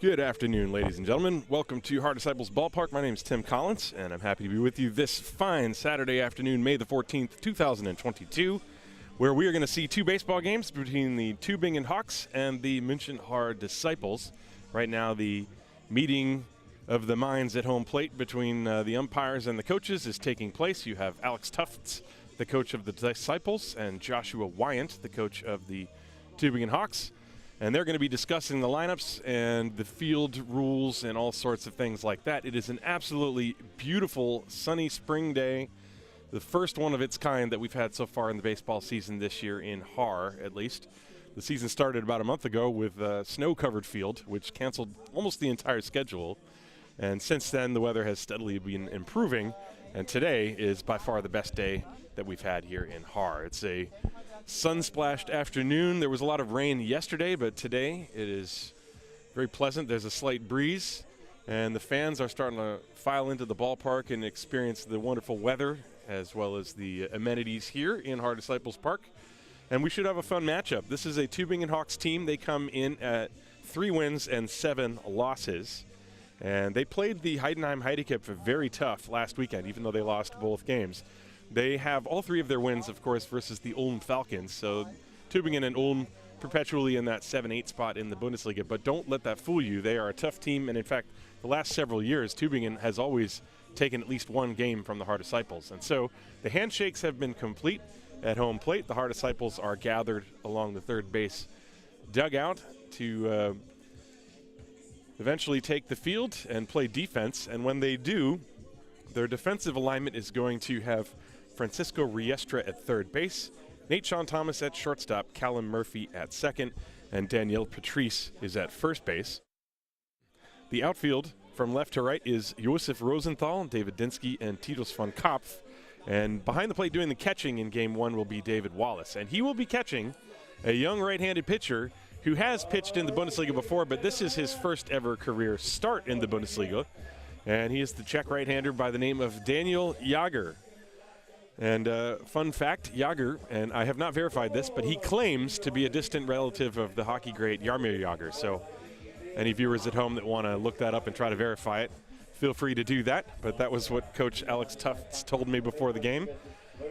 Good afternoon, ladies and gentlemen. Welcome to Haar Disciples Ballpark. My name is Tim Collins, and I'm happy to be with you this fine Saturday afternoon, May the 14th, 2022, where we are going to see two baseball games between the Tübingen Hawks and the München-Haar Disciples. Right now, the meeting of the minds at home plate between the umpires and the coaches is taking place. You have Alex Tufts, the coach of the Disciples, and Joshua Wyant, the coach of the Tübingen Hawks. And they're going to be discussing the lineups and the field rules and all sorts of things like that. It is an absolutely beautiful sunny spring day, the first one of its kind that we've had so far in the baseball season this year in Haar, at least. The season started about a month ago with a snow-covered field, which canceled almost the entire schedule. And since then, the weather has steadily been improving, and today is by far the best day that we've had here in Haar. It's a sun-splashed afternoon. There was a lot of rain yesterday, but today it is very pleasant. There's a slight breeze, and the fans are starting to file into the ballpark and experience the wonderful weather as well as the amenities here in Haar Disciples Park. And we should have a fun matchup. This is a Tübingen Hawks team. They come in at 3 wins and 7 losses. And they played the Heidenheim Heidekip very tough last weekend, even though they lost both games. They have all 3 of their wins, of course, versus the Ulm Falcons. So Tübingen and Ulm perpetually in that 7-8 spot in the Bundesliga. But don't let that fool you. They are a tough team. And, in fact, the last several years, Tübingen has always taken at least one game from the Haar Disciples. And so the handshakes have been complete at home plate. The Haar Disciples are gathered along the third base dugout to eventually take the field and play defense. And when they do, their defensive alignment is going to have Francisco Riestra at third base, Nate Sean Thomas at shortstop, Callum Murphy at second, and Danielle Patrice is at first base. The outfield from left to right is Josef Rosenthal, David Dinsky, and Titus von Kopf. And behind the plate doing the catching in game 1 will be David Wallace. And he will be catching a young right-handed pitcher who has pitched in the Bundesliga before, but this is his first ever career start in the Bundesliga. And he is the Czech right-hander by the name of Daniel Jager. And fun fact, Jager, and I have not verified this, but he claims to be a distant relative of the hockey great Jaromir Jagr. So any viewers at home that want to look that up and try to verify it, feel free to do that. But that was what Coach Alex Tufts told me before the game.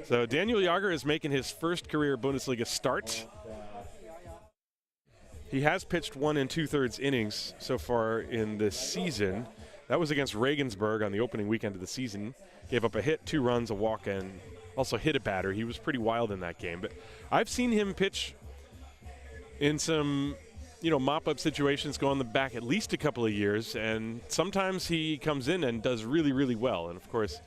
So Daniel Jager is making his first career Bundesliga start. He has pitched 1 2/3 innings so far in this season. That was against Regensburg on the opening weekend of the season. Gave up a hit, 2 runs, a walk, and also hit a batter. He was pretty wild in that game. But I've seen him pitch in some, mop-up situations going back at least a couple of years. And sometimes he comes in and does really, really well. And, of course,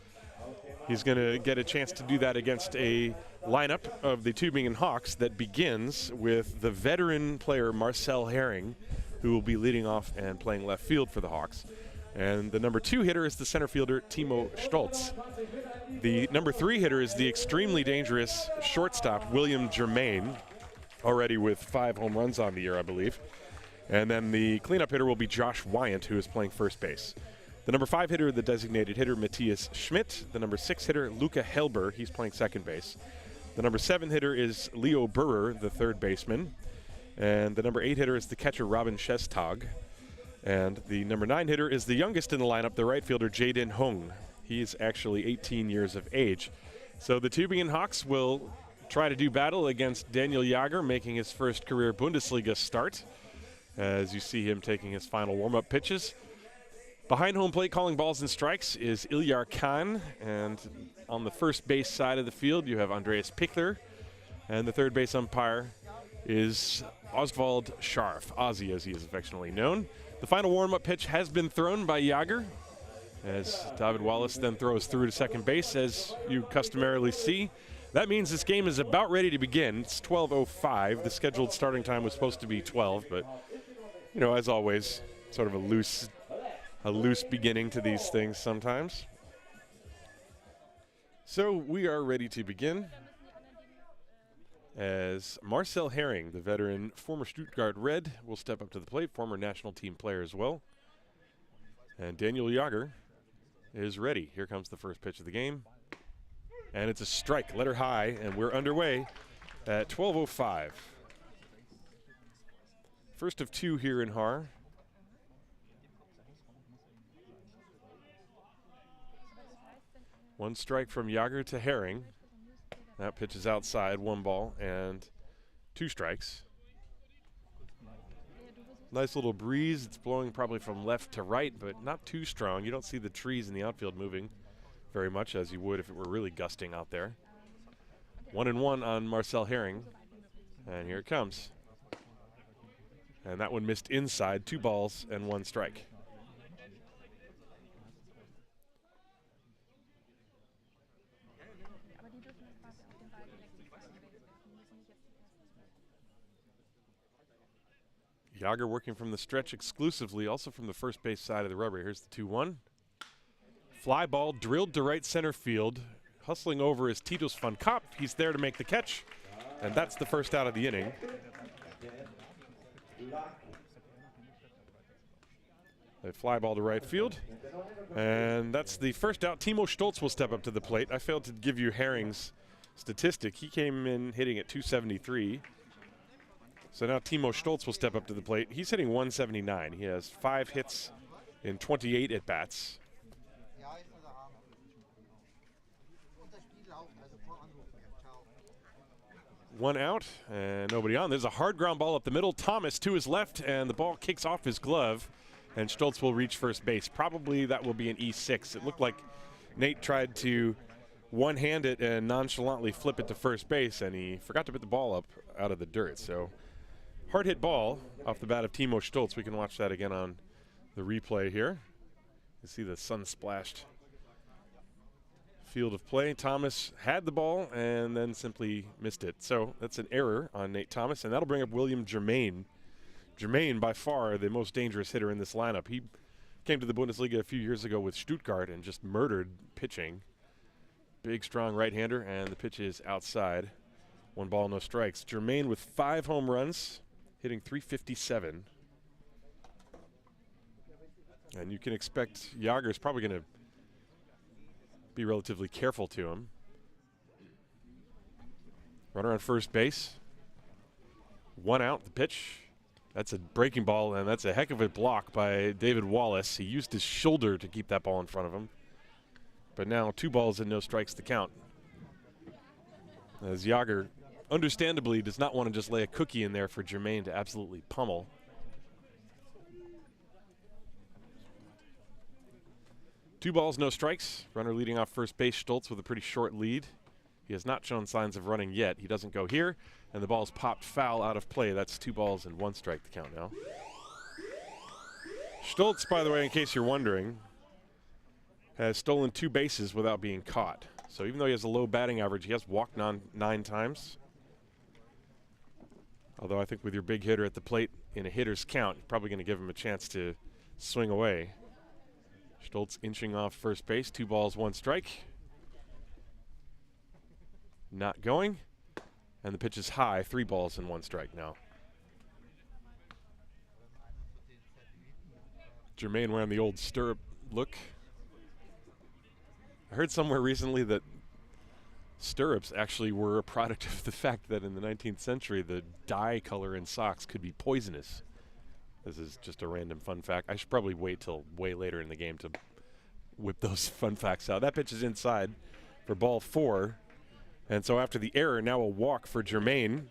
he's going to get a chance to do that against a lineup of the Tübingen Hawks that begins with the veteran player Marcel Herring, who will be leading off and playing left field for the Hawks. And the number 2 hitter is the center fielder Timo Stolz. The number 3 hitter is the extremely dangerous shortstop William Germain, already with 5 home runs on the year, I believe. And then the cleanup hitter will be Josh Wyant, who is playing first base. The number 5 hitter, the designated hitter Matthias Schmidt. The number 6 hitter, Luca Helber, he's playing second base. The number 7 hitter is Leo Burrer, the third baseman. And the number 8 hitter is the catcher Robin Schestag. And the number 9 hitter is the youngest in the lineup, the right fielder Jaden Hung. He's actually 18 years of age. So the Tübingen Hawks will try to do battle against Daniel Jager, making his first career Bundesliga start, as you see him taking his final warm-up pitches. Behind home plate calling balls and strikes is Ilyar Khan, and on the first base side of the field you have Andreas Pichler, and the third base umpire is Oswald Scharf, Ozzy as he is affectionately known. The final warm-up pitch has been thrown by Jager, as David Wallace then throws through to second base, as you customarily see. That means this game is about ready to begin. It's 12:05. The scheduled starting time was supposed to be 12, but, as always, sort of a loose beginning to these things sometimes. So we are ready to begin, as Marcel Herring, the veteran former Stuttgart Red, will step up to the plate, former national team player as well. And Daniel Jager is ready. Here comes the first pitch of the game. And it's a strike, letter high, and we're underway at 12:05. First of 2 here in Haar. One strike from Jager to Herring. That pitch is outside, 1 ball and 2 strikes. Nice little breeze. It's blowing probably from left to right, but not too strong. You don't see the trees in the outfield moving very much as you would if it were really gusting out there. 1-1 on Marcel Herring. And here it comes. And that one missed inside, 2 balls and 1 strike. Jager working from the stretch exclusively, also from the first base side of the rubber. Here's the 2-1. Fly ball drilled to right center field. Hustling over is Titus van Kaap. He's there to make the catch. And that's the first out of the inning. A fly ball to right field. And that's the first out. Timo Stoltz will step up to the plate. I failed to give you Herring's statistic. He came in hitting at 273. So now Timo Stoltz will step up to the plate. He's hitting 179. He has 5 hits in 28 at-bats. 1 out and nobody on. There's a hard ground ball up the middle. Thomas to his left, and the ball kicks off his glove, and Stoltz will reach first base. Probably that will be an E6. It looked like Nate tried to one-hand it and nonchalantly flip it to first base, and he forgot to put the ball up out of the dirt. So hard hit ball off the bat of Timo Stoltz. We can watch that again on the replay here. You see the sun-splashed field of play. Thomas had the ball and then simply missed it. So that's an error on Nate Thomas, and that'll bring up William Germain. Germain, by far the most dangerous hitter in this lineup. He came to the Bundesliga a few years ago with Stuttgart and just murdered pitching. Big, strong right-hander, and the pitch is outside. 1 ball, no strikes. Germain with 5 home runs, hitting .357. And you can expect Jager's probably going to be relatively careful to him. Runner on first base. 1 out, the pitch. That's a breaking ball, and that's a heck of a block by David Wallace. He used his shoulder to keep that ball in front of him. But now 2 balls and no strikes to count. As Jager understandably does not want to just lay a cookie in there for Germain to absolutely pummel. Two balls, no strikes. Runner leading off first base, Stoltz with a pretty short lead. He has not shown signs of running yet. He doesn't go here, and the ball's popped foul out of play. That's 2 balls and 1 strike to count now. Stoltz, by the way, in case you're wondering, has stolen 2 bases without being caught. So even though he has a low batting average, he has walked 9 times. Although I think with your big hitter at the plate in a hitter's count, you're probably going to give him a chance to swing away. Stoltz inching off first base, 2 balls, 1 strike. Not going. And the pitch is high, 3 balls and 1 strike now. Germain wearing the old stirrup look. I heard somewhere recently that stirrups actually were a product of the fact that in the 19th century the dye color in socks could be poisonous. This is just a random fun fact. I should probably wait till way later in the game to whip those fun facts out. That pitch is inside for ball 4. And so after the error, now a walk for Germain.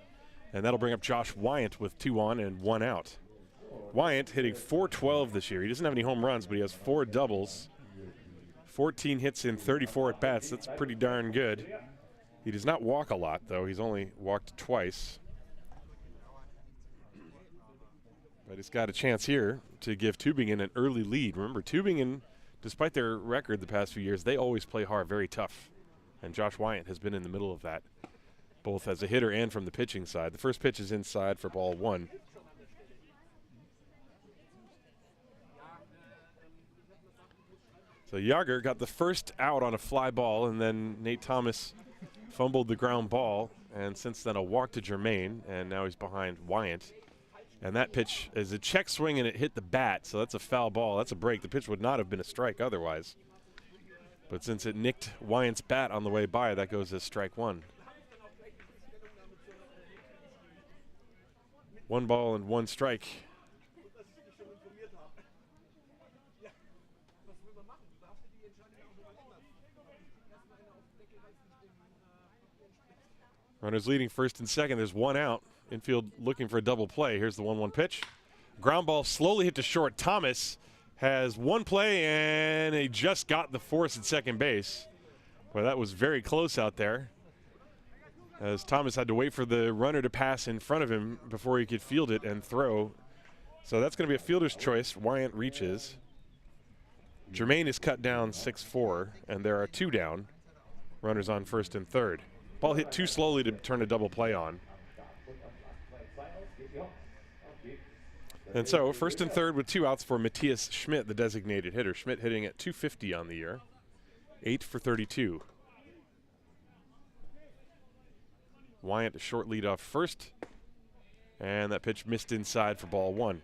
And that'll bring up Josh Wyant with 2 on and 1 out. Wyant hitting .412 this year. He doesn't have any home runs, but he has 4 doubles. 14 hits in 34 at-bats. That's pretty darn good. He does not walk a lot, though. He's only walked twice. But he's got a chance here to give Tübingen an early lead. Remember, Tübingen, despite their record the past few years, they always play hard, very tough. And Josh Wyant has been in the middle of that, both as a hitter and from the pitching side. The first pitch is inside for ball 1. So Jager got the first out on a fly ball, and then Nate Thomas fumbled the ground ball, and since then a walk to Germain, and now he's behind Wyant. And that pitch is a check swing, and it hit the bat, so that's a foul ball. That's a break. The pitch would not have been a strike otherwise. But since it nicked Wyant's bat on the way by, that goes as strike 1. 1 ball and 1 strike. Runners leading first and second. There's one out. Infield looking for a double play. Here's the 1-1 pitch. Ground ball slowly hit to short. Thomas has one play, and he just got the force at second base. Well, that was very close out there, as Thomas had to wait for the runner to pass in front of him before he could field it and throw. So that's going to be a fielder's choice. Wyant reaches. Jermaine is cut down 6-4, and there are two down. Runners on first and third. Ball hit too slowly to turn a double play on. And so first and third with two outs for Matthias Schmidt, the designated hitter. Schmidt hitting at .250 on the year, 8 for 32. Wyant a short lead off first, and that pitch missed inside for ball one.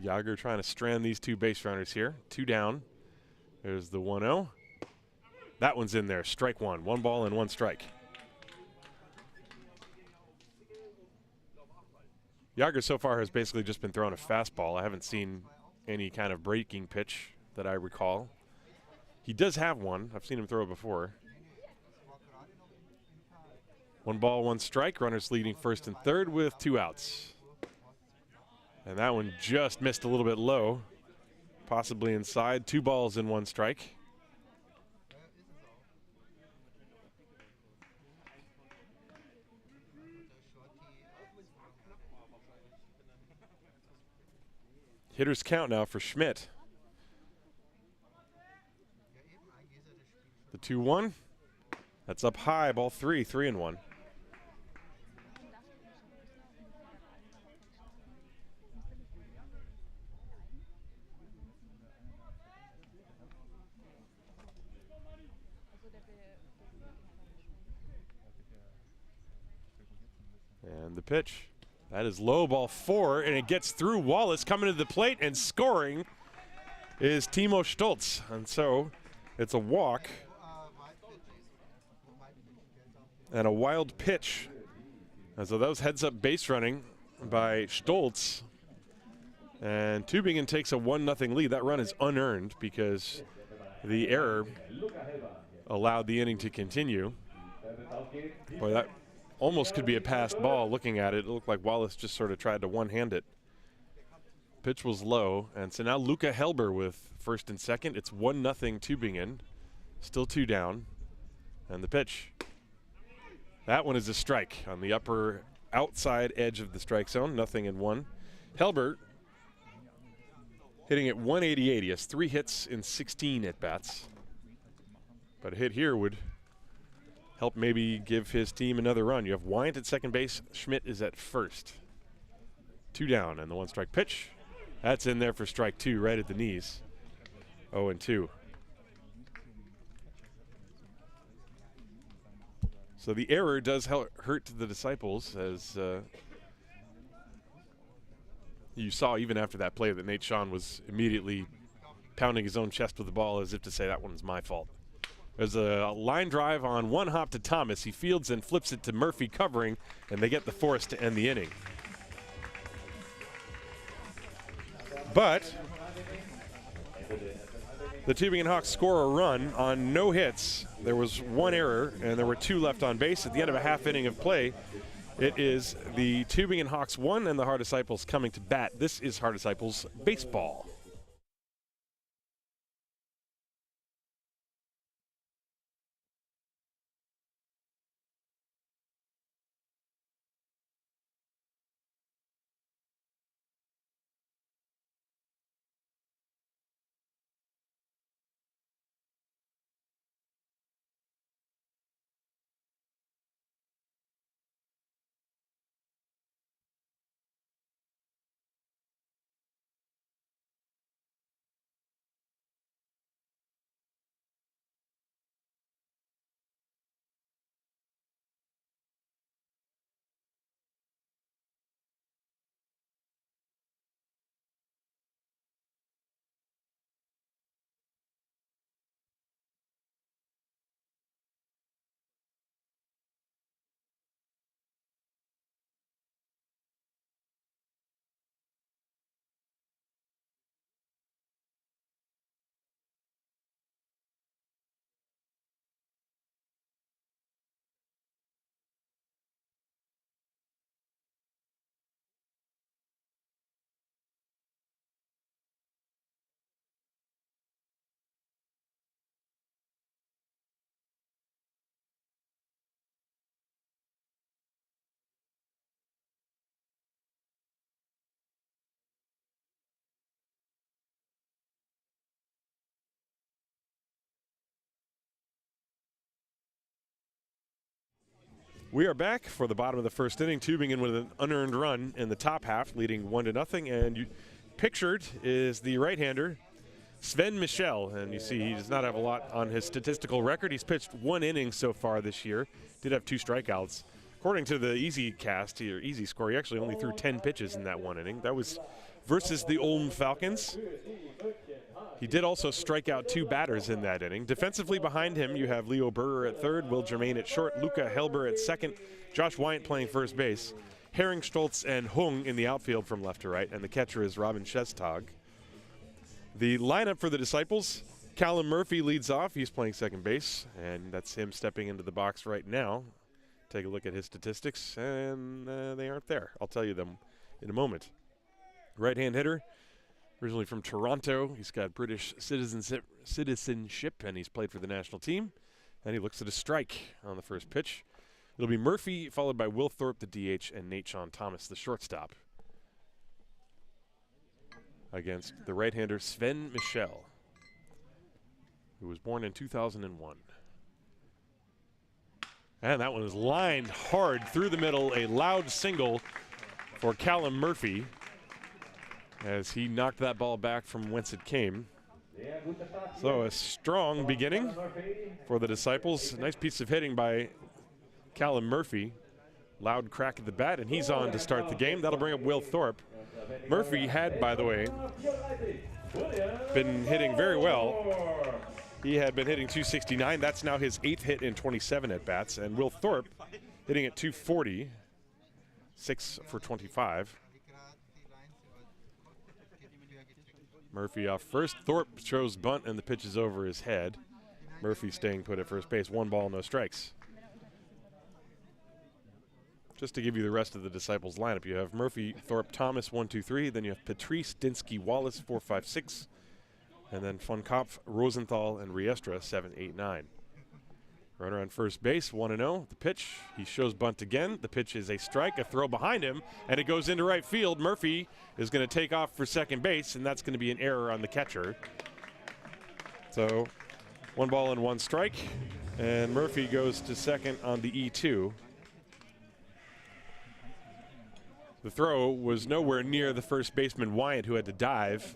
Yager trying to strand these two base runners here. Two down. There's the 1-0. That one's in there. Strike one. One ball and one strike. Yager so far has basically just been throwing a fastball. I haven't seen any kind of breaking pitch that I recall. He does have one. I've seen him throw it before. One ball, one strike. Runners leading first and third with two outs. And that one just missed a little bit low, possibly inside. Two balls and one strike. Hitter's count now for Schmidt. The 2-1. That's up high, ball three, 3-1. And the pitch. That is low, ball four, and it gets through Wallace. Coming to the plate and scoring is Timo Stoltz. And so it's a walk and a wild pitch. And so that was heads-up base running by Stoltz. And Tübingen takes a 1-0 lead. That run is unearned because the error allowed the inning to continue. Boy, that almost could be a passed ball. Looking at it, it looked like Wallace just sort of tried to one-hand it. Pitch was low, and so now Luca Helber with first and second. It's 1-0 Tübingen, still two down, and the pitch. That one is a strike on the upper outside edge of the strike zone, 0-1. Helber hitting at 188. He has 3 hits in 16 at-bats, but a hit here would help maybe give his team another run. You have Wyant at second base. Schmidt is at first. Two down, and the one-strike pitch. That's in there for strike two, right at the knees. 0-2. So the error does hurt the Disciples, as you saw even after that play that Nate Shawn was immediately pounding his own chest with the ball as if to say that one's my fault. There's a line drive on one hop to Thomas. He fields and flips it to Murphy covering, and they get the force to end the inning. But the Tübingen Hawks score a run on no hits. There was one error, and there were 2 left on base at the end of a half inning of play. It is the Tübingen Hawks 1 and the Haar Disciples coming to bat. This is Haar Disciples baseball. We are back for the bottom of the first inning. Tübingen with an unearned run in the top half, leading 1-0. And pictured is the right-hander, Sven Michel. And you see he does not have a lot on his statistical record. He's pitched 1 inning so far this year. Did have 2 strikeouts. According to the Easy Cast, or Easy Score, he actually only threw 10 pitches in that 1 inning. That was versus the Ulm Falcons. He did also strike out 2 batters in that inning. Defensively behind him, you have Leo Burger at third, Will Germain at short, Luca Helber at second, Josh Wyant playing first base, Herring, Stoltz, and Hung in the outfield from left to right, and the catcher is Robin Shestag. The lineup for the Disciples, Callum Murphy leads off. He's playing second base, and that's him stepping into the box right now. Take a look at his statistics, and they aren't there. I'll tell you them in a moment. Right-hand hitter, originally from Toronto. He's got British citizenship, and he's played for the national team. And he looks at a strike on the first pitch. It'll be Murphy, followed by Will Thorpe, the DH, and Nate Sean Thomas, the shortstop, against the right-hander Sven Michel, who was born in 2001. And that one is lined hard through the middle, a loud single for Callum Murphy, as he knocked that ball back from whence it came. So a strong beginning for the Disciples. Nice piece of hitting by Callum Murphy. Loud crack at the bat, and he's on to start the game. That'll bring up Will Thorpe. Murphy had, by the way, been hitting very well. He had been hitting .269. That's now his 8th hit in 27 at-bats. And Will Thorpe hitting at .240, 6 for 25. Murphy off first. Thorpe shows bunt, and the pitch is over his head. Murphy staying put at first base. 1 ball, no strikes. Just to give you the rest of the Disciples lineup, you have Murphy, Thorpe, Thomas, 1, 2, 3. Then you have Patrice, Dinsky, Wallace, 4, 5, 6. And then von Kopf, Rosenthal, and Riestra, 7, 8, 9. Runner on first base, 1-0. The pitch, he shows bunt again. The pitch is a strike, a throw behind him, and it goes into right field. Murphy is going to take off for second base, and that's going to be an error on the catcher. So 1 ball and 1 strike, and Murphy goes to second on the E2. The throw was nowhere near the first baseman Wyant, who had to dive.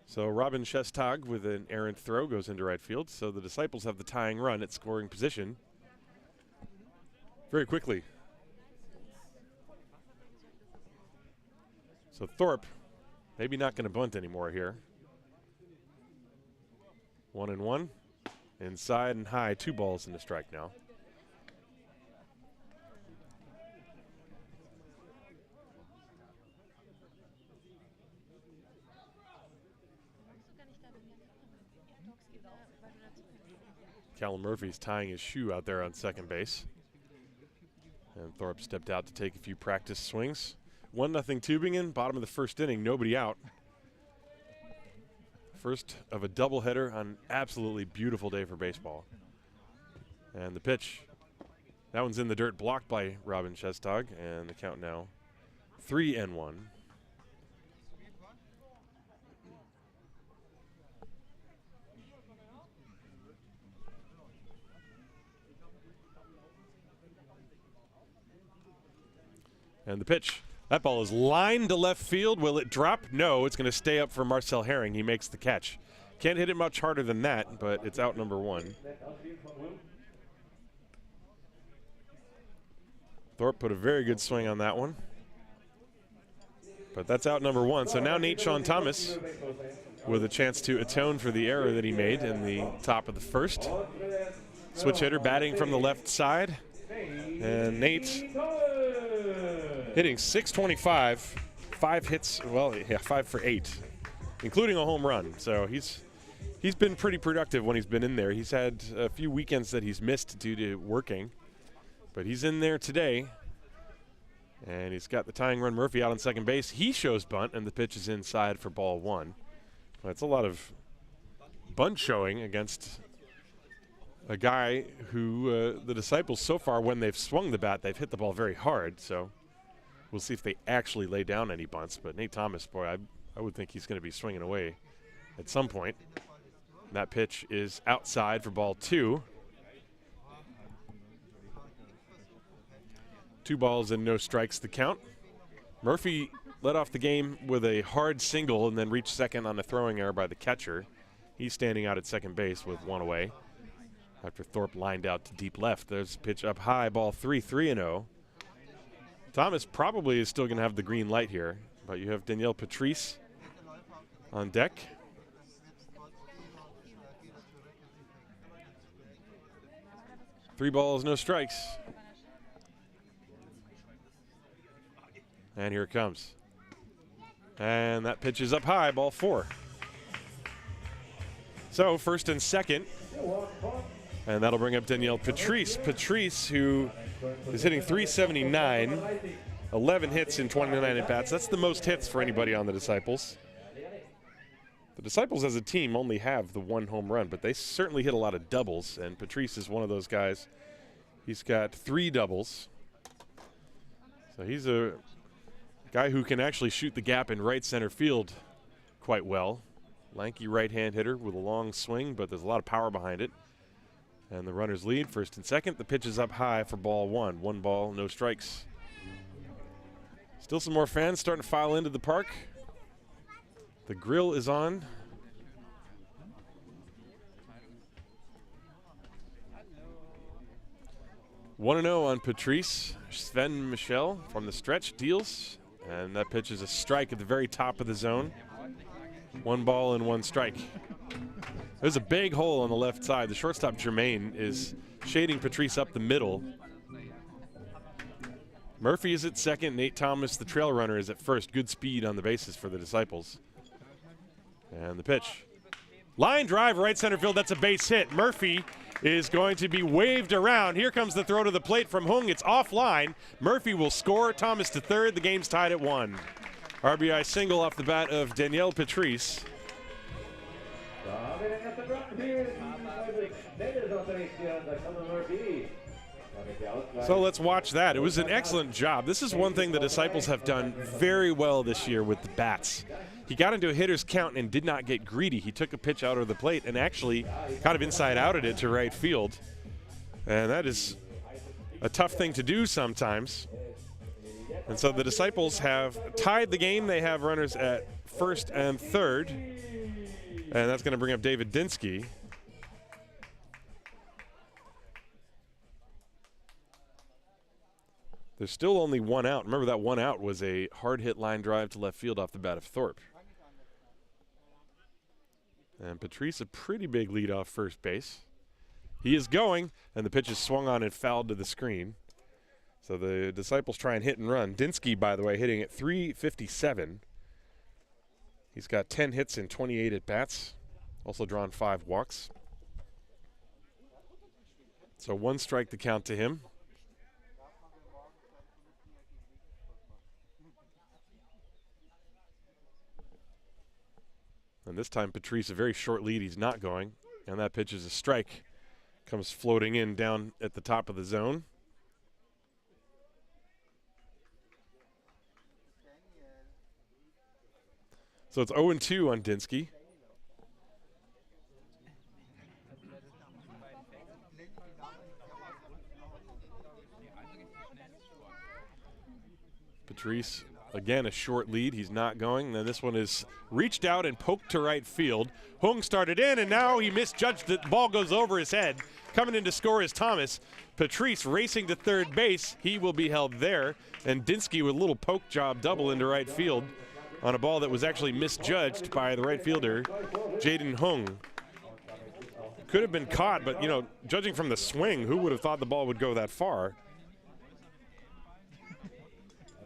So Robin Shestag with an errant throw goes into right field. So the Disciples have the tying run at scoring position very quickly. So Thorpe maybe not going to bunt anymore here. 1-1. Inside and high, 2 balls and a strike now. Callum Murphy's tying his shoe out there on second base. And Thorpe stepped out to take a few practice swings. 1-0 Tübingen, bottom of the first inning, nobody out. First of a doubleheader on an absolutely beautiful day for baseball. And the pitch, that one's in the dirt, blocked by Robin Shestag, and the count now 3-1. And the pitch, that ball is lined to left field. Will it drop? No, it's going to stay up for Marcel Herring. He makes the catch. Can't hit it much harder than that, but it's out number 1. Thorpe put a very good swing on that one. But that's out number 1. So now Nate Sean Thomas with a chance to atone for the error that he made in the top of the first. Switch hitter batting from the left side. And Nate hitting .625, 5 hits, well, yeah, 5 for 8, including a home run. So he's been pretty productive when he's been in there. He's had a few weekends that he's missed due to working, but he's in there today. And he's got the tying run. Murphy out on second base. He shows bunt, and the pitch is inside for ball 1. That's a lot of bunt showing against a guy who the Disciples so far, when they've swung the bat, they've hit the ball very hard. So we'll see if they actually lay down any bunts. But Nate Thomas, boy, I would think he's going to be swinging away at some point. And that pitch is outside for ball 2. 2 balls and no strikes the count. Murphy led off the game with a hard single and then reached second on a throwing error by the catcher. He's standing out at second base with 1 away after Thorpe lined out to deep left. There's a pitch up high, ball 3-0. Thomas probably is still going to have the green light here, but you have Danielle Patrice on deck. Three balls, no strikes. And here it comes. And that pitch is up high, ball 4. So first and second. And that'll bring up Danielle Patrice. Patrice, who is hitting .379, 11 hits in 29 at-bats. That's the most hits for anybody on the Disciples. The Disciples as a team only have the 1 home run, but they certainly hit a lot of doubles, and Patrice is one of those guys. He's got 3 doubles. So he's a guy who can actually shoot the gap in right center field quite well. Lanky right-hand hitter with a long swing, but there's a lot of power behind it. And the runners lead first and second. The pitch is up high for ball 1. 1 ball, no strikes. Still some more fans starting to file into the park. The grill is on. One 1-0 on Patrice. Sven Michel from the stretch deals. And that pitch is a strike at the very top of the zone. 1 ball and 1 strike. There's a big hole on the left side. The shortstop, Jermaine, is shading Patrice up the middle. Murphy is at second. Nate Thomas, the trail runner, is at first. Good speed on the bases for the Disciples. And the pitch. Line drive, right center field. That's a base hit. Murphy is going to be waved around. Here comes the throw to the plate from Hung. It's offline. Murphy will score. Thomas to third. The game's tied at 1. RBI single off the bat of Danielle Patrice. So let's watch that. It was an excellent job. This is one thing the Disciples have done very well this year with the bats. He got into a hitter's count and did not get greedy. He took a pitch out of the plate and actually kind of inside-outed it to right field. And that is a tough thing to do sometimes. And so the Disciples have tied the game. They have runners at first and third. And that's going to bring up David Dinsky. There's still only 1 out. Remember, that 1 out was a hard hit line drive to left field off the bat of Thorpe. And Patrice, a pretty big lead off first base. He is going, and the pitch is swung on and fouled to the screen. So the Disciples try and hit and run. Dinsky, by the way, hitting at .357. He's got 10 hits in 28 at-bats. Also drawn 5 walks. So 1 strike to count to him. And this time Patrice, a very short lead. He's not going. And that pitch is a strike. Comes floating in down at the top of the zone. So it's 0-2 on Dinsky. Patrice, again, a short lead. He's not going. And then this one is reached out and poked to right field. Hung started in, and now he misjudged it. The ball goes over his head. Coming in to score is Thomas. Patrice racing to third base. He will be held there. And Dinsky with a little poke job double into right field on a ball that was actually misjudged by the right fielder, Jaden Hung. Could have been caught, but, you know, judging from the swing, who would have thought the ball would go that far?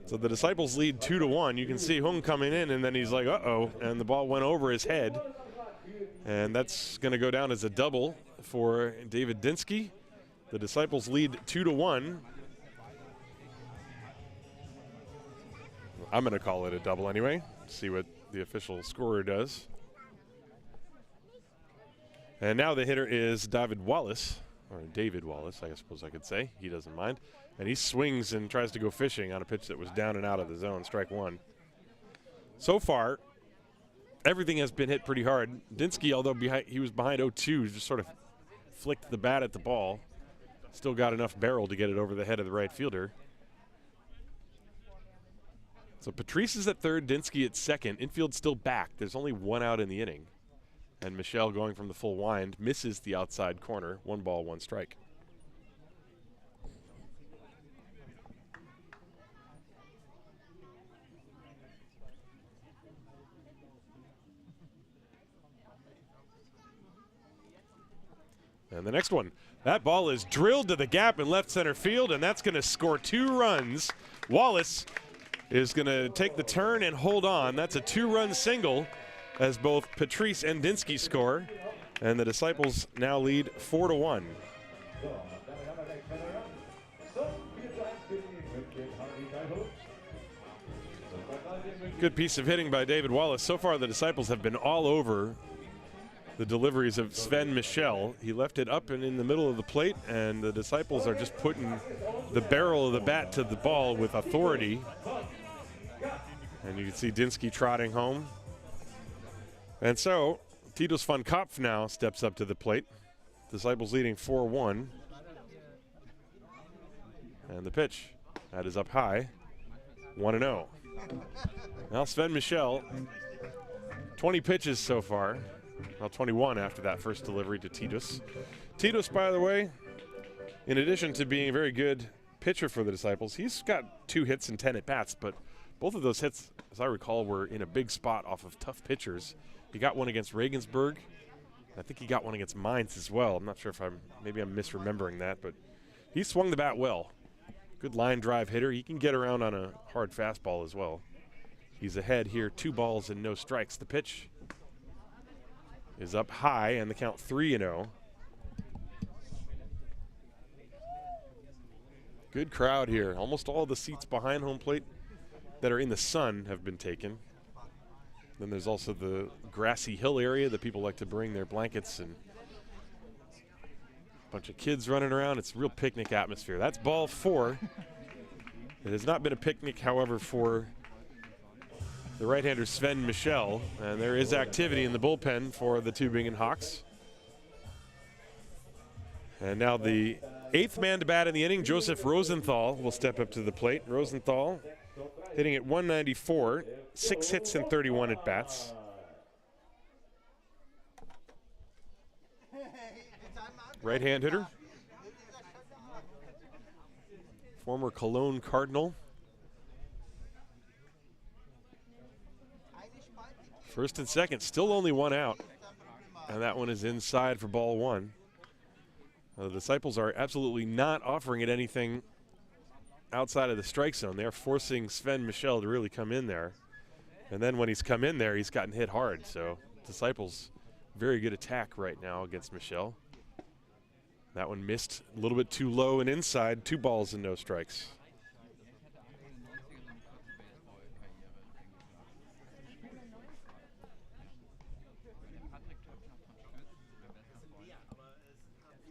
So the Disciples lead 2-1. You can see Hung coming in, and then he's like, uh-oh, and the ball went over his head. And that's going to go down as a double for David Dinsky. The Disciples lead 2-1. I'm going to call it a double anyway, see what the official scorer does. And now the hitter is David Wallace, or David Wallace, I suppose I could say. He doesn't mind. And he swings and tries to go fishing on a pitch that was down and out of the zone, strike 1. So far, everything has been hit pretty hard. Dinsky, although he was behind 0-2, just sort of flicked the bat at the ball. Still got enough barrel to get it over the head of the right fielder. So Patrice is at third, Dinsky at second. Infield's still back. There's only one out in the inning. And Michel going from the full wind misses the outside corner. 1 ball, 1 strike. And the next one, that ball is drilled to the gap in left center field, and that's going to score 2 runs. Wallace is going to take the turn and hold on. That's a 2-run single as both Patrice and Dinsky score, and the Disciples now lead 4-1. Good piece of hitting by David Wallace. So far, the Disciples have been all over the deliveries of Sven Michel. He left it up and in the middle of the plate, and the Disciples are just putting the barrel of the bat to the ball with authority. And you can see Dinsky trotting home. And so, Titus van Kopf now steps up to the plate. Disciples leading 4-1. And the pitch, that is up high, 1-0. Now Sven Michel, 20 pitches so far. Well, 21 after that first delivery to Titus. Titus, by the way, in addition to being a very good pitcher for the Disciples, he's got 2 hits and 10 at-bats, but both of those hits, as I recall, were in a big spot off of tough pitchers. He got one against Regensburg. I think he got one against Mainz as well. I'm not sure if maybe I'm misremembering that, but he swung the bat well. Good line drive hitter. He can get around on a hard fastball as well. He's ahead here, 2 balls and no strikes. The pitch is up high, and the count 3-0. Good crowd here. Almost all the seats behind home plate that are in the sun have been taken. Then there's also the grassy hill area that people like to bring their blankets, and a bunch of kids running around. It's a real picnic atmosphere. That's ball 4. It has not been a picnic, however, for the right-hander Sven Michel, and there is activity in the bullpen for the Tübingen Hawks. And now the 8th man to bat in the inning, Josef Rosenthal, will step up to the plate. Rosenthal hitting at 194, 6 hits and 31 at-bats. Right-hand hitter, former Cologne Cardinal. First and second, still only 1 out, and that one is inside for ball 1. The Disciples are absolutely not offering it anything outside of the strike zone. They're forcing Sven Michel to really come in there, and then when he's come in there, he's gotten hit hard. So Disciples, very good attack right now against Michel. That one missed a little bit too low and inside, 2 balls and no strikes.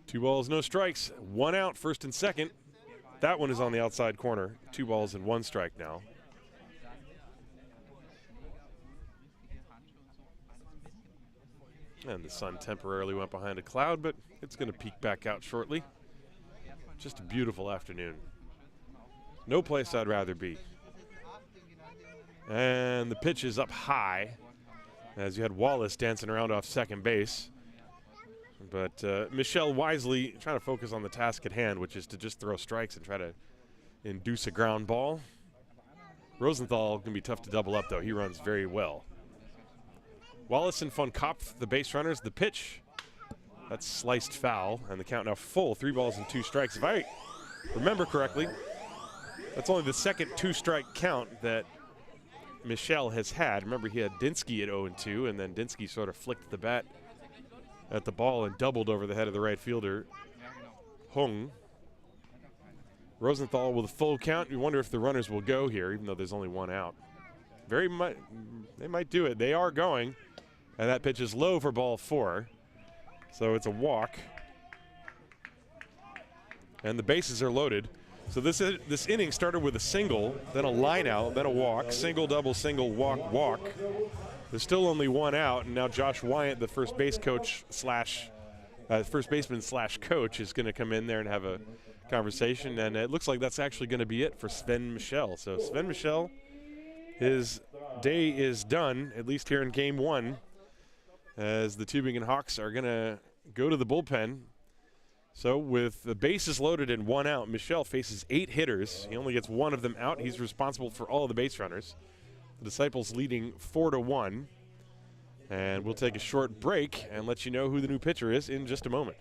Two balls, no strikes. 1 out, first and second. That one is on the outside corner. 2 balls and 1 strike now. And the sun temporarily went behind a cloud, but it's going to peek back out shortly. Just a beautiful afternoon. No place I'd rather be. And the pitch is up high, as you had Wallace dancing around off second base. But Michel wisely trying to focus on the task at hand, which is to just throw strikes and try to induce a ground ball. Rosenthal can be tough to double up, though. He runs very well. Wallace and von Kopf, the base runners. The pitch, that's sliced foul, and the count now full, 3 balls and 2 strikes. If I remember correctly, that's only the second 2-strike count that Michel has had. Remember, he had Dinsky at 0-2, and then Dinsky sort of flicked the bat at the ball and doubled over the head of the right fielder, Hung. Rosenthal with a full count. You wonder if the runners will go here, even though there's only 1 out. They might do it. They are going, and that pitch is low for ball 4. So it's a walk, and the bases are loaded. So this inning started with a single, then a line out, then a walk, single, double, single, walk, walk. There's still only 1 out, and now Josh Wyant, the first base coach first baseman / coach, is going to come in there and have a conversation, and it looks like that's actually going to be it for Sven Michel. So Sven Michel his day is done, at least here in game one, as the Tübingen Hawks are going to go to the bullpen. So with the bases loaded and 1 out, Michel faces 8 hitters. He only gets 1 of them out. He's responsible for all of the base runners. The Disciples leading 4-1. And we'll take a short break and let you know who the new pitcher is in just a moment.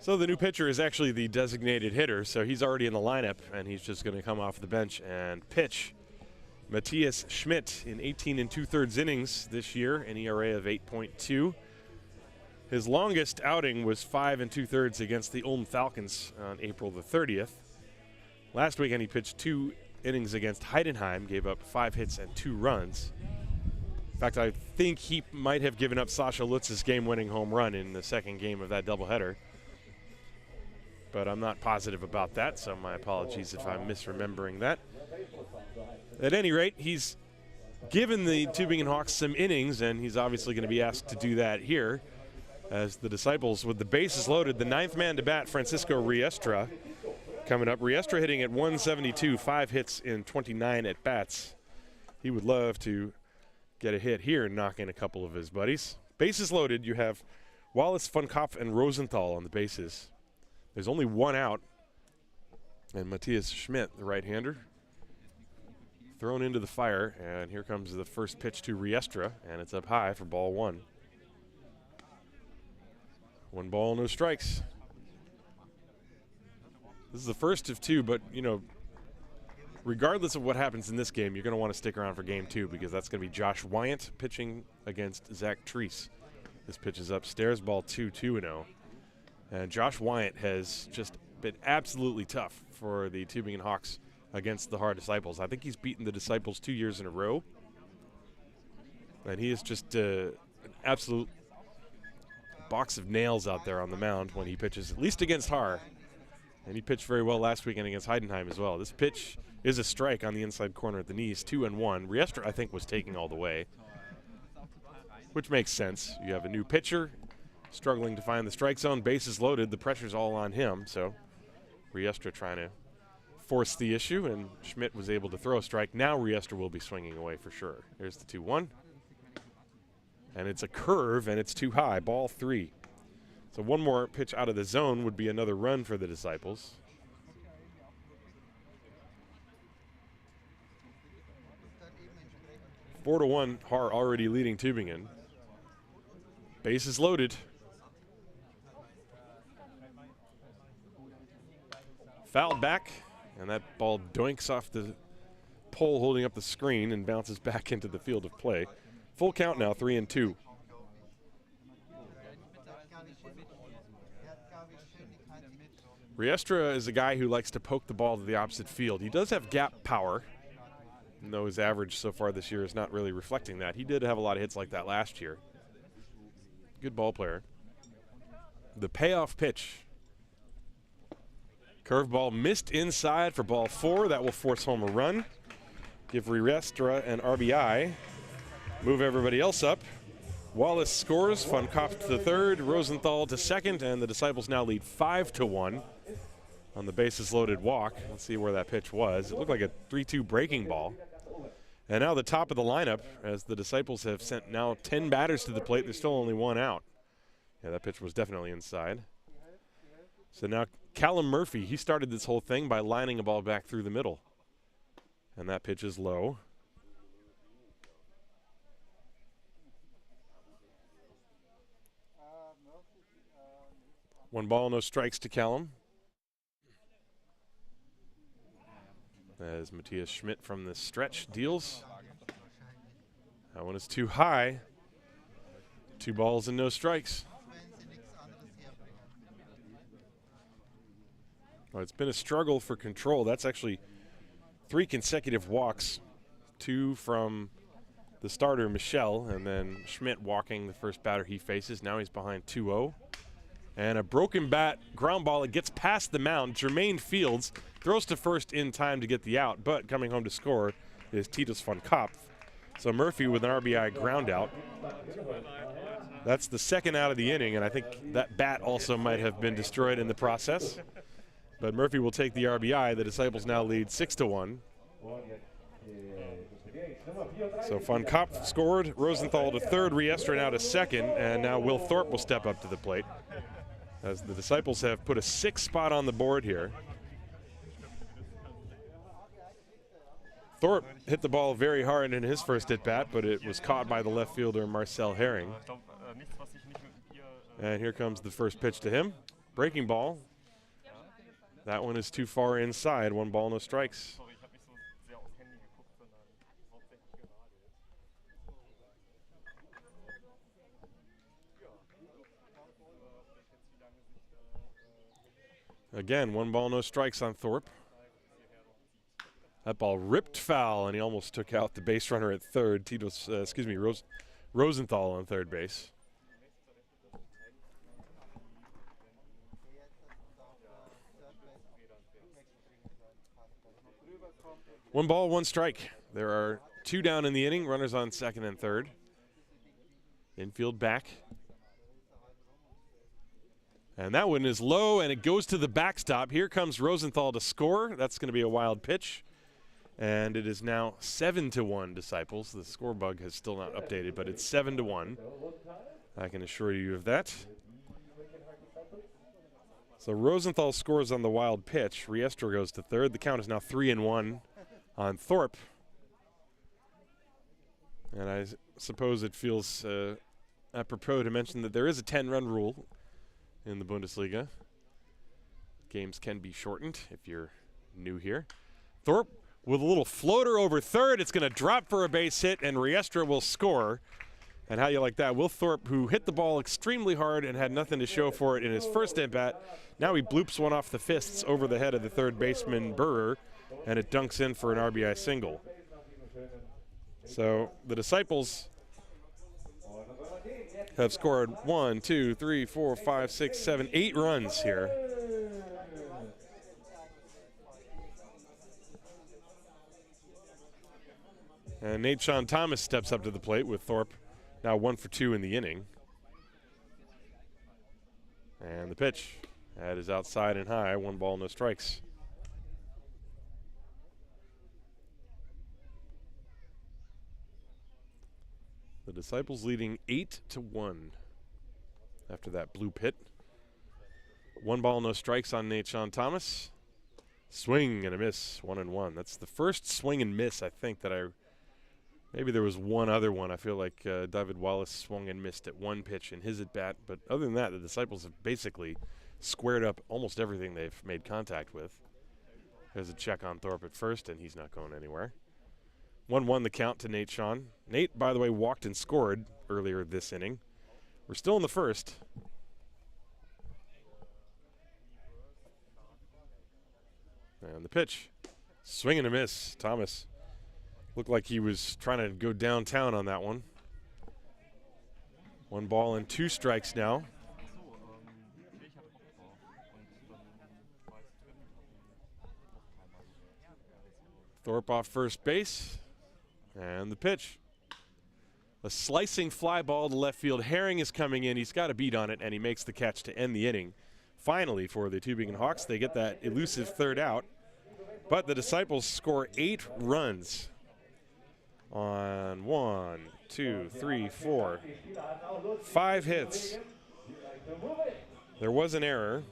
So the new pitcher is actually the designated hitter, so he's already in the lineup, and he's just going to come off the bench and pitch. Matthias Schmidt in 18 2/3 innings this year, an ERA of 8.2. His longest outing was 5 2/3 against the Ulm Falcons on April the 30th. Last weekend he pitched 2 innings against Heidenheim, gave up 5 hits and 2 runs. In fact, I think he might have given up Sasha Lutz's game-winning home run in the second game of that doubleheader. But I'm not positive about that, so my apologies if I'm misremembering that. At any rate, he's given the Tübingen Hawks some innings, and he's obviously going to be asked to do that here as the Disciples, with the bases loaded, the 9th man to bat, Francisco Riestra, coming up. Riestra hitting at 172, 5 hits in 29 at-bats. He would love to get a hit here and knock in a couple of his buddies. Bases loaded, you have Wallace, Von Kopf, and Rosenthal on the bases. There's only 1 out, and Matthias Schmidt, the right-hander, thrown into the fire, and here comes the first pitch to Riestra, and it's up high for ball 1. 1 ball, no strikes. This is the first of 2, but, you know, regardless of what happens in this game, you're going to want to stick around for game 2 because that's going to be Josh Wyant pitching against Zach Treese. This pitch is upstairs, ball 2, 2-0. And Josh Wyant has just been absolutely tough for the Tübingen Hawks against the Haar Disciples. I think he's beaten the Disciples 2 years in a row. And he is just an absolute box of nails out there on the mound when he pitches, at least against Haar. And he pitched very well last weekend against Heidenheim as well. This pitch is a strike on the inside corner at the knees, 2-1. Riestra, I think, was taking all the way, which makes sense. You have a new pitcher struggling to find the strike zone, bases loaded, the pressure's all on him, so Riestra trying to force the issue, and Schmidt was able to throw a strike. Now Riestra will be swinging away for sure. Here's the 2-1, and it's a curve, and it's too high, ball 3. So one more pitch out of the zone would be another run for the Disciples. Four to 1, Haar already leading Tübingen. Bases loaded. Fouled back, and that ball doinks off the pole holding up the screen and bounces back into the field of play. Full count now, 3-2. Riestra is a guy who likes to poke the ball to the opposite field. He does have gap power, even though his average so far this year is not really reflecting that. He did have a lot of hits like that last year. Good ball player. The payoff pitch. Curveball missed inside for ball 4. That will force home a run. Give Riestra an RBI. Move everybody else up. Wallace scores. Von Kopf to third. Rosenthal to second. And the Disciples now lead 5-1 on the bases loaded walk. Let's see where that pitch was. It looked like a 3-2 breaking ball. And now the top of the lineup, as the Disciples have sent now 10 batters to the plate. There's still only one out. Yeah, that pitch was definitely inside. So now Callum Murphy, he started this whole thing by lining a ball back through the middle. And that pitch is low. One ball, no strikes to Callum. As Matthias Schmidt from the stretch deals. That one is too high. 2 balls and no strikes. Well, it's been a struggle for control. That's actually 3 consecutive walks. 2 from the starter, Michel, and then Schmidt walking the first batter he faces. Now he's behind 2-0. And a broken bat, ground ball, it gets past the mound. Jermaine Fields throws to first in time to get the out, but coming home to score is Titus van Kopf. So Murphy with an RBI ground out. That's the second out of the inning, and I think that bat also might have been destroyed in the process. But Murphy will take the RBI. The Disciples now lead 6-1. So Van Kopf scored, Rosenthal to third, Riestra now to second, and now Will Thorpe will step up to the plate, as the Disciples have put a 6th spot on the board here. Thorpe hit the ball very hard in his first at-bat, but it was caught by the left fielder Marcel Herring. And here comes the first pitch to him. Breaking ball. That one is too far inside. 1 ball, no strikes. Again, 1 ball, no strikes on Thorpe. That ball ripped foul, and he almost took out the base runner at third. Rosenthal on third base. One ball, 1 strike. There are 2 down in the inning, runners on second and third. Infield back. And that one is low, and it goes to the backstop. Here comes Rosenthal to score. That's going to be a wild pitch. And it is now 7-1 Disciples. The score bug has still not updated, but it's 7-1. I can assure you of that. So Rosenthal scores on the wild pitch. Riestra goes to third. The count is now 3-1 on Thorpe. And I suppose it feels apropos to mention that there is a 10-run rule in the Bundesliga. Games can be shortened if you're new here. Thorpe with a little floater over third. It's going to drop for a base hit, and Riestra will score. And how you like that? Will Thorpe, who hit the ball extremely hard and had nothing to show for it in his first at-bat, now he bloops one off the fists over the head of the third baseman, Burrer, and it dunks in for an RBI single. So the Disciples have scored 1, 2, 3, 4, 5, 6, 7, 8 runs here. And Nate Sean Thomas steps up to the plate with Thorpe now 1 for 2 in the inning. And the pitch. That is outside and high. 1 ball, no strikes. The Disciples leading 8-1 after that blue pit. 1 ball, no strikes on Nate Sean Thomas. Swing and a miss, 1-1. That's the first swing and miss, I think, that maybe there was one other one. I feel like David Wallace swung and missed at 1 pitch in his at-bat. But other than that, the Disciples have basically squared up almost everything they've made contact with. There's a check on Thorpe at first, and he's not going anywhere. 1-1 the count to Nate Sean. Nate, by the way, walked and scored earlier this inning. We're still in the first. And the pitch. Swing and a miss. Thomas looked like he was trying to go downtown on that one. 1 ball and 2 strikes now. Thorpe off first base. And the pitch. A slicing fly ball to left field. Herring is coming in. He's got a beat on it, and he makes the catch to end the inning. Finally, for the Tübingen Hawks, they get that elusive third out. But the Disciples score 8 runs. on 1, 2, 3, 4, 5 hits. There was an error,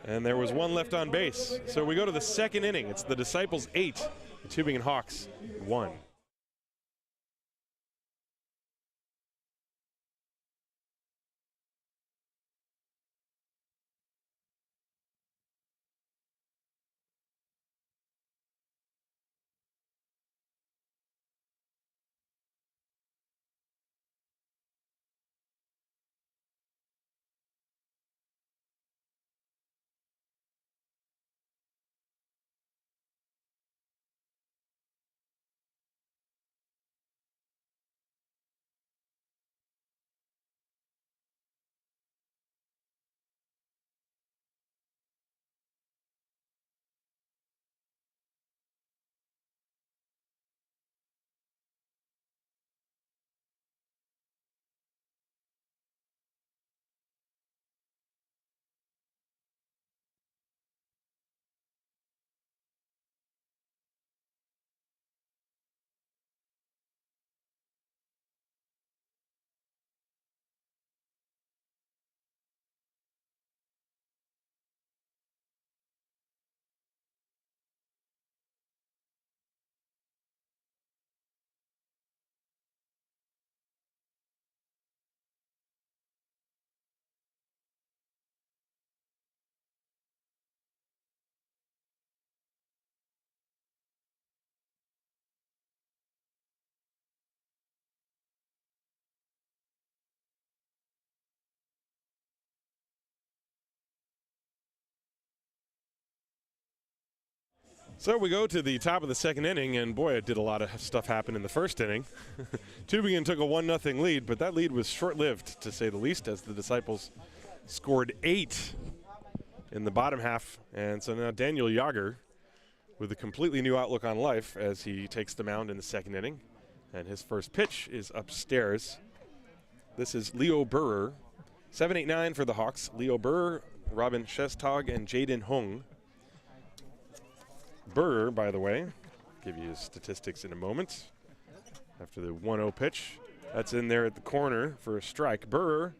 and there was one left on base. So we go to the second inning. It's the Disciples 8, the Tübingen Hawks 1. So we go to the top of the second inning, and boy, it did a lot of stuff happen in the first inning. Tübingen took a 1-0 lead, but that lead was short-lived, to say the least, as the Disciples scored 8 in the bottom half. And so now Daniel Jager with a completely new outlook on life as he takes the mound in the second inning. And his first pitch is upstairs. This is Leo Burrer. 7-8-9 for the Hawks. Leo Burrer, Robin Schestag, and Jaden Hung. Burrer, by the way, give you his statistics in a moment. After the 1-0 pitch, that's in there at the corner for a strike. Burrer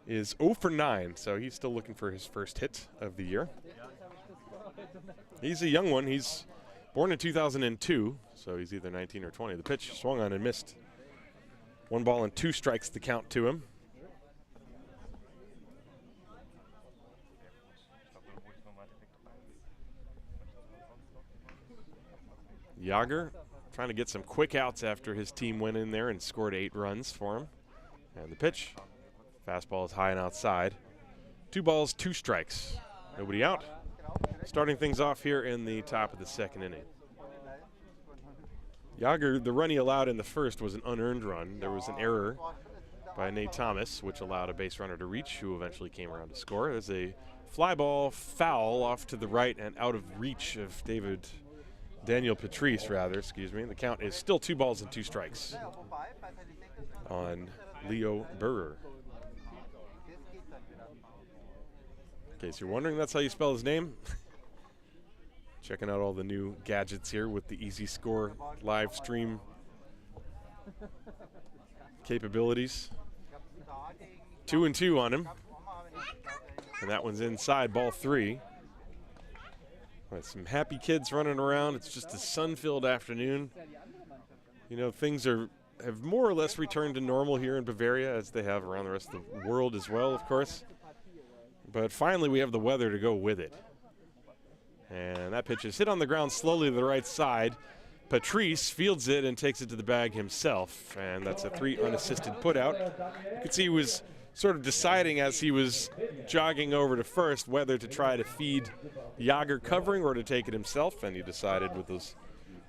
is 0 for 9, so he's still looking for his first hit of the year. He's a young one. He's born in 2002, so he's either 19 or 20. The pitch swung on and missed. 1 ball and 2 strikes to count to him. Jager trying to get some quick outs after his team went in there and scored 8 runs for him. And the pitch, fastball is high and outside. 2 balls, 2 strikes. Nobody out. Starting things off here in the top of the second inning. Jager, the run he allowed in the first was an unearned run. There was an error by Nate Thomas, which allowed a base runner to reach, who eventually came around to score. There's a fly ball foul off to the right and out of reach of Daniel Patrice, excuse me. The count is still 2 balls and 2 strikes on Leo Burrer. In case you're wondering, that's how you spell his name. Checking out all the new gadgets here with the Easy Score live stream capabilities. 2-2 on him. And that one's inside, ball 3. Right, some happy kids running around. It's just a sun-filled afternoon. You know, things have more or less returned to normal here in Bavaria, as they have around the rest of the world as well, of course. But finally, we have the weather to go with it. And that pitch is hit on the ground slowly to the right side. Patrice fields it and takes it to the bag himself. And that's a 3 unassisted putout. You can see he was sort of deciding as he was jogging over to first whether to try to feed Jager covering or to take it himself, and he decided with those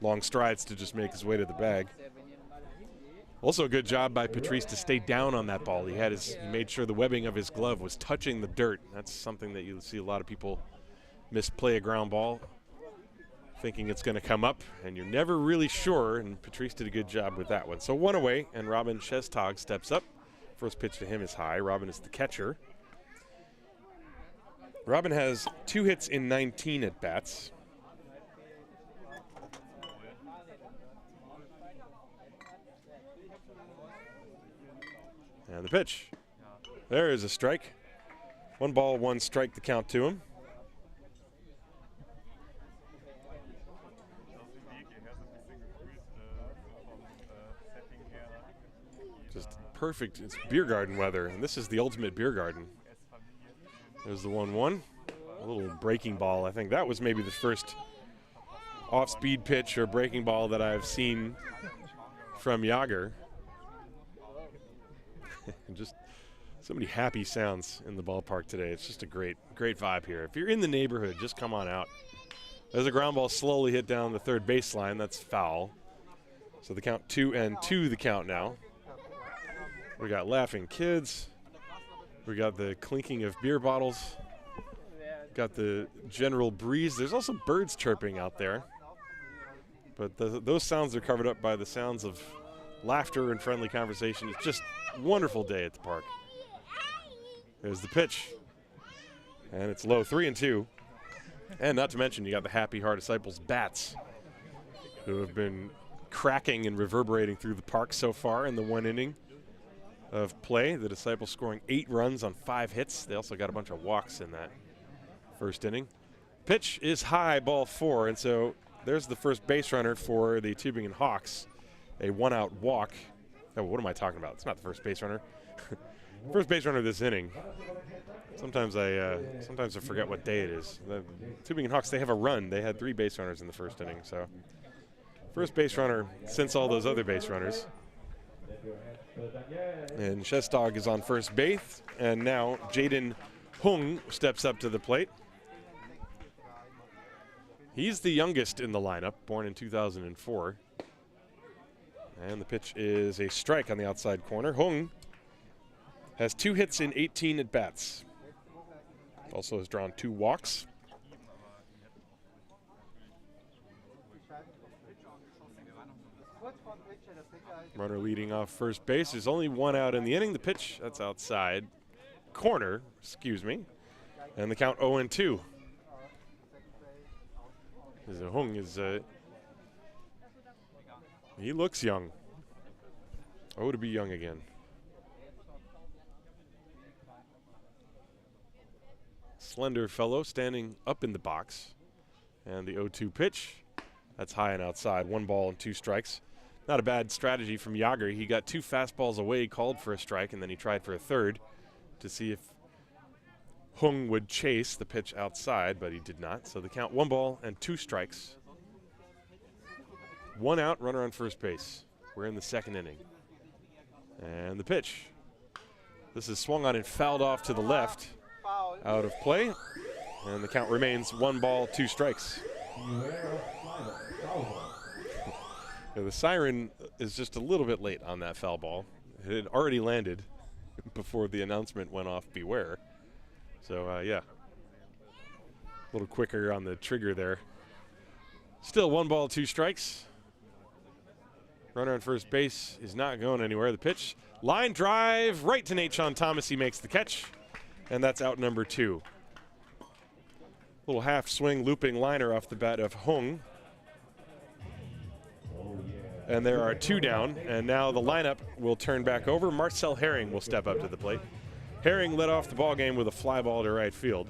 long strides to just make his way to the bag. Also a good job by Patrice to stay down on that ball. He made sure the webbing of his glove was touching the dirt. That's something that you see a lot of people misplay a ground ball, thinking it's going to come up, and you're never really sure, and Patrice did a good job with that one. So 1 away, and Robin Schestag steps up. First pitch to him is high. Robin is the catcher. Robin has 2 hits in 19 at-bats. And the pitch. There is a strike. 1 ball, 1 strike, the count to him. Just perfect. It's beer garden weather, and this is the ultimate beer garden. There's the 1-1. A little breaking ball. I think that was maybe the first off-speed pitch or breaking ball that I've seen from Jäger. Just so many happy sounds in the ballpark today. It's just a great vibe here. If you're in the neighborhood, just come on out. There's a ground ball slowly hit down the third baseline. That's foul. So the count 2-2 the count now. We got laughing kids. We got the clinking of beer bottles. Got the general breeze. There's also birds chirping out there. But those sounds are covered up by the sounds of laughter and friendly conversation. It's just a wonderful day at the park. There's the pitch. And it's low, 3-2. And not to mention, you got the happy Haar Disciples bats, who have been cracking and reverberating through the park so far in the 1 inning of play. The Disciples scoring 8 runs on 5 hits. They also got a bunch of walks in that first inning. Pitch is high, ball 4, and so there's the first base runner for the Tübingen Hawks. A 1-out walk. Oh, what am I talking about? It's not the first base runner. First base runner this inning. Sometimes I forget what day it is. The Tübingen Hawks, they have a run. They had 3 base runners in the first inning, so first base runner since all those other base runners. And Shestog is on first base, and now Jaden Hung steps up to the plate. He's the youngest in the lineup, born in 2004. And the pitch is a strike on the outside corner. Hung has 2 hits in 18 at-bats. Also has drawn 2 walks. Runner leading off first base. There's only 1 out in the inning. The pitch, that's outside corner, excuse me. And the count 0-2. Hung is, he looks young. Oh, to be young again. Slender fellow standing up in the box. And the 0-2 pitch. That's high and outside. 1 ball and 2 strikes. Not a bad strategy from Jäger. He got 2 fastballs away, called for a strike, and then he tried for a third to see if Hung would chase the pitch outside, but he did not. So the count 1 ball and 2 strikes. 1 out, runner on first base. We're in the 2nd inning. And the pitch. This is swung on and fouled off to the left. Out of play. And the count remains 1 ball, 2 strikes. The siren is just a little bit late on that foul ball. It had already landed before the announcement went off, beware. So, yeah, a little quicker on the trigger there. Still 1 ball, 2 strikes. Runner on first base is not going anywhere. The pitch, line drive, right to Nate Sean Thomas. He makes the catch, and that's out number 2. Little half swing looping liner off the bat of Hung. And there are 2 down, and now the lineup will turn back over. Marcel Herring will step up to the plate. Herring led off the ball game with a fly ball to right field.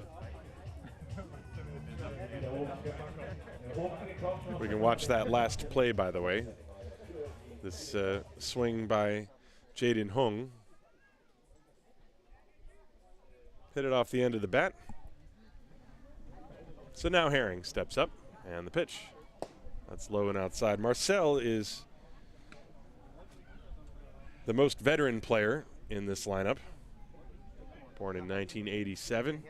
We can watch that last play, by the way. This swing by Jaden Hung. Hit it off the end of the bat. So now Herring steps up, and the pitch. That's low and outside. Marcel is the most veteran player in this lineup. Born in 1987.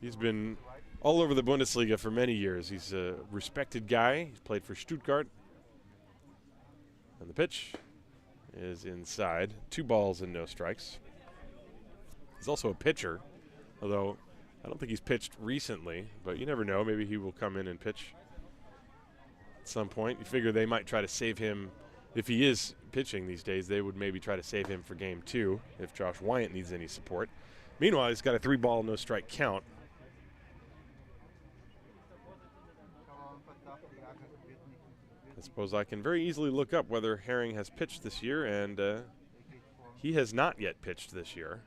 He's been all over the Bundesliga for many years. He's a respected guy. He's played for Stuttgart. And the pitch is inside. 2 balls and no strikes. He's also a pitcher, although I don't think he's pitched recently, but you never know. Maybe he will come in and pitch at some point. You figure they might try to save him. If he is pitching these days, they would maybe try to save him for game 2 if Josh Wyatt needs any support. Meanwhile, he's got a 3 ball, no strike count. I suppose I can very easily look up whether Herring has pitched this year, and he has not yet pitched this year.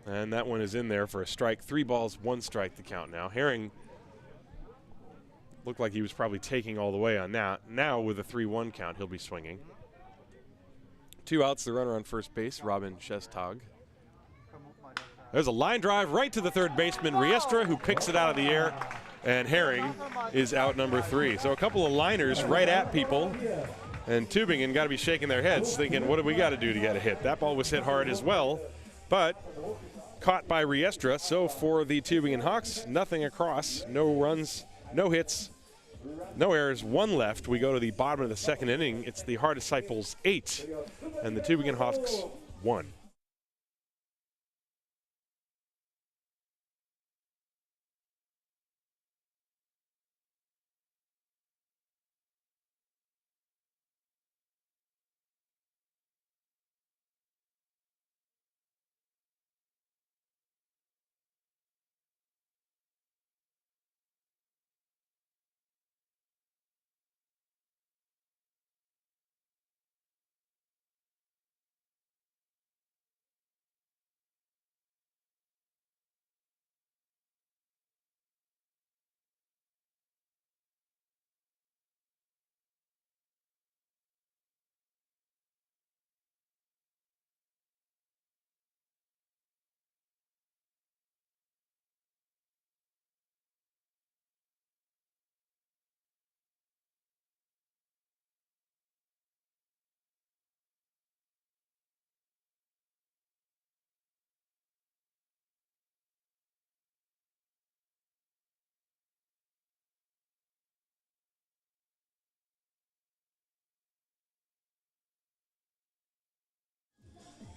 And that one is in there for a strike. 3 balls, 1 strike the count now. Herring looked like he was probably taking all the way on that. Now with a 3-1 count, he'll be swinging. 2 outs, the runner on first base, Robin Shestag. There's a line drive right to the third baseman, Riestra, who picks it out of the air, and Herring is out number 3. So a couple of liners right at people, and Tübingen got to be shaking their heads thinking, what do we got to do to get a hit? That ball was hit hard as well, but caught by Riestra. So for the Tübingen Hawks, nothing across, no runs, no hits, no errors, 1 left. We go to the bottom of the second inning. It's the Haar Disciples 8 and the Tübingen Hawks 1.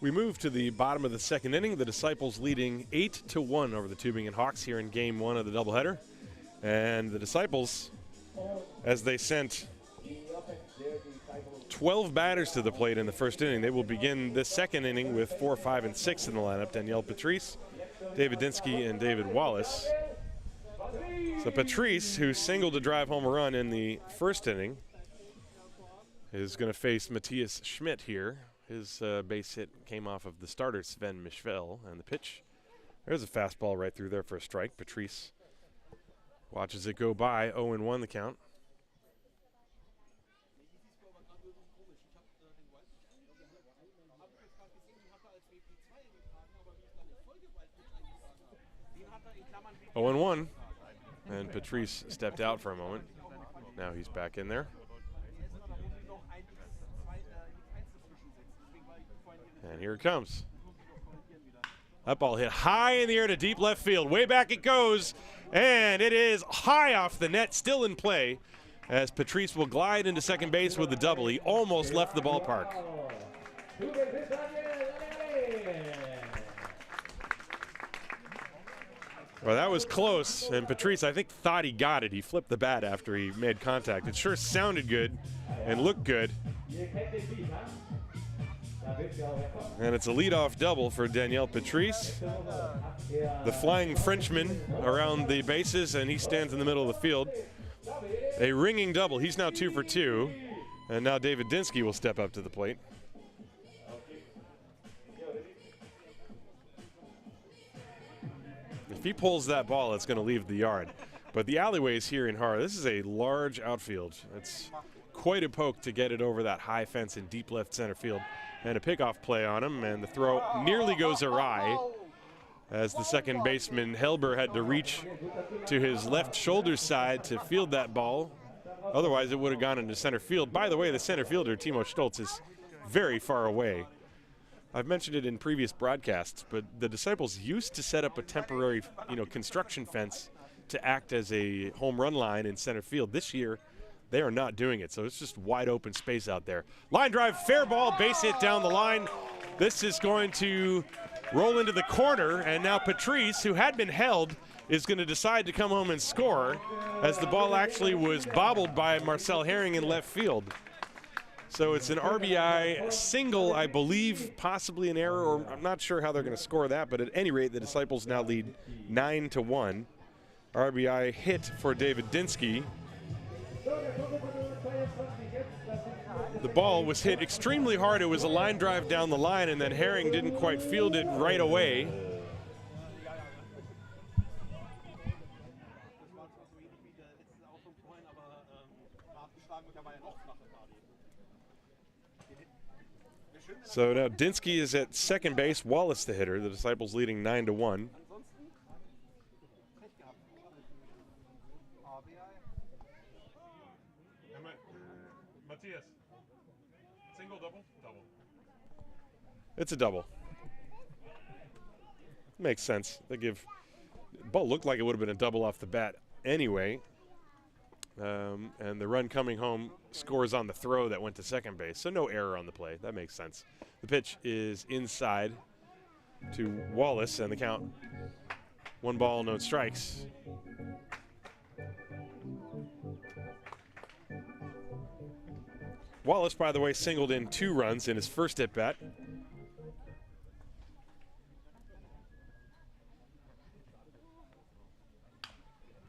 We move to the bottom of the second inning. The Disciples leading 8-1 over the Tübingen Hawks here in Game 1 of the doubleheader. And the Disciples, as they sent 12 batters to the plate in the first inning, they will begin this second inning with 4, 5, and 6 in the lineup. Danielle Patrice, David Dinsky, and David Wallace. So Patrice, who singled to drive home a run in the first inning, is going to face Matthias Schmidt here. His base hit came off of the starter, Sven Mischvel, and the pitch. There's a fastball right through there for a strike. Patrice watches it go by, 0-1 the count. Oh and 1, and Patrice stepped out for a moment. Now he's back in there. And here it comes. That ball hit high in the air to deep left field. Way back it goes, and it is high off the net, still in play, as Patrice will glide into second base with the double. He almost left the ballpark. Well, that was close, and Patrice, I think, thought he got it. He flipped the bat after he made contact. It sure sounded good and looked good. And it's a leadoff double for Danielle Patrice. The flying Frenchman around the bases, and he stands in the middle of the field. A ringing double. He's now 2 for 2. And now David Dinsky will step up to the plate. If he pulls that ball, it's going to leave the yard. But the alleyways here in Haar, this is a large outfield. It's quite a poke to get it over that high fence in deep left center field. And a pickoff play on him, and the throw nearly goes awry as the second baseman Helber had to reach to his left shoulder side to field that ball. Otherwise, it would have gone into center field. By the way, the center fielder, Timo Stoltz, is very far away. I've mentioned it in previous broadcasts, but the Disciples used to set up a temporary, construction fence to act as a home run line in center field. This year, they are not doing it, so it's just wide open space out there. Line drive, fair ball, base hit down the line. This is going to roll into the corner, and now Patrice, who had been held, is going to decide to come home and score, as the ball actually was bobbled by Marcel Herring in left field. So it's an RBI single, I believe, possibly an error, or I'm not sure how they're going to score that, but at any rate, the Disciples now lead 9-1. RBI hit for David Dinsky. The ball was hit extremely hard. It was a line drive down the line, and then Herring didn't quite field it right away. So now Dinsky is at second base, Wallace the hitter. The Disciples leading 9-1. Single, double? Double. It's a double. Makes sense. They give. The ball looked like it would have been a double off the bat anyway. And the run coming home scores on the throw that went to second base. So no error on the play. That makes sense. The pitch is inside to Wallace, and the count 1 ball, no strikes. Wallace, by the way, singled in 2 runs in his first at-bat.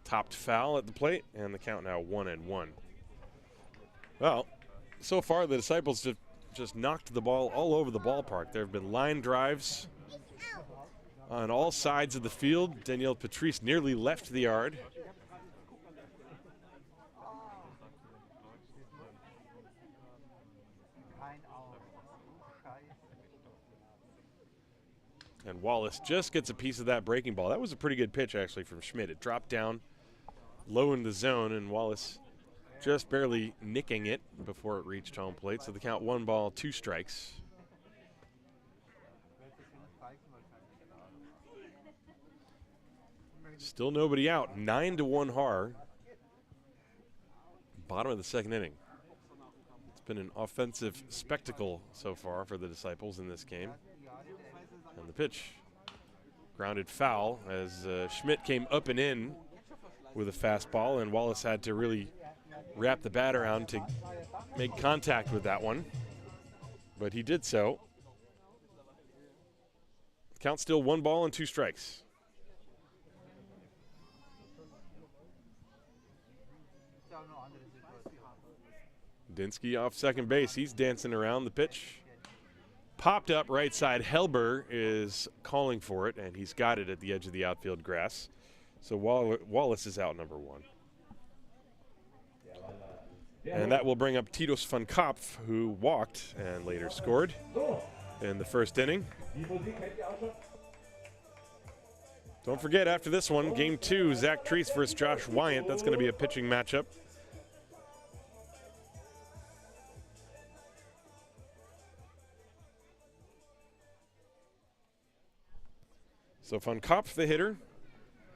Topped foul at the plate, and the count now 1-1. Well, so far the Disciples have just knocked the ball all over the ballpark. There have been line drives on all sides of the field. Danielle Patrice nearly left the yard. And Wallace just gets a piece of that breaking ball. That was a pretty good pitch, actually, from Schmidt. It dropped down low in the zone, and Wallace just barely nicking it before it reached home plate. So the count 1 ball, 2 strikes. Still nobody out. 9-1 Haar. Bottom of the second inning. It's been an offensive spectacle so far for the Disciples in this game. And the pitch, grounded foul as Schmidt came up and in with a fastball, and Wallace had to really wrap the bat around to make contact with that one. But he did so. Count still 1 ball and 2 strikes. Dinsky off second base. He's dancing around the pitch. Popped up right side. Helber is calling for it, and he's got it at the edge of the outfield grass. So Wallace is out, number 1. And that will bring up Titus van Kopf, who walked and later scored in the first inning. Don't forget, after this one, game 2, Zach Treese versus Josh Wyant. That's going to be a pitching matchup. So Van Kopf, the hitter,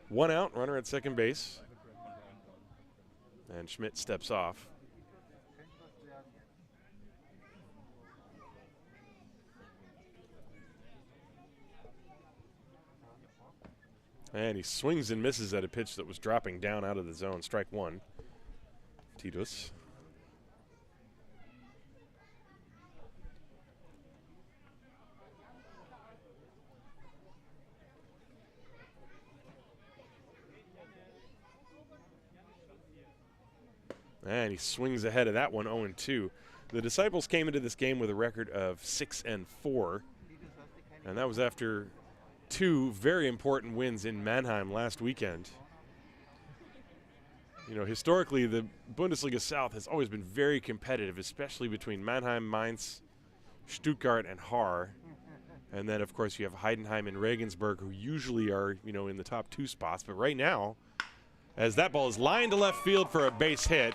1 out, runner at second base. And Schmidt steps off. And he swings and misses at a pitch that was dropping down out of the zone. Strike 1. Titus. And he swings ahead of that one, 0-2. The Disciples came into this game with a record of 6-4, and that was after 2 very important wins in Mannheim last weekend. You know, historically, the Bundesliga South has always been very competitive, especially between Mannheim, Mainz, Stuttgart, and Haar. And then, of course, you have Heidenheim and Regensburg, who usually are, you know, in the top 2 spots. But right now, as that ball is lined to left field for a base hit,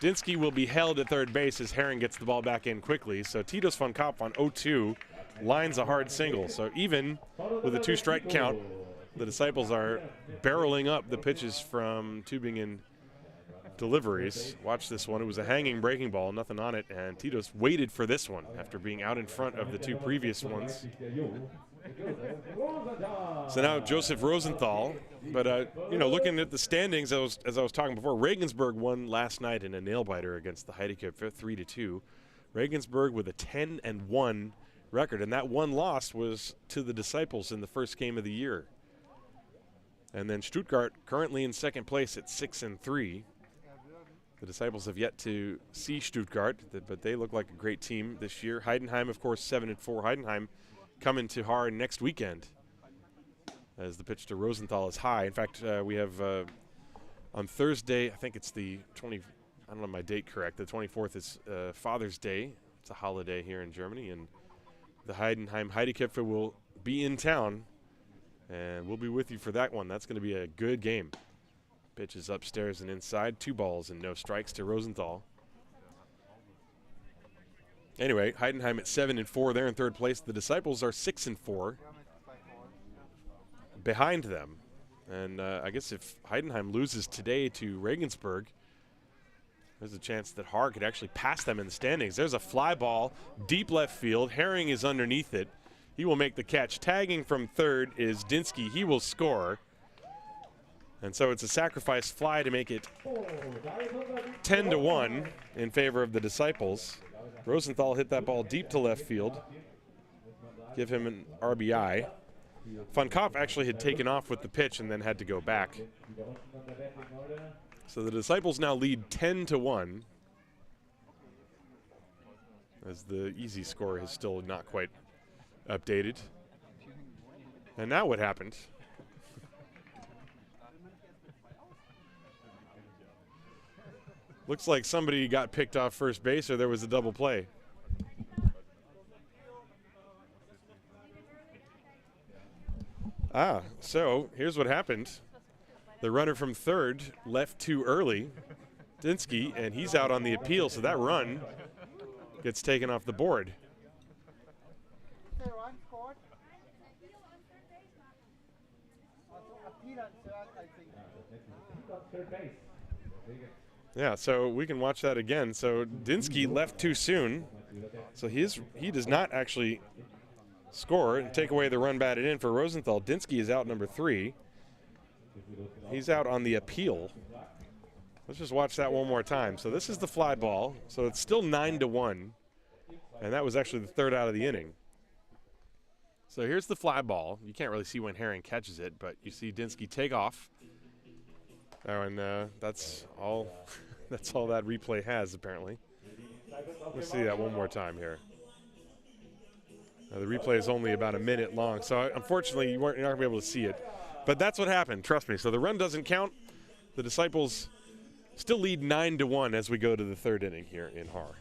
Dinsky will be held at third base as Herring gets the ball back in quickly. So Titus van Kopf on 0-2 lines a hard single. So even with a 2-strike count, the Disciples are barreling up the pitches from Tübingen deliveries. Watch this one. It was a hanging breaking ball, nothing on it, and Titus waited for this one after being out in front of the 2 previous ones. So now Joseph Rosenthal, but you know, looking at the standings, as I was talking before, Regensburg won last night in a nail-biter against the Heidecke 3-2. Regensburg with a 10-1 record, and that one loss was to the Disciples in the first game of the year. And then Stuttgart currently in second place at 6-3. The Disciples have yet to see Stuttgart, but they look like a great team this year. Heidenheim, of course, 7-4. Heidenheim coming to Haar next weekend, as the pitch to Rosenthal is high. In fact, we have on Thursday, I think it's the 20. I don't know my date correct. The 24th is Father's Day. It's a holiday here in Germany, and the Heidenheim Heidekipfer will be in town, and we'll be with you for that one. That's going to be a good game. Pitch is upstairs and inside. 2 balls and no strikes to Rosenthal. Anyway, Heidenheim at 7-4. They're in third place. The Disciples are 6-4 behind them. And I guess if Heidenheim loses today to Regensburg, there's a chance that Haar could actually pass them in the standings. There's a fly ball, deep left field. Herring is underneath it. He will make the catch. Tagging from third is Dinsky. He will score. And so it's a sacrifice fly to make it 10-1 in favor of the Disciples. Rosenthal hit that ball deep to left field. Give him an RBI. Van Kopp actually had taken off with the pitch and then had to go back. So the Disciples now lead 10-1, as the easy score is still not quite updated. And now what happened? Looks like somebody got picked off first base, or there was a double play. So here's what happened. The runner from third left too early, Dinsky, and he's out on the appeal, so that run gets taken off the board. Yeah, so we can watch that again. So Dinsky left too soon, so he does not actually score and take away the run batted in for Rosenthal. Dinsky is out number 3. He's out on the appeal. Let's just watch that one more time. So this is the fly ball. So it's still 9-1, and that was actually the third out of the inning. So here's the fly ball. You can't really see when Herring catches it, but you see Dinsky take off. And that's all. That's all that replay has, apparently. Let's see that one more time here. The replay is only about a minute long, so unfortunately you're not going to be able to see it. But that's what happened, trust me. So the run doesn't count. The Disciples still lead 9-1 as we go to the third inning here in Haar.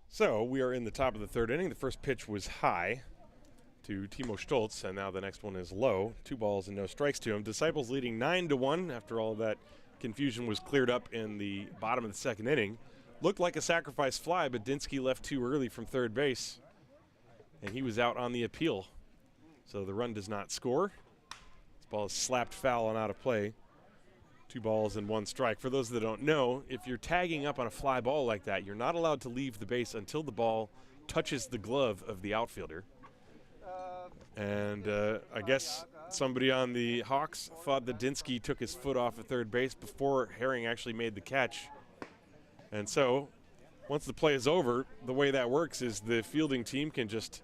So we are in the top of the third inning. The first pitch was high to Timo Stoltz, and now the next one is low. 2 balls and no strikes to him. Disciples leading 9-1 after all that confusion was cleared up in the bottom of the second inning. Looked like a sacrifice fly, but Dinsky left too early from third base, and he was out on the appeal. So the run does not score. This ball is slapped foul and out of play. 2 balls and 1 strike. For those that don't know, if you're tagging up on a fly ball like that, you're not allowed to leave the base until the ball touches the glove of the outfielder. And I guess somebody on the Hawks thought that Dinsky took his foot off at third base before Herring actually made the catch. And so once the play is over, the way that works is the fielding team can just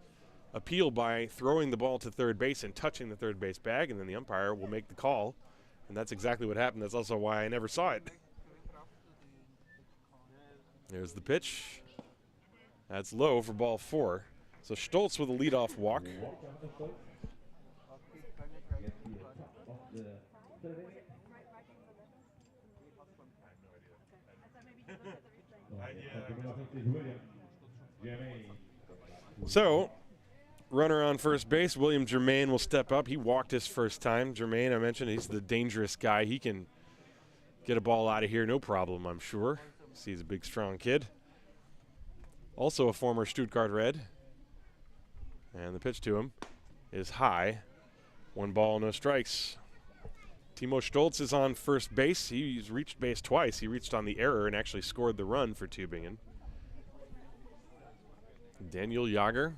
appeal by throwing the ball to third base and touching the third base bag, and then the umpire will make the call. And that's exactly what happened. That's also why I never saw it. There's the pitch. That's low for ball 4. So Stoltz with a leadoff walk. So, runner on first base, William Germain will step up. He walked his first time. Germain, I mentioned, he's the dangerous guy. He can get a ball out of here, no problem, I'm sure. He's a big, strong kid. Also a former Stuttgart Red. And the pitch to him is high. 1 ball, no strikes. Timo Stoltz is on first base. He's reached base twice. He reached on the error and actually scored the run for Tübingen. Daniel Jager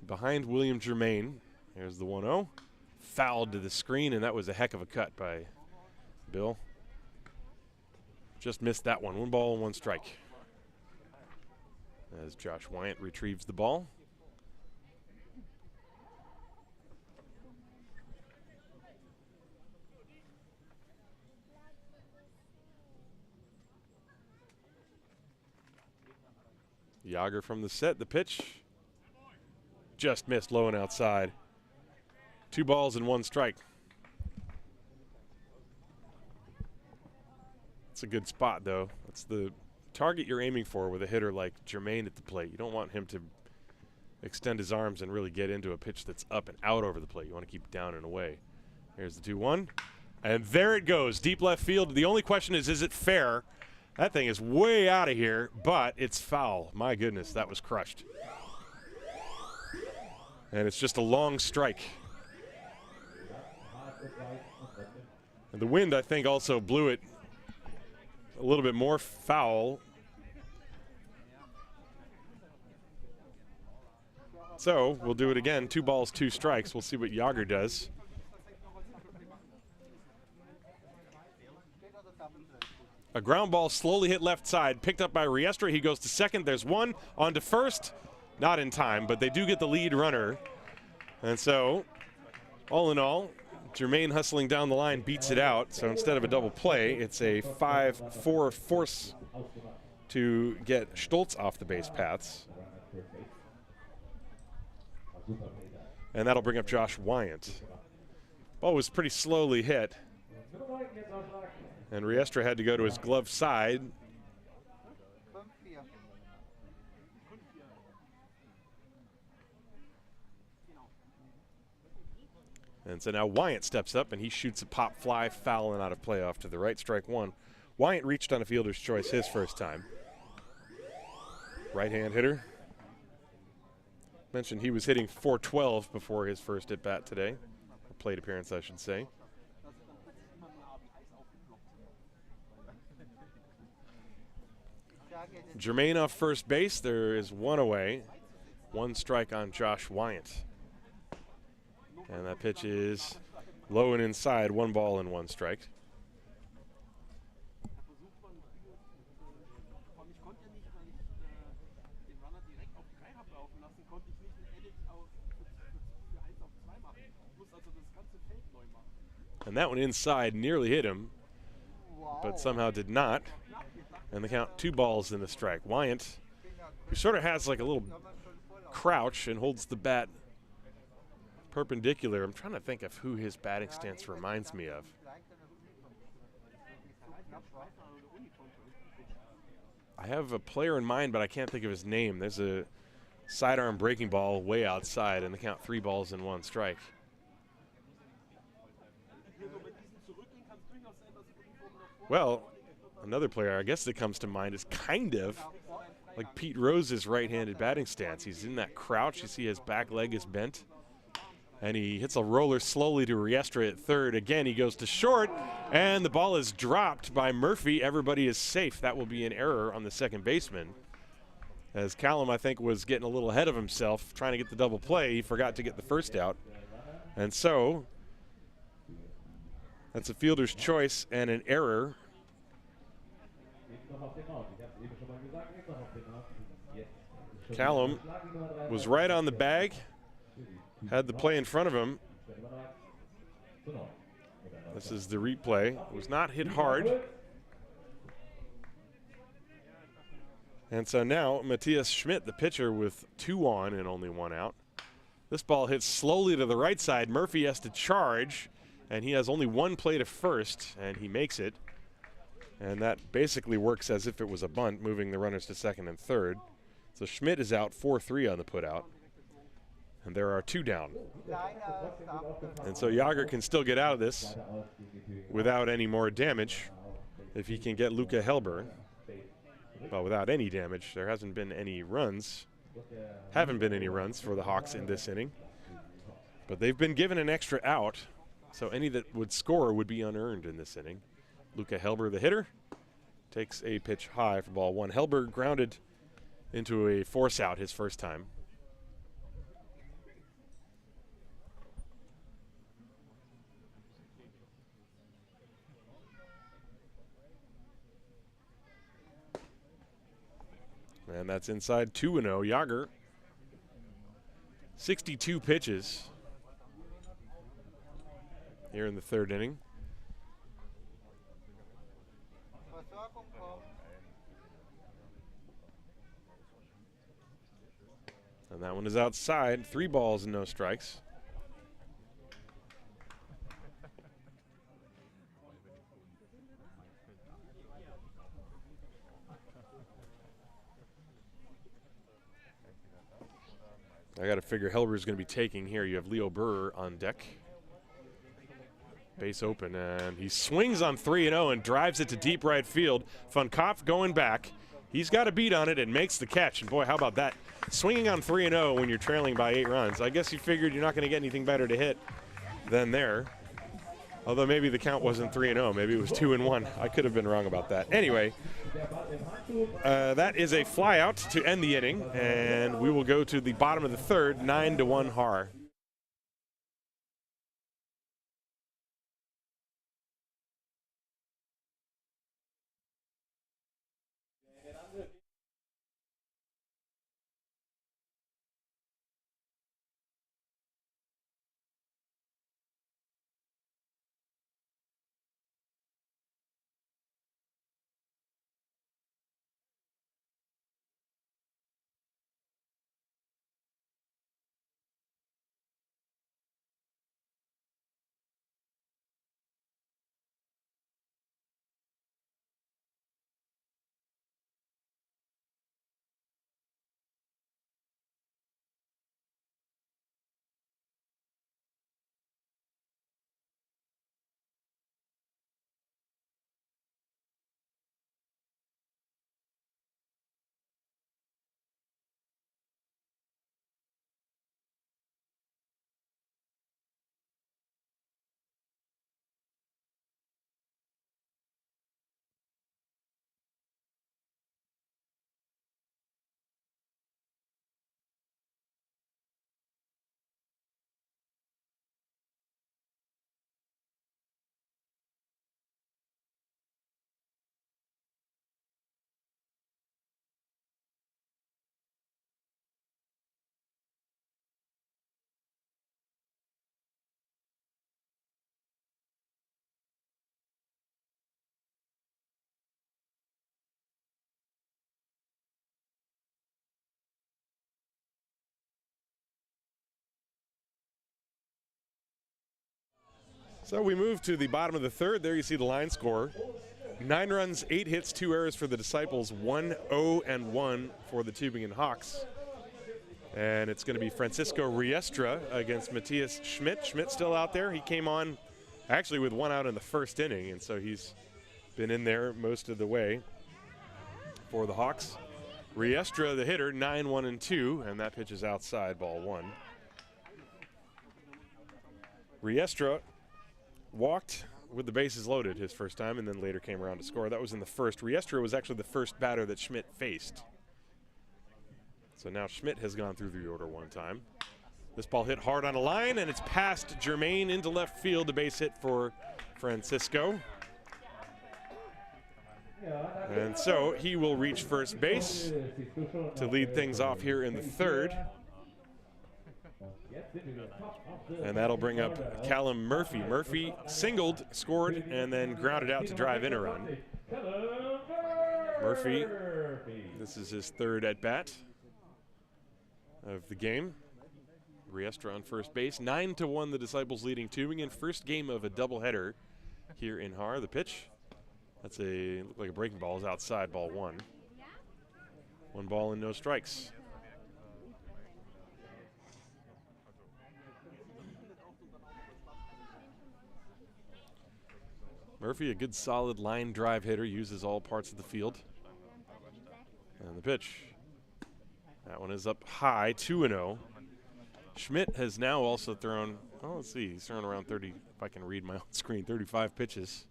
behind William Germain. There's the 1-0. Fouled to the screen, and that was a heck of a cut by Bill. Just missed that one. 1 ball, 1 strike. As Josh Wyant retrieves the ball. Jager from the set, the pitch. Just missed low and outside. 2 balls and 1 strike. It's a good spot, though. That's the target you're aiming for with a hitter like Germain at the plate. You don't want him to extend his arms and really get into a pitch that's up and out over the plate. You want to keep it down and away. Here's the 2-1. And there it goes, deep left field. The only question is it fair? That thing is way out of here, but it's foul. My goodness, that was crushed. And it's just a long strike. And the wind, I think, also blew it a little bit more foul. So we'll do it again. 2 balls, 2 strikes. We'll see what Jager does. A ground ball slowly hit left side, picked up by Riestra. He goes to second. There's 1 on to first. Not in time, but they do get the lead runner. And so, all in all, Germain hustling down the line beats it out. So instead of a double play, it's a 5-4 force to get Stoltz off the base paths. And that'll bring up Josh Wyant. Ball was pretty slowly hit. And Riestra had to go to his glove side. And so now Wyant steps up and he shoots a pop fly, foul and out of play off to the right, strike 1. Wyant reached on a fielder's choice his first time. Right-hand hitter. Mentioned he was hitting .412 before his first at-bat today. Or plate appearance, I should say. Germain off first base. There is 1 away. 1 strike on Josh Wyant. And that pitch is low and inside. 1 ball and 1 strike. And that one inside nearly hit him, but somehow did not. And the count 2 balls and a strike. Wyant, who sort of has like a little crouch and holds the bat perpendicular. I'm trying to think of who his batting stance reminds me of. I have a player in mind, but I can't think of his name. There's a sidearm breaking ball way outside, and the count 3 balls and 1 strike. Well, another player I guess that comes to mind is kind of like Pete Rose's right-handed batting stance. He's in that crouch. You see his back leg is bent. And he hits a roller slowly to Riestra at third. Again, he goes to short, and the ball is dropped by Murphy. Everybody is safe. That will be an error on the second baseman. As Callum, I think, was getting a little ahead of himself, trying to get the double play. He forgot to get the first out. And so that's a fielder's choice and an error. Callum was right on the bag, had the play in front of him. This is the replay. It was not hit hard. And so now Matthias Schmidt, the pitcher, with 2 on and only 1 out. This ball hits slowly to the right side. Murphy has to charge, and he has only 1 play to first, and he makes it. And that basically works as if it was a bunt, moving the runners to second and third. So Schmidt is out 4-3 on the putout. And there are 2 down. And so Jager can still get out of this without any more damage if he can get Luca Helber. Well, without any damage. There haven't been any runs for the Hawks in this inning. But they've been given an extra out, so any that would score would be unearned in this inning. Luca Helber, the hitter, takes a pitch high for ball 1. Helber grounded into a force out his first time. And that's inside 2-0. Jager, 62 pitches here in the 3rd inning. And that one is outside. 3 balls and no strikes. I got to figure Helber is going to be taking here. You have Leo Burr on deck. Base open, and he swings on 3-0 and drives it to deep right field. Van Kopf going back. He's got a beat on it and makes the catch. And boy, how about that? Swinging on 3-0 when you're trailing by 8 runs. I guess you figured you're not going to get anything better to hit than there. Although maybe the count wasn't 3-0. Maybe it was 2-1. I could have been wrong about that. Anyway, that is a fly out to end the inning, and we will go to the bottom of the 3rd, 9-1 Haar. So we move to the bottom of the 3rd. There you see the line score. 9 runs, 8 hits, 2 errors for the Disciples, 1-0-1 for the Tübingen Hawks. And it's going to be Francisco Riestra against Matthias Schmidt. Schmidt still out there. He came on actually with 1 out in the 1st inning, and so he's been in there most of the way for the Hawks. Riestra, the hitter, 9-1-2, and that pitch is outside, ball 1. Riestra walked with the bases loaded his first time and then later came around to score. That was in the 1st. Riestra was actually the first batter that Schmidt faced. So now Schmidt has gone through the order 1 time. This ball hit hard on a line, and it's past Germain into left field. A base hit for Francisco. And so he will reach first base to lead things off here in the 3rd. And that'll bring up Callum Murphy. Murphy singled, scored, and then grounded out to drive in a run. Murphy, this is his third at-bat of the game. Riestra on first base. 9-1, the Disciples leading Tübingen. First game of a doubleheader here in Haar. The pitch, that's looked like a breaking ball, is outside, ball one. 1 ball and no strikes. Murphy, a good solid line drive hitter, uses all parts of the field. And the pitch, that one is up high, 2-0. Schmidt has now also thrown, oh, let's see, he's thrown around 30, if I can read my own screen, 35 pitches.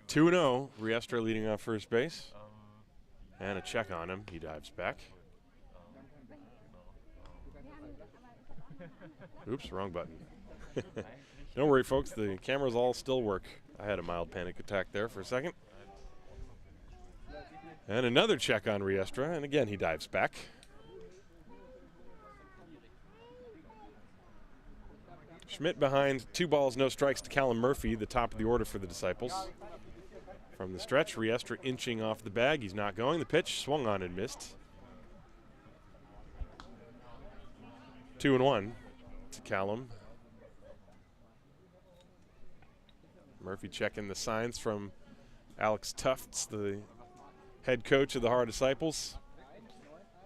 Two 2-0, Riestra leading off first base. And a check on him, he dives back. Oops, wrong button. Don't worry, folks, the cameras all still work. I had a mild panic attack there for a second. And another check on Riestra, and again he dives back. Schmidt behind, 2 balls, no strikes to Callum Murphy, the top of the order for the Disciples. From the stretch, Riestra inching off the bag. He's not going. The pitch swung on and missed. 2-1 to Callum. Murphy checking the signs from Alex Tufts, the head coach of the Haar Disciples.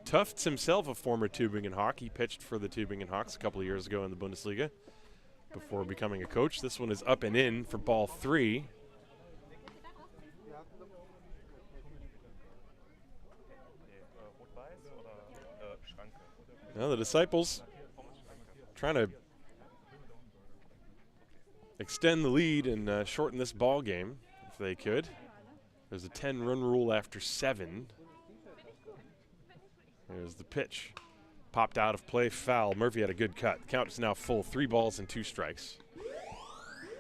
Tufts himself a former Tübingen Hawk. He pitched for the Tübingen Hawks a couple of years ago in the Bundesliga before becoming a coach. This one is up and in for ball 3. Now the Disciples trying to extend the lead and shorten this ball game if they could. There's a 10-run rule after 7. There's the pitch. Popped out of play, foul. Murphy had a good cut. The count is now full, 3 balls and 2 strikes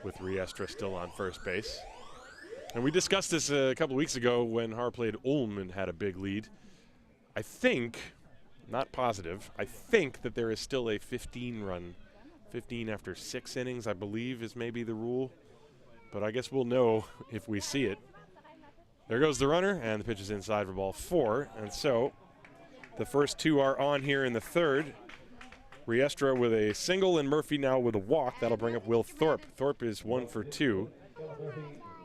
with Riestra still on first base. And we discussed this a couple weeks ago when Haar played Ulm and had a big lead. I think, not positive, I think that there is still a 15-run. 15 after 6 innings, I believe, is maybe the rule. But I guess we'll know if we see it. There goes the runner, and the pitch is inside for ball 4. And so the first 2 are on here in the third. Riestra with a single and Murphy now with a walk. That'll bring up Will Thorpe. Thorpe is 1 for 2.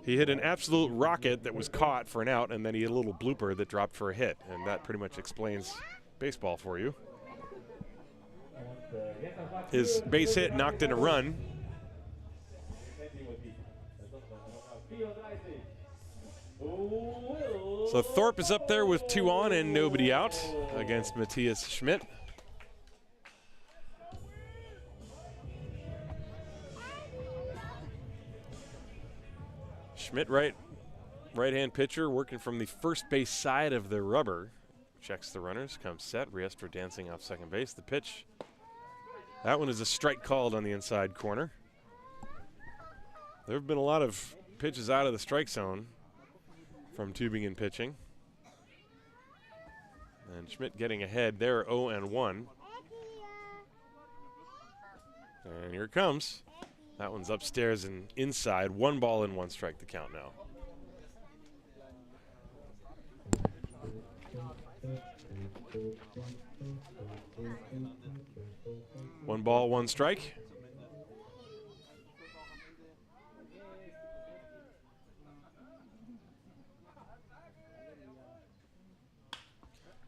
He hit an absolute rocket that was caught for an out, and then he hit a little blooper that dropped for a hit. And that pretty much explains baseball for you. His base hit knocked in a run. So Thorpe is up there with 2 on and nobody out against Matthias Schmidt. Schmidt, right-hand pitcher, working from the first base side of the rubber. Checks the runners, comes set. Riestra dancing off second base. The pitch. That one is a strike called on the inside corner. There have been a lot of pitches out of the strike zone from Tübingen pitching. And Schmidt getting ahead there, 0-1. And here it comes. That one's upstairs and inside. 1 ball and 1 strike to count now. One ball, 1 strike.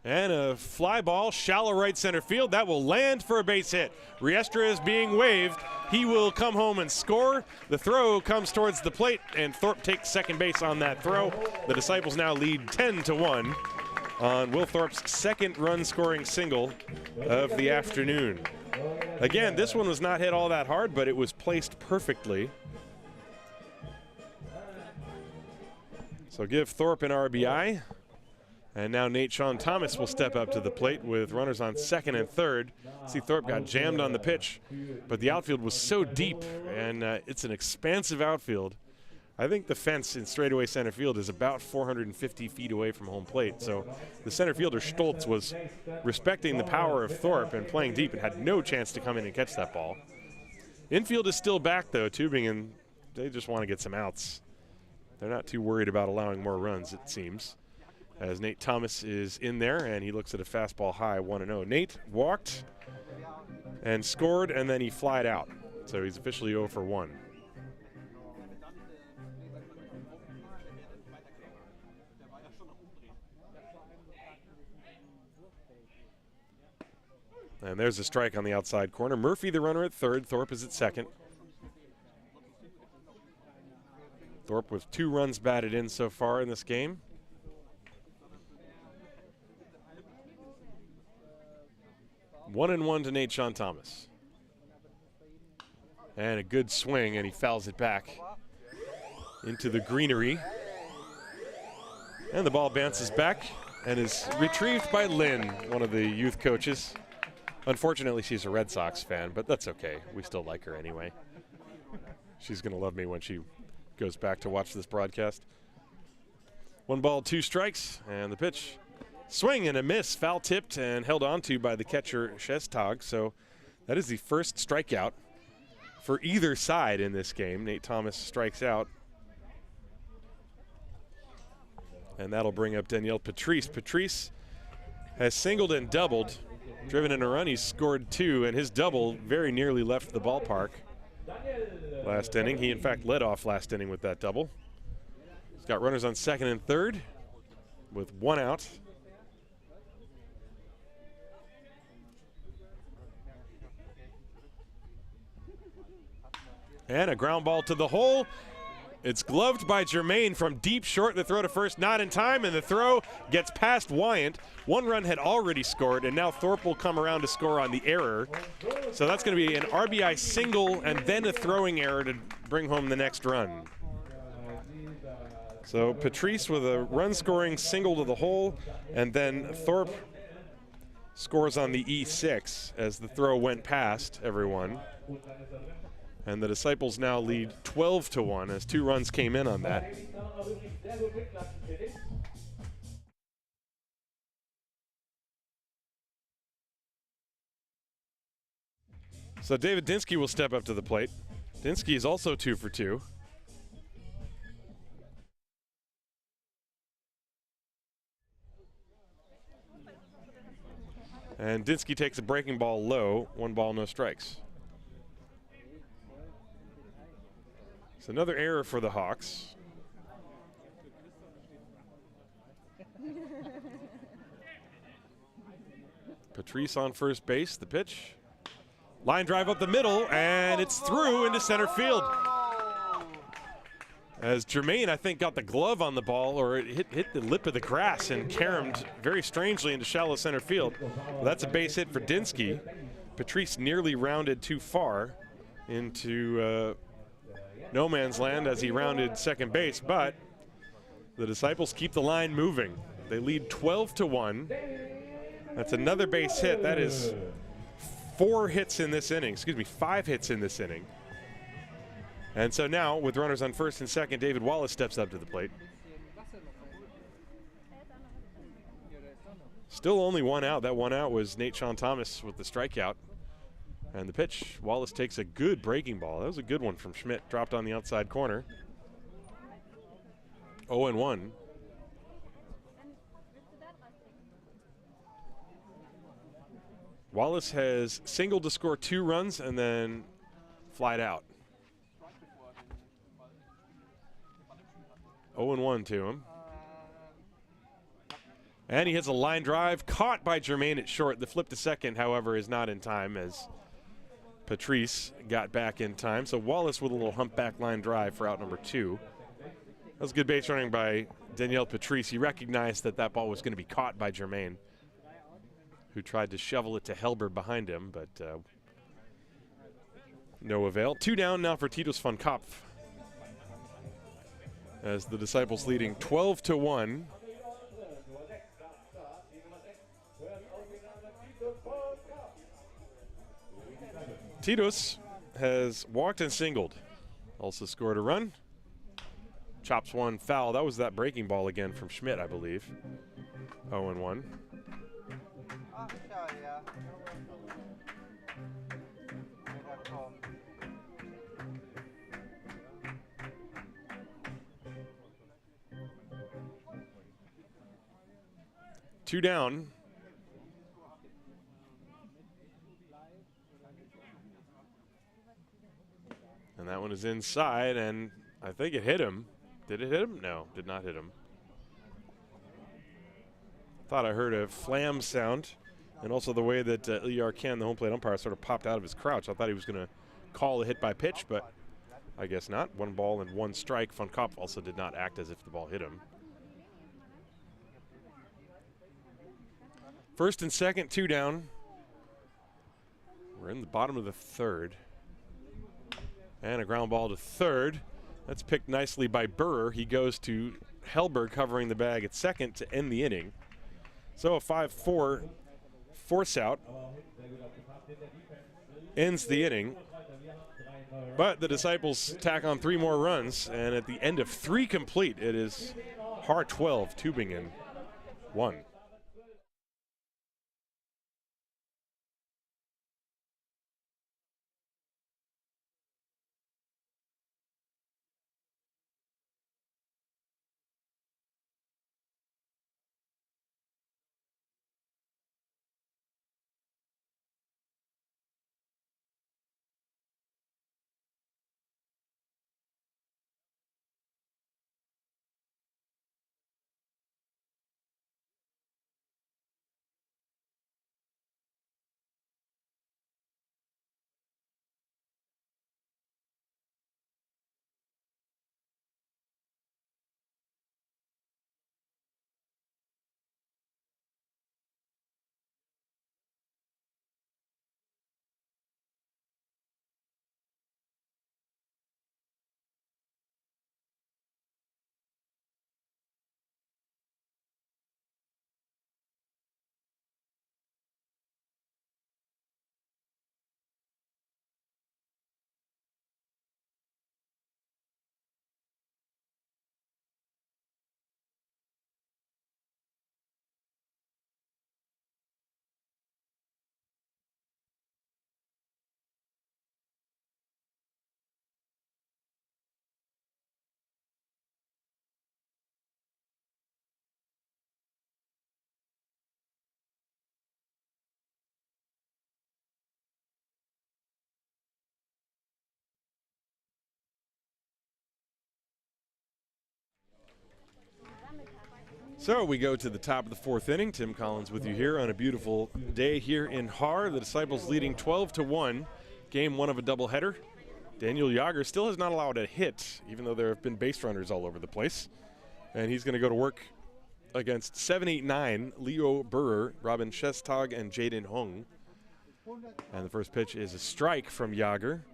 And a fly ball, shallow right center field. That will land for a base hit. Riestra is being waved. He will come home and score. The throw comes towards the plate, and Thorpe takes second base on that throw. The Disciples now lead 10-1 on Will Thorpe's second run-scoring single of the afternoon. Again, this one was not hit all that hard, but it was placed perfectly. So give Thorpe an RBI. And now Nate Sean Thomas will step up to the plate with runners on second and third. See, Thorpe got jammed on the pitch, but the outfield was so deep, and it's an expansive outfield. I think the fence in straightaway center field is about 450 feet away from home plate. So the center fielder, Stoltz, was respecting the power of Thorpe and playing deep and had no chance to come in and catch that ball. Infield is still back, though. Tübingen they just want to get some outs. They're not too worried about allowing more runs, it seems, as Nate Thomas is in there, and he looks at a fastball high, 1-0. Nate walked and scored, and then he flied out. So he's officially 0 for 1. And there's a strike on the outside corner. Murphy, the runner, at third. Thorpe is at second. Thorpe with 2 runs batted in so far in this game. One and one to Nate Sean Thomas. And a good swing, and he fouls it back into the greenery. And the ball bounces back and is retrieved by Lynn, one of the youth coaches. Unfortunately, she's a Red Sox fan, but that's okay. We still like her anyway. She's going to love me when she goes back to watch this broadcast. 1 ball, 2 strikes, and the pitch. Swing and a miss, foul tipped and held onto by the catcher Shestag. So that is the first strikeout for either side in this game. Nate Thomas strikes out. And that'll bring up Danielle Patrice. Patrice has singled and doubled, driven in a run. He's scored 2, and his double very nearly left the ballpark last inning. He, in fact, led off last inning with that double. He's got runners on second and third with 1 out. And a ground ball to the hole. It's gloved by Germain from deep short. The throw to first, not in time, and the throw gets past Wyant. 1 run had already scored, and now Thorpe will come around to score on the error. So that's going to be an RBI single and then a throwing error to bring home the next run. So Patrice with a run-scoring single to the hole, and then Thorpe scores on the E6 as the throw went past everyone. And the Disciples now lead 12 to 1 as 2 runs came in on that. So David Dinsky will step up to the plate. Dinsky is also 2 for 2. And Dinsky takes a breaking ball low, 1 ball, no strikes. It's another error for the Hawks. Patrice on first base, the pitch. Line drive up the middle, and it's through into center field. As Germain, I think, got the glove on the ball, or it hit the lip of the grass and caromed very strangely into shallow center field. Well, that's a base hit for Dinsky. Patrice nearly rounded too far into no man's land as he rounded second base, but the Disciples keep the line moving. They lead 12 to 1. That's another base hit. That is 5 hits in this inning. And so now, with runners on first and second, David Wallace steps up to the plate. Still only 1 out. That 1 out was Nate Sean Thomas with the strikeout. And the pitch, Wallace takes a good breaking ball. That was a good one from Schmidt. Dropped on the outside corner. 0-1. Wallace has singled to score 2 runs and then flied out. 0-1 to him. And he hits a line drive, caught by Germain at short. The flip to second, however, is not in time as Patrice got back in time. So Wallace with a little humpback line drive for out number 2. That was good base running by Danielle Patrice. He recognized that that ball was going to be caught by Germain, who tried to shovel it to Helber behind him, but no avail. 2 down now for Titus von Kopf, as the Disciples leading 12 to 1. Titus has walked and singled. Also scored a run. Chops 1 foul. That was that breaking ball again from Schmidt, I believe. 0-1. 2 down. And that one is inside, and I think it hit him. Did it hit him? No, did not hit him. Thought I heard a flam sound, and also the way that Ilyar Ken, the home plate umpire, sort of popped out of his crouch. I thought he was going to call a hit by pitch, but I guess not. 1 ball and 1 strike. Von Kopf also did not act as if the ball hit him. First and second, 2 down. We're in the bottom of the 3rd. And a ground ball to 3rd. That's picked nicely by Burr. He goes to Hellberg covering the bag at second to end the inning. So a 5-4 force out ends the inning. But the Disciples tack on 3 more runs, and at the end of 3 complete, it is Haar 12, Tübingen 1. So we go to the top of the 4th inning. Tim Collins with you here on a beautiful day here in Haar. The Disciples leading 12-1. Game 1 of a doubleheader. Daniel Jager still has not allowed a hit, even though there have been base runners all over the place. And he's going to go to work against 7-8-9, Leo Burrer, Robin Shestag, and Jaden Hung. And the first pitch is a strike from Jager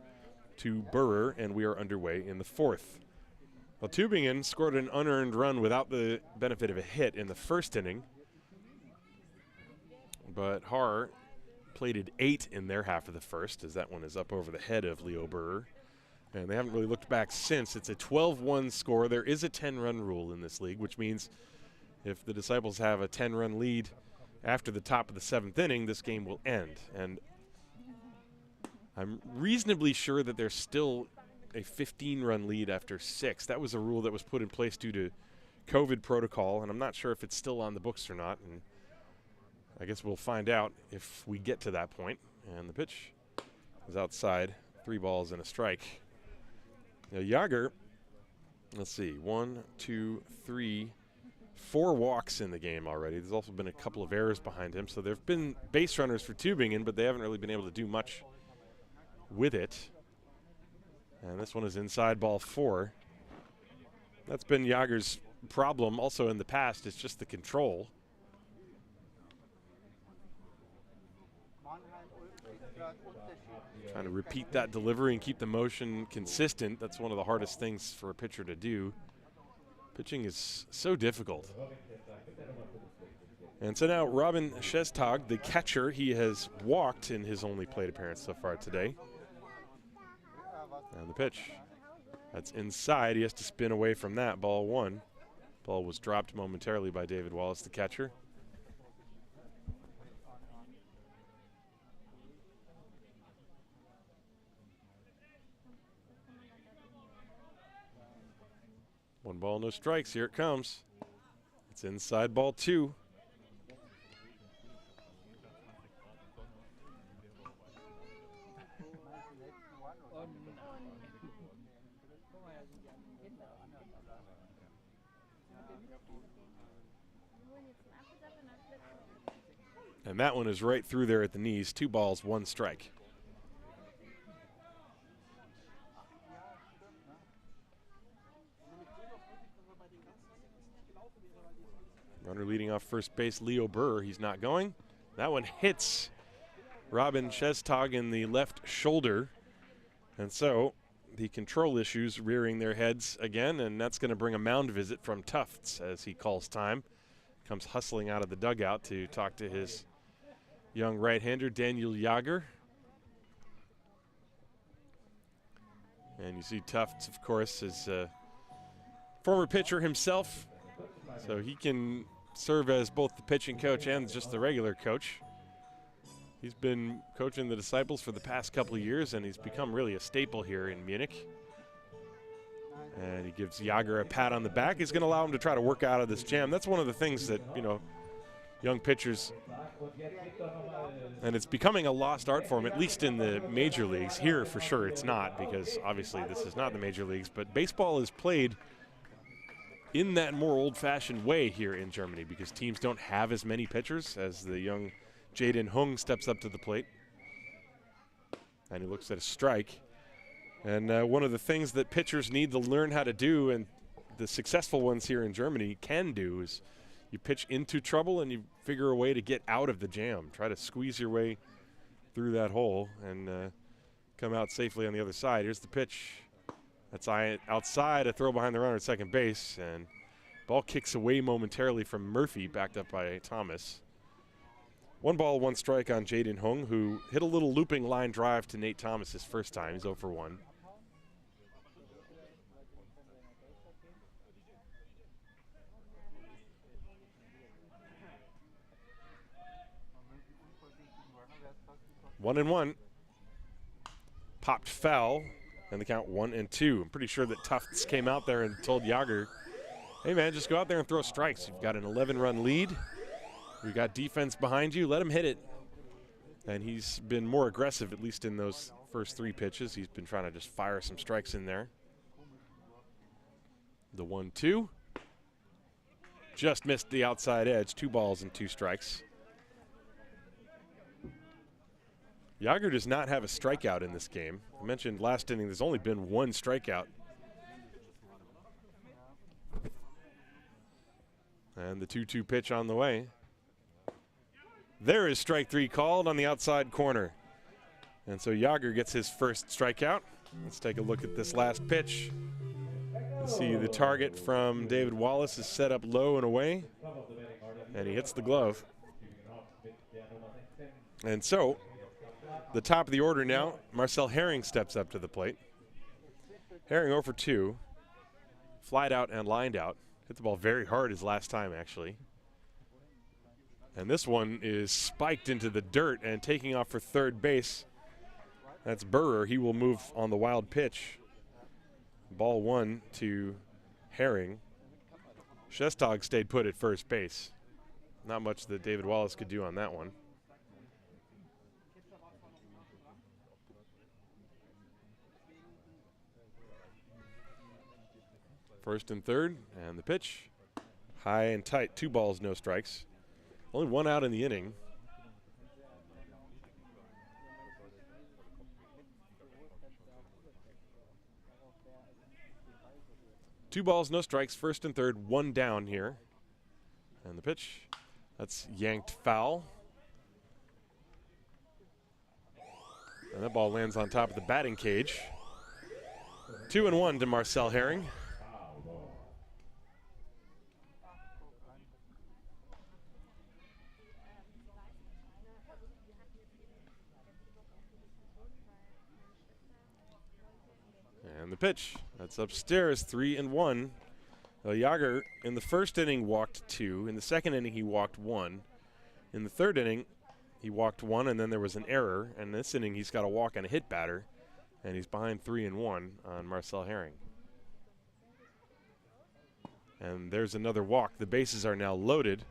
to Burrer, and we are underway in the 4th. Well, Tübingen scored an unearned run without the benefit of a hit in the 1st inning. But Haar plated 8 in their half of the 1st, as that one is up over the head of Leo Burrer. And they haven't really looked back since. It's a 12-1 score. There is a 10-run rule in this league, which means if the Disciples have a 10-run lead after the top of the 7th inning, this game will end. And I'm reasonably sure that there's still a 15-run lead after 6. That was a rule that was put in place due to COVID protocol, and I'm not sure if it's still on the books or not. And I guess we'll find out if we get to that point. And the pitch is outside. 3 balls and a strike. Now Jager, let's see, 1, 2, 3, 4 walks in the game already. There's also been a couple of errors behind him. So there have been base runners for Tübingen, but they haven't really been able to do much with it. And this one is inside, ball 4. That's been Jager's problem also in the past. It's just the control. Trying to repeat that delivery and keep the motion consistent. That's one of the hardest things for a pitcher to do. Pitching is so difficult. And so now Robin Shestag, the catcher, he has walked in his only plate appearance so far today. And the pitch. That's inside. He has to spin away from that. Ball 1. Ball was dropped momentarily by David Wallace, the catcher. One ball, no strikes. Here it comes. It's inside, ball 2. And that one is right through there at the knees. 2 balls, 1 strike. Runner leading off first base, Leo Burr. He's not going. That one hits Robin Shestag in the left shoulder. And so the control issues rearing their heads again, and that's going to bring a mound visit from Tufts as he calls time. Comes hustling out of the dugout to talk to his young right-hander, Daniel Jager. And you see Tufts, of course, is a former pitcher himself, so he can serve as both the pitching coach and just the regular coach. He's been coaching the Disciples for the past couple of years, and he's become really a staple here in Munich. And he gives Jager a pat on the back. He's going to allow him to try to work out of this jam. That's one of the things that, young pitchers, and it's becoming a lost art form, at least in the major leagues. Here, for sure, it's not, because obviously this is not the major leagues, but baseball is played in that more old-fashioned way here in Germany because teams don't have as many pitchers as the young Jaden Hung steps up to the plate. And he looks at a strike. And one of the things that pitchers need to learn how to do, and the successful ones here in Germany can do, is you pitch into trouble and you figure a way to get out of the jam. Try to squeeze your way through that hole and come out safely on the other side. Here's the pitch. That's outside, a throw behind the runner at second base, and ball kicks away momentarily from Murphy, backed up by Thomas. 1 ball, 1 strike on Jaden Hung, who hit a little looping line drive to Nate Thomas his first time. He's 0 for 1. One and one. Popped foul, and the count 1-2. I'm pretty sure that Tufts came out there and told Jager, hey man, just go out there and throw strikes. You've got an 11-run lead. We've got defense behind you. Let him hit it. And he's been more aggressive, at least in those first 3 pitches. He's been trying to just fire some strikes in there. The 1-2. Just missed the outside edge. 2 balls and 2 strikes. Jager does not have a strikeout in this game. I mentioned last inning there's only been 1 strikeout. And the 2-2 pitch on the way. There is strike 3 called on the outside corner. And so Jager gets his first strikeout. Let's take a look at this last pitch. Let's see, the target from David Wallace is set up low and away. And he hits the glove. And so, the top of the order now, Marcel Herring steps up to the plate. Herring 0 for 2. Flied out and lined out. Hit the ball very hard his last time, actually. And this one is spiked into the dirt and taking off for third base. That's Burrer. He will move on the wild pitch. Ball 1 to Herring. Shestag stayed put at first base. Not much that David Wallace could do on that one. First and third, and the pitch. High and tight, 2 balls, no strikes. Only 1 out in the inning. Two balls, no strikes, first and third, 1 down here. And the pitch, that's yanked foul. And that ball lands on top of the batting cage. 2-1 to Marcel Herring. And the pitch, that's upstairs, 3-1. Jager in the first inning walked 2. In the second inning, he walked 1. In the third inning, he walked 1, and then there was an error. And this inning, he's got a walk and a hit batter, and he's behind 3-1 on Marcel Herring. And there's another walk. The bases are now loaded.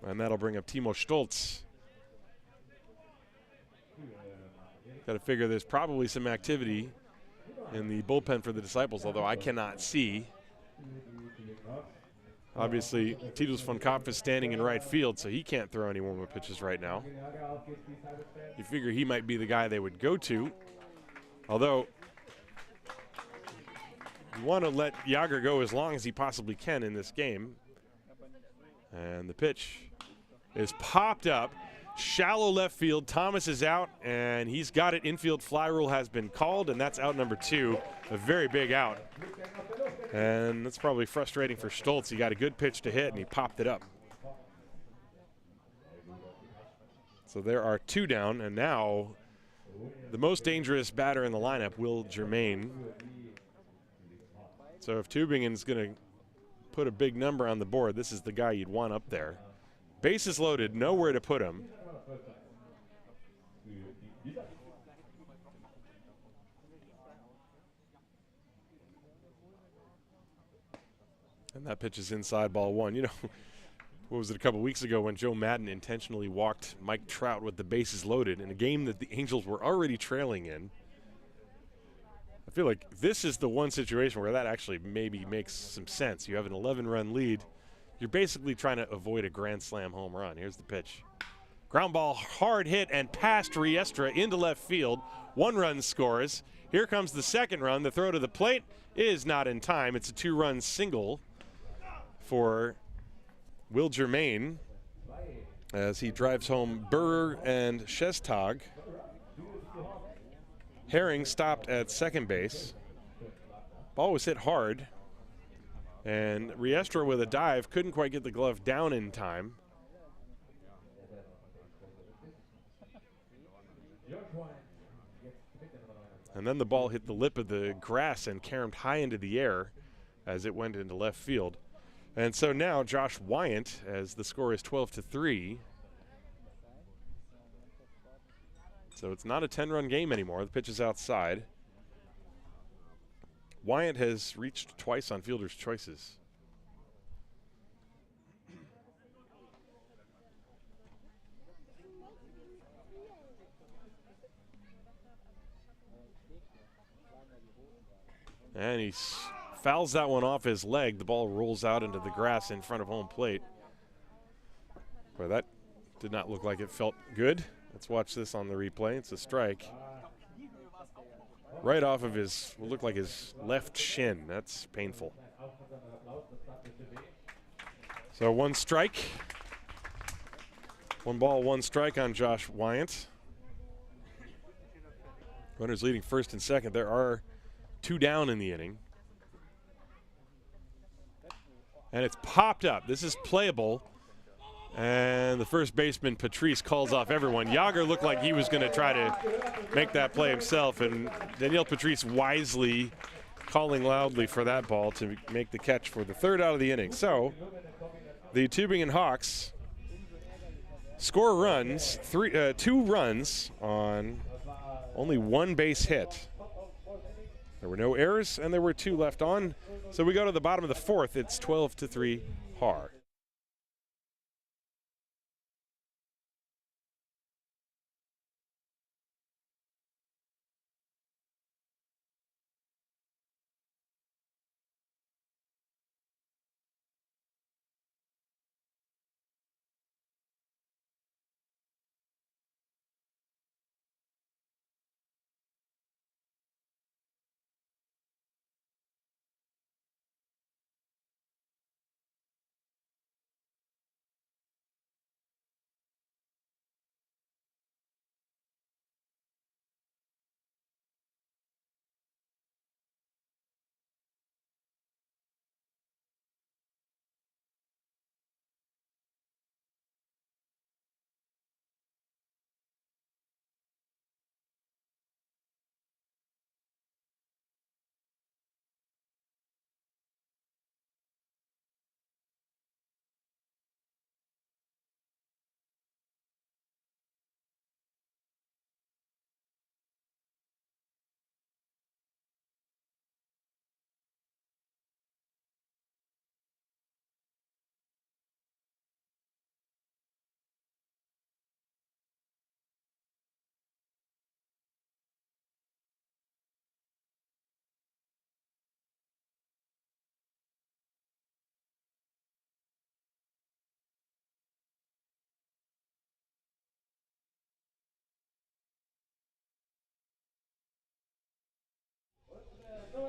And that'll bring up Timo Stoltz. Got to figure there's probably some activity in the bullpen for the Disciples, although I cannot see. Obviously, Titels von Kopf is standing in right field, so he can't throw any warm-up pitches right now. You figure he might be the guy they would go to. Although, you want to let Jager go as long as he possibly can in this game. And the pitch is popped up. Shallow left field. Thomas is out, and he's got it. Infield fly rule has been called, and that's out number 2. A very big out. And that's probably frustrating for Stoltz. He got a good pitch to hit, and he popped it up. So there are 2 down, and now the most dangerous batter in the lineup, Will Germain. So if Tübingen's going to put a big number on the board, this is the guy you'd want up there. Bases loaded, nowhere to put him. And that pitch is inside, ball 1. You know, what was it, a couple weeks ago when Joe Madden intentionally walked Mike Trout with the bases loaded in a game that the Angels were already trailing in? I feel like this is the one situation where that actually maybe makes some sense. You have an 11-run lead. You're basically trying to avoid a grand slam home run. Here's the pitch. Ground ball, hard hit, and past Riestra into left field. 1 run scores. Here comes the 2nd run. The throw to the plate is not in time. It's a 2-run single for Will Germain as he drives home Burr and Shestag. Herring stopped at second base. Ball was hit hard, and Riestra with a dive couldn't quite get the glove down in time. And then the ball hit the lip of the grass and caromed high into the air as it went into left field. And so now Josh Wyant, as the score is 12-3. So it's not a 10-run game anymore. The pitch is outside. Wyant has reached twice on fielder's choices. And he fouls that one off his leg. The ball rolls out into the grass in front of home plate. Boy, that did not look like it felt good. Let's watch this on the replay. It's a strike. Right off of his, what looked like his left shin. That's painful. So 1 strike. 1 ball, 1 strike on Josh Wyant. Runners leading first and second. There are 2 down in the inning. And it's popped up. This is playable. And the first baseman, Patrice, calls off everyone. Jager looked like he was going to try to make that play himself, and Daniel Patrice wisely calling loudly for that ball to make the catch for the 3rd out of the inning. So the Tübingen Hawks score runs, 2 runs on only 1 base hit. There were no errors, and there were 2 left on. So we go to the bottom of the 4th. It's 12-3 Haar.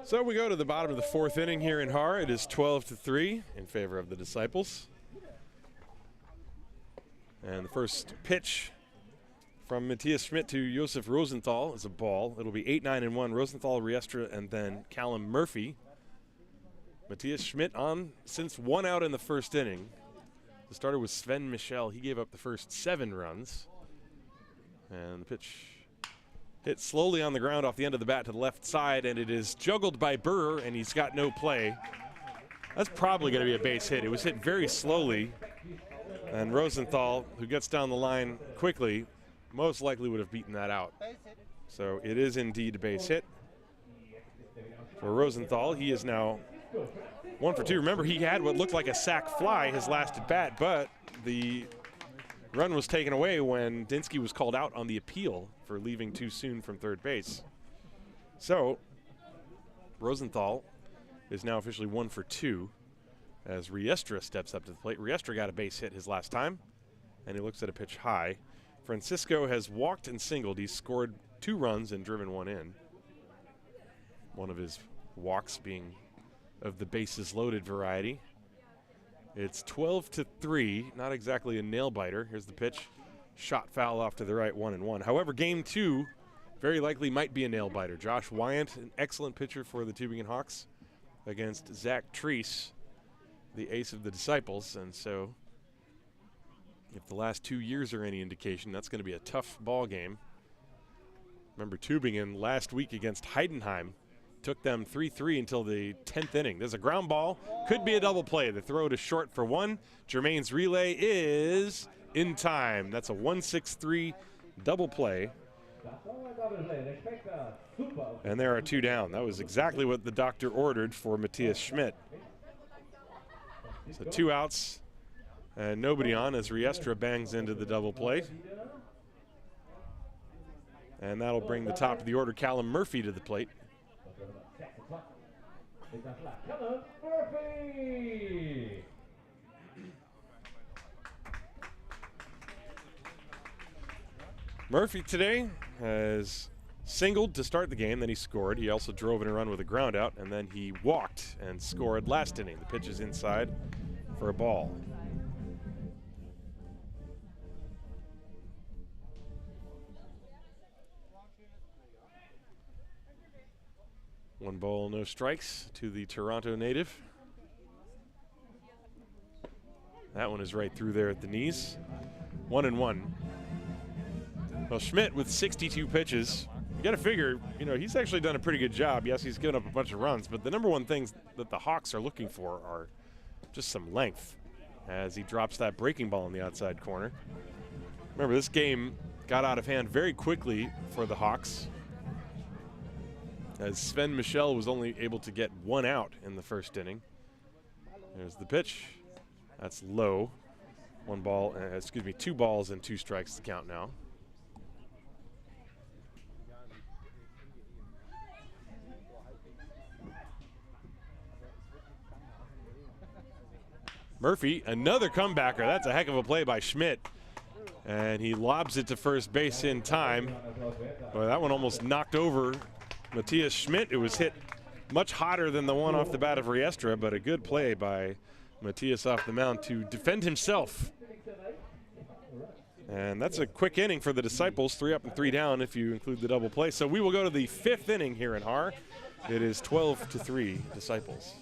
So we go to the bottom of the fourth inning here in Haar. It is 12-3 in favor of the Disciples. And the first pitch from Matthias Schmidt to Josef Rosenthal is a ball. It'll be 8-9-1. Rosenthal, Riestra, and then Callum Murphy. Matthias Schmidt on since 1 out in the first inning. The starter was Sven Michel. He gave up the first 7 runs. And the pitch hit slowly on the ground off the end of the bat to the left side, and it is juggled by Burr, and he's got no play. That's probably going to be a base hit. It was hit very slowly, and Rosenthal, who gets down the line quickly, most likely would have beaten that out. So it is indeed a base hit for Rosenthal. He is now 1 for 2. Remember, he had what looked like a sac fly his last at bat, but the run was taken away when Dinsky was called out on the appeal for leaving too soon from third base. So Rosenthal is now officially 1 for 2 as Riestra steps up to the plate. Riestra got a base hit his last time, and he looks at a pitch high. Francisco has walked and singled. He's scored 2 runs and driven 1 in. One of his walks being of the bases loaded variety. It's 12-3, not exactly a nail biter. Here's the pitch. Shot foul off to the right, 1-1. However, game 2 very likely might be a nail biter. Josh Wyant, an excellent pitcher for the Tübingen Hawks against Zach Treese, the ace of the Disciples. And so if the last 2 years are any indication, that's going to be a tough ball game. Remember, Tübingen last week against Heidenheim took them 3-3 until the 10th inning. There's a ground ball. Could be a double play. The throw to short for 1. Germain's relay is in time. That's a 1-6-3 double play. And there are 2 down. That was exactly what the doctor ordered for Matthias Schmidt. So 2 outs and nobody on as Riestra bangs into the double play. And that'll bring the top of the order, Callum Murphy, to the plate. Murphy today has singled to start the game, then he scored. He also drove in a run with a ground out, and then he walked and scored last inning. The pitch is inside for a ball. One ball, no strikes to the Toronto native. That one is right through there at the knees. 1-1. Well, Schmidt with 62 pitches. You got to figure, he's actually done a pretty good job. Yes, he's given up a bunch of runs, but the number one things that the Hawks are looking for are just some length as he drops that breaking ball in the outside corner. Remember, this game got out of hand very quickly for the Hawks, as Sven Michel was only able to get 1 out in the first inning. There's the pitch. That's low. 2 balls and 2 strikes to count now. Murphy, another comebacker. That's a heck of a play by Schmidt. And he lobs it to first base in time. Boy, that one almost knocked over Matthias Schmidt. It was hit much hotter than the one off the bat of Riestra, but a good play by Matthias off the mound to defend himself. And that's a quick inning for the Disciples, 3 up and 3 down if you include the double play. So we will go to the 5th inning here in Haar. It is 12-3 Disciples.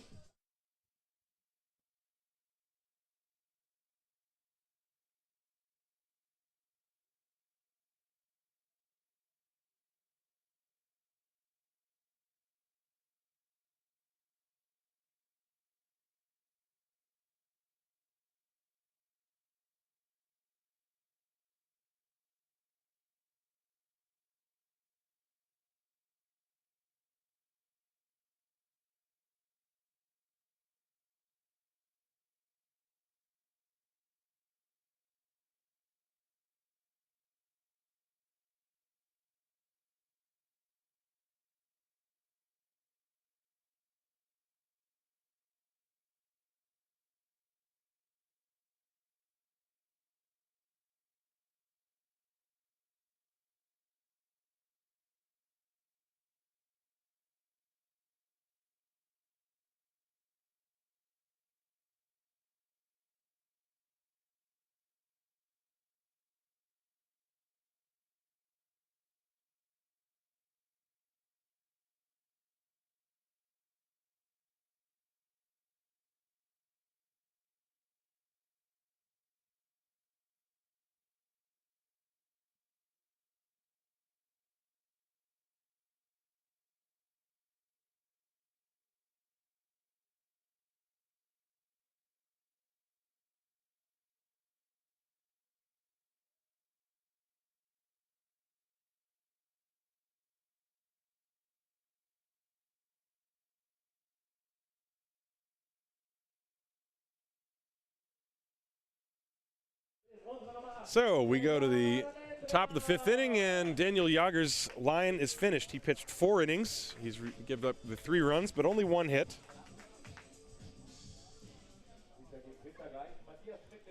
So we go to the top of the 5th inning, and Daniel Jager's line is finished. He pitched 4 innings. He's given up the 3 runs, but only 1 hit.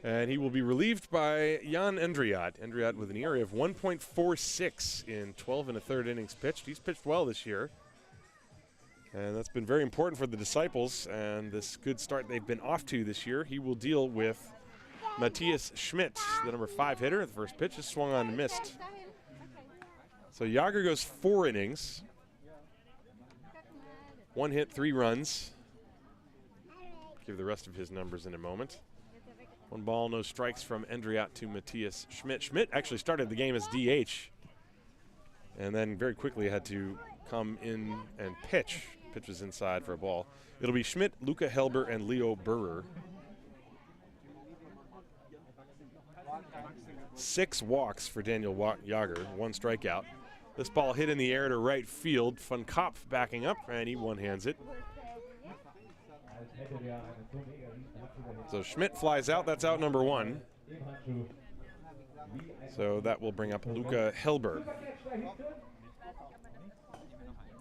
And he will be relieved by Jan Endriat. Endriat with an ERA of 1.46 in 12 1/3 innings pitched. He's pitched well this year. And that's been very important for the Disciples, and this good start they've been off to this year. He will deal with Matthias Schmidt, the number 5 hitter. The first pitch is swung on and missed. So Jager goes 4 innings. 1 hit, 3 runs. Give the rest of his numbers in a moment. 1 ball, no strikes from Endriat to Matthias Schmidt. Schmidt actually started the game as DH and then very quickly had to come in and pitch. Pitch was inside for a ball. It'll be Schmidt, Luca Helber, and Leo Burrer. 6 walks for Daniel Jager, 1 strikeout. This ball hit in the air to right field. Van Kopf backing up, and he one-hands it. So Schmidt flies out. That's out number 1. So that will bring up Luca Helber.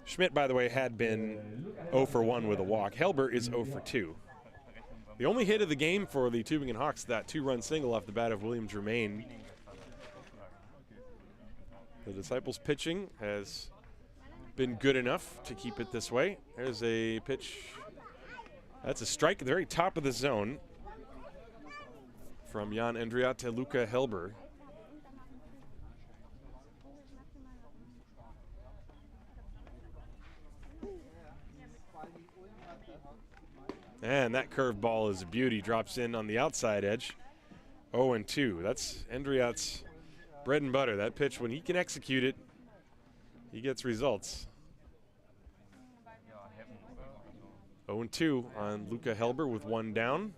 Schmidt, by the way, had been 0 for 1 with a walk. Helber is 0 for 2. The only hit of the game for the Tübingen Hawks, that 2-run single off the bat of William Germain. The Disciples pitching has been good enough to keep it this way. There's a pitch. That's a strike at the very top of the zone from Jan Endriat to Luca Helber. And that curveball is a beauty. Drops in on the outside edge. 0-2. That's Endriat's bread and butter. That pitch, when he can execute it, he gets results. 0-2 on Luca Helber with 1 down.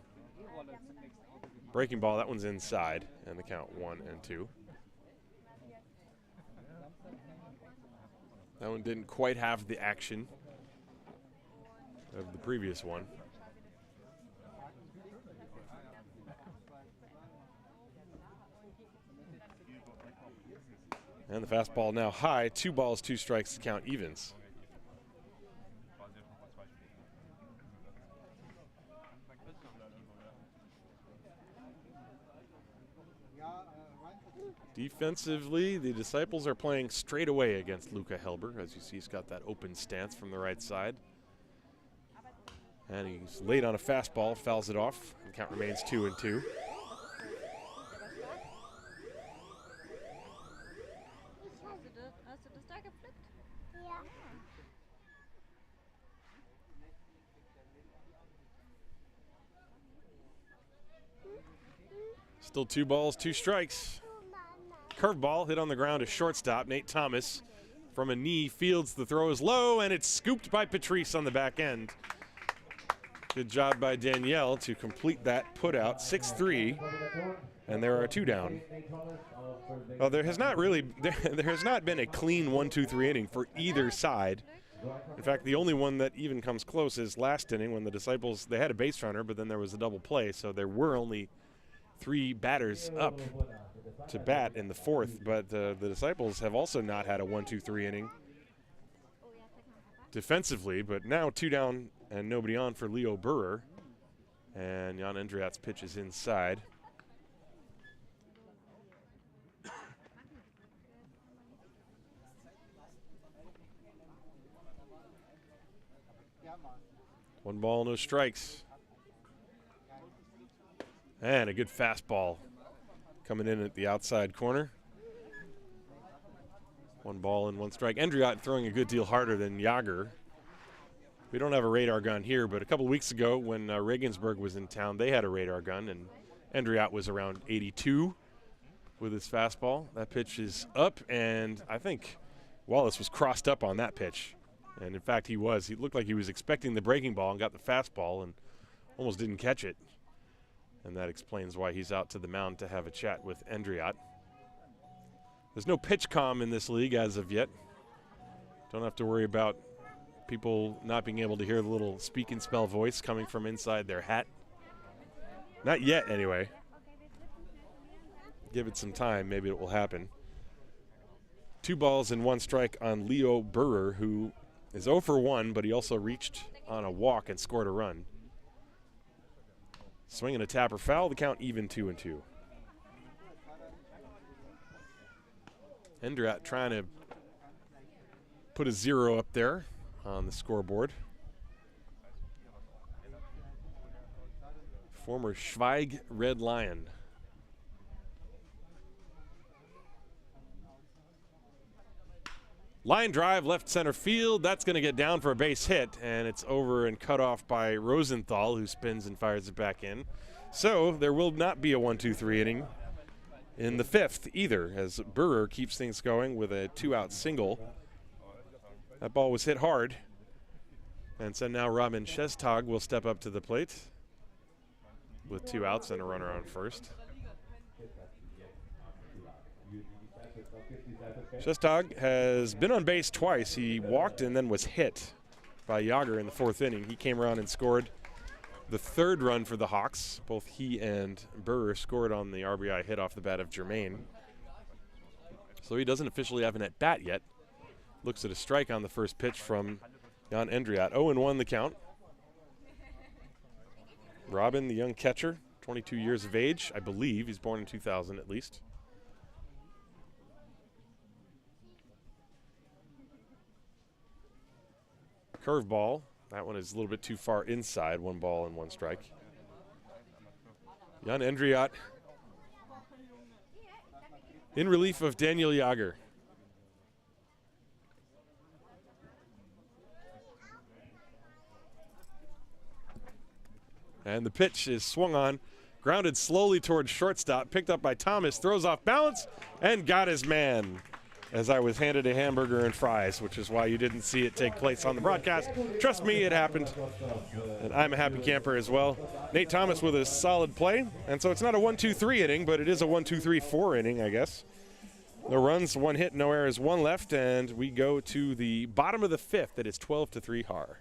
Breaking ball, that one's inside, and the count 1-2. That one didn't quite have the action of the previous one. And the fastball now high. 2 balls, 2 strikes, the count evens. Defensively, the Disciples are playing straight away against Luca Helber. As you see, he's got that open stance from the right side. And he's late on a fastball, fouls it off. The count remains 2-2. Still 2 balls, 2 strikes. Curveball hit on the ground to shortstop. Nate Thomas from a knee fields the throw is low, and it's scooped by Patrice on the back end. Good job by Danielle to complete that put out. 6-3, and there are 2 down. Well, there has not been a clean 1-2-3 inning for either side. In fact, the only one that even comes close is last inning when the Disciples, they had a base runner, but then there was a double play, so there were only 3 batters up to bat in the 4th, but the Disciples have also not had a 1-2-3 inning defensively, but now 2 down and nobody on for Leo Burrer, and Jan Endriat's pitch is inside. One ball, no strikes. And a good fastball coming in at the outside corner. 1 ball and 1 strike. Endriat throwing a good deal harder than Jager. We don't have a radar gun here, but a couple weeks ago when Regensburg was in town, they had a radar gun, and Endriat was around 82 with his fastball. That pitch is up, and I think Wallace was crossed up on that pitch. And, in fact, he was. He looked like he was expecting the breaking ball and got the fastball and almost didn't catch it. And that explains why he's out to the mound to have a chat with Endriat. There's no pitch comm in this league as of yet. Don't have to worry about people not being able to hear the little speak and spell voice coming from inside their hat. Not yet, anyway. give it some time. Maybe it will happen. 2 balls and 1 strike on Leo Burrer, who is 0 for 1, but he also reached on a walk and scored a run. Swing and a tapper foul, the count even 2-2. Endrat trying to put a 0 up there on the scoreboard. Former Schweig Red Lion. Line drive, left center field. That's going to get down for a base hit, and it's over and cut off by Rosenthal, who spins and fires it back in. So there will not be a 1-2-3 inning in the 5th either, as Burrer keeps things going with a 2-out single. That ball was hit hard, and so now Robin Shestag will step up to the plate with 2 outs and a runner on first. Shestag has been on base twice. He walked and then was hit by Yager in the 4th inning. He came around and scored the 3rd run for the Hawks. Both he and Burrer scored on the RBI hit off the bat of Germain. So he doesn't officially have an at-bat yet. Looks at a strike on the first pitch from Jan Endriat. 0-1 the count. Robin, the young catcher, 22 years of age, I believe. He's born in 2000 at least. Curveball. That one is a little bit too far inside. 1 ball and 1 strike. Jan Endriat in relief of Daniel Jager. And the pitch is swung on, grounded slowly towards shortstop, picked up by Thomas, throws off balance, and got his man. As I was handed a hamburger and fries, which is why you didn't see it take place on the broadcast. Trust me, it happened. And I'm a happy camper as well. Nate Thomas with a solid play. And so it's not a 1-2-3 inning, but it is a 1-2-3-4 inning, I guess. No runs, 1 hit, no errors, 1 left, and we go to the bottom of the 5th. It is 12-3 Haar.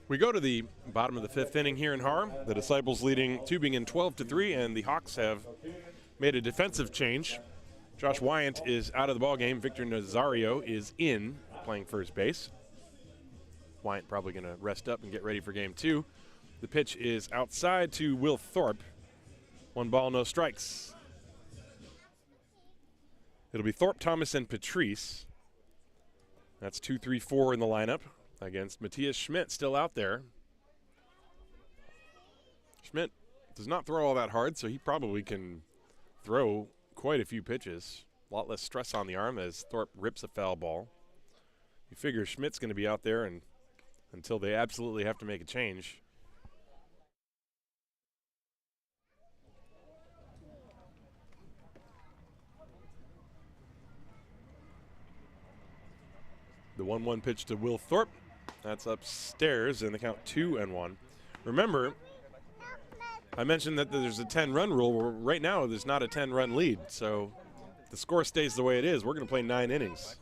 We go to the bottom of the 5th inning here in Haar. The Disciples leading Tübingen 12-3, and the Hawks have made a defensive change. Josh Wyant is out of the ballgame. Victor Nazario is in, playing first base. Wyant probably going to rest up and get ready for game 2. The pitch is outside to Will Thorpe. 1 ball, no strikes. It'll be Thorpe, Thomas, and Patrice. That's 2-3-4 in the lineup against Matthias Schmidt, still out there. Schmidt does not throw all that hard, so he probably can throw quite a few pitches. A lot less stress on the arm as Thorpe rips a foul ball. You figure Schmidt's going to be out there and until they absolutely have to make a change. The 1-1 pitch to Will Thorpe That's upstairs in the count 2-1. Remember, I mentioned that there's a 10-run rule. Well, right now, there's not a 10-run lead, so the score stays the way it is. We're going to play 9 innings.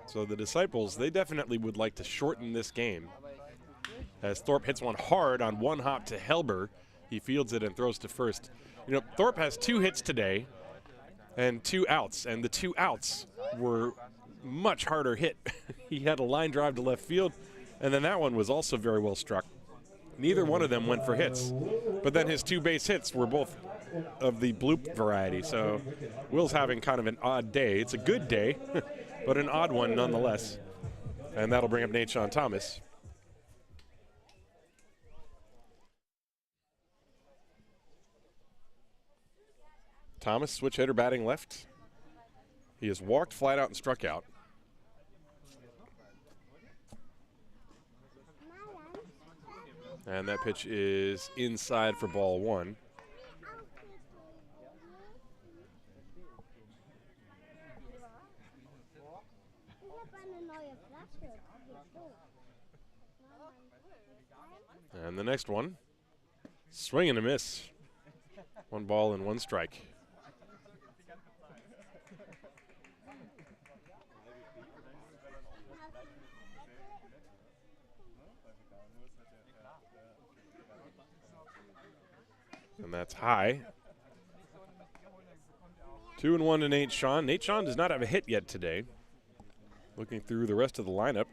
So the Disciples, they definitely would like to shorten this game. As Thorpe hits one hard on one hop to Helber. He fields it and throws to first. You know, Thorpe has 2 hits today and 2 outs, and the 2 outs were much harder hit. He had a line drive to left field, and then that one was also very well struck. Neither one of them went for hits, but then his 2 base hits were both of the bloop variety, so Will's having kind of an odd day. It's a good day, but an odd one nonetheless, and that'll bring up Nate-Sean Thomas. Thomas, switch hitter, batting left. He has walked, flat out, and struck out. And that pitch is inside for ball 1. And the next one, swing and a miss. 1 ball and 1 strike. And that's high. 2-1 to Nate-Sean. Nate-Sean does not have a hit yet today. Looking through the rest of the lineup,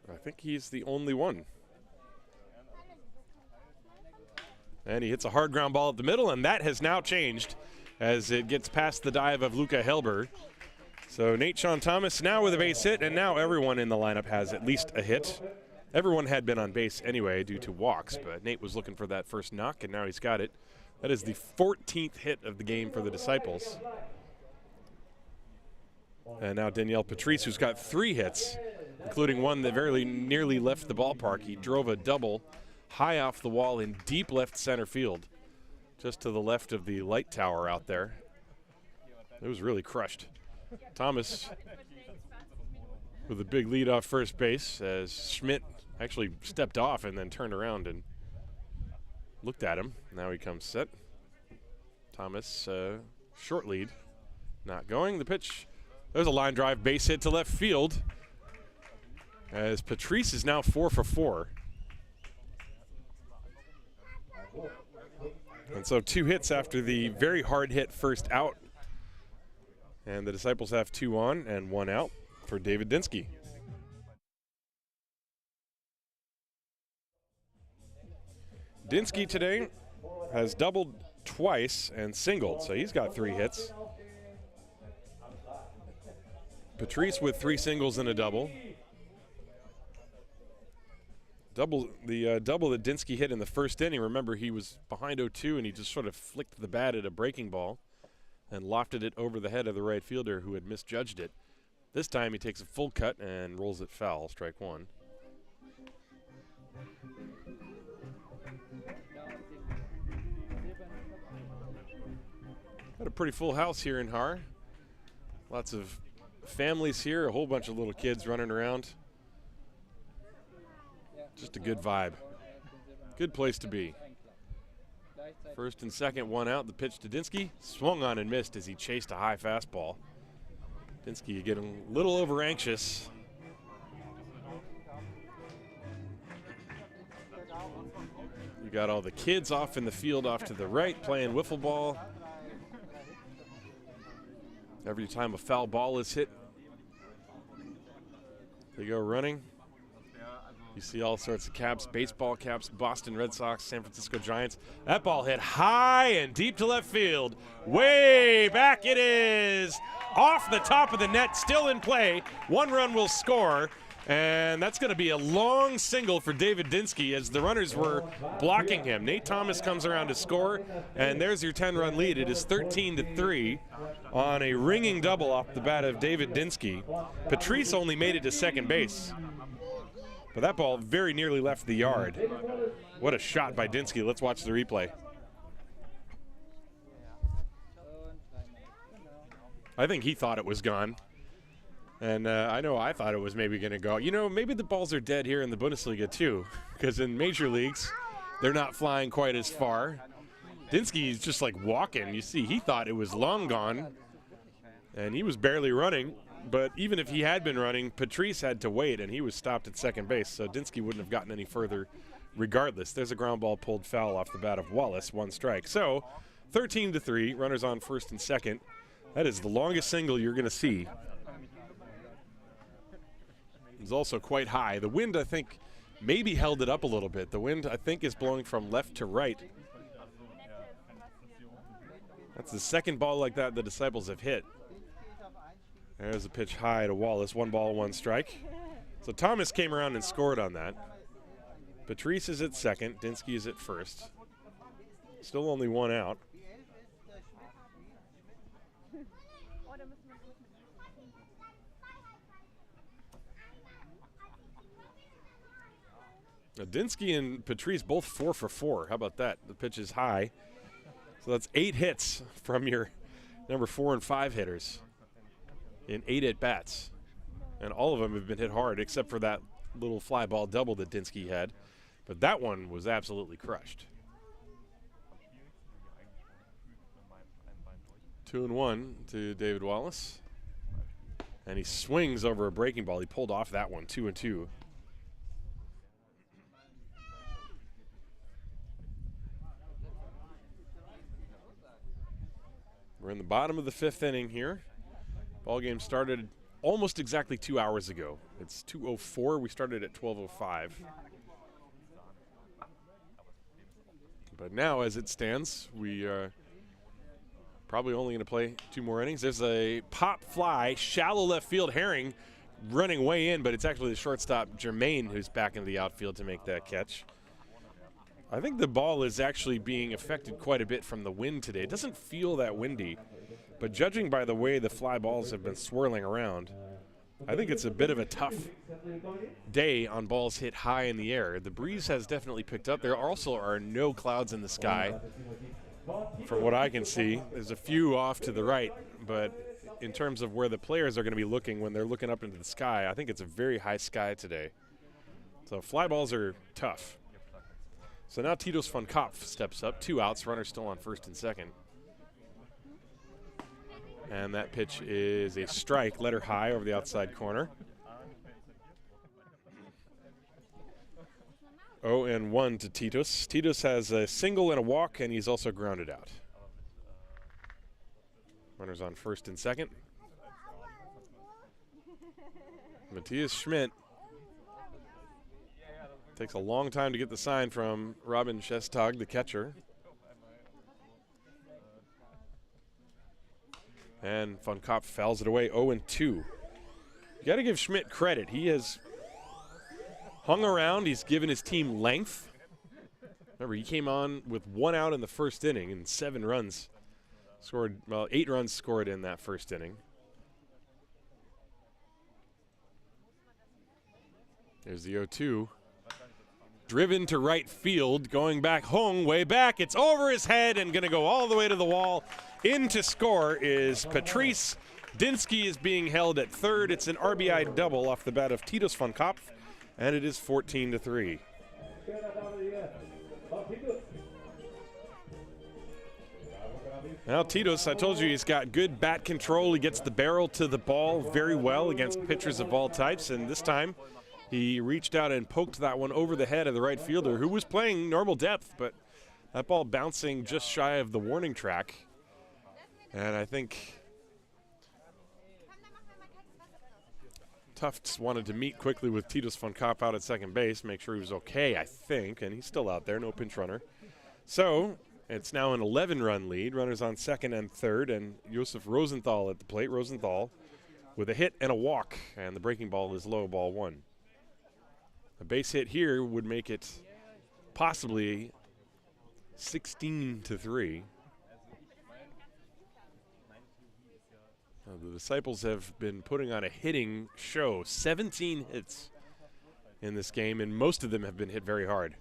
I think he's the only one. And he hits a hard ground ball at the middle, and that has now changed as it gets past the dive of Luca Helber. So Nate-Sean Thomas now with a base hit, and now everyone in the lineup has at least a hit. Everyone had been on base anyway due to walks, but Nate was looking for that first knock, and now he's got it. That is the 14th hit of the game for the Disciples. And now Danielle Patrice, who's got 3 hits, including one that very nearly left the ballpark. He drove a double high off the wall in deep left center field, just to the left of the light tower out there. It was really crushed. Thomas with a big lead off first base as Schmidt actually stepped off and then turned around and looked at him. Now he comes set. Thomas, short lead, not going. The pitch, there's a line drive, base hit to left field, as Patrice is now 4 for 4. And so 2 hits after the very hard hit first out. And the Disciples have 2 on and 1 out for David Dinsky. Dinsky today has doubled twice and singled, so he's got 3 hits. Patrice with 3 singles and a double. Double that Dinsky hit in the first inning. Remember, he was behind 0-2 and he just sort of flicked the bat at a breaking ball and lofted it over the head of the right fielder who had misjudged it. This time he takes a full cut and rolls it foul, strike 1. Got a pretty full house here in Haar. Lots of families here, a whole bunch of little kids running around. Just a good vibe. Good place to be. First and second, 1 out. The pitch to Dinsky. Swung on and missed as he chased a high fastball. Dinsky getting a little over anxious. You got all the kids off in the field off to the right playing wiffle ball. Every time a foul ball is hit, they go running. You see all sorts of caps, baseball caps, Boston Red Sox, San Francisco Giants. That ball hit high and deep to left field. Way back it is. Off the top of the net, still in play. 1 run will score, and that's going to be a long single for David Dinsky as the runners were blocking him. Nate Thomas comes around to score, and there's your 10-run lead. It is 13-3 on a ringing double off the bat of David Dinsky. Patrice only made it to second base, but that ball very nearly left the yard. What a shot by Dinsky. Let's watch the replay. I think he thought it was gone. And I know I thought it was maybe going to go. You know, maybe the balls are dead here in the Bundesliga too, because in major leagues, they're not flying quite as far. Dinsky's just like walking. You see, he thought it was long gone, and he was barely running. But even if he had been running, Patrice had to wait, and he was stopped at second base, so Dinsky wouldn't have gotten any further regardless. There's a ground ball pulled foul off the bat of Wallace, 1 strike. So 13-3, runners on first and second. That is the longest single you're going to see. It's also quite high. The wind, I think, maybe held it up a little bit. The wind, I think, is blowing from left to right. That's the second ball like that the Disciples have hit. There's a pitch high to Wallace. 1 ball, 1 strike. So Thomas came around and scored on that. Patrice is at second. Dinsky is at first. Still only 1 out. Now Dinsky and Patrice both 4 for 4. How about that? The pitch is high. So that's 8 hits from your number 4 and 5 hitters in 8 at-bats. And all of them have been hit hard except for that little fly ball double that Dinsky had. But that one was absolutely crushed. 2-1 to David Wallace. And he swings over a breaking ball. He pulled off that one, 2-2. We're in the bottom of the 5th inning here. Ball game started almost exactly 2 hours ago. It's 2:04. We started at 12:05. But now, as it stands, we are probably only going to play 2 more innings. There's a pop fly, shallow left field. Herring running way in, but it's actually the shortstop, Germain, who's back into the outfield to make that catch. I think the ball is actually being affected quite a bit from the wind today. It doesn't feel that windy, but judging by the way the fly balls have been swirling around, I think it's a bit of a tough day on balls hit high in the air. The breeze has definitely picked up. There also are no clouds in the sky. From what I can see, there's a few off to the right, but in terms of where the players are going to be looking when they're looking up into the sky, I think it's a very high sky today. So fly balls are tough. So now Titus von Kopf steps up. 2 outs, runner still on first and second. And that pitch is a strike, letter high over the outside corner. 0-1 to Titus. Titus has a single and a walk, and he's also grounded out. Runners on first and second. Matthias Schmidt takes a long time to get the sign from Robin Shestag, the catcher. And von Kopf fouls it away, 0-2. You got to give Schmidt credit. He has hung around. He's given his team length. Remember, he came on with 1 out in the first inning and 7 runs scored. Well, 8 runs scored in that first inning. There's the 0-2. Driven to right field, going back home, way back. It's over his head and going to go all the way to the wall. In to score is Patrice. Dinsky is being held at third. It's an RBI double off the bat of Titus von Kopf, and it is 14-3. Now Titus, I told you he's got good bat control. He gets the barrel to the ball very well against pitchers of all types, and this time he reached out and poked that one over the head of the right fielder, who was playing normal depth, but that ball bouncing just shy of the warning track. And I think Tufts wanted to meet quickly with Titus von Kopf out at second base, make sure he was okay, I think, and he's still out there, no pinch runner. So it's now an 11-run lead, runners on second and third, and Josef Rosenthal at the plate. Rosenthal with a hit and a walk, and the breaking ball is low, ball 1. A base hit here would make it possibly 16-3. The Disciples have been putting on a hitting show. 17 hits in this game, and most of them have been hit very hard.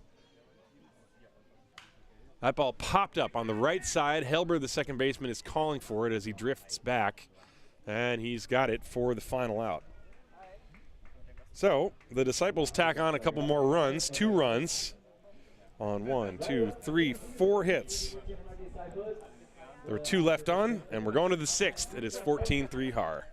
That ball popped up on the right side. Helber, the second baseman, is calling for it as he drifts back. And he's got it for the final out. So the Disciples tack on a couple more runs, 2 runs on 1, 2, 3, 4 hits. There were 2 left on, and we're going to the 6th. It is 14-3 Haar.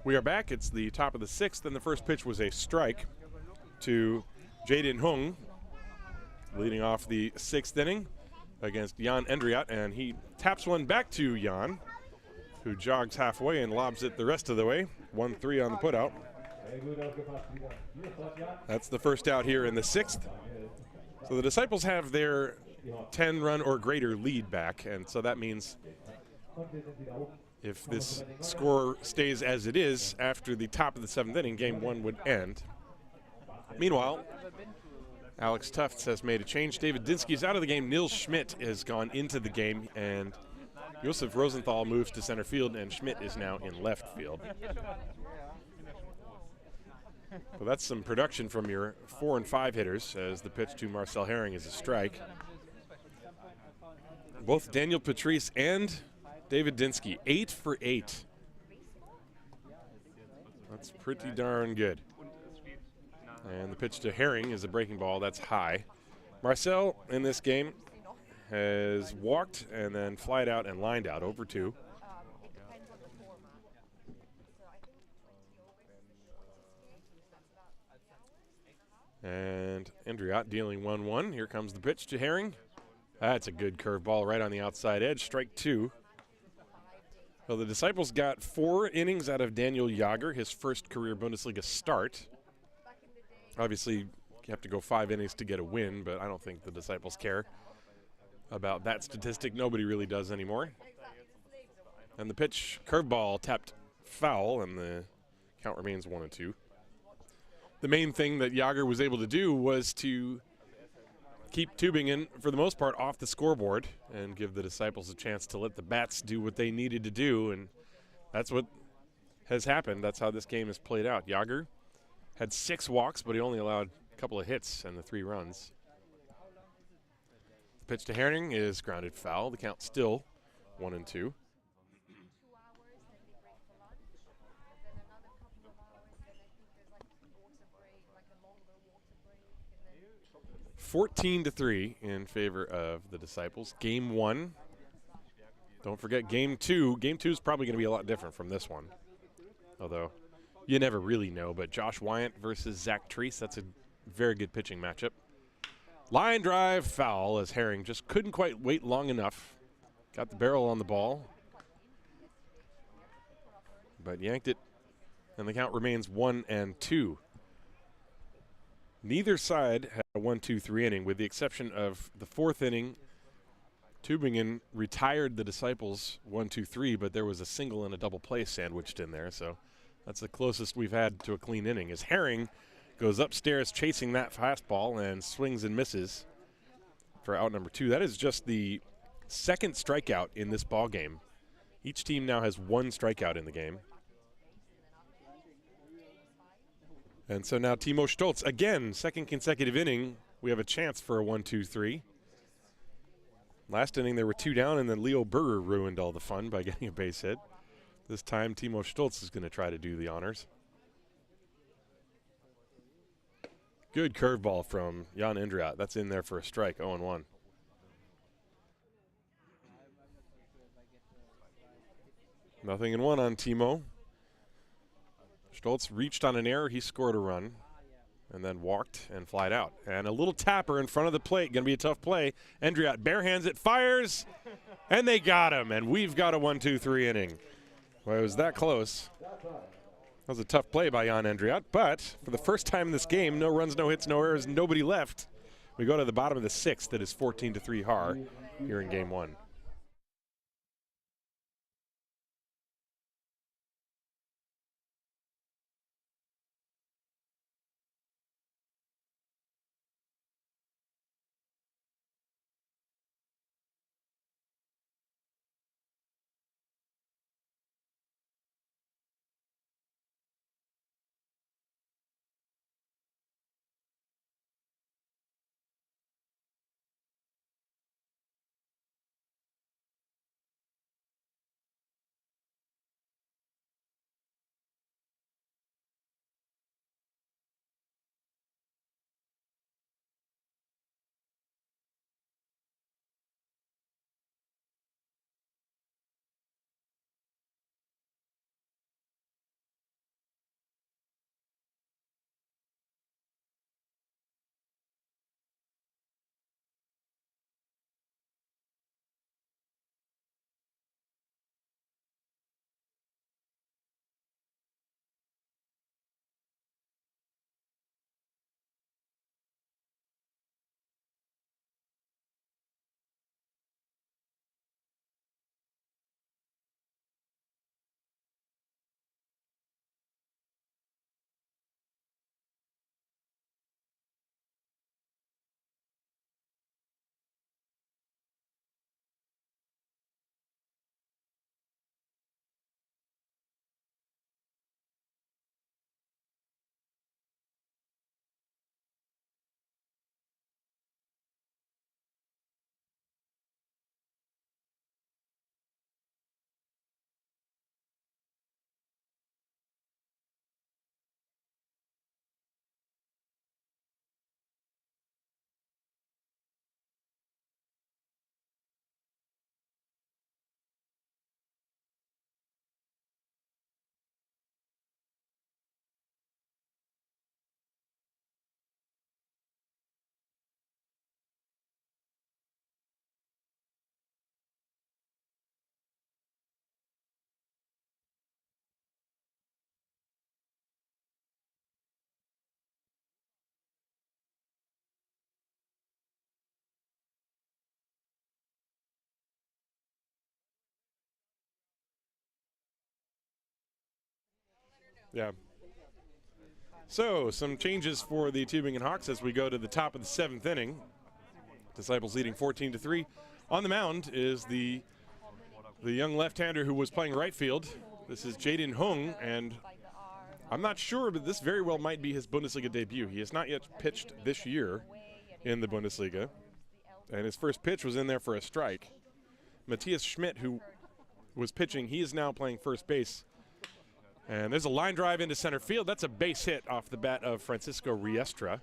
We are back. It's the top of the 6th, and the first pitch was a strike to Jaden Hung, leading off the 6th inning against Jan Endriat, and he taps one back to Jan, who jogs halfway and lobs it the rest of the way. 1-3 on the putout. That's the first out here in the 6th. So the Disciples have their 10-run or greater lead back, and so that means if this score stays as it is after the top of the 7th inning, game 1 would end. Meanwhile, Alex Tufts has made a change. David Dinsky is out of the game. Nils Schmidt has gone into the game, and Josef Rosenthal moves to center field, and Schmidt is now in left field. Well, that's some production from your 4 and 5 hitters, as the pitch to Marcel Herring is a strike. Both Daniel Patrice and David Dinsky, 8 for 8. That's pretty darn good. And the pitch to Herring is a breaking ball. That's high. Marcel in this game has walked and then flied out and lined out over 2. And Endriat dealing 1-1. Here comes the pitch to Herring. That's a good curveball right on the outside edge. Strike 2. Well, the Disciples got 4 innings out of Daniel Jager, his first career Bundesliga start. Obviously, you have to go 5 innings to get a win, but I don't think the Disciples care about that statistic. Nobody really does anymore. And the pitch, curveball, tapped foul, and the count remains 1-2. The main thing that Jager was able to do was to keep Tübingen, for the most part, off the scoreboard and give the Disciples a chance to let the bats do what they needed to do, and that's what has happened. That's how this game has played out. Jager had 6 walks, but he only allowed a couple of hits and the 3 runs. The pitch to Herring is grounded foul. The count still 1-2. 14-3 in favor of the Disciples. Game 1. Don't forget game 2. Game 2 is probably going to be a lot different from this one. Although You never really know, but Josh Wyant versus Zach Treese, that's a very good pitching matchup. Line drive foul as Herring just couldn't quite wait long enough. Got the barrel on the ball, but yanked it, and the count remains 1-2. Neither side had a 1-2-3 inning, with the exception of the fourth inning. Tübingen retired the Disciples 1-2-3, but there was a single and a double play sandwiched in there, so that's the closest we've had to a clean inning. As Herring goes upstairs chasing that fastball and swings and misses for out number 2. That is just the second strikeout in this ball game. Each team now has 1 strikeout in the game. And so now Timo Stoltz, again, second consecutive inning, we have a chance for a 1-2-3. Last inning there were 2 down, and then Leo Berger ruined all the fun by getting a base hit. This time Timo Stoltz is going to try to do the honors. Good curveball from Jan Indriat. That's in there for a strike, 0-1. Nothing in 1 on Timo. Stoltz reached on an error. He scored a run and then walked and flied out. And a little tapper in front of the plate. Going to be a tough play. Indriat barehands it, fires, and they got him. And we've got a 1-2-3 inning. Well, it was that close. That was a tough play by Jan Indriat, but for the first time in this game, no runs, no hits, no errors, nobody left. We go to the bottom of the 6th. That is 14-3 Haar here in game 1. Yeah. So, some changes for the Tübingen Hawks as we go to the top of the 7th inning. Disciples leading 14-3. On the mound is the young left-hander who was playing right field. This is Jaden Hung, and I'm not sure, but this very well might be his Bundesliga debut. He has not yet pitched this year in the Bundesliga, and his first pitch was in there for a strike. Matthias Schmidt, who was pitching, he is now playing first base. And there's a line drive into center field. That's a base hit off the bat of Francisco Riestra.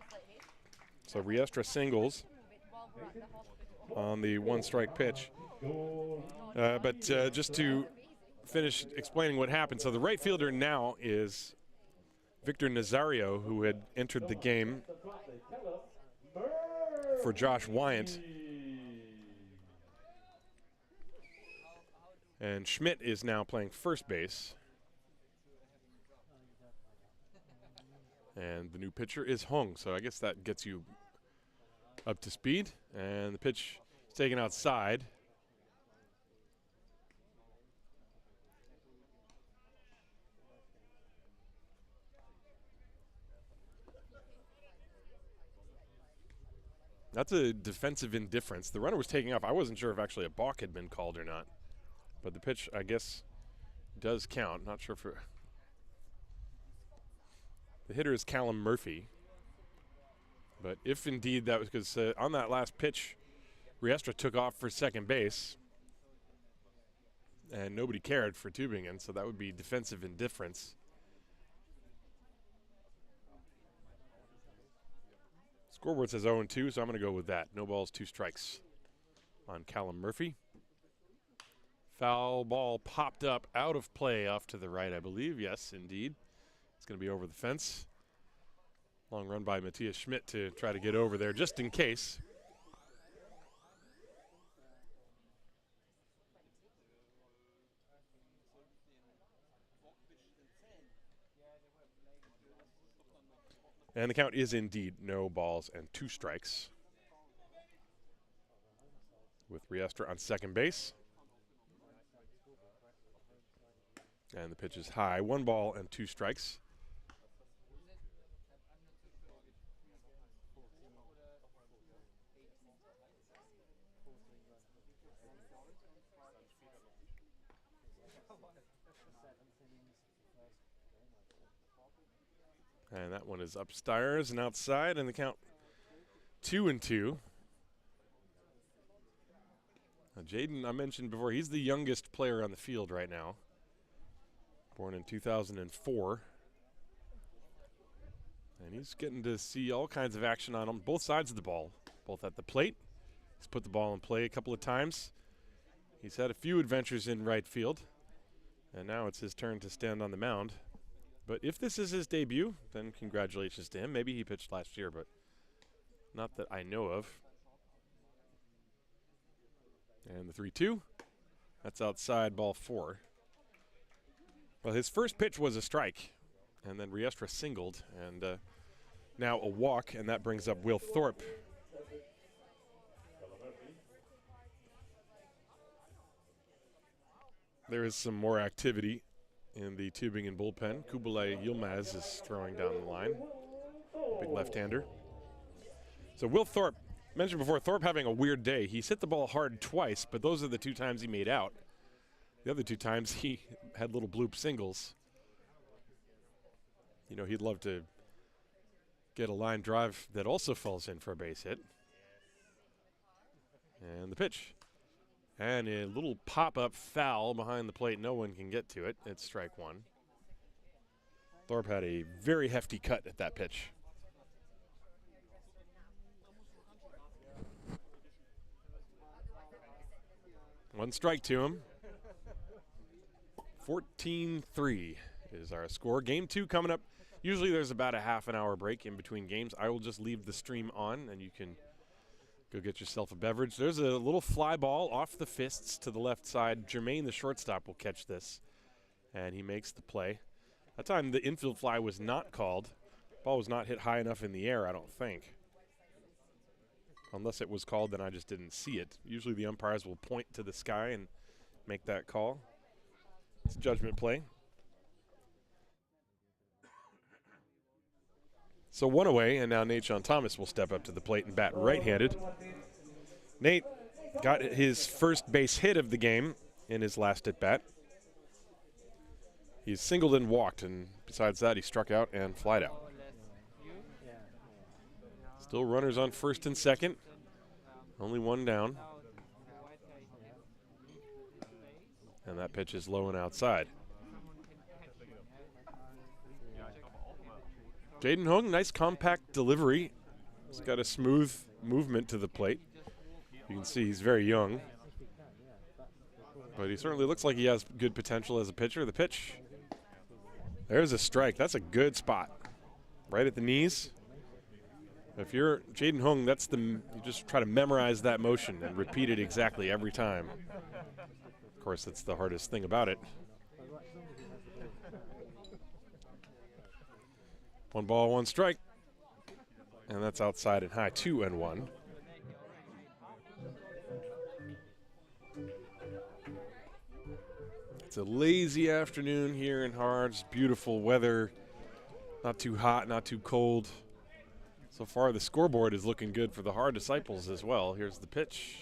So Riestra singles on the one-strike pitch. But just to finish explaining what happened, so the right fielder now is Victor Nazario, who had entered the game for Josh Wyant. And Schmidt is now playing first base. And the new pitcher is Hong, so I guess that gets you up to speed. And the pitch is taken outside. That's a defensive indifference. The runner was taking off. I wasn't sure if actually a balk had been called or not. But the pitch, I guess, does count. Not sure for... The hitter is Callum Murphy. But if indeed that was because on that last pitch, Riestra took off for second base. And nobody cared for Tübingen, so that would be defensive indifference. Scoreboard says 0-2, so I'm going to go with that. No balls, 2 strikes on Callum Murphy. Foul ball popped up out of play off to the right, I believe. Yes, indeed. It's going to be over the fence. Long run by Matthias Schmidt to try to get over there just in case. And the count is indeed no balls and 2 strikes. With Riestra on second base. And the pitch is high. 1 ball and 2 strikes. And that one is upstairs and outside, and the count 2-2. Jaden, I mentioned before, he's the youngest player on the field right now. Born in 2004. And he's getting to see all kinds of action on both sides of the ball, both at the plate. He's put the ball in play a couple of times. He's had a few adventures in right field. And now it's his turn to stand on the mound. But if this is his debut, then congratulations to him. Maybe he pitched last year, but not that I know of. And the 3-2, that's outside, ball 4. Well, his first pitch was a strike, and then Riestra singled, and now a walk, and that brings up Will Thorpe. There is some more activity in the Tübingen bullpen. Kubilay Yilmaz is throwing down the line. Big left-hander. So Will Thorpe, mentioned before, Thorpe having a weird day. He's hit the ball hard twice, but those are the 2 times he made out. The other 2 times he had little bloop singles. You know, he'd love to get a line drive that also falls in for a base hit. And the pitch. And a little pop-up foul behind the plate. No one can get to it. It's strike 1. Thorpe had a very hefty cut at that pitch. One strike to him. 14-3 is our score. Game 2 coming up. Usually there's about a half an hour break in between games. I will just leave the stream on, and you can go get yourself a beverage. There's a little fly ball off the fists to the left side. Jermaine, the shortstop, will catch this, and he makes the play. That time the infield fly was not called. Ball was not hit high enough in the air, I don't think. Unless it was called, then I just didn't see it. Usually the umpires will point to the sky and make that call. It's a judgment play. So 1 away, and now Nate-Sean Thomas will step up to the plate and bat right-handed. Nate got his first base hit of the game in his last at-bat. He's singled and walked, and besides that, he struck out and flied out. Still runners on first and second. Only 1 down. And that pitch is low and outside. Jaden Hung, nice compact delivery. He's got a smooth movement to the plate. You can see he's very young. But he certainly looks like he has good potential as a pitcher. The pitch There's a strike. That's a good spot. Right at the knees. If you're Jaden Hung, you just try to memorize that motion and repeat it exactly every time. Of course, that's the hardest thing about it. 1 ball, 1 strike. And that's outside and high, 2-1. It's a lazy afternoon here in Haar. Just beautiful weather. Not too hot, not too cold. So far, the scoreboard is looking good for the Haar Disciples as well. Here's the pitch.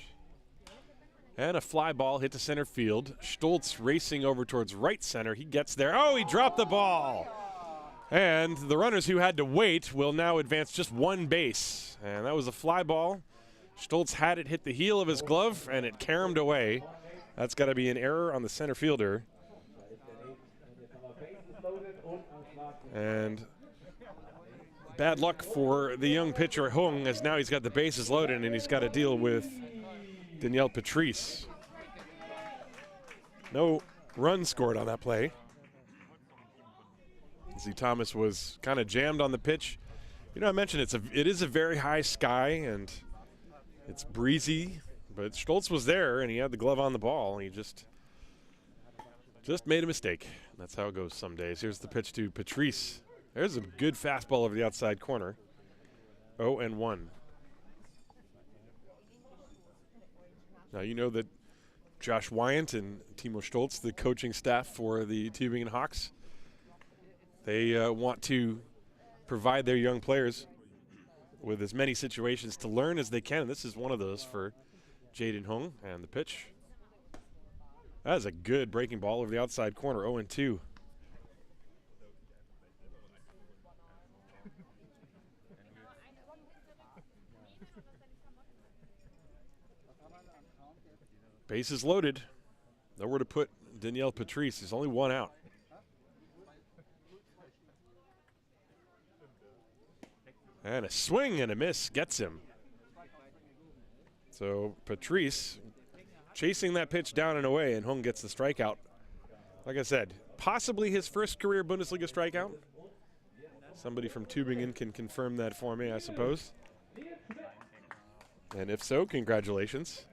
And a fly ball hit to center field. Stoltz racing over towards right center. He gets there. Oh, he dropped the ball. And the runners who had to wait will now advance just 1 base. And that was a fly ball. Stoltz had it hit the heel of his glove, and it caromed away. That's got to be an error on the center fielder. And bad luck for the young pitcher Hung, as now he's got the bases loaded and he's got to deal with Danielle Patrice. No run scored on that play. Z. Thomas was kind of jammed on the pitch. You know, I mentioned it is a very high sky and it's breezy, but Stoltz was there and he had the glove on the ball and he just made a mistake. That's how it goes some days. Here's the pitch to Patrice. There's a good fastball over the outside corner. 0-1. Now you know that Josh Wyant and Timo Stoltz, the coaching staff for the Tübingen Hawks, they want to provide their young players with as many situations to learn as they can. And this is one of those for Jaden Hung. And the pitch. That is a good breaking ball over the outside corner. 0-2. Bases loaded. Nowhere to put Danielle Patrice. There's only 1 out. And a swing and a miss gets him. So Patrice chasing that pitch down and away, and Hung gets the strikeout. Like I said, possibly his first career Bundesliga strikeout. Somebody from Tübingen can confirm that for me, I suppose. And if so, congratulations.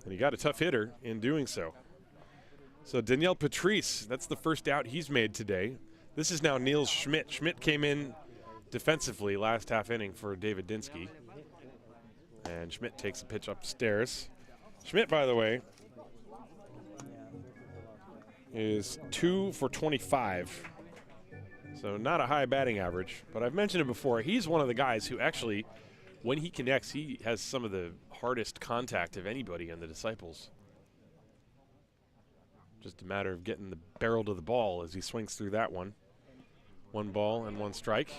And he got a tough hitter in doing so. So Danielle Patrice, that's the first out he's made today. This is now Niels Schmidt. Schmidt came in defensively last half inning for David Dinsky. And Schmidt takes a pitch upstairs. Schmidt, by the way, is 2 for 25. So not a high batting average. But I've mentioned it before. He's one of the guys who actually, when he connects, he has some of the hardest contact of anybody in the Disciples. Just a matter of getting the barrel to the ball as he swings through that one. 1 ball and 1 strike.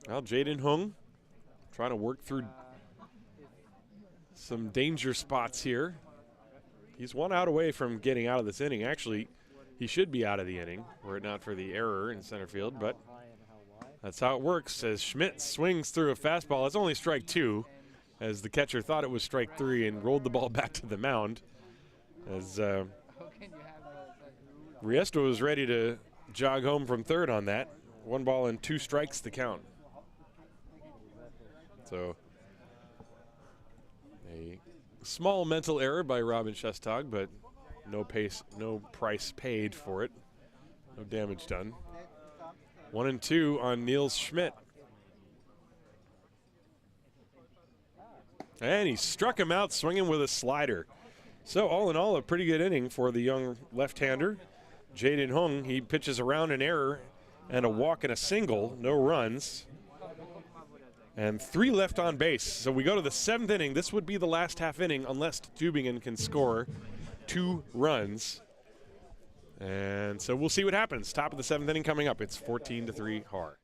Well, Jaden Hung trying to work through some danger spots here. He's 1 out away from getting out of this inning. Actually, he should be out of the inning were it not for the error in center field, but that's how it works as Schmidt swings through a fastball. It's only strike 2 as the catcher thought it was strike 3 and rolled the ball back to the mound as Riesta was ready to jog home from third on that. 1 ball and 2 strikes to count. So a small mental error by Robin Shestag, but no price paid for it. No damage done. 1-2 on Niels Schmidt. And he struck him out swinging with a slider. So all in all, a pretty good inning for the young left-hander. Jaden Hung, he pitches around an error and a walk and a single, no runs. And 3 left on base. So we go to the 7th inning. This would be the last half inning unless Tübingen can score 2 runs. And so we'll see what happens. Top of the 7th inning coming up. It's 14-3 Haar.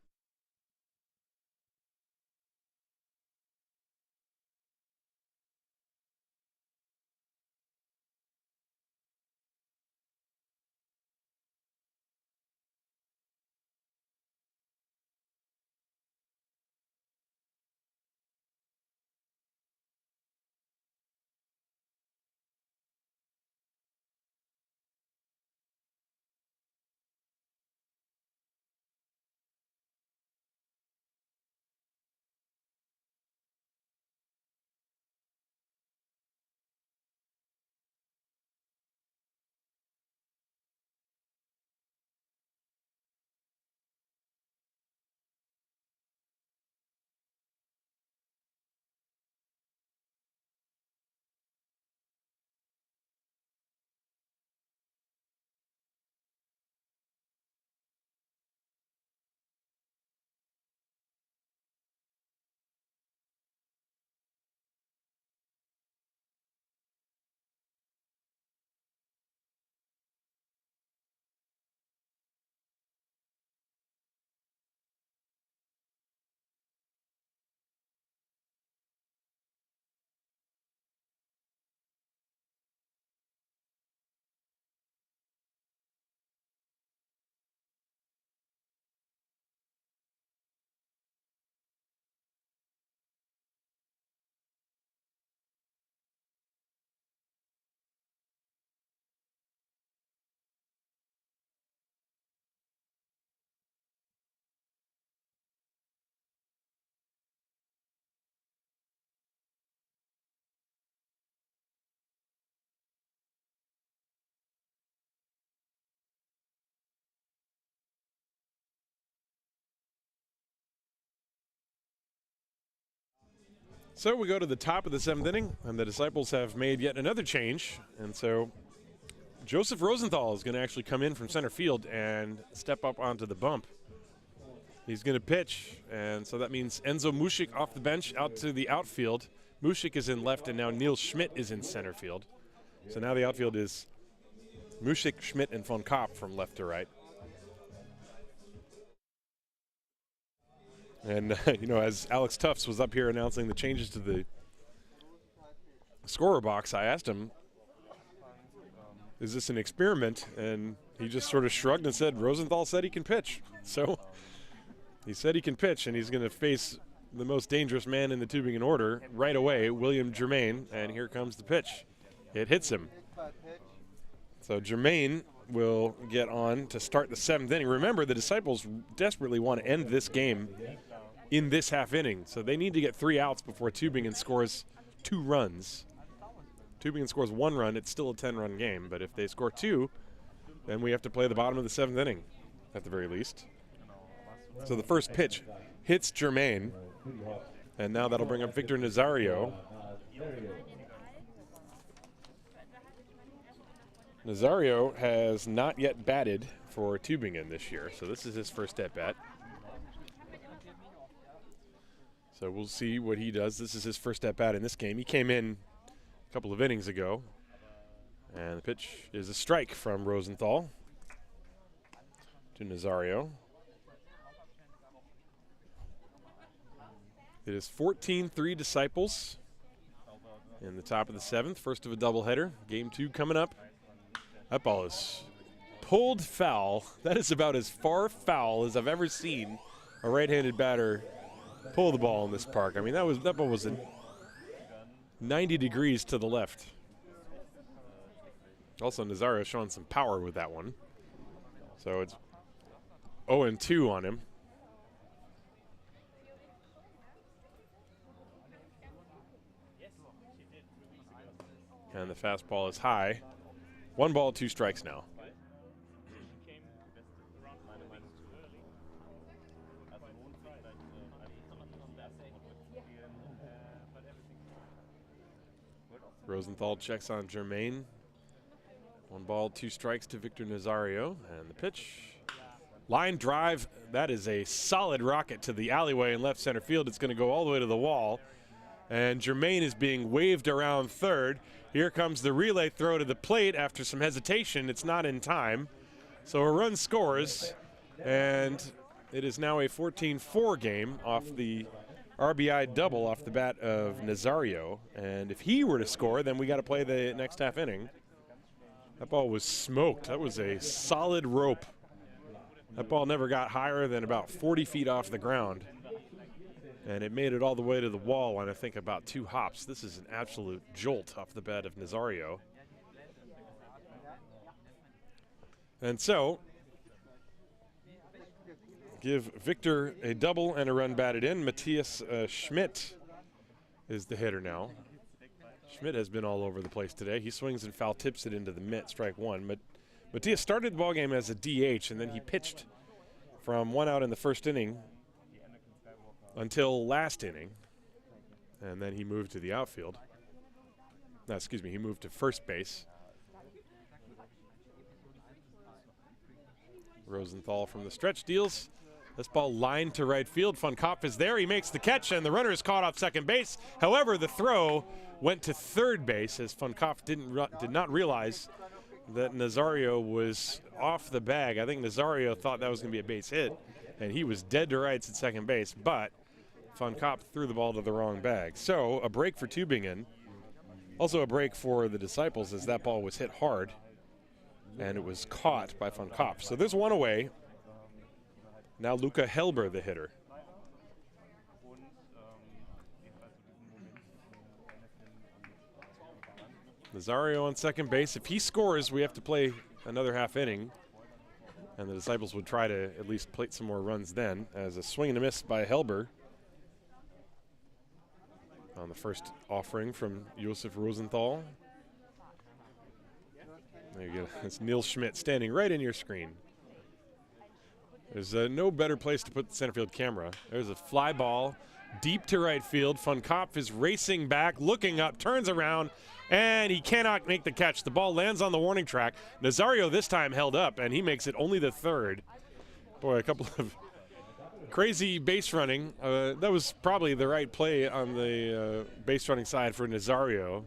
So we go to the top of the 7th inning, and the Disciples have made yet another change. And so Joseph Rosenthal is going to actually come in from center field and step up onto the bump. He's going to pitch, and so that means Enzo Mušik off the bench out to the outfield. Mušik is in left, and now Neil Schmidt is in center field. So now the outfield is Mušik, Schmidt, and von Kopp from left to right. And, you know, as Alex Tufts was up here announcing the changes to the scorer box, I asked him, is this an experiment? And he just sort of shrugged and said, Rosenthal said he can pitch. So he said he can pitch, and he's going to face the most dangerous man in the Tübingen order right away, William Germain, and here comes the pitch. It hits him. So Germain will get on to start the 7th inning. Remember, the Disciples desperately want to end this game in this half inning, so they need to get 3 outs before Tübingen scores 2 runs. Tübingen scores 1 run, it's still a 10-run game, but if they score 2, then we have to play the bottom of the 7th inning at the very least. So the first pitch hits Germain, and now that'll bring up Victor Nazario. Nazario has not yet batted for Tübingen this year, so this is his first at-bat. So we'll see what he does. This is his first at-bat in this game. He came in a couple of innings ago, and the pitch is a strike from Rosenthal to Nazario. It is 14-3 Disciples in the top of the 7th, first of a doubleheader. Game 2 coming up. That ball is pulled foul. That is about as far foul as I've ever seen a right-handed batter pull the ball in this park. I mean, that ball was 90 degrees to the left. Also, Nazario showing some power with that one. So it's 0-2 on him. And the fastball is high. 1 ball, 2 strikes now. Rosenthal checks on Germain. 1 ball, 2 strikes to Victor Nazario. And the pitch. Line drive. That is a solid rocket to the alleyway in left center field. It's going to go all the way to the wall. And Germain is being waved around third. Here comes the relay throw to the plate after some hesitation. It's not in time. So a run scores, and it is now a 14-4 game off the RBI double off the bat of Nazario. And if he were to score, then we got to play the next half inning. That ball was smoked. That was a solid rope. That ball never got higher than about 40 feet off the ground. And it made it all the way to the wall on, I think, about 2 hops. This is an absolute jolt off the bat of Nazario. And so, give Victor a double and a run batted in. Matthias Schmidt is the hitter now. Schmidt has been all over the place today. He swings and foul tips it into the mitt, strike 1. Matthias started the ballgame as a DH, and then he pitched from 1 out in the first inning until last inning, and then he moved to the outfield. No, excuse me, he moved to first base. Rosenthal from the stretch deals. This ball lined to right field. Von Kopp is there. He makes the catch, and the runner is caught off second base. However, the throw went to third base as Von Kopp did not realize that Nazario was off the bag. I think Nazario thought that was going to be a base hit, and he was dead to rights at second base, but Von Kopp threw the ball to the wrong bag. So a break for Tübingen. Also a break for the Disciples as that ball was hit hard, and it was caught by Von Kopp. So there's 1 away. Now Luca Helber, the hitter. Nazario on second base. If he scores, we have to play another half inning, and the Disciples would try to at least plate some more runs then, as a swing and a miss by Helber on the first offering from Josef Rosenthal. There you go. It's Neil Schmidt standing right in your screen. There's no better place to put the center field camera. There's a fly ball deep to right field. Von Kopf is racing back, looking up, turns around, and he cannot make the catch. The ball lands on the warning track. Nazario this time held up, and he makes it only the third. Boy, a couple of crazy base running. That was probably the right play on the base running side for Nazario,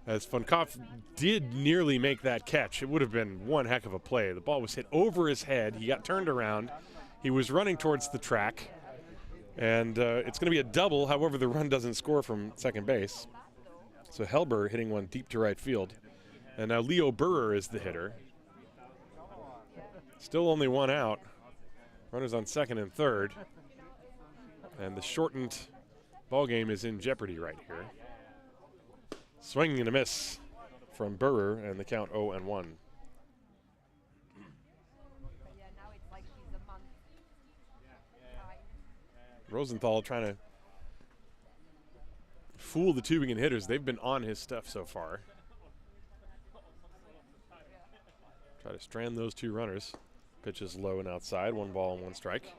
as Von Kopf did nearly make that catch. It would have been one heck of a play. The ball was hit over his head. He got turned around. He was running towards the track, and it's going to be a double. However, the run doesn't score from second base. So Helber hitting one deep to right field. And now Leo Burrer is the hitter. Still only one out. Runners on second and third. And the shortened ball game is in jeopardy right here. Swinging and a miss from Burrer, and the count 0-1. Rosenthal trying to fool the Tübingen hitters. They've been on his stuff so far. Try to strand those two runners. Pitch is low and outside. 1 ball and 1 strike.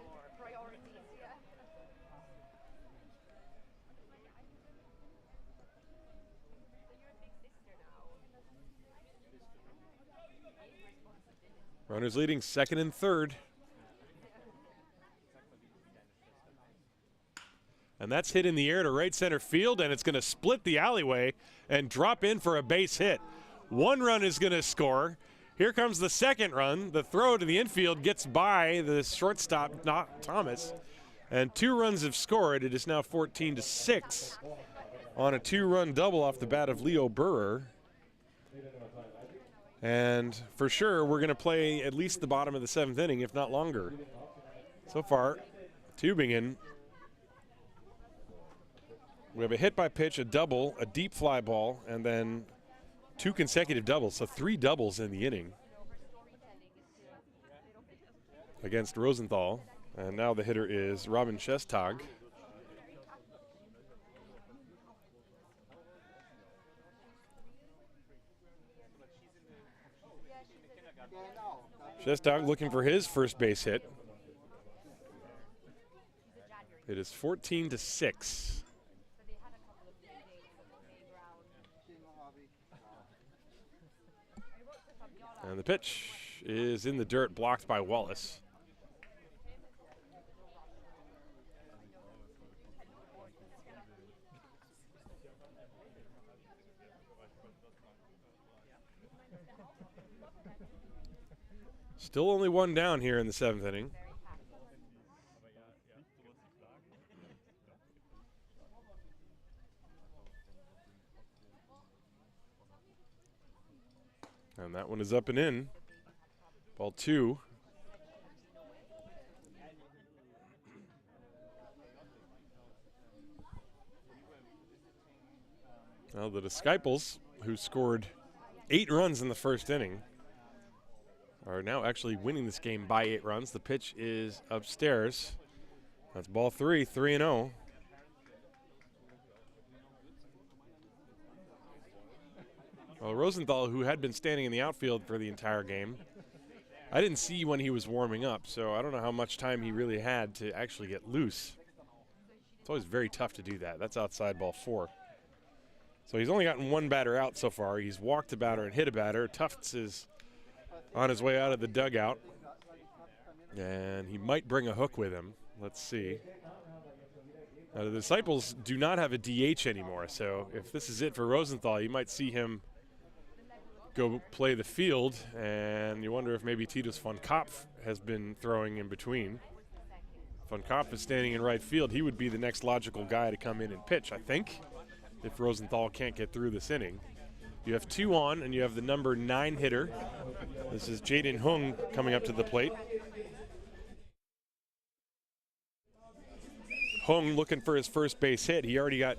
Runners leading second and third. And that's hit in the air to right center field, and it's going to split the alleyway and drop in for a base hit. 1 run is going to score. Here comes the second run. The throw to the infield gets by the shortstop, not Thomas. And 2 runs have scored. It is now 14-6 on a 2-run double off the bat of Leo Burrer. And for sure, we're going to play at least the bottom of the 7th inning, if not longer. So far, Tübingen, we have a hit by pitch, a double, a deep fly ball, and then 2 consecutive doubles, so 3 doubles in the inning against Rosenthal. And now the hitter is Robin Schestag. Schestag looking for his first base hit. It is 14-6. And the pitch is in the dirt, blocked by Wallace. Still only 1 down here in the 7th inning. And that one is up and in. Ball 2. Now the Disciples, who scored 8 runs in the first inning, are now actually winning this game by 8 runs. The pitch is upstairs. That's ball 3, 3-0. Well, Rosenthal, who had been standing in the outfield for the entire game, I didn't see when he was warming up, so I don't know how much time he really had to actually get loose. It's always very tough to do that. That's outside ball 4. So he's only gotten 1 batter out so far. He's walked a batter and hit a batter. Tufts is on his way out of the dugout, and he might bring a hook with him. Let's see. Now, the Disciples do not have a DH anymore, so if this is it for Rosenthal, you might see him go play the field, and you wonder if maybe Titus von Kopf has been throwing in between. Von Kopf is standing in right field. He would be the next logical guy to come in and pitch, I think, if Rosenthal can't get through this inning. You have 2 on, and you have the number 9 hitter. This is Jaden Hung coming up to the plate. Hung looking for his first base hit. He already got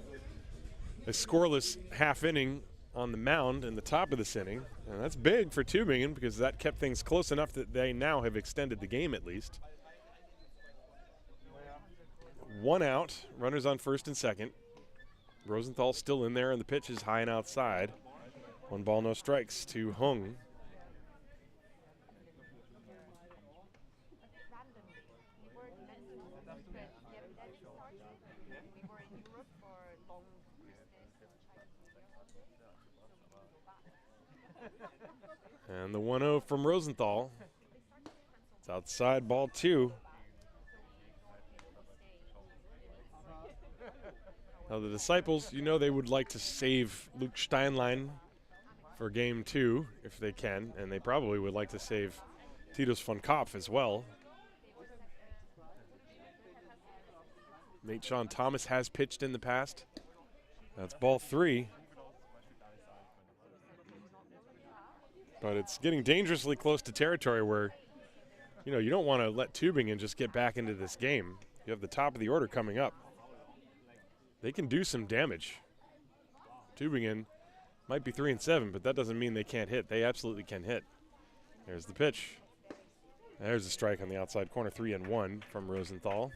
a scoreless half inning on the mound in the top of this inning. And that's big for Tübingen because that kept things close enough that they now have extended the game at least. 1 out, runners on first and second. Rosenthal still in there, and the pitch is high and outside. 1 ball, no strikes to Hung. And the 1-0 from Rosenthal. It's outside, ball 2. Now the Disciples, you know they would like to save Luke Steinlein for game 2 if they can, and they probably would like to save Titus von Kopf as well. Nate Sean Thomas has pitched in the past. That's ball 3. But it's getting dangerously close to territory where, you know, you don't want to let Tübingen just get back into this game. You have the top of the order coming up. They can do some damage. Tübingen might be 3-7, but that doesn't mean they can't hit. They absolutely can hit. There's the pitch. There's a strike on the outside corner, 3-1 from Rosenthal.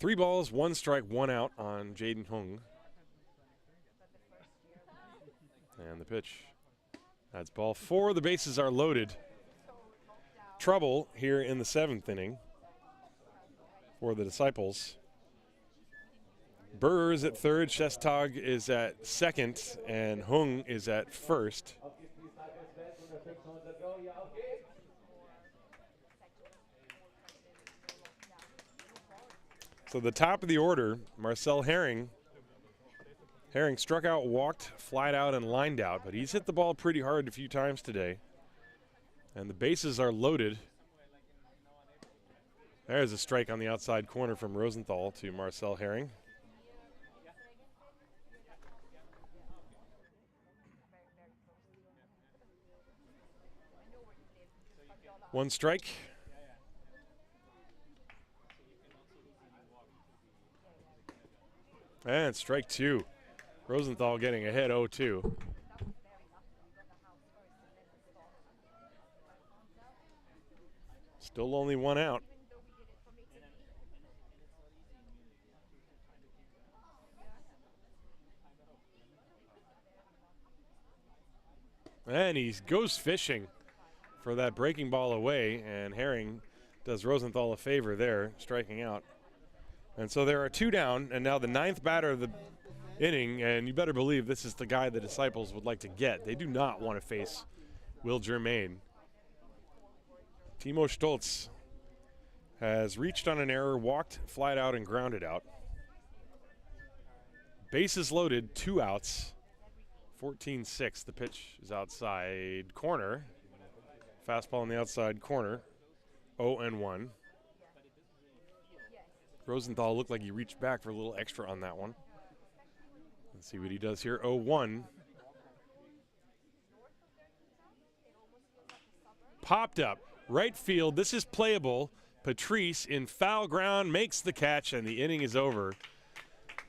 Three balls, 1 strike, 1 out on Jaden Hung. And the pitch. That's ball 4. The bases are loaded. Trouble here in the 7th inning for the Disciples. Burr is at 3rd, Shestag is at 2nd, and Hung is at 1st. So the top of the order, Marcel Herring. Herring struck out, walked, flied out, and lined out, but he's hit the ball pretty hard a few times today. And the bases are loaded. There's a strike on the outside corner from Rosenthal to Marcel Herring. One strike. And strike 2. Rosenthal getting ahead 0-2. Still only 1 out. And he goes fishing for that breaking ball away, and Herring does Rosenthal a favor there, striking out. And so there are 2 down, and now the 9th batter of the inning, and you better believe this is the guy the Disciples would like to get. They do not want to face Will Germain. Timo Stoltz has reached on an error, walked, flied out, and grounded out. Bases loaded, 2 outs. 14-6, the pitch is outside corner. Fastball on the outside corner, 0-1. Rosenthal looked like he reached back for a little extra on that one. Let's see what he does here, 0-1. Popped up, right field, this is playable. Patrice in foul ground makes the catch, and the inning is over.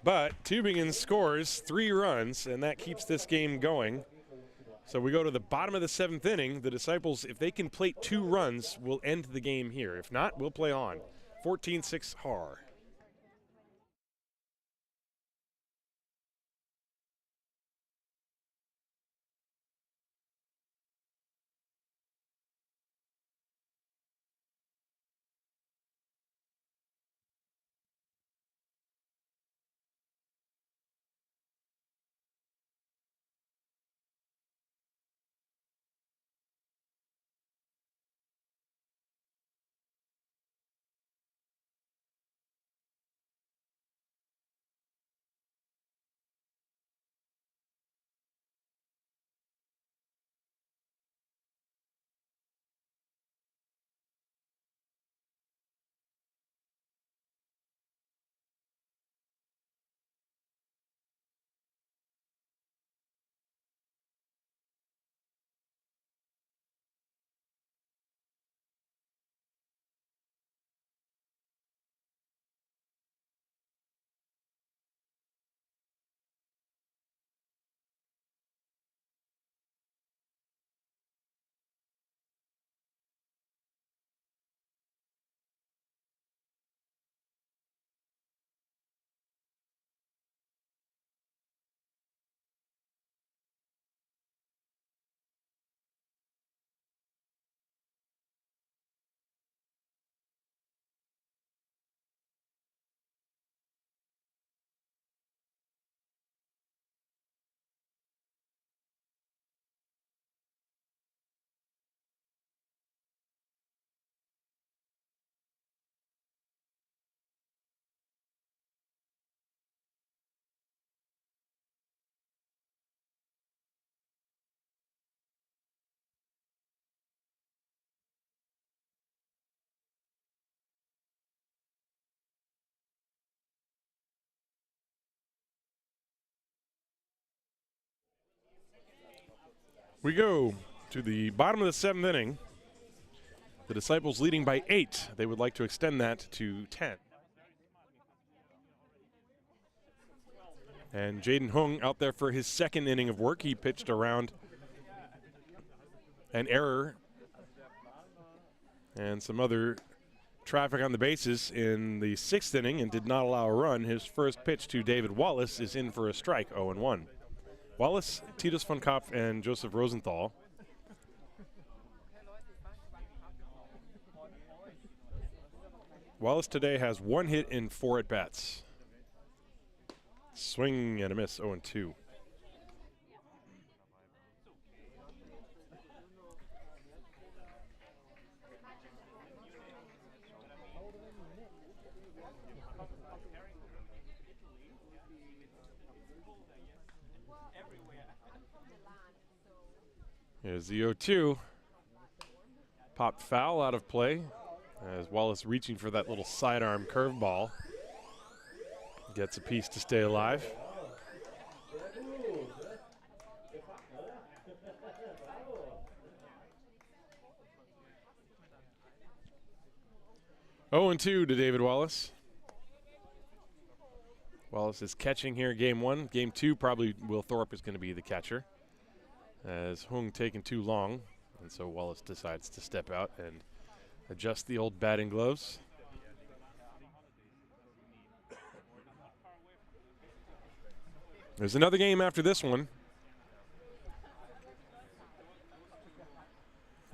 But Tübingen scores 3 runs, and that keeps this game going. So we go to the bottom of the 7th inning. The Disciples, if they can plate 2 runs, will end the game here. If not, we'll play on. 14-6 Haar. We go to the bottom of the 7th inning. The Disciples leading by 8. They would like to extend that to 10. And Jaden Hung out there for his 2nd inning of work. He pitched around an error and some other traffic on the bases in the 6th inning and did not allow a run. His first pitch to David Wallace is in for a strike, 0-1. Wallace, Titus von Kopf, and Joseph Rosenthal. Wallace today has 1 hit in 4 at-bats. Swing and a miss, 0-2. Here's the 0-2. Popped foul out of play as Wallace reaching for that little sidearm curveball. Gets a piece to stay alive. Oh, and 2 to David Wallace. Wallace is catching here game 1. Game 2, probably Will Thorpe is going to be the catcher, as Hung taking too long, and so Wallace decides to step out and adjust the old batting gloves. There's another game after this one.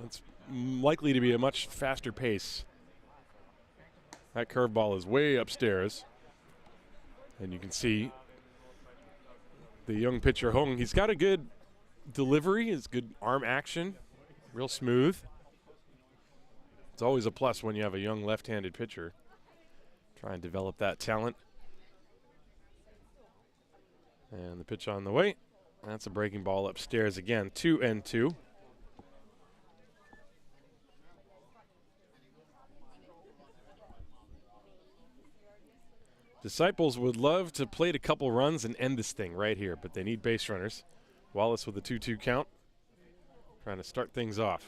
It's likely to be a much faster pace. That curveball is way upstairs, and you can see the young pitcher Hung. He's got a good delivery, his good arm action, real smooth. It's always a plus when you have a young left-handed pitcher. Try and develop that talent. And the pitch on the way. That's a breaking ball upstairs again. 2-2. Disciples would love to plate a couple runs and end this thing right here, but they need base runners. Wallace with a 2-2 count, trying to start things off.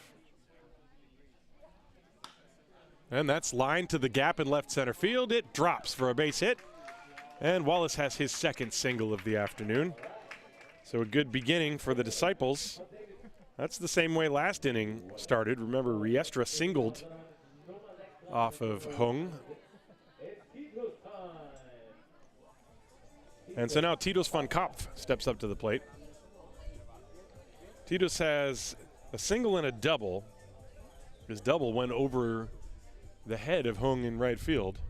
And that's lined to the gap in left center field. It drops for a base hit. And Wallace has his 2nd single of the afternoon. So a good beginning for the Disciples. That's the same way last inning started. Remember, Riestra singled off of Hung. And so now Titus von Kopf steps up to the plate. Titus has a single and a double. His double went over the head of Hung in right field.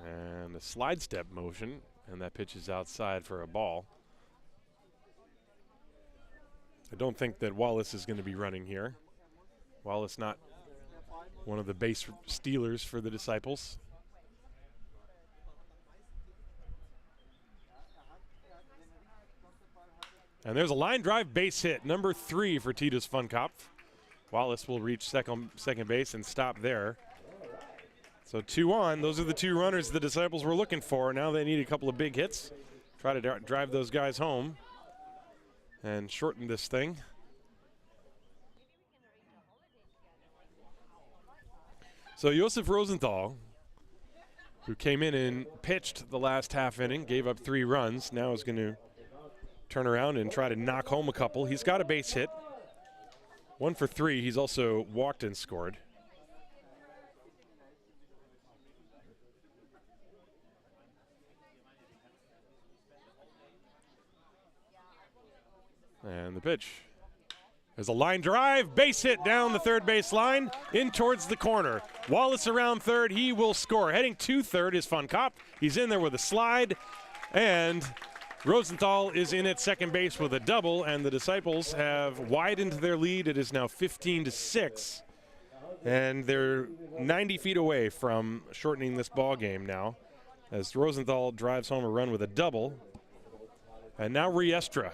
And a slide step motion, and that pitch is outside for a ball. I don't think that Wallace is going to be running here. Wallace not one of the base stealers for the Disciples. And there's a line drive base hit, number 3 for Titus von Kopf. Wallace will reach second base and stop there. So 2 on. Those are the 2 runners the Disciples were looking for. Now they need a couple of big hits. Try to drive those guys home and shorten this thing. So Josef Rosenthal, who came in and pitched the last half inning, gave up 3 runs, now is going to turn around and try to knock home a couple. He's got a base hit. 1 for 3. He's also walked and scored. And the pitch. There's a line drive, base hit down the third base line, in towards the corner. Wallace around third, he will score. Heading to third is von Kopf. He's in there with a slide, and Rosenthal is in at second base with a double, and the Disciples have widened their lead. It is now 15-6, and they're 90 feet away from shortening this ball game now, as Rosenthal drives home a run with a double. And now Riestra.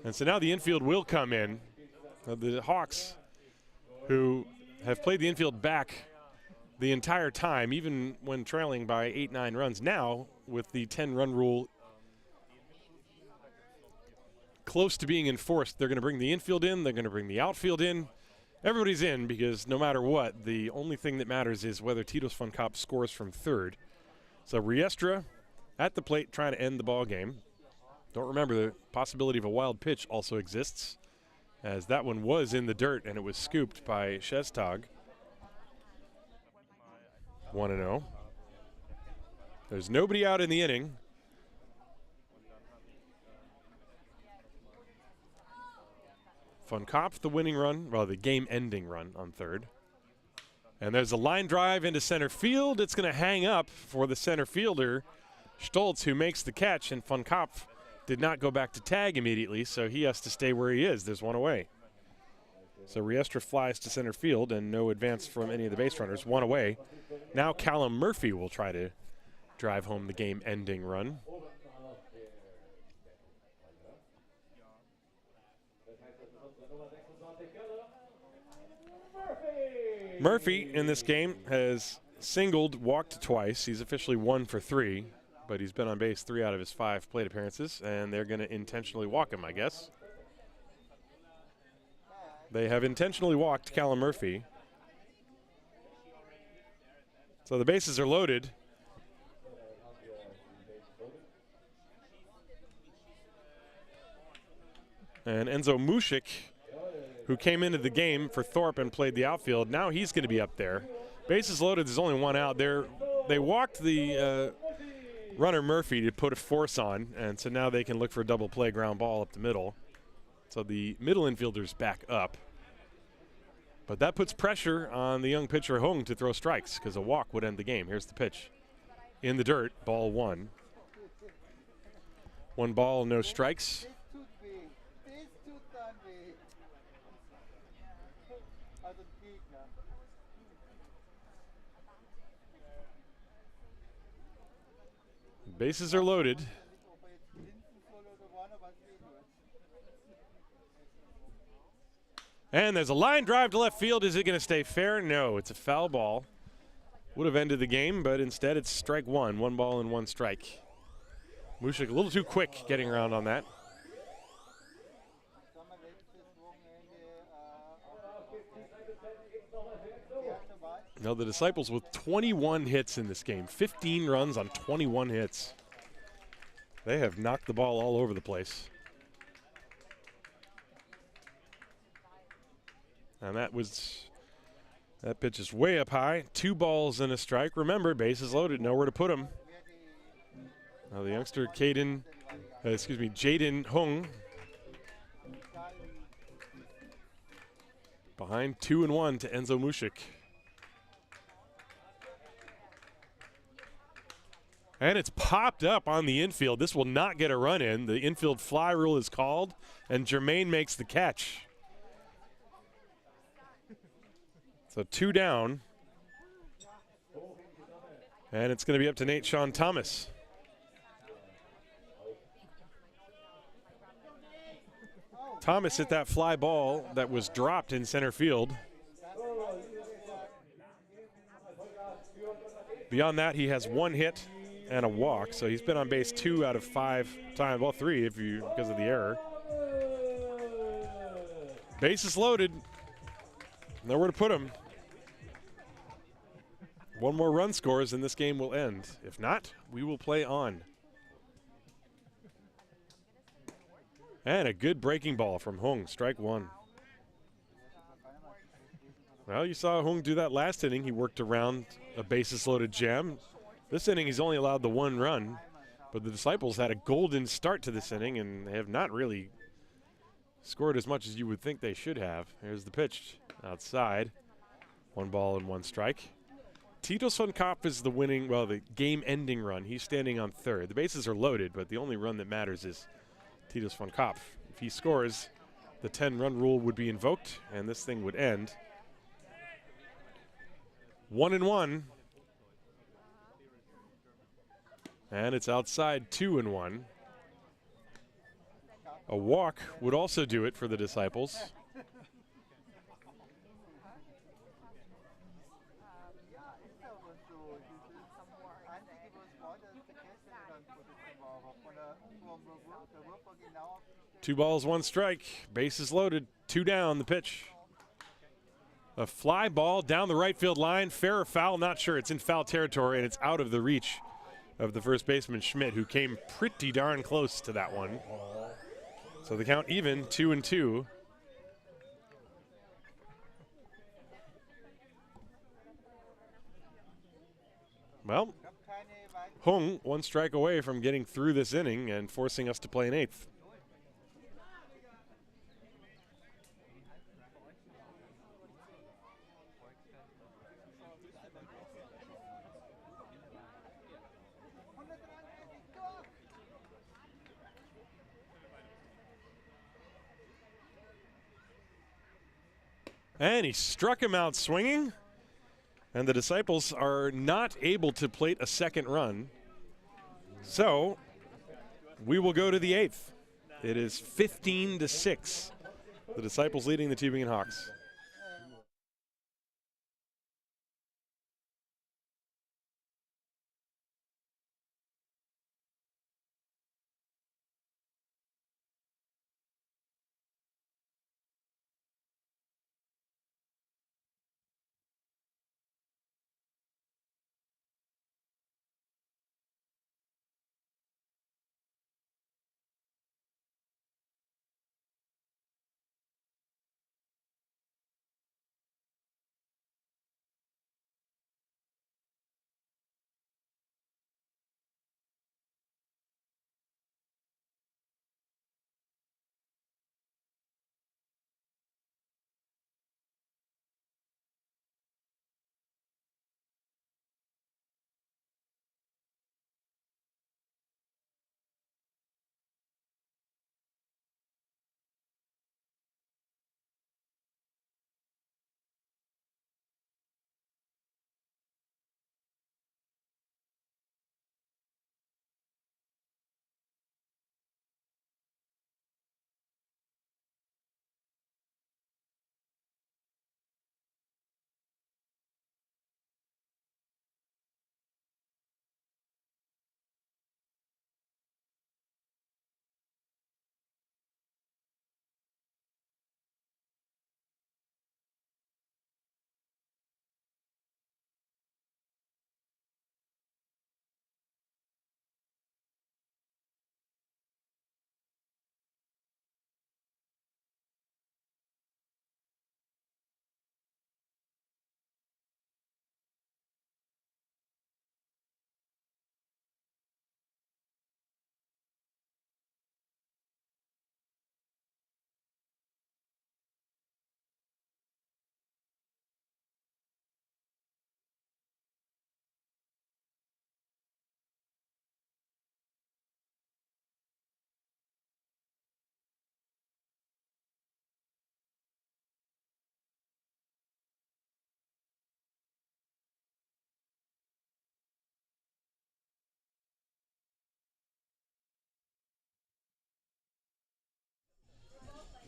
And so now the infield will come in. The Hawks, who have played the infield back the entire time, even when trailing by 8-9 runs. Now, with the 10-run rule close to being enforced, they're going to bring the infield in, they're going to bring the outfield in. Everybody's in because no matter what, the only thing that matters is whether Titus von Kopp scores from third. So Riestra at the plate trying to end the ball game. Don't remember, the possibility of a wild pitch also exists, as that one was in the dirt and it was scooped by Shestag. 1-0. There's nobody out in the inning. Von Kopp, the winning run, well, the game-ending run on third. And there's a line drive into center field. It's going to hang up for the center fielder, Stoltz, who makes the catch, and Von Kopp did not go back to tag immediately, so he has to stay where he is. There's one away. So Riestra flies to center field, and no advance from any of the base runners. One away. Now Callum Murphy will try to drive home the game-ending run. Murphy in this game has singled, walked twice. He's officially 1 for 3, but he's been on base 3 out of his 5 plate appearances, and they're going to intentionally walk him, I guess. They have intentionally walked Callum Murphy. So the bases are loaded. And Enzo Mušik, who came into the game for Thorpe and played the outfield, now he's going to be up there. Bases loaded, there's only one out there. They walked the runner Murphy to put a force on, and so now they can look for a double play ground ball up the middle. So the middle infielder's back up. But that puts pressure on the young pitcher Hung to throw strikes, because a walk would end the game. Here's the pitch. In the dirt, ball 1. 1 ball, no strikes. Bases are loaded. And there's a line drive to left field. Is it going to stay fair? No, it's a foul ball. Would have ended the game, but instead it's strike 1. 1 ball and 1 strike. Mušik a little too quick getting around on that. Now the Disciples with 21 hits in this game. 15 runs on 21 hits. They have knocked the ball all over the place. And that pitch is way up high. 2 balls and a strike. Remember, bases loaded, nowhere to put them. Now the youngster Jaden Hung behind 2-1 to Enzo Mušik. And it's popped up on the infield. This will not get a run in. The infield fly rule is called, and Jermaine makes the catch. So 2 down. And it's going to be up to Nate Sean Thomas. Thomas hit that fly ball that was dropped in center field. Beyond that, he has 1 hit and a walk, so he's been on base 2 out of 5 times, well 3 because of the error. Bases loaded, nowhere to put him. 1 more run scores and this game will end. If not, we will play on. And a good breaking ball from Hung, strike 1. Well, you saw Hung do that last inning. He worked around a bases loaded jam. This inning, he's only allowed the 1 run, but the Disciples had a golden start to this inning, and they have not really scored as much as you would think they should have. Here's the pitch outside. 1 ball and 1 strike. Titus von Kopp is the the game-ending run. He's standing on third. The bases are loaded, but the only run that matters is Titus von Kopp. If he scores, the 10-run rule would be invoked, and this thing would end. 1-1. And it's outside 2-1. A walk would also do it for the 2 balls, 1 strike. Bases loaded. 2 down. The pitch. A fly ball down the right field line. Fair or foul? Not sure. It's in foul territory, and it's out of the reach of the first baseman, Schmidt, who came pretty darn close to that one. So the count even, 2-2. Well, Hung 1 strike away from getting through this inning and forcing us to play an 8th. And he struck him out swinging. And the Disciples are not able to plate a second run. So we will go to the 8th. It is 15-6. The Disciples leading the Tübingen Hawks.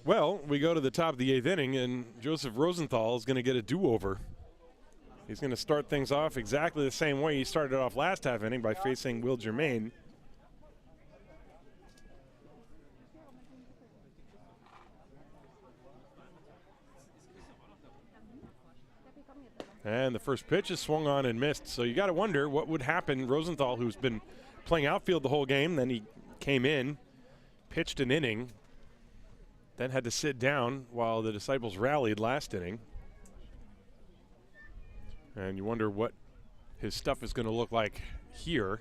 Well, we go to the top of the 8th inning, and Joseph Rosenthal is going to get a do-over. He's going to start things off exactly the same way he started off last half inning by facing Will Germain. And the first pitch is swung on and missed. So you got to wonder what would happen. Rosenthal, who's been playing outfield the whole game, then he came in, pitched an inning, then had to sit down while the Disciples rallied last inning. And you wonder what his stuff is going to look like here.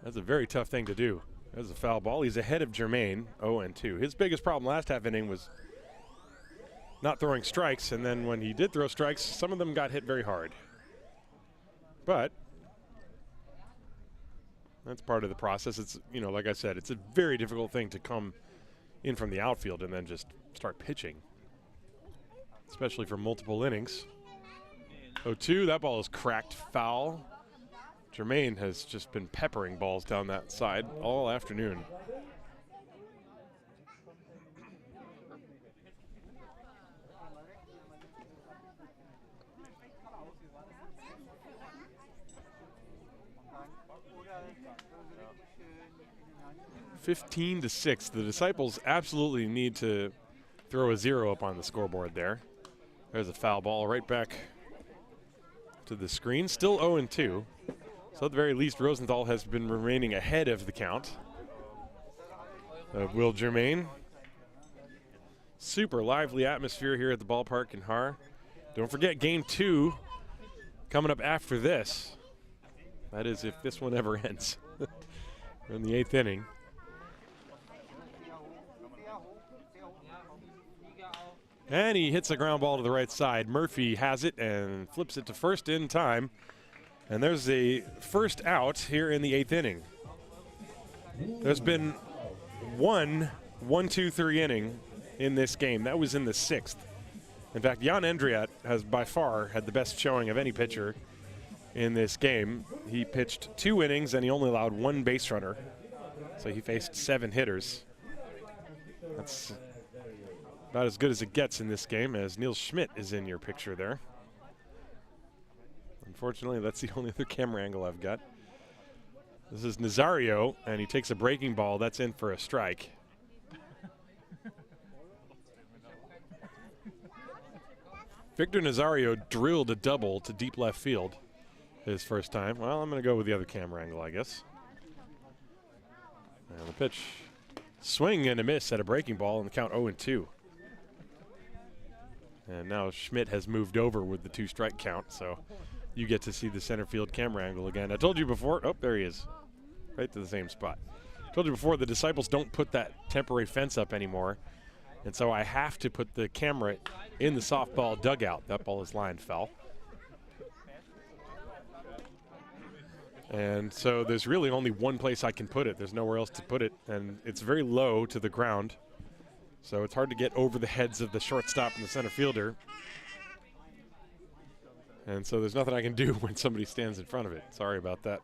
That's a very tough thing to do. That's a foul ball. He's ahead of Germain, 0-2. His biggest problem last half inning was not throwing strikes, and then when he did throw strikes, some of them got hit very hard. But that's part of the process. It's, you know, like I said, it's a very difficult thing to come in from the outfield and then just start pitching, especially for multiple innings. 0-2, that ball is cracked foul. Germain has just been peppering balls down that side all afternoon. 15-6. The Disciples absolutely need to throw a 0 up on the scoreboard there. There's a foul ball right back to the screen. Still 0-2. So at the very least, Rosenthal has been remaining ahead of the count of Will Germain. Super lively atmosphere here at the ballpark in Haar. Don't forget game 2 coming up after this. That is if this one ever ends. We're in the 8th inning. And he hits a ground ball to the right side. Murphy has it and flips it to first in time. And there's a first out here in the 8th inning. There's been one 1-2-3 inning in this game. That was in the 6th. In fact, Jan Endriat has by far had the best showing of any pitcher in this game. He pitched 2 innings and he only allowed 1 base runner. So he faced 7 hitters. That's about as good as it gets in this game, as Niels Schmidt is in your picture there. Unfortunately, that's the only other camera angle I've got. This is Nazario, and he takes a breaking ball. That's in for a strike. Victor Nazario drilled a double to deep left field his first time. Well, I'm going to go with the other camera angle, I guess. And the pitch. Swing and a miss at a breaking ball, and the count 0-2. And now Schmidt has moved over with the 2-strike count, so you get to see the center field camera angle again. I told you before, oh, there he is, right to the same spot. I told you before, the Disciples don't put that temporary fence up anymore, and so I have to put the camera in the softball dugout. That ball is line foul. And so there's really only one place I can put it. There's nowhere else to put it, and it's very low to the ground. So it's hard to get over the heads of the shortstop and the center fielder. And so there's nothing I can do when somebody stands in front of it. Sorry about that.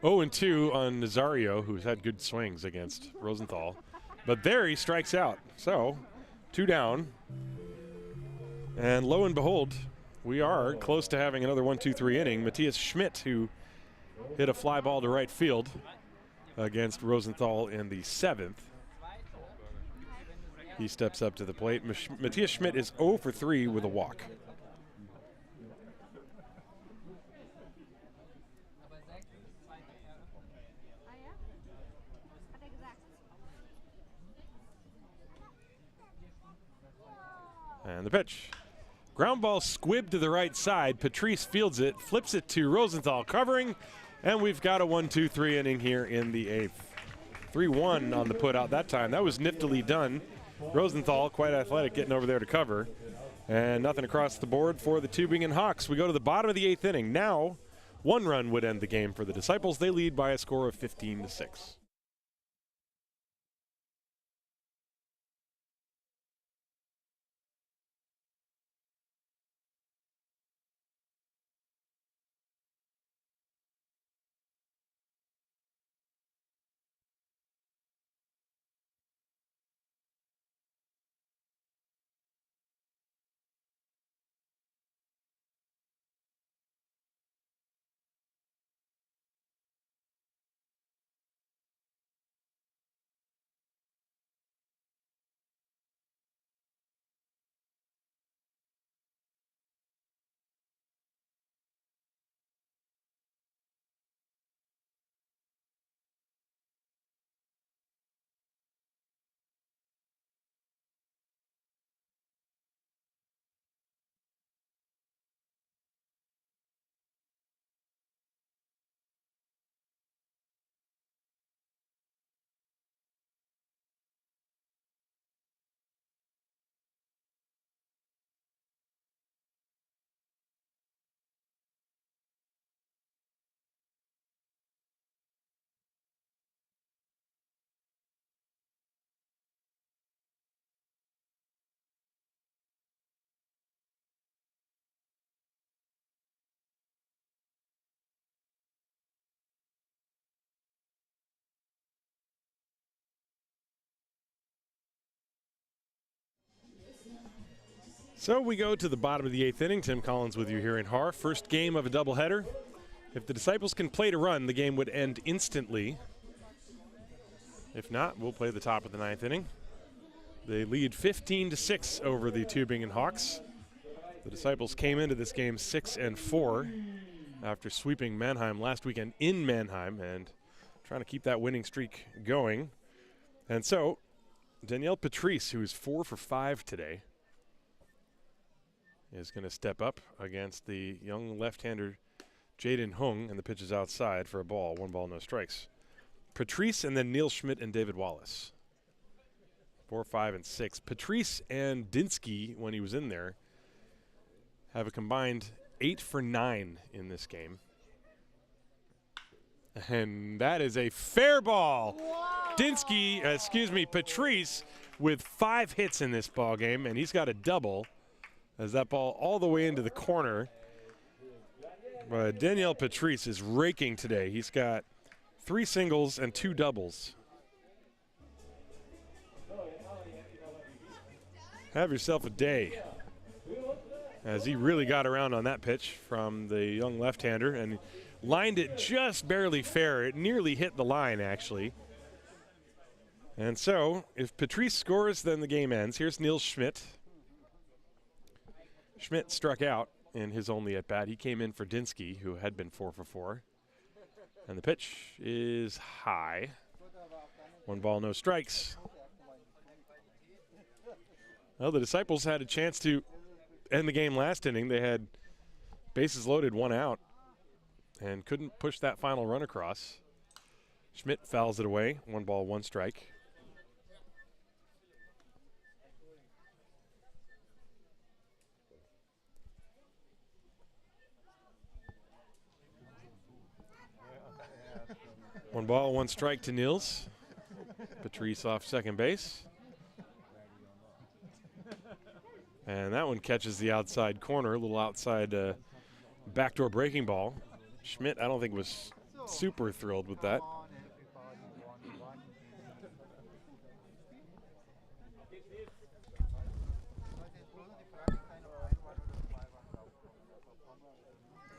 0-2 on Nazario, who's had good swings against Rosenthal. But there he strikes out. So 2 down. And lo and behold, we are close to having another 1-2-3 inning. Matthias Schmidt, who hit a fly ball to right field against Rosenthal in the 7th. He steps up to the plate. Matthias Schmidt is 0 for 3 with a walk. And the pitch. Ground ball squibbed to the right side. Patrice fields it, flips it to Rosenthal covering, and we've got a 1-2-3 inning here in the 8th. 3-1 on the put out that time. That was niftily done. Rosenthal, quite athletic, getting over there to cover. And nothing across the board for the Tübingen Hawks. We go to the bottom of the 8th inning. Now, 1 run would end the game for the Disciples. They lead by a score of 15-6. So we go to the bottom of the 8th inning. Tim Collins with you here in Haar. First game of a doubleheader. If the Disciples can play to run, the game would end instantly. If not, we'll play the top of the 9th inning. They lead 15-6 over the Tübingen Hawks. The Disciples came into this game 6-4 after sweeping Mannheim last weekend in Mannheim and trying to keep that winning streak going. And so, Danielle Patrice, who is 4 for 5 today, is going to step up against the young left-hander Jaden Hung, and the pitch is outside for a ball. 1 ball, no strikes. Patrice and then Neil Schmidt and David Wallace. 4, 5, and 6. Patrice and Dinsky, when he was in there, have a combined 8 for 9 in this game. And that is a fair ball. Patrice with 5 hits in this ball game, and he's got a double as that ball all the way into the corner. Danielle Patrice is raking today. He's got 3 singles and 2 doubles. Have yourself a day, as he really got around on that pitch from the young left-hander and lined it just barely fair. It nearly hit the line, actually. And so, if Patrice scores, then the game ends. Here's Neil Schmidt. Schmidt struck out in his only at-bat. He came in for Dinsky, who had been 4 for 4. And the pitch is high. 1 ball, no strikes. Well, the Disciples had a chance to end the game last inning. They had bases loaded, 1 out, and couldn't push that final run across. Schmidt fouls it away. 1 ball, 1 strike. One ball, 1 strike to Niels. Patrice off second base. And that one catches the outside corner, a little outside backdoor breaking ball. Schmidt, I don't think, was super thrilled with that.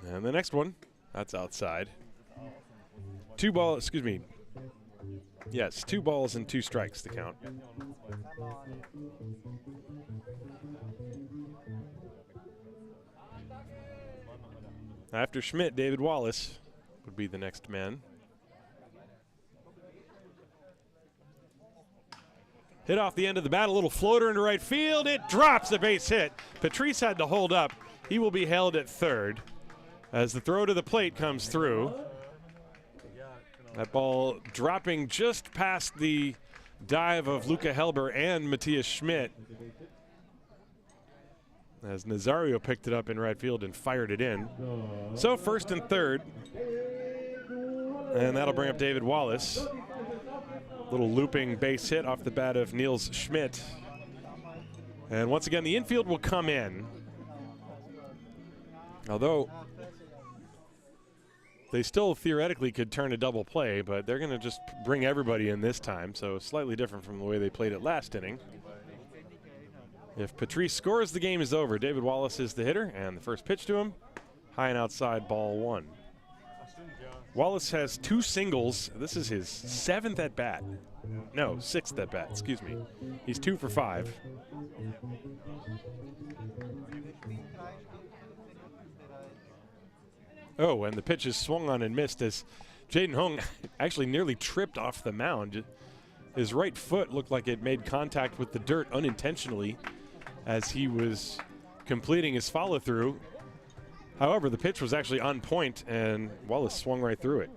And the next one, that's outside. 2 balls and 2 strikes to count. After Schmidt, David Wallace would be the next man. Hit off the end of the bat, a little floater into right field. It drops, a base hit. Patrice had to hold up. He will be held at third as the throw to the plate comes through. That ball dropping just past the dive of Luca Helber and Matthias Schmidt, as Nazario picked it up in right field and fired it in. So first and third, and that'll bring up David Wallace. Little looping base hit off the bat of Niels Schmidt. And once again, the infield will come in. Although they still theoretically could turn a double play, but they're going to just bring everybody in this time, so slightly different from the way they played it last inning. If Patrice scores, the game is over. David Wallace is the hitter, and the first pitch to him, high and outside, ball 1. Wallace has 2 singles. This is his 7th at bat. No, 6th at bat, excuse me. He's 2 for 5. Oh, and the pitch is swung on and missed as Jaden Hung actually nearly tripped off the mound. His right foot looked like it made contact with the dirt unintentionally as he was completing his follow-through. However, the pitch was actually on point, and Wallace swung right through it.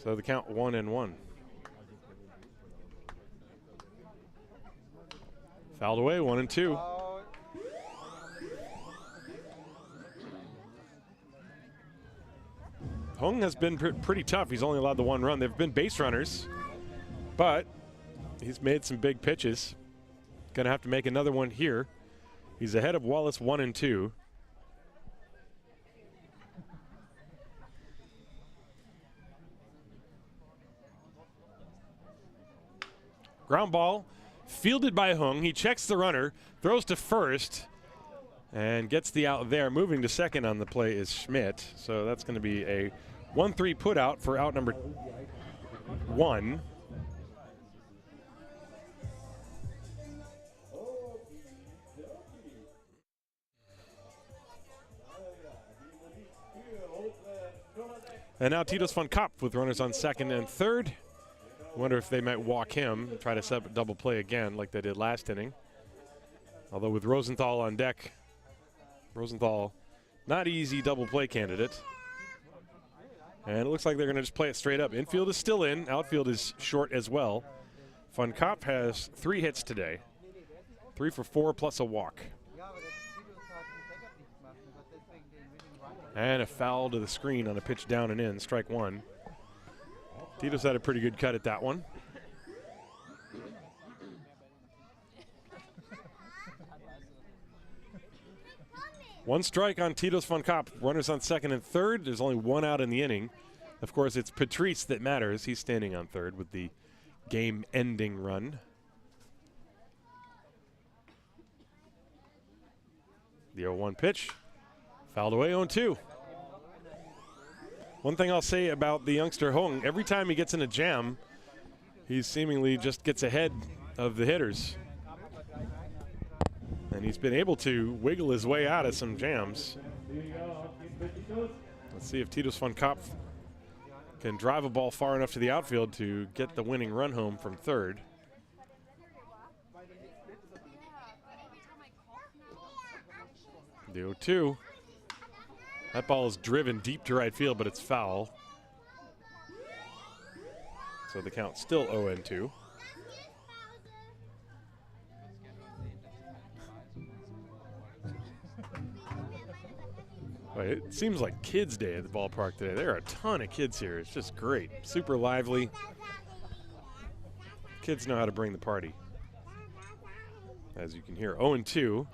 So the count 1-1. Fouled away, 1-2. Hung has been pretty tough. He's only allowed the 1 run. They've been base runners, but he's made some big pitches. Gonna have to make another one here. He's ahead of Wallace 1-2. Ground ball fielded by Hung. He checks the runner, throws to first, and gets the out there. Moving to second on the play is Schmidt. So that's going to be a 1-3 put out for out number 1. And now Titus von Kopp with runners on second and third. Wonder if they might walk him and try to set up a double play again like they did last inning. Although with Rosenthal on deck, Rosenthal, not easy double play candidate. And it looks like they're going to just play it straight up. Infield is still in. Outfield is short as well. Von Kopp has 3 hits today. 3 for 4 plus a walk. And a foul to the screen on a pitch down and in, strike 1. Titus had a pretty good cut at that one. One strike on Titus von Kopp. Runners on second and third. There's only 1 out in the inning. Of course, it's Patrice that matters. He's standing on third with the game-ending run. The 0-1 pitch. Fouled away, 0-2. One thing I'll say about the youngster Hung, every time he gets in a jam, he seemingly just gets ahead of the hitters. And he's been able to wiggle his way out of some jams. Let's see if Titus von Kopp can drive a ball far enough to the outfield to get the winning run home from third. The 0-2. That ball is driven deep to right field, but it's foul. So the count's still 0-2. It seems like Kids Day at the ballpark today. There are a ton of kids here. It's just great. Super lively. Kids know how to bring the party. As you can hear, 0-2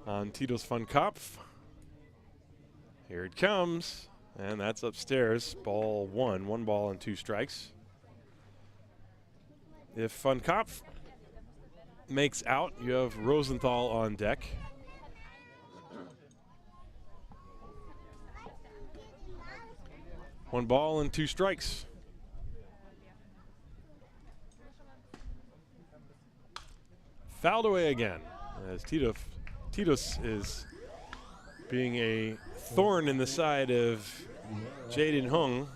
on Titus von Kopp. Here it comes, and that's upstairs. Ball 1, 1 ball and 2 strikes. If von Kopp makes out, you have Rosenthal on deck. One ball and 2 strikes. Fouled away again as Titus is being a thorn in the side of Jaden Hung.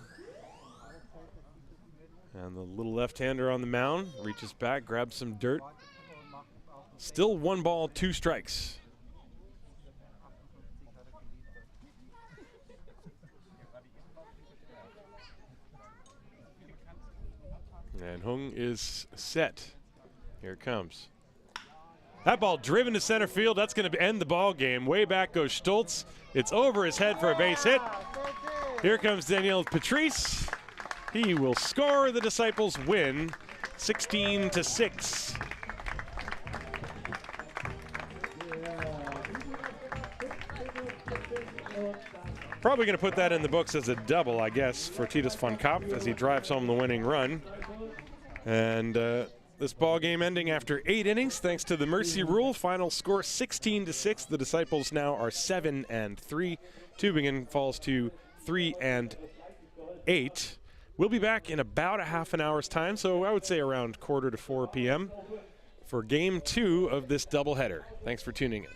And the little left-hander on the mound reaches back, grabs some dirt. Still 1 ball, 2 strikes. And Hung is set. Here it comes. That ball driven to center field. That's going to end the ball game. Way back goes Stoltz. It's over his head for a base hit. Here comes Daniel Patrice. He will score. The Disciples win 16-6. Probably going to put that in the books as a double, I guess, for Titus von Kopp as he drives home the winning run. And this ball game ending after 8 innings, thanks to the mercy rule. Final score 16-6. The Disciples now are 7-3. Tübingen falls to 3-8. We'll be back in about a half an hour's time, so I would say around 3:45 p.m. for Game 2 of this doubleheader. Thanks for tuning in.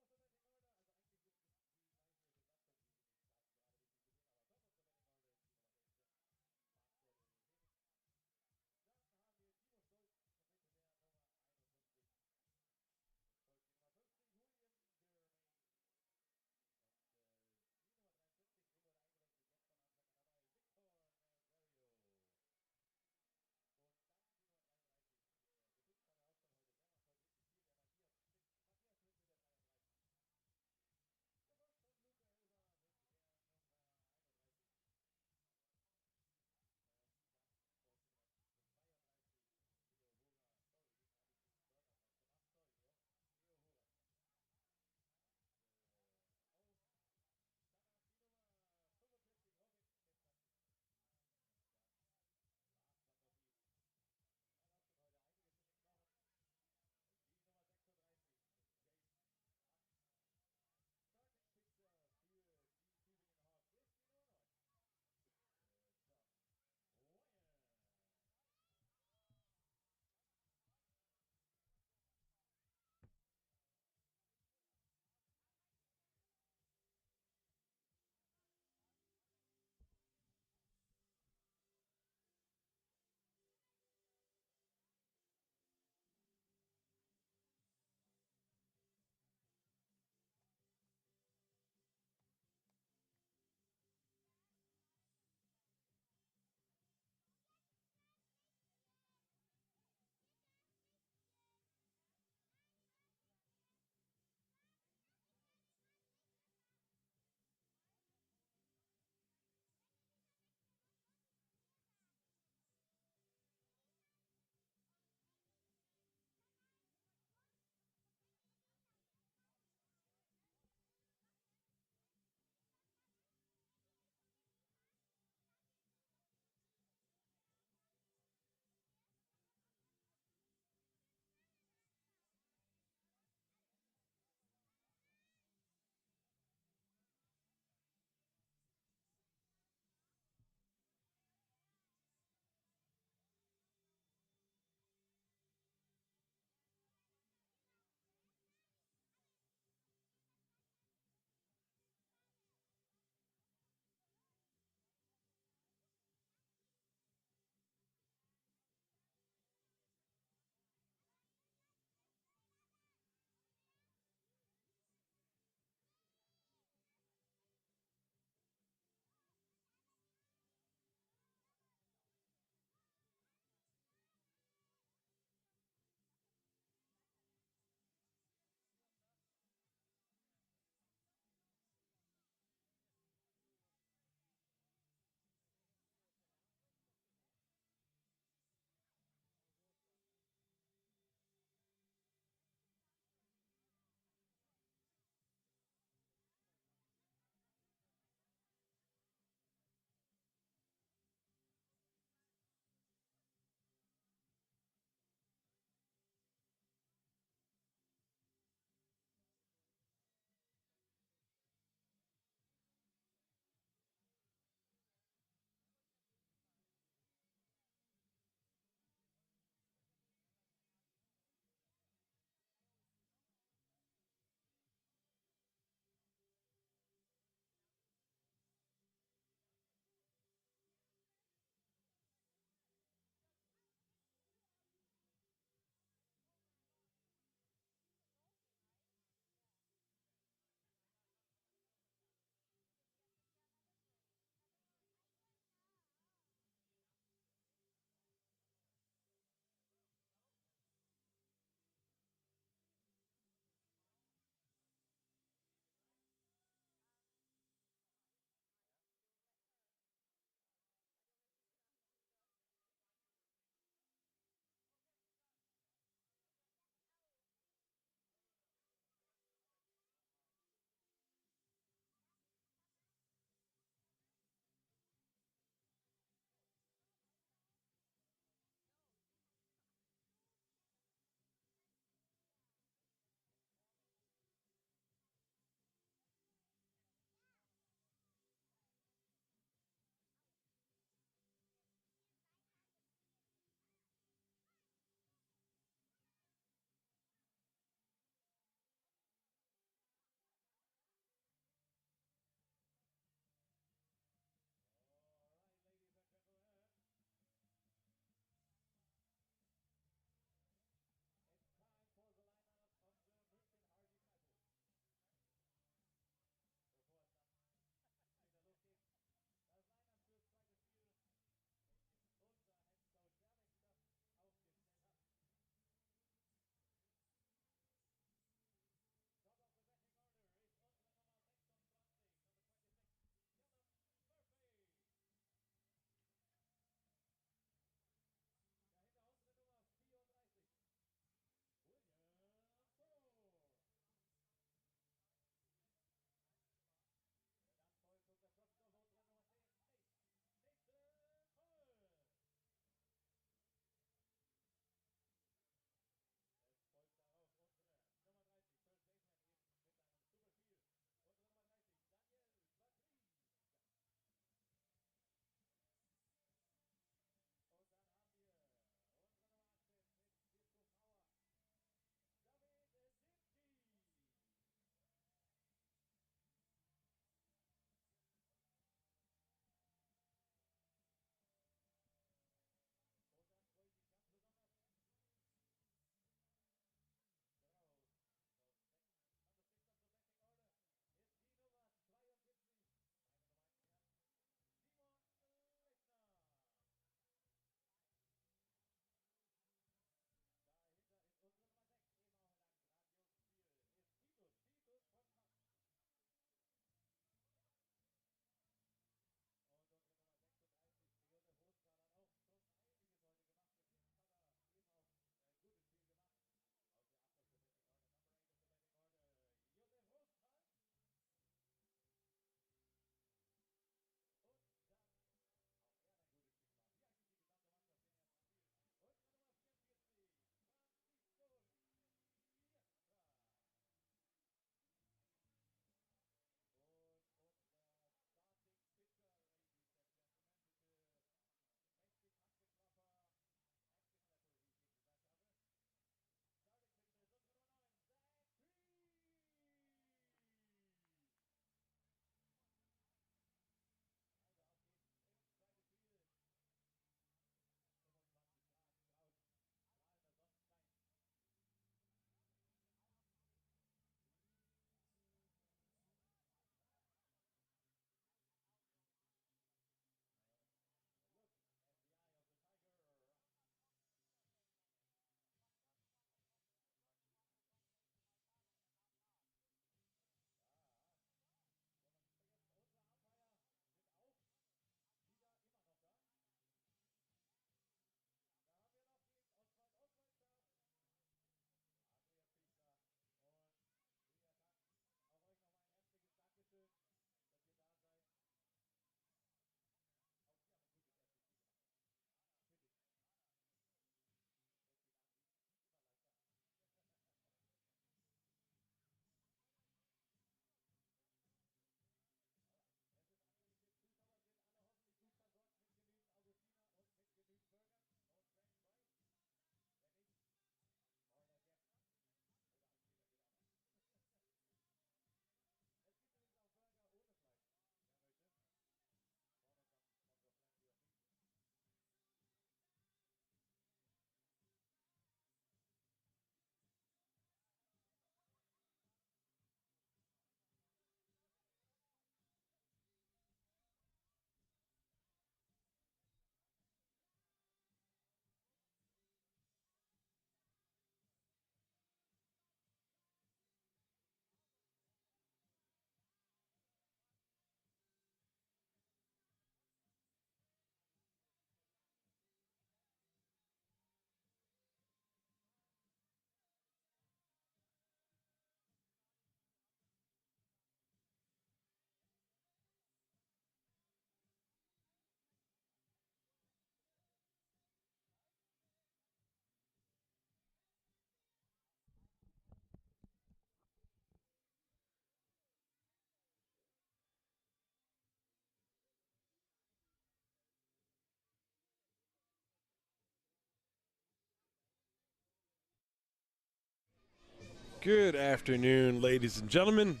Good afternoon, ladies and gentlemen.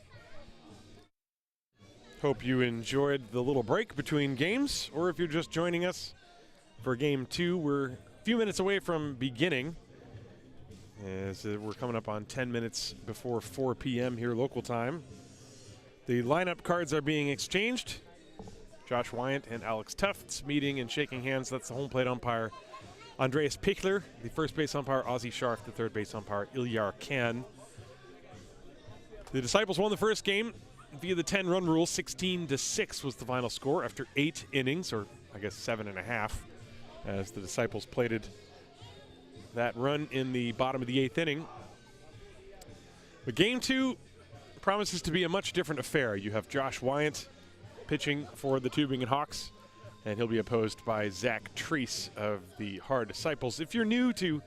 Hope you enjoyed the little break between games, or if you're just joining us for Game 2, we're a few minutes away from beginning, as we're coming up on 10 minutes before 4 p.m. here local time. The lineup cards are being exchanged. Josh Wyant and Alex Tufts meeting and shaking hands. That's the home plate umpire, Andreas Pichler, the first base umpire, Ozzie Scharf, the third base umpire, Ilyar Kan. The Disciples won the first game via the 10-run rule. 16-6 was the final score after 8 innings, or I guess 7.5, as the Disciples plated that run in the bottom of the 8th inning. But Game 2 promises to be a much different affair. You have Josh Wyant pitching for the Tübingen Hawks, and he'll be opposed by Zach Treese of the Haar Disciples. If you're new to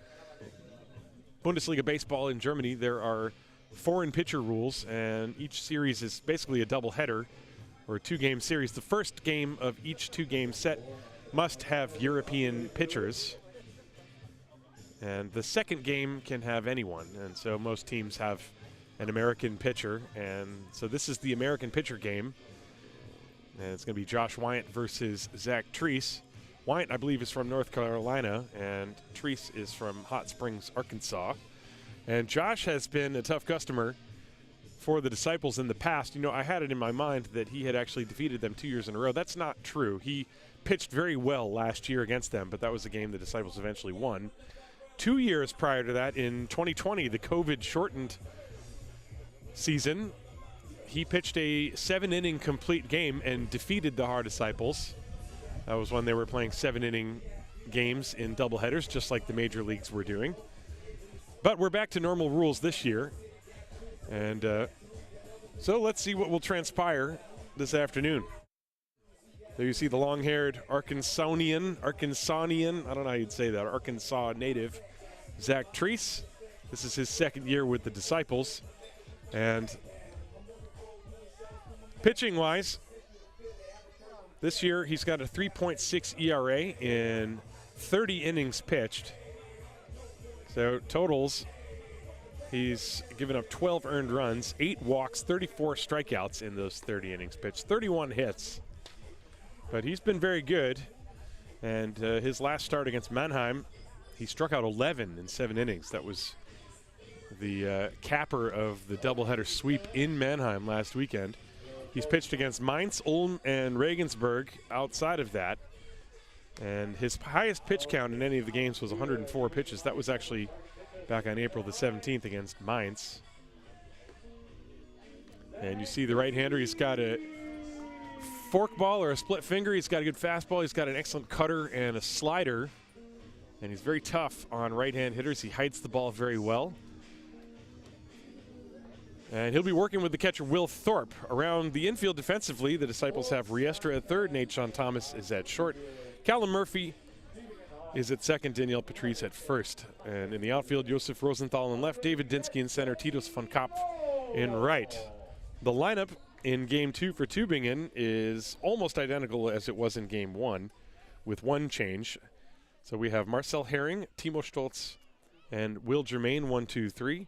Bundesliga baseball in Germany, there are foreign pitcher rules, and each series is basically a doubleheader or a 2-game series. The first game of each 2-game set must have European pitchers, and the second game can have anyone, and so most teams have an American pitcher, and so this is the American pitcher game, and it's going to be Josh Wyant versus Zach Treese. Wyant, I believe, is from North Carolina, and Treese is from Hot Springs, Arkansas. And Josh has been a tough customer for the Disciples in the past. You know, I had it in my mind that he had actually defeated them 2 years in a row. That's not true. He pitched very well last year against them, but that was a game the Disciples eventually won. 2 years prior to that, in 2020, the COVID-shortened season, he pitched a 7-inning complete game and defeated the Haar Disciples. That was when they were playing 7-inning games in doubleheaders, just like the major leagues were doing. But we're back to normal rules this year, and so let's see what will transpire this afternoon. There you see the long-haired Arkansanian, I don't know how you'd say that, Arkansas native, Zach Treese. This is his second year with the Disciples, and pitching-wise, this year he's got a 3.6 ERA in 30 innings pitched. So totals, he's given up 12 earned runs, 8 walks, 34 strikeouts in those 30 innings pitched, 31 hits. But he's been very good, and his last start against Mannheim, he struck out 11 in 7 innings. That was the capper of the doubleheader sweep in Mannheim last weekend. He's pitched against Mainz, Ulm, and Regensburg outside of that. And his highest pitch count in any of the games was 104 pitches. That was actually back on April the 17th against Mainz. And you see the right-hander, he's got a forkball or a split finger. He's got a good fastball. He's got an excellent cutter and a slider. And he's very tough on right-hand hitters. He hides the ball very well. And he'll be working with the catcher, Will Thorpe. Around the infield defensively, the Disciples have Riestra at third, Nate Sean Thomas is at short. Callum Murphy is at second, Danielle Patrice at first. And in the outfield, Josef Rosenthal in left, David Dinsky in center, Titus von Kopf in right. The lineup in Game 2 for Tübingen is almost identical as it was in Game 1, with one change. So we have Marcel Herring, Timo Stoltz, and Will Germain, 1, 2, 3.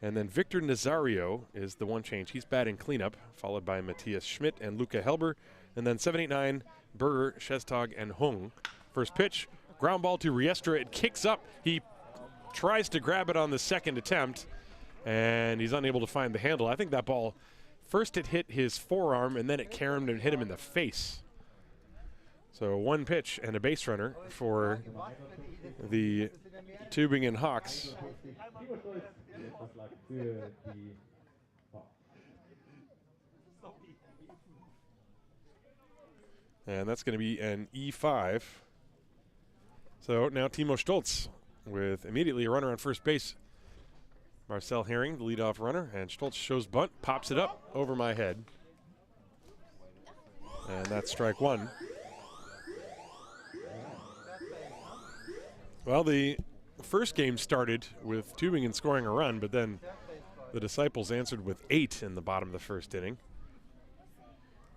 And then Victor Nazario is the one change. He's batting cleanup, followed by Matthias Schmidt and Luca Helber. And then 7, 8, 9, Berger, Shestag, and Hung. First pitch, ground ball to Riestra. It kicks up. He tries to grab it on the second attempt, and he's unable to find the handle. I think that ball, first it hit his forearm, and then it caromed and hit him in the face. So one pitch and a base runner for the Tübingen Hawks. And that's going to be an E5. So now Timo Stoltz with immediately a runner on first base. Marcel Herring, the leadoff runner, and Stoltz shows bunt, pops it up over my head. And that's strike one. Well, the first game started with Tübingen scoring a run, but then the Disciples answered with 8 in the bottom of the first inning.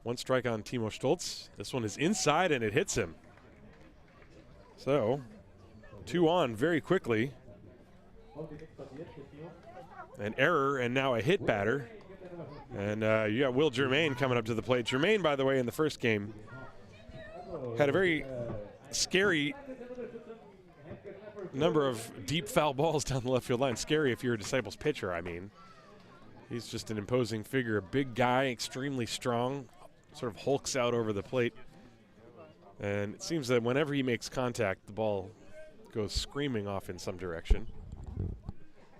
One strike on Timo Stoltz. This one is inside, and it hits him. So, 2 on very quickly. An error and now a hit batter. And you got Will Germain coming up to the plate. Germain, by the way, in the first game had a very scary number of deep foul balls down the left field line. Scary if you're a Disciples pitcher, I mean. He's just an imposing figure, a big guy, extremely strong, sort of hulks out over the plate. And it seems that whenever he makes contact, the ball goes screaming off in some direction.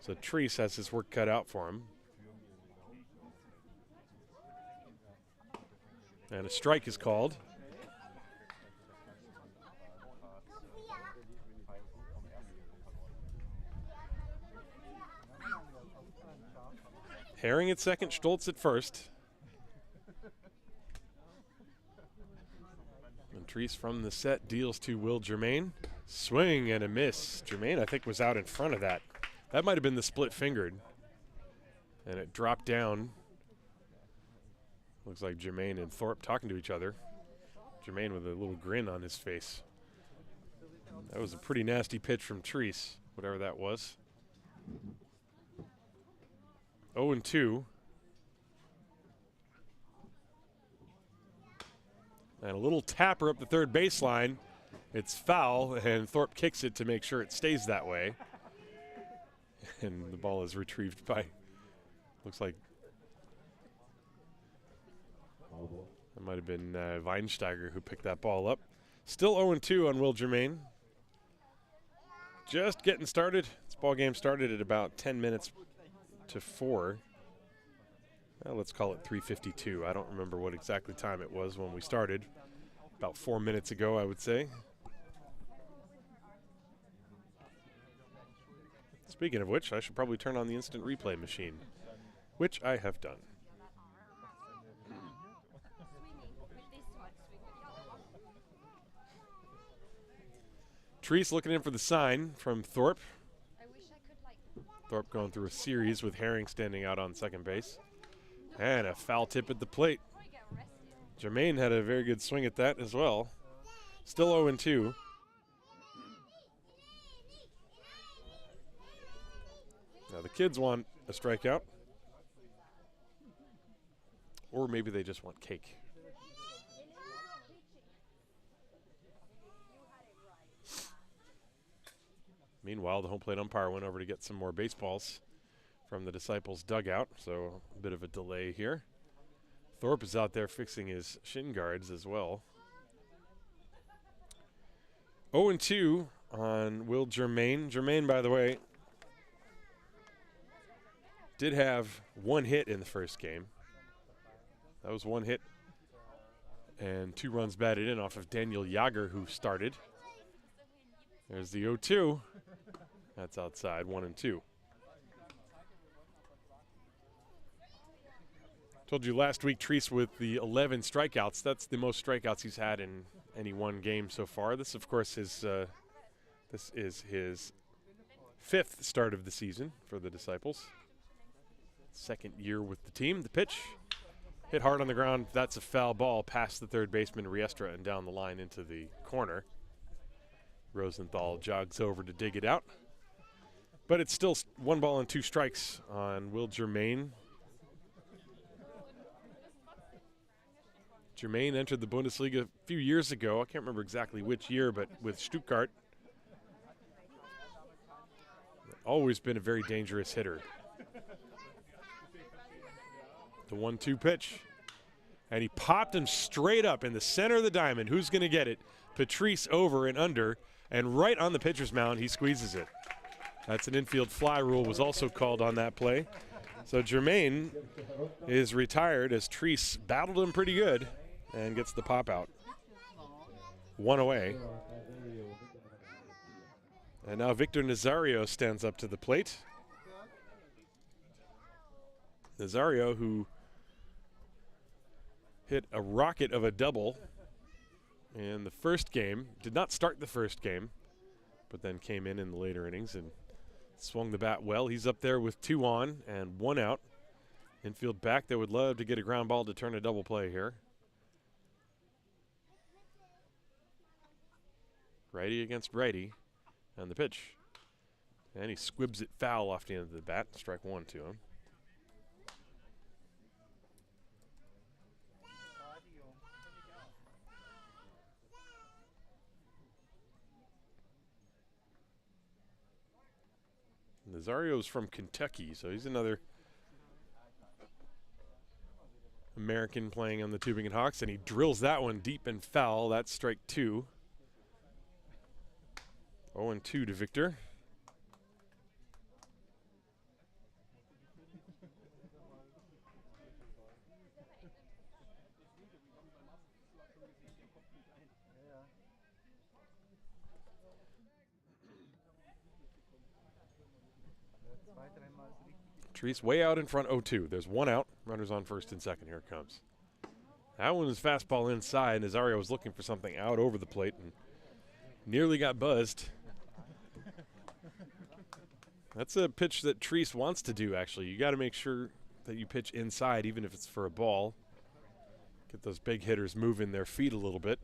So Treese has his work cut out for him. And a strike is called. Herring at second, Stoltz at first. And Treese from the set deals to Will Germain. Swing and a miss. Germain, I think, was out in front of that. That might have been the split-fingered. And it dropped down. Looks like Germain and Thorpe talking to each other. Germain with a little grin on his face. That was a pretty nasty pitch from Treese, whatever that was. 0-2. And a little tapper up the third baseline. It's foul, and Thorpe kicks it to make sure it stays that way. And the ball is retrieved by, looks like, it might have been Weinsteiger who picked that ball up. Still 0-2 on Will Germain. Just getting started. This ball game started at about 10 minutes to 4. Well, let's call it 3:52. I don't remember what exactly time it was when we started. About 4 minutes ago, I would say. Speaking of which, I should probably turn on the instant replay machine, which I have done. Treese looking in for the sign from Thorpe. Thorpe going through a series with Herring standing out on second base. And a foul tip at the plate. Germain had a very good swing at that as well. Still 0-2. Now the kids want a strikeout. Or maybe they just want cake. Meanwhile, the home plate umpire went over to get some more baseballs from the Disciples dugout, so a bit of a delay here. Thorpe is out there fixing his shin guards as well. 0-2 on Will Germain. Germain, by the way, did have one hit in the first game. That was one hit and 2 runs batted in off of Daniel Jager, who started. There's the 0-2. That's outside, 1-2. Told you last week, Treese with the 11 strikeouts. That's the most strikeouts he's had in any one game so far. This, of course, is his 5th start of the season for the Disciples. 2nd year with the team. The pitch hit hard on the ground. That's a foul ball past the third baseman, Riestra, and down the line into the corner. Rosenthal jogs over to dig it out. But it's still 1 ball and 2 strikes on Will Germain. Germain entered the Bundesliga a few years ago. I can't remember exactly which year, but with Stuttgart. Always been a very dangerous hitter. The 1-2 pitch. And he popped him straight up in the center of the diamond. Who's going to get it? Patrice over and under. And right on the pitcher's mound, he squeezes it. That's an infield fly rule was also called on that play. So Germain is retired as Treese battled him pretty good and gets the pop out. 1 away. And now Victor Nazario stands up to the plate. Nazario, who hit a rocket of a double in the first game, did not start the first game, but then came in the later innings and swung the bat well. He's up there with 2 on and 1 out. Infield back that would love to get a ground ball to turn a double play here. Righty against righty. And the pitch. And he squibs it foul off the end of the bat. Strike one to him. Nazario's from Kentucky, so he's another American playing on the Tübingen Hawks, and he drills that one deep and foul. That's strike two. 0-2 to Victor. Treese way out in front, 0-2. There's one out. Runners on first and second. Here it comes. That one is fastball inside. Nazario was looking for something out over the plate and nearly got buzzed. That's a pitch that Treese wants to do, actually. You got to make sure that you pitch inside, even if it's for a ball. Get those big hitters moving their feet a little bit.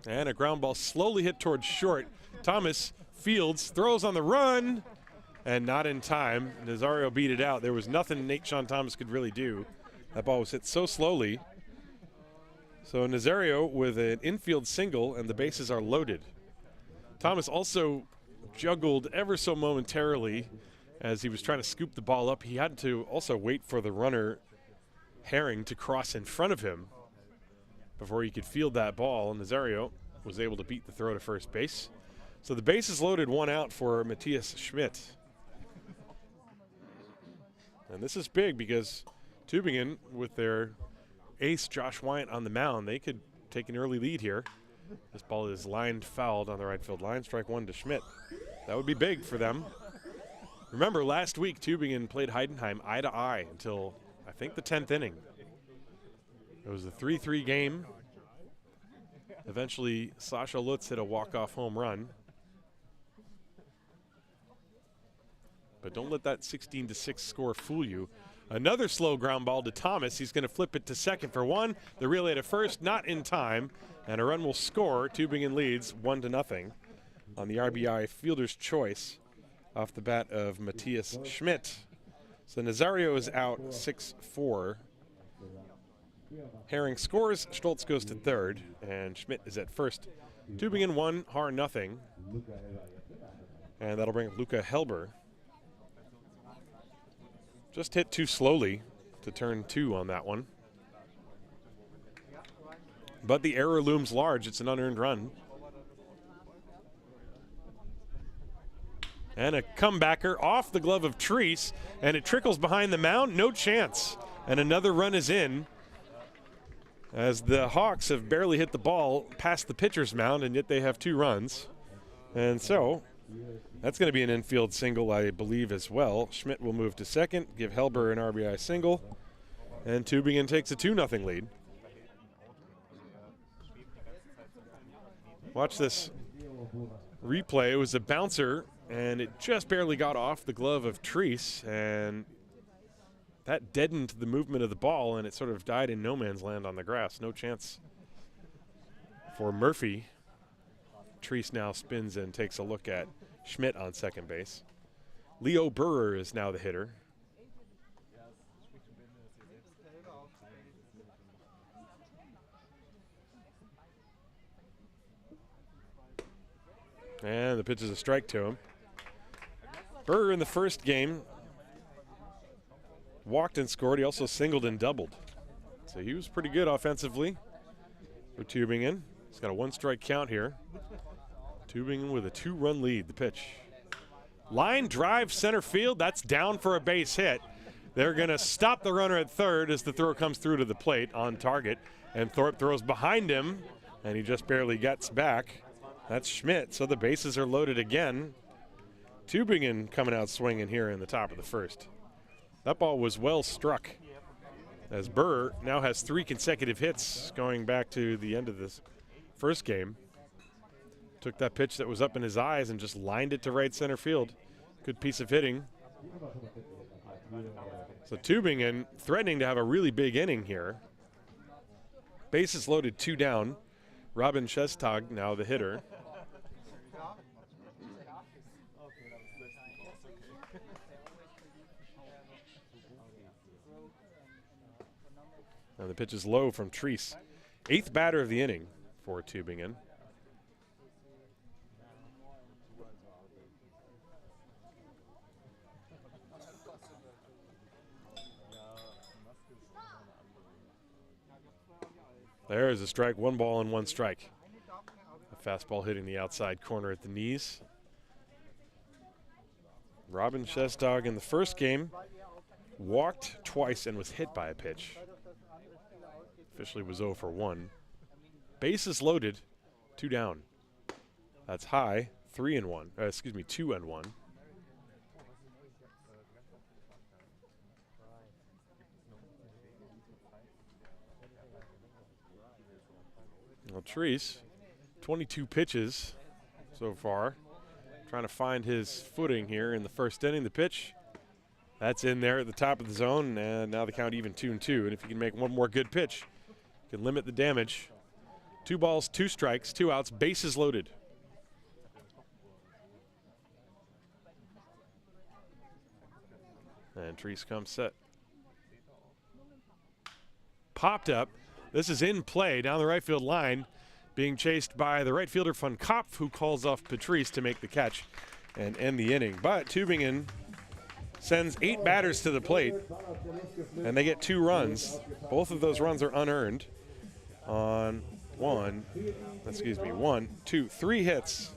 And a ground ball slowly hit towards short. Thomas fields, throws on the run, and not in time. Nazario beat it out. There was nothing Sean Thomas could really do. That ball was hit so slowly. So Nazario with an infield single, and the bases are loaded. Thomas also juggled ever so momentarily as he was trying to scoop the ball up. He had to also wait for the runner, Herring, to cross in front of him before he could field that ball. And Nazario was able to beat the throw to first base. So the bases loaded, one out for Matthias Schmidt. And this is big because Tübingen, with their ace Josh Wyant on the mound, they could take an early lead here. This ball is lined fouled on the right field line. Strike one to Schmidt. That would be big for them. Remember, last week Tübingen played Heidenheim eye to eye until I think the 10th inning. It was a 3-3 game. Eventually, Sasha Lutz hit a walk-off home run. But don't let that 16-6 score fool you. Another slow ground ball to Thomas. He's going to flip it to second for one. The relay to first, not in time. And a run will score. Tübingen leads 1-0 on the RBI fielder's choice off the bat of Matthias Schmidt. So Nazario is out 6-4. Herring scores, Stoltz goes to third, and Schmidt is at first. Tübingen 1, Haar 0. And that'll bring up Luca Helber. Just hit too slowly to turn 2 on that one. But the error looms large. It's an unearned run. And a comebacker off the glove of Treese, and it trickles behind the mound. No chance. And another run is in, as the Hawks have barely hit the ball past the pitcher's mound, and yet they have 2 runs. And so that's going to be an infield single, I believe, as well. Schmidt will move to second, give Helber an RBI single, and Tübingen takes a 2-0 lead. Watch this replay. It was a bouncer, and it just barely got off the glove of Treese, and that deadened the movement of the ball, and it sort of died in no man's land on the grass. No chance for Murphy. Treese now spins and takes a look at Schmidt on second base. Leo Burrer is now the hitter. And the pitch is a strike to him. Burrer in the first game walked and scored. He also singled and doubled. So he was pretty good offensively for Tübingen. He's got a 1-strike count here. Tübingen with a 2-run lead. The pitch. Line drive center field. That's down for a base hit. They're going to stop the runner at third as the throw comes through to the plate on target. And Thorpe throws behind him, and he just barely gets back. That's Schmidt. So the bases are loaded again. Tübingen coming out swinging here in the top of the first. That ball was well struck, as Burr now has 3 consecutive hits going back to the end of this first game. Took that pitch that was up in his eyes and just lined it to right center field. Good piece of hitting. So Tübingen threatening to have a really big inning here. Bases loaded, 2 down. Robin Shestag, now the hitter. Now the pitch is low from Treese. 8th batter of the inning for Tübingen. There is a strike, 1 ball and 1 strike. A fastball hitting the outside corner at the knees. Robin Shestag in the first game walked twice and was hit by a pitch. Officially was 0 for 1. Bases loaded, 2 down. That's high, 2 and 1. Well, Treese, 22 pitches so far. Trying to find his footing here in the first inning. The pitch, that's in there at the top of the zone, and now the count even 2-2. And if you can make one more good pitch, you can limit the damage. 2 balls, 2 strikes, 2 outs, bases loaded. And Treese comes set. Popped up. This is in play down the right field line, being chased by the right fielder Van Kopf, who calls off Patrice to make the catch and end the inning. But Tübingen sends 8 batters to the plate, and they get 2 runs. Both of those runs are unearned on 3 hits.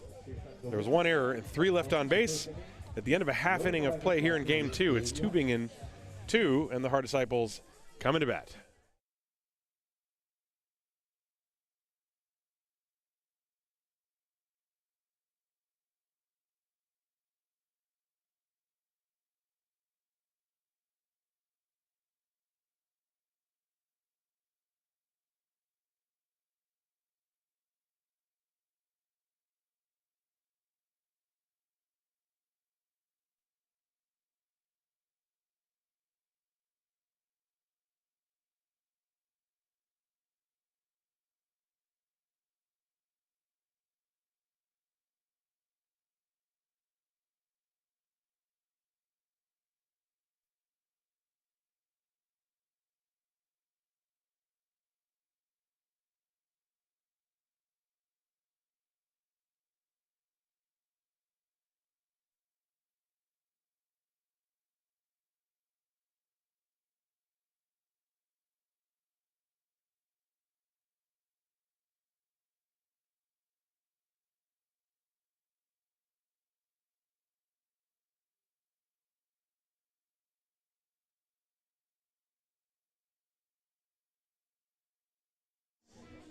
There was 1 error and 3 left on base. At the end of a half inning of play here in Game 2, it's Tübingen 2 and the Haar Disciples coming to bat.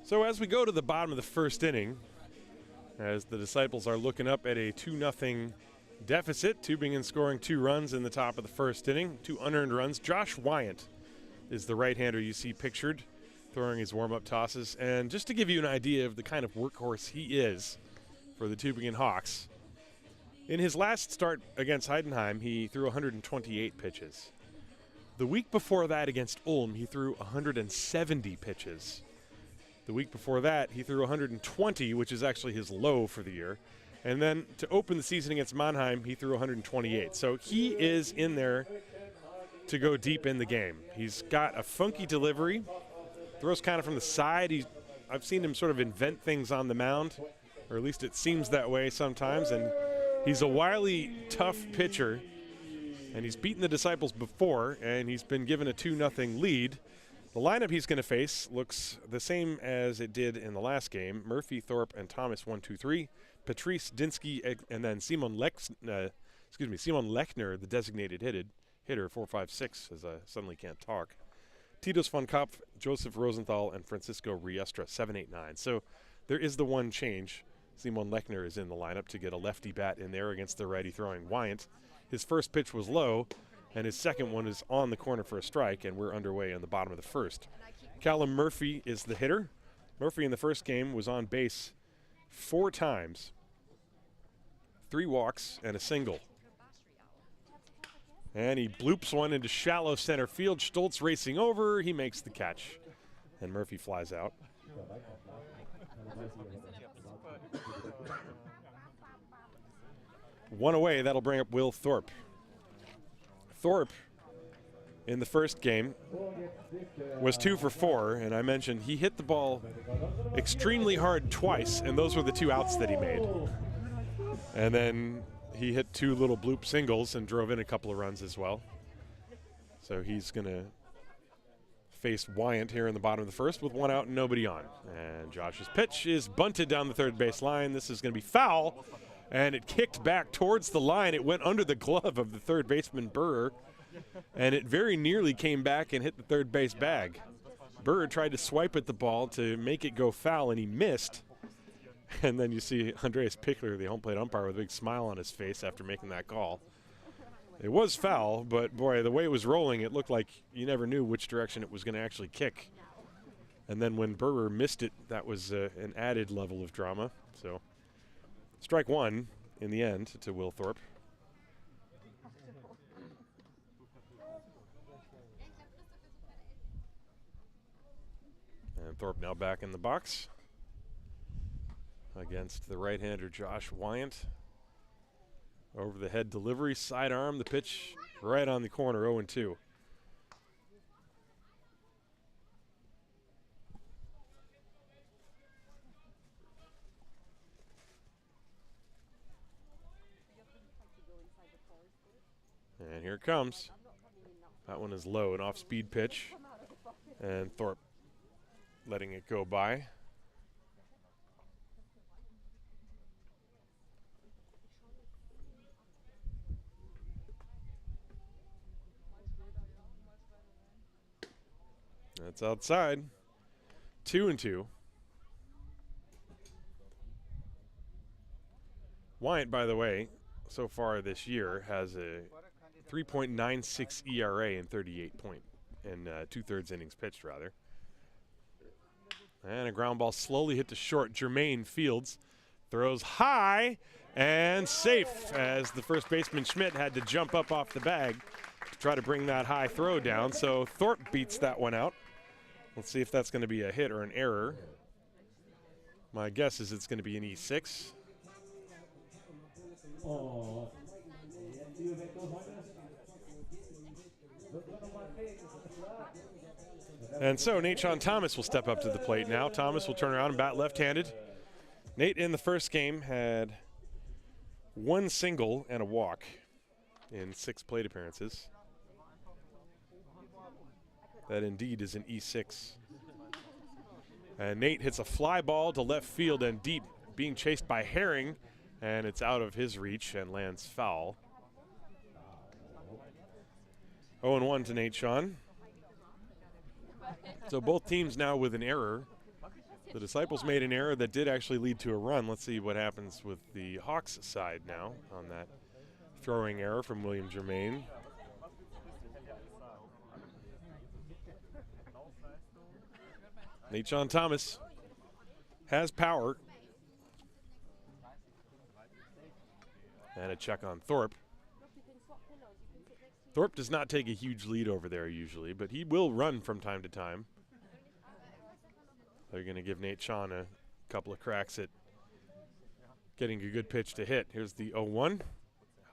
So as we go to the bottom of the first inning, as the Disciples are looking up at a 2-0 deficit, Tübingen scoring 2 runs in the top of the first inning, 2 unearned runs. Josh Wyant is the right-hander you see pictured, throwing his warm-up tosses. And just to give you an idea of the kind of workhorse he is for the Tübingen Hawks, in his last start against Heidenheim, he threw 128 pitches. The week before that against Ulm, he threw 170 pitches. The week before that, he threw 120, which is actually his low for the year. And then to open the season against Mannheim, he threw 128. So he is in there to go deep in the game. He's got a funky delivery, throws kind of from the side. I've seen him sort of invent things on the mound, or at least it seems that way sometimes. And he's a wily, tough pitcher, and he's beaten the Disciples before, and he's been given a 2-0 lead. The lineup he's going to face looks the same as it did in the last game. Murphy, Thorpe, and Thomas 1-2-3. Patrice, Dinsky, and then Simon Lechner, the designated hitter 4-5-6, as I suddenly can't talk. Titus von Kopf, Joseph Rosenthal, and Francisco Riestra 7-8-9. So there is the one change. Simon Lechner is in the lineup to get a lefty bat in there against the righty throwing Wyant. His first pitch was low, and his second one is on the corner for a strike, and we're underway in the bottom of the first. Callum Murphy is the hitter. Murphy in the first game was on base 4 times, 3 walks, and a single. And he bloops one into shallow center field. Stoltz racing over. He makes the catch, and Murphy flies out. One away, that'll bring up Will Thorpe. Thorpe, in the first game, was 2 for 4, and I mentioned he hit the ball extremely hard twice, and those were the 2 outs that he made. And then he hit 2 little bloop singles and drove in a couple of runs as well. So he's going to face Wyant here in the bottom of the first with 1 out and nobody on. And Josh's pitch is bunted down the third base line. This is going to be foul, and it kicked back towards the line. It went under the glove of the third baseman, Burr, and it very nearly came back and hit the third base bag. Burr tried to swipe at the ball to make it go foul, and he missed. And then you see Andreas Pickler, the home plate umpire, with a big smile on his face after making that call. It was foul, but boy, the way it was rolling, it looked like you never knew which direction it was going to actually kick. And then when Burr missed it, that was an added level of drama. So strike 1 in the end to Will Thorpe. And Thorpe now back in the box against the right-hander Josh Wyant. Over the head delivery, sidearm, the pitch right on the corner, 0-2. And here it comes. That one is low, an off-speed pitch. And Thorpe letting it go by. That's outside. 2-2. Wyant, by the way, so far this year has a 3.96 ERA in 2/3 innings pitched, rather. And a ground ball slowly hit to short. Jermaine Fields throws high and safe, as the first baseman Schmidt had to jump up off the bag to try to bring that high throw down. So Thorpe beats that one out. Let's see if that's going to be a hit or an error. My guess is it's going to be an E6. And so Nate-Sean Thomas will step up to the plate now. Thomas will turn around and bat left-handed. Nate in the first game had 1 single and a walk in 6 plate appearances. That indeed is an E6. And Nate hits a fly ball to left field and deep, being chased by Herring, and it's out of his reach and lands foul. 0-1 to Nate-Sean. So both teams now with an error. The Disciples made an error that did actually lead to a run. Let's see what happens with the Hawks side now on that throwing error from William Germain. Nate-Sean Thomas has power. And a check on Thorpe. Thorpe does not take a huge lead over there usually, but he will run from time to time. They're going to give Nate-Sean a couple of cracks at getting a good pitch to hit. Here's the 0-1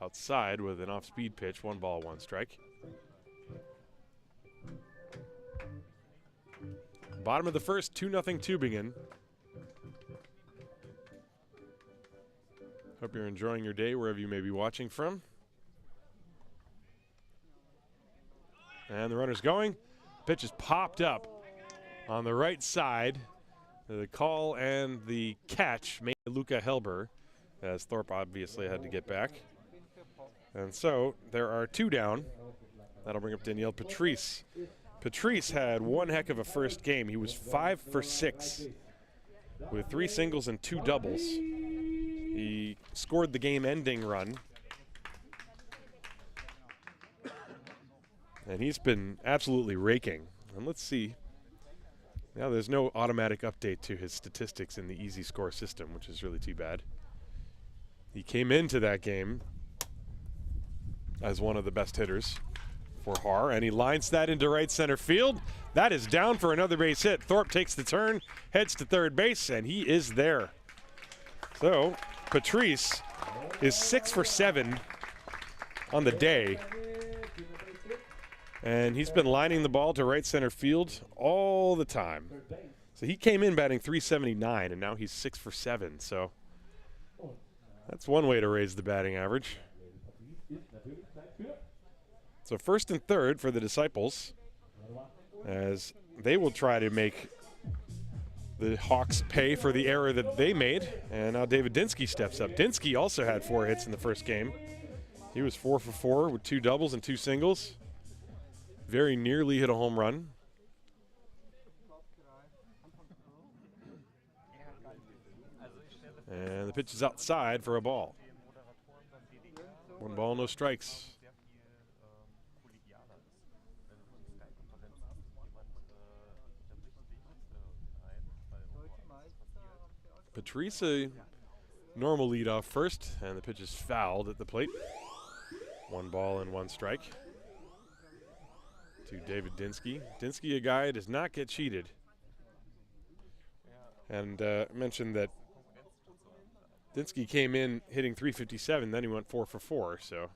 outside with an off-speed pitch, 1 ball, 1 strike. Bottom of the first, 2-0 Tübingen. Hope you're enjoying your day wherever you may be watching from. And the runner's going. Pitch is popped up on the right side. The call and the catch made Luca Helber, as Thorpe obviously had to get back. And so there are 2 down. That'll bring up Daniel Patrice. Patrice had one heck of a first game. He was 5 for 6 with 3 singles and 2 doubles. He scored the game-ending run. And he's been absolutely raking. And let's see. Now there's no automatic update to his statistics in the easy score system, which is really too bad. He came into that game as one of the best hitters for Haar, and he lines that into right center field. That is down for another base hit. Thorpe takes the turn, heads to third base, and he is there. So Patrice is 6 for 7 on the day. And he's been lining the ball to right center field all the time. So he came in batting .379, and now he's 6 for 7. So that's one way to raise the batting average. So first and third for the Disciples, as they will try to make the Hawks pay for the error that they made. And now David Dinsky steps up. Dinsky also had 4 hits in the first game. He was 4 for 4 with 2 doubles and 2 singles. Very nearly hit a home run. And the pitch is outside for a ball. 1 ball, no strikes. Patrice, a normal leadoff first, and the pitch is fouled at the plate. 1 ball and 1 strike to David Dinsky. Dinsky, a guy who does not get cheated. And I mentioned that Dinsky came in hitting .357, then he went 4 for 4. So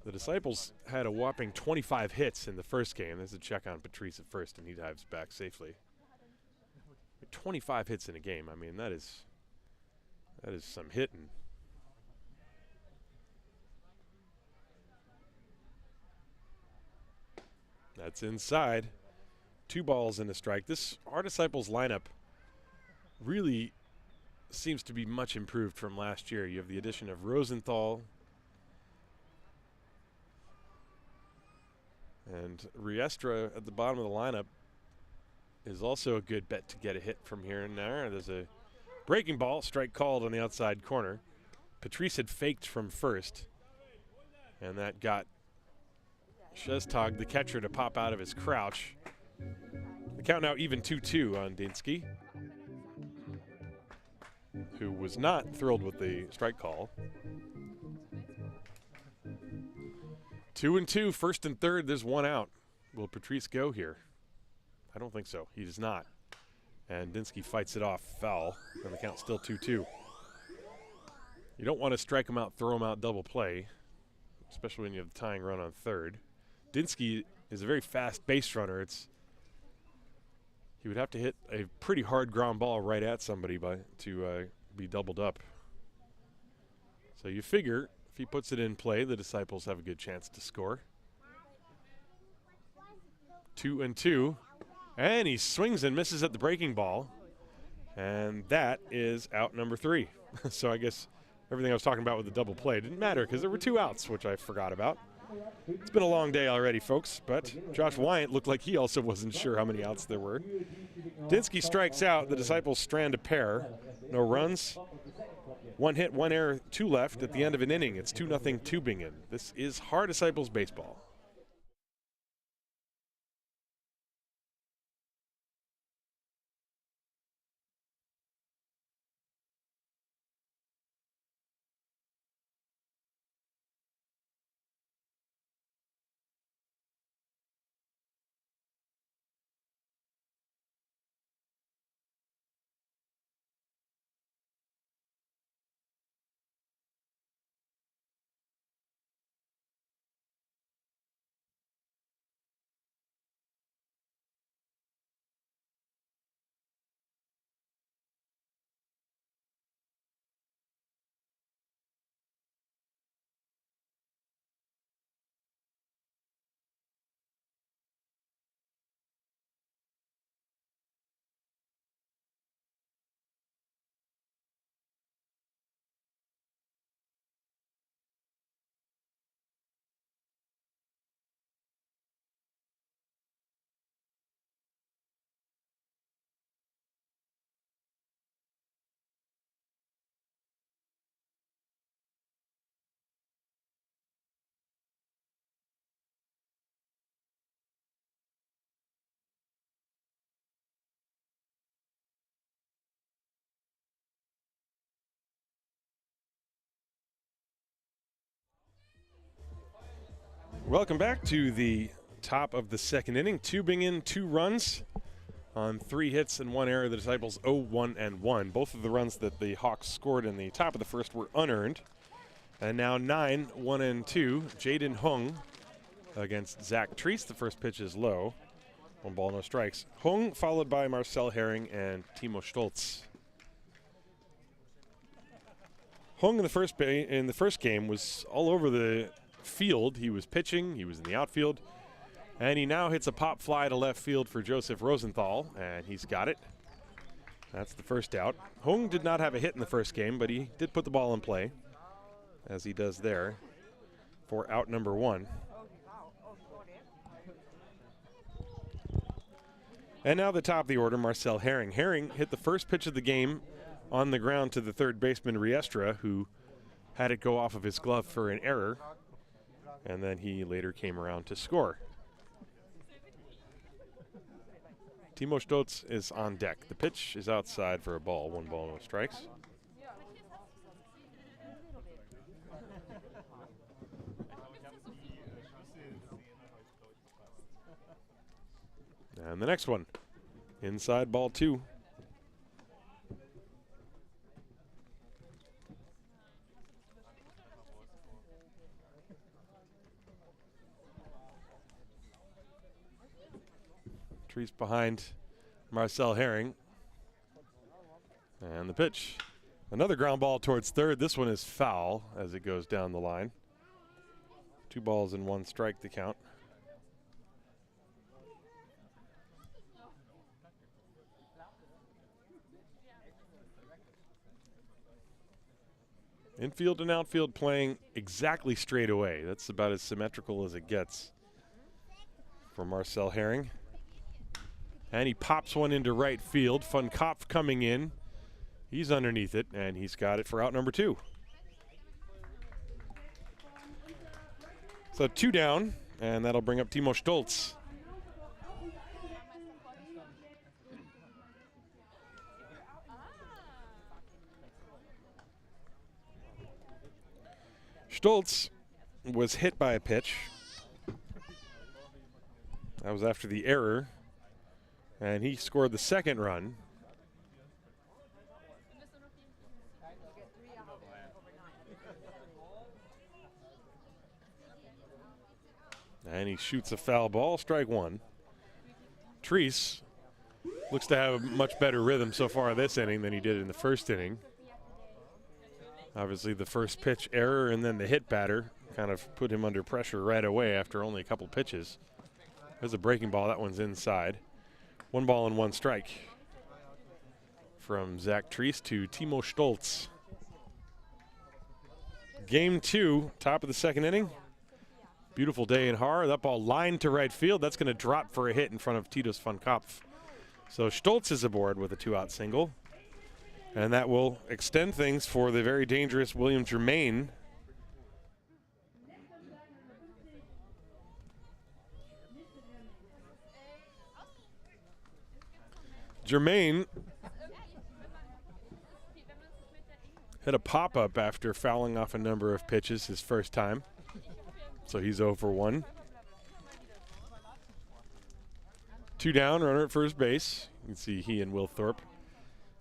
the Disciples had a whopping 25 hits in the first game. There's a check on Patrice at first, and he dives back safely. 25 hits in a game. I mean, that is some hitting. That's inside. 2 balls and a strike. This Haar Disciples lineup really seems to be much improved from last year. You have the addition of Rosenthal and Riestra at the bottom of the lineup is also a good bet to get a hit from here and there. There's a breaking ball, strike called on the outside corner. Patrice had faked from first, and that got Shestag, the catcher, to pop out of his crouch. The count now even 2-2 on Dinsky, who was not thrilled with the strike call. 2-2, first and third, there's 1 out. Will Patrice go here? I don't think so. He does not. And Dinsky fights it off foul, and the count's still 2-2. You don't want to strike him out, throw him out, double play, especially when you have the tying run on third. Dinsky is a very fast base runner. He would have to hit a pretty hard ground ball right at somebody to be doubled up. So you figure if he puts it in play, the Disciples have a good chance to score. 2-2. And he swings and misses at the breaking ball. And that is out number 3. So I guess everything I was talking about with the double play didn't matter because there were 2 outs, which I forgot about. It's been a long day already, folks, but Josh Wyant looked like he also wasn't sure how many outs there were. Dinsky strikes out. The Disciples strand a pair. No runs. 1 hit, 1 error, 2 left at the end of an inning. It's 2-0 Tübingen. This is Haar Disciples baseball. Welcome back to the top of the second inning. Tübingen 2 runs on 3 hits and 1 error. The Disciples 0-1 and 1. Both of the runs that the Hawks scored in the top of the first were unearned. And now 9-1 and 2. Jaden Hung against Zach Treese. The first pitch is low. 1 ball, no strikes. Hung followed by Marcel Herring and Timo Stoltz. Hung in the first game was all over the field. He was pitching, he was in the outfield, and he now hits a pop fly to left field for Joseph Rosenthal, and he's got it. That's the first out. Hung did not have a hit in the first game, but he did put the ball in play, as he does there, for out number 1. And now the top of the order, Marcel Herring. Herring hit the first pitch of the game on the ground to the third baseman Riestra, who had it go off of his glove for an error, and then he later came around to score. Timo Stoltz is on deck. The pitch is outside for a ball. 1 ball, no strikes. And the next one, inside, ball 2. Treese behind Marcel Herring. And the pitch. Another ground ball towards third. This one is foul as it goes down the line. 2 balls and 1 strike to count. Infield and outfield playing exactly straight away. That's about as symmetrical as it gets for Marcel Herring. And he pops one into right field. Van Kopf coming in. He's underneath it, and he's got it for out number 2. So 2 down, and that'll bring up Timo Stoltz. Stoltz was hit by a pitch. That was after the error. And he scored the second run. And he shoots a foul ball, strike 1. Treese looks to have a much better rhythm so far this inning than he did in the first inning. Obviously the first pitch error and then the hit batter kind of put him under pressure right away after only a couple pitches. There's a breaking ball, that one's inside. 1 ball and 1 strike from Zach Treese to Timo Stoltz. Game 2, top of the second inning. Beautiful day in Haar. That ball lined to right field. That's going to drop for a hit in front of Titus van Kopf. So Stoltz is aboard with a 2-out single. And that will extend things for the very dangerous William Germain. Germain hit a pop-up after fouling off a number of pitches his first time. So he's 0 for 1. 2 down, runner at first base. You can see he and Will Thorpe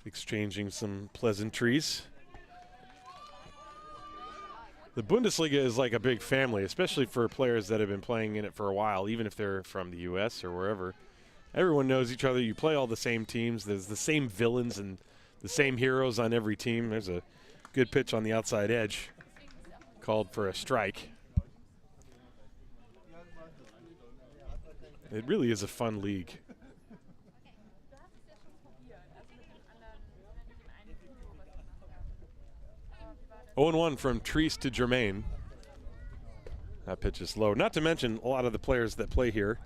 exchanging some pleasantries. The Bundesliga is like a big family, especially for players that have been playing in it for a while, even if they're from the U.S. or wherever. Everyone knows each other. You play all the same teams. There's the same villains and the same heroes on every team. There's a good pitch on the outside edge, called for a strike. It really is a fun league. 0-1 from Treese to Germain. That pitch is low. Not to mention, a lot of the players that play here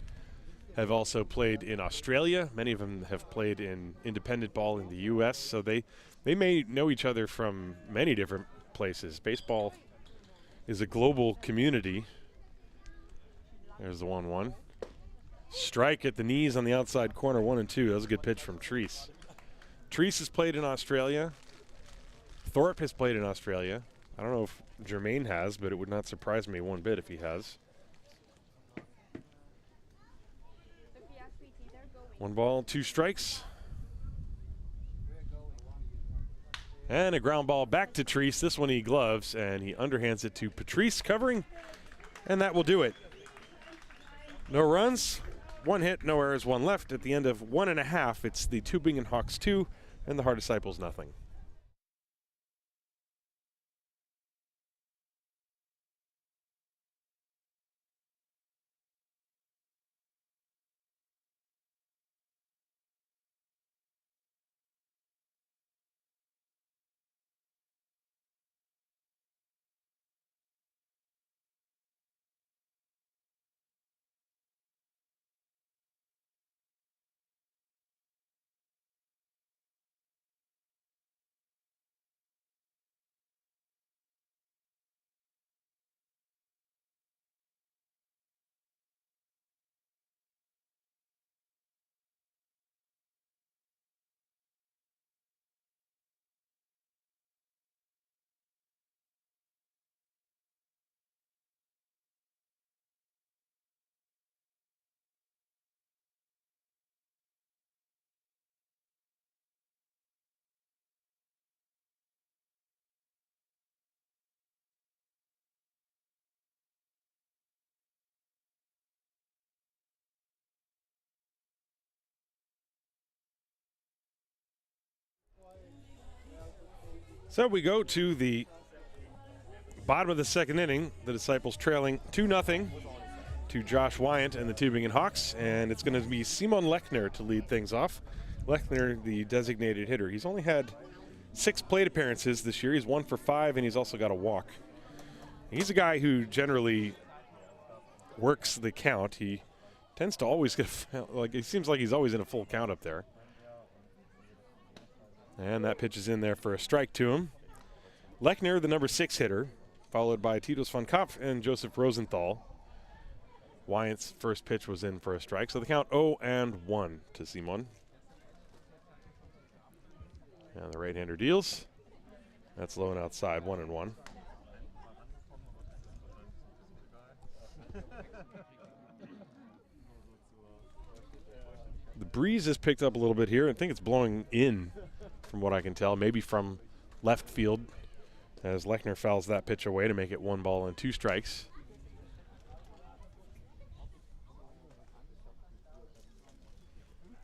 have also played in Australia. Many of them have played in independent ball in the U.S., so they may know each other from many different places. Baseball is a global community. There's the 1-1. Strike at the knees on the outside corner, 1-2. That was a good pitch from Treese. Treese has played in Australia. Thorpe has played in Australia. I don't know if Germain has, but it would not surprise me one bit if he has. 1 ball, 2 strikes. And a ground ball back to Treese. This one he gloves, and he underhands it to Patrice, covering, and that will do it. No runs, 1 hit, no errors, 1 left. At the end of 1.5, it's the Tübingen Hawks 2 and the Haar Disciples nothing. So we go to the bottom of the 2nd inning. The Disciples trailing 2-0 to Josh Wyant and the Tübingen Hawks, and it's going to be Simon Lechner to lead things off. Lechner, the designated hitter. He's only had 6 plate appearances this year. He's 1 for 5, and he's also got a walk. He's a guy who generally works the count. He tends to always get, it seems like he's always in a full count up there. And that pitch is in there for a strike to him. Lechner, the number 6 hitter, followed by Titus von Kopf and Joseph Rosenthal. Wyant's first pitch was in for a strike, so the count 0-1 to Simon. And the right-hander deals. That's low and outside, 1-1. The breeze has picked up a little bit here. I think it's blowing in, from what I can tell, maybe from left field, as Lechner fouls that pitch away to make it 1 ball and 2 strikes.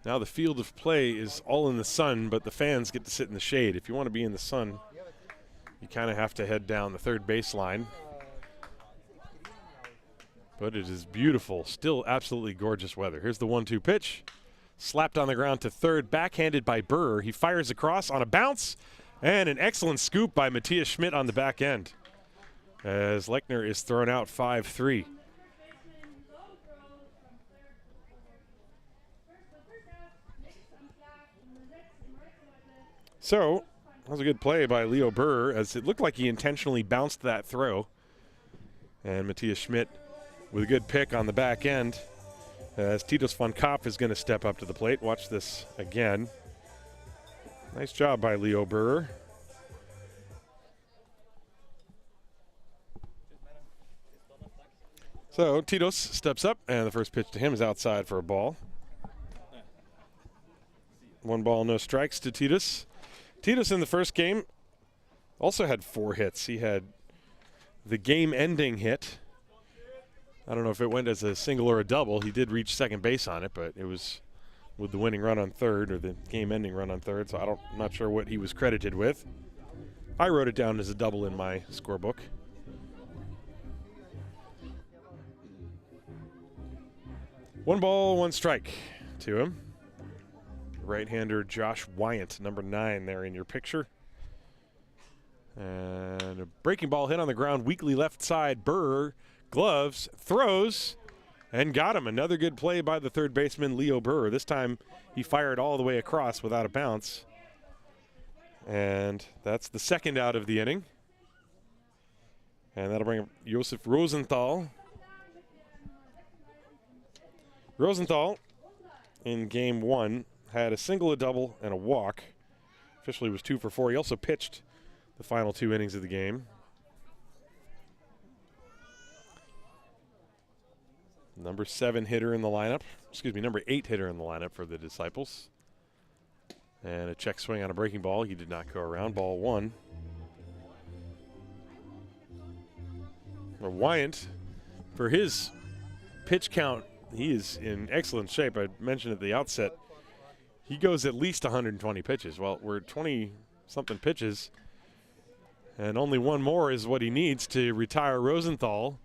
Now the field of play is all in the sun, but the fans get to sit in the shade. If you want to be in the sun, you kind of have to head down the 3rd baseline. But it is beautiful, still absolutely gorgeous weather. Here's the 1-2 pitch. Slapped on the ground to 3rd, backhanded by Burr. He fires across on a bounce, and an excellent scoop by Matthias Schmidt on the back end, as Lechner is thrown out 5-3. So, that was a good play by Leo Burr, as it looked like he intentionally bounced that throw. And Matthias Schmidt with a good pick on the back end, as Titus von Kopf is going to step up to the plate. Watch this again. Nice job by Leo Burr. So Titus steps up, and the first pitch to him is outside for a ball. 1 ball, no strikes to Titus. Titus in the first game also had 4 hits. He had the game-ending hit. I don't know if it went as a single or a double. He did reach 2nd base on it, but it was with the winning run on 3rd, or the game-ending run on 3rd, so I'm not sure what he was credited with. I wrote it down as a double in my scorebook. One ball, 1 strike to him. Right-hander Josh Wyant, number 9 there in your picture. And a breaking ball hit on the ground, weakly left side. Burr gloves, throws, and got him. Another good play by the 3rd baseman, Leo Burr. This time he fired all the way across without a bounce. And that's the 2nd out of the inning. And that'll bring up Josef Rosenthal. Rosenthal, in game 1, had a single, a double, and a walk. Officially was 2 for 4. He also pitched the final 2 innings of the game. Number 7 hitter in the lineup. Excuse me, number 8 hitter in the lineup for the Disciples. And a check swing on a breaking ball. He did not go around. Ball 1. Wyant, for his pitch count, he is in excellent shape. I mentioned at the outset, he goes at least 120 pitches. Well, we're 20-something pitches, and only one more is what he needs to retire Rosenthal,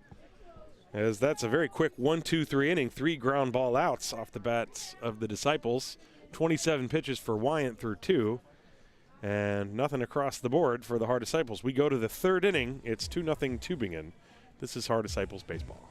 as that's a very quick 1-2-3 inning, 3 ground ball outs off the bats of the Disciples. 27 pitches for Wyant through 2, and nothing across the board for the Haar Disciples. We go to the 3rd inning. It's 2-0 Tübingen. This is Haar Disciples baseball.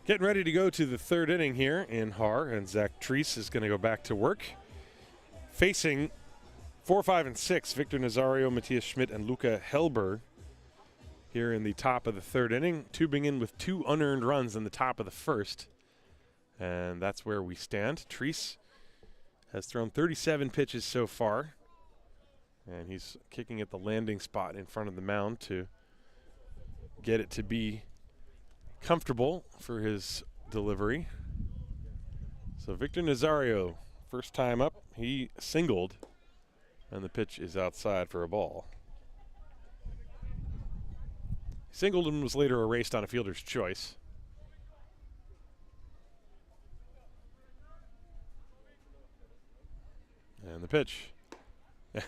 Getting ready to go to the 3rd inning here in Haar, and Zach Treese is going to go back to work. Facing 4, 5, and 6, Victor Nazario, Matthias Schmidt, and Luca Helber here in the top of the 3rd inning. Tübingen with 2 unearned runs in the top of the 1st, and that's where we stand. Treese has thrown 37 pitches so far, and he's kicking at the landing spot in front of the mound to get it to be comfortable for his delivery. So Victor Nazario, first time up, he singled, and the pitch is outside for a ball. He singled and was later erased on a fielder's choice. And the pitch.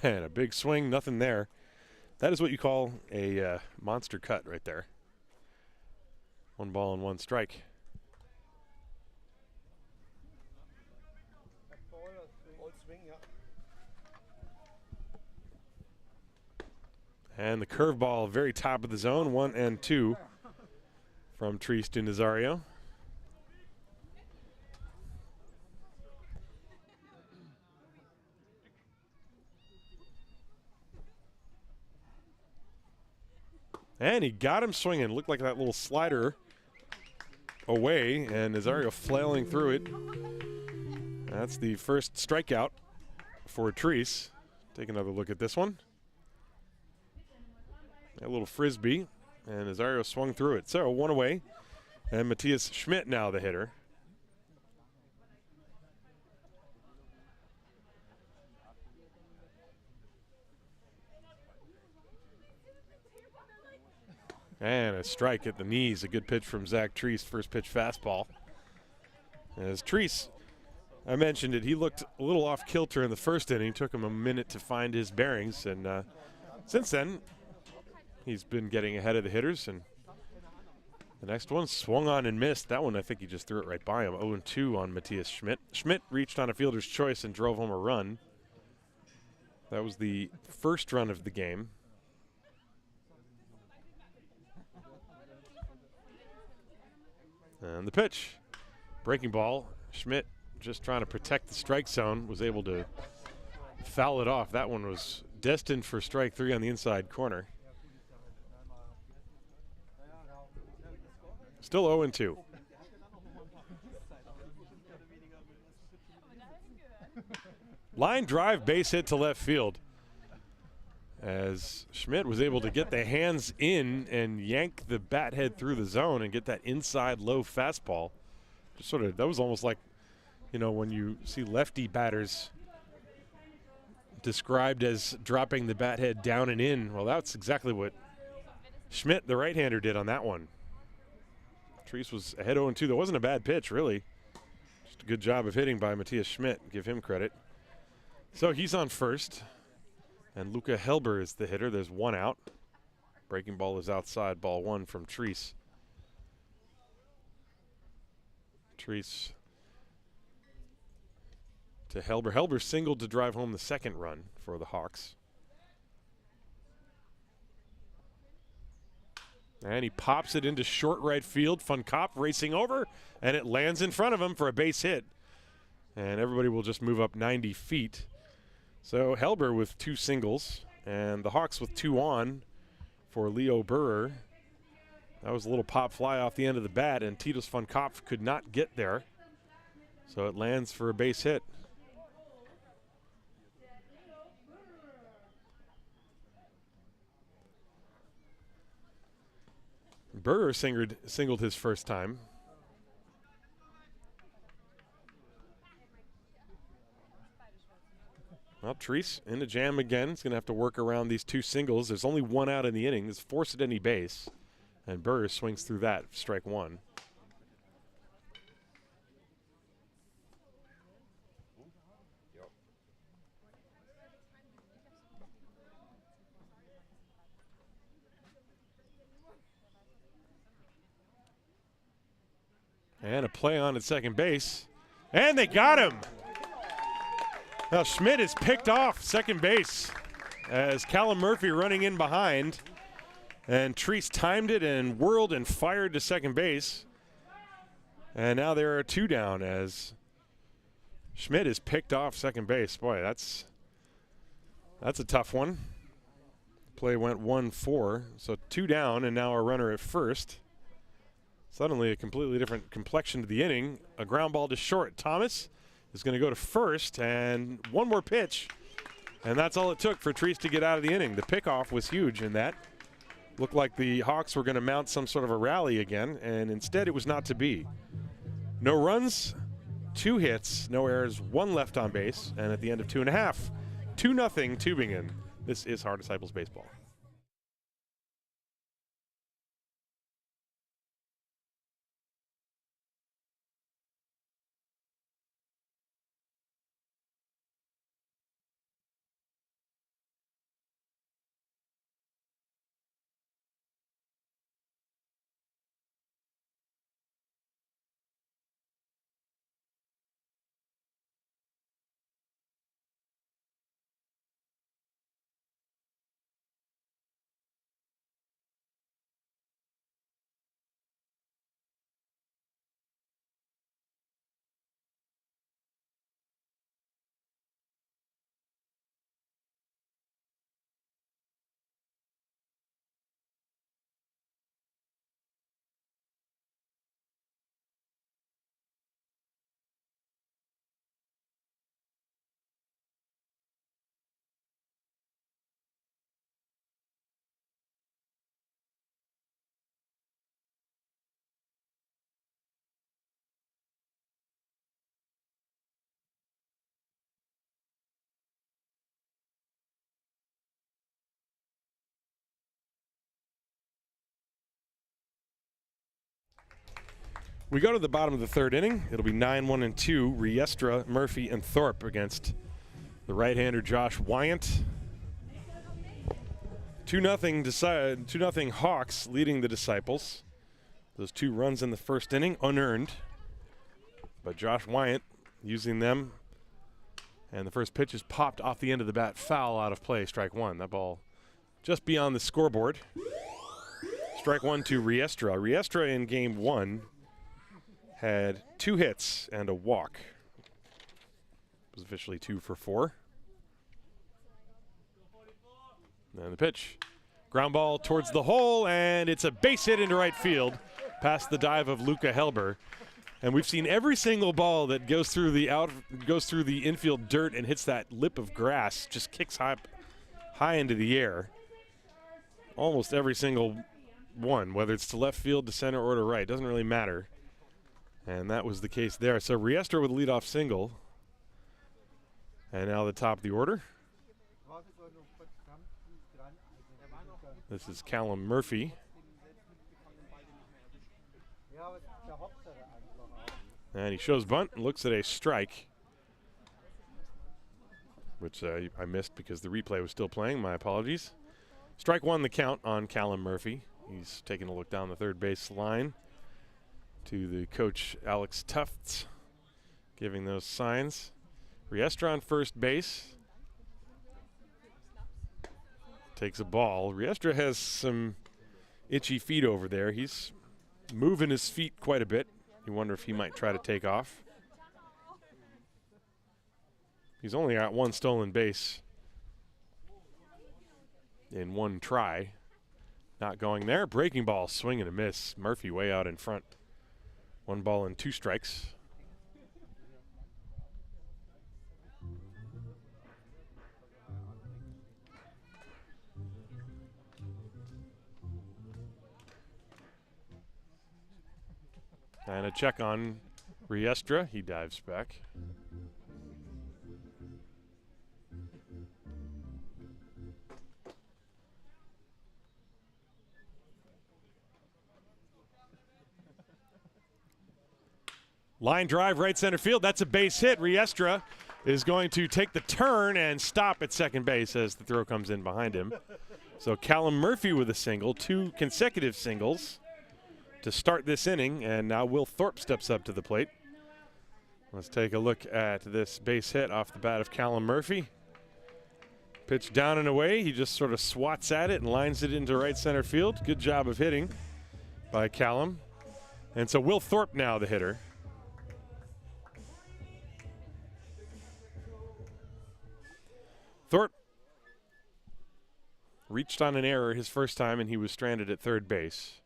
And a big swing, nothing there. That is what you call a monster cut right there. 1 ball and 1 strike. And the curveball, very top of the zone, 1 and 2 from Treese to Nazario. And he got him swinging. Looked like that little slider away, and Nazario flailing through it. That's the first strikeout for Treese. Take another look at this one. A little frisbee, and Nazario swung through it. So 1 away, and Matthias Schmidt now the hitter. And a strike at the knees. A good pitch from Zach Treese, first pitch fastball. As Treese, I mentioned it, he looked a little off kilter in the 1st inning. Took him a minute to find his bearings, and since then, he's been getting ahead of the hitters. And the next one swung on and missed. That one, I think he just threw it right by him. 0-2 on Matthias Schmidt. Schmidt reached on a fielder's choice and drove home a run. That was the first run of the game. And the pitch. Breaking ball. Schmidt, just trying to protect the strike zone, was able to foul it off. That one was destined for strike 3 on the inside corner. Still 0-2. Line drive, base hit to left field, as Schmidt was able to get the hands in and yank the bat head through the zone and get that inside low fastball. Just sort of, that was almost like, you know, when you see lefty batters described as dropping the bat head down and in. Well, that's exactly what Schmidt, the right-hander, did on that one. Treese was ahead 0-2. That wasn't a bad pitch, really. Just a good job of hitting by Matthias Schmidt. Give him credit. So he's on first. And Luca Helber is the hitter. There's one out. Breaking ball is outside. Ball one from Treese. Treese to Helber. Helber singled to drive home the second run for the Hawks. And he pops it into short right field. Von Kopp racing over, and it lands in front of him for a base hit. And everybody will just move up 90 feet. So Helber with 2 singles, and the Hawks with 2 on for Leo Burrer. That was a little pop fly off the end of the bat, and Titus von Kopp could not get there. So it lands for a base hit. Burger singled his first time. Well, Treese in the jam again. He's going to have to work around these 2 singles. There's only 1 out in the inning. It's forced at any base. And Burger swings through that, strike 1. And a play on at second base. And they got him. Now Schmidt is picked off second base as Callum Murphy running in behind. And Treese timed it and whirled and fired to second base. And now there are 2 down as Schmidt is picked off second base. Boy, that's a tough one. Play went 1-4, so 2 down and now a runner at first. Suddenly a completely different complexion to the inning. A ground ball to short. Thomas is going to go to first, and one more pitch. And that's all it took for Treese to get out of the inning. The pickoff was huge in that. Looked like the Hawks were going to mount some sort of a rally again, and instead it was not to be. No runs, 2 hits, no errors, 1 left on base, and at the end of 2.5, 2-0 Tübingen. This is Haar Disciples Baseball. We go to the bottom of the 3rd inning. It'll be 9-1-2. Riestra, Murphy, and Thorpe against the right-hander Josh Wyant. 2-0 Hawks leading the Disciples. Those 2 runs in the first inning, unearned. But Josh Wyant using them. And the first pitch is popped off the end of the bat, foul out of play, strike 1. That ball just beyond the scoreboard. Strike 1 to Riestra. Riestra in game 1 had 2 hits and a walk. It was officially 2 for 4. And the pitch. Ground ball towards the hole, and it's a base hit into right field past the dive of Luca Helber. And we've seen every single ball that goes through the infield dirt and hits that lip of grass, just kicks high into the air. Almost every single one, whether it's to left field, to center, or to right, doesn't really matter. And that was the case there. So Riestra with a leadoff single. And now the top of the order. This is Callum Murphy. And he shows bunt and looks at a strike, which I missed because the replay was still playing. My apologies. Strike one, the count on Callum Murphy. He's taking a look down the third base line to the coach, Alex Tufts, giving those signs. Riestra on first base. Takes a ball. Riestra has some itchy feet over there. He's moving his feet quite a bit. You wonder if he might try to take off. He's only got one stolen base in one try. Not going there. Breaking ball, swing and a miss. Murphy way out in front. 1 ball and 2 strikes. And a check on Riestra. He dives back. Line drive, right center field. That's a base hit. Riestra is going to take the turn and stop at second base as the throw comes in behind him. So Callum Murphy with a single, 2 consecutive singles to start this inning, and now Will Thorpe steps up to the plate. Let's take a look at this base hit off the bat of Callum Murphy. Pitch down and away. He just sort of swats at it and lines it into right center field. Good job of hitting by Callum. And so Will Thorpe now the hitter. Thorpe reached on an error his first time, and he was stranded at third base.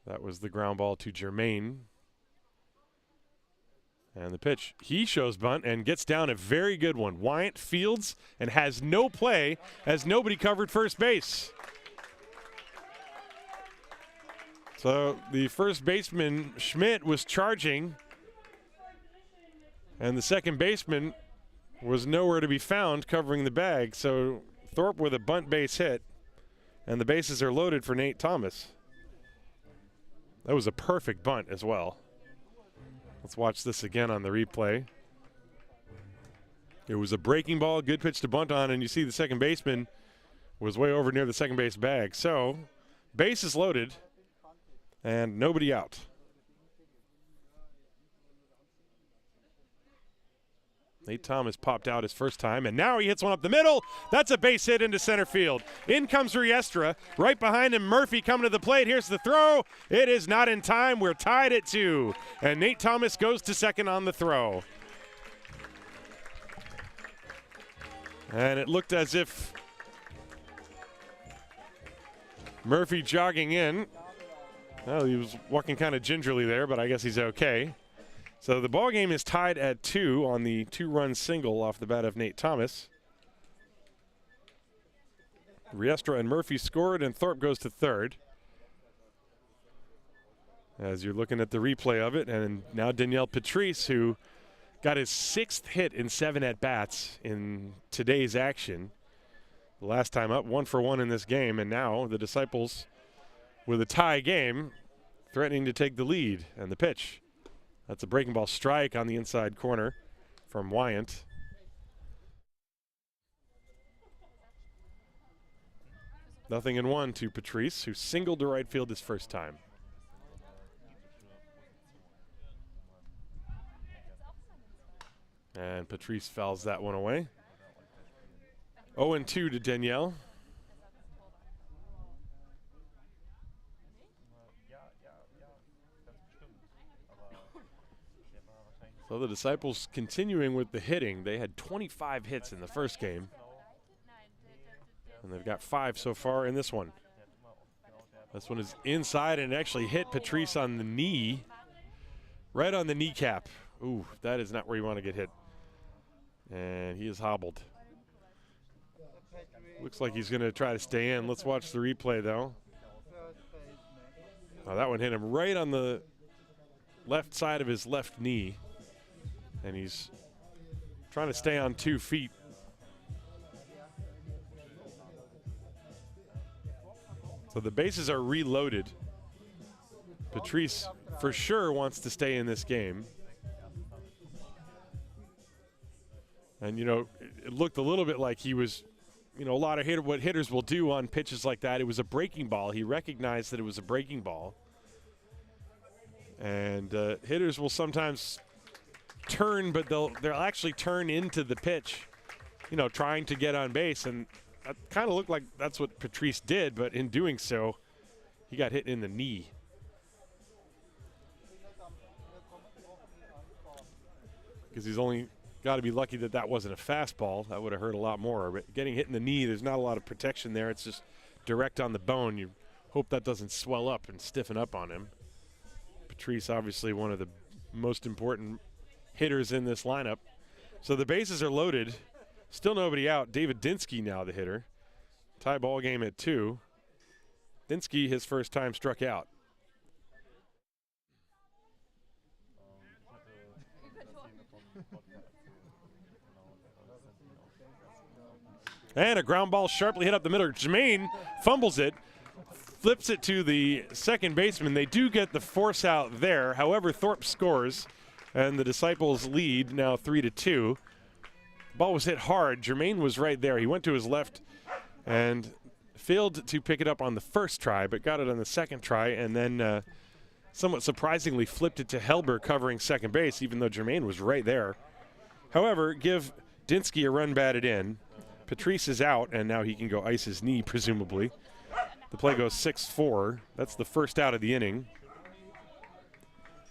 That was the ground ball to Germain. And the pitch. He shows bunt and gets down a very good one. Wyant fields and has no play as nobody covered first base. So the first baseman, Schmidt, was charging, and the second baseman was nowhere to be found covering the bag. So Thorpe with a bunt base hit, and the bases are loaded for Nate Thomas. That was a perfect bunt as well. Let's watch this again on the replay. It was a breaking ball, good pitch to bunt on, and you see the second baseman was way over near the second base bag. So bases loaded and nobody out. Nate Thomas popped out his first time, and now he hits one up the middle. That's a base hit into center field. In comes Riestra. Right behind him, Murphy coming to the plate. Here's the throw. It is not in time. We're tied at 2. And Nate Thomas goes to second on the throw. And it looked as if Murphy jogging in. Well, he was walking kind of gingerly there, but I guess he's okay. So the ball game is tied at 2 on the 2-run single off the bat of Nate Thomas. Riestra and Murphy scored, and Thorpe goes to third. As you're looking at the replay of it, and now Danielle Patrice, who got his 6th hit in 7 at-bats in today's action. The last time up, 1 for 1 in this game, and now the Disciples with a tie game, threatening to take the lead. And the pitch. That's a breaking ball strike on the inside corner from Wyant. Nothing in 1 to Patrice, who singled to right field his first time. And Patrice fouls that one away. 0-2 to Danielle. So the Disciples continuing with the hitting. They had 25 hits in the first game, and they've got 5 so far in this one. This one is inside and actually hit Patrice on the knee, right on the kneecap. Ooh, that is not where you want to get hit. And he is hobbled. Looks like he's going to try to stay in. Let's watch the replay, though. Oh, that one hit him right on the left side of his left knee. And he's trying to stay on 2 feet. So the bases are reloaded. Patrice for sure wants to stay in this game. And, you know, it looked a little bit like he was, you know, a lot of what hitters will do on pitches like that. It was a breaking ball. He recognized that it was a breaking ball. And hitters will sometimes turn, but they'll actually turn into the pitch, you know, trying to get on base. And that kind of looked like that's what Patrice did, but in doing so, he got hit in the knee. Because he's only got to be lucky that that wasn't a fastball. That would have hurt a lot more. But getting hit in the knee, there's not a lot of protection there. It's just direct on the bone. You hope that doesn't swell up and stiffen up on him. Patrice, obviously one of the most important hitters in this lineup. So the bases are loaded. Still nobody out. David Dinsky now the hitter. Tie ball game at 2. Dinsky, his first time, struck out. And a ground ball sharply hit up the middle. Jermaine fumbles it, flips it to the second baseman. They do get the force out there. However, Thorpe scores, and the Disciples lead now 3-2. Ball was hit hard. Jermaine was right there. He went to his left and failed to pick it up on the first try, but got it on the second try, and then somewhat surprisingly flipped it to Helber covering second base, even though Jermaine was right there. However, give Dinsky a run batted in. Patrice is out, and now he can go ice his knee, presumably. The play goes 6-4. That's the first out of the inning.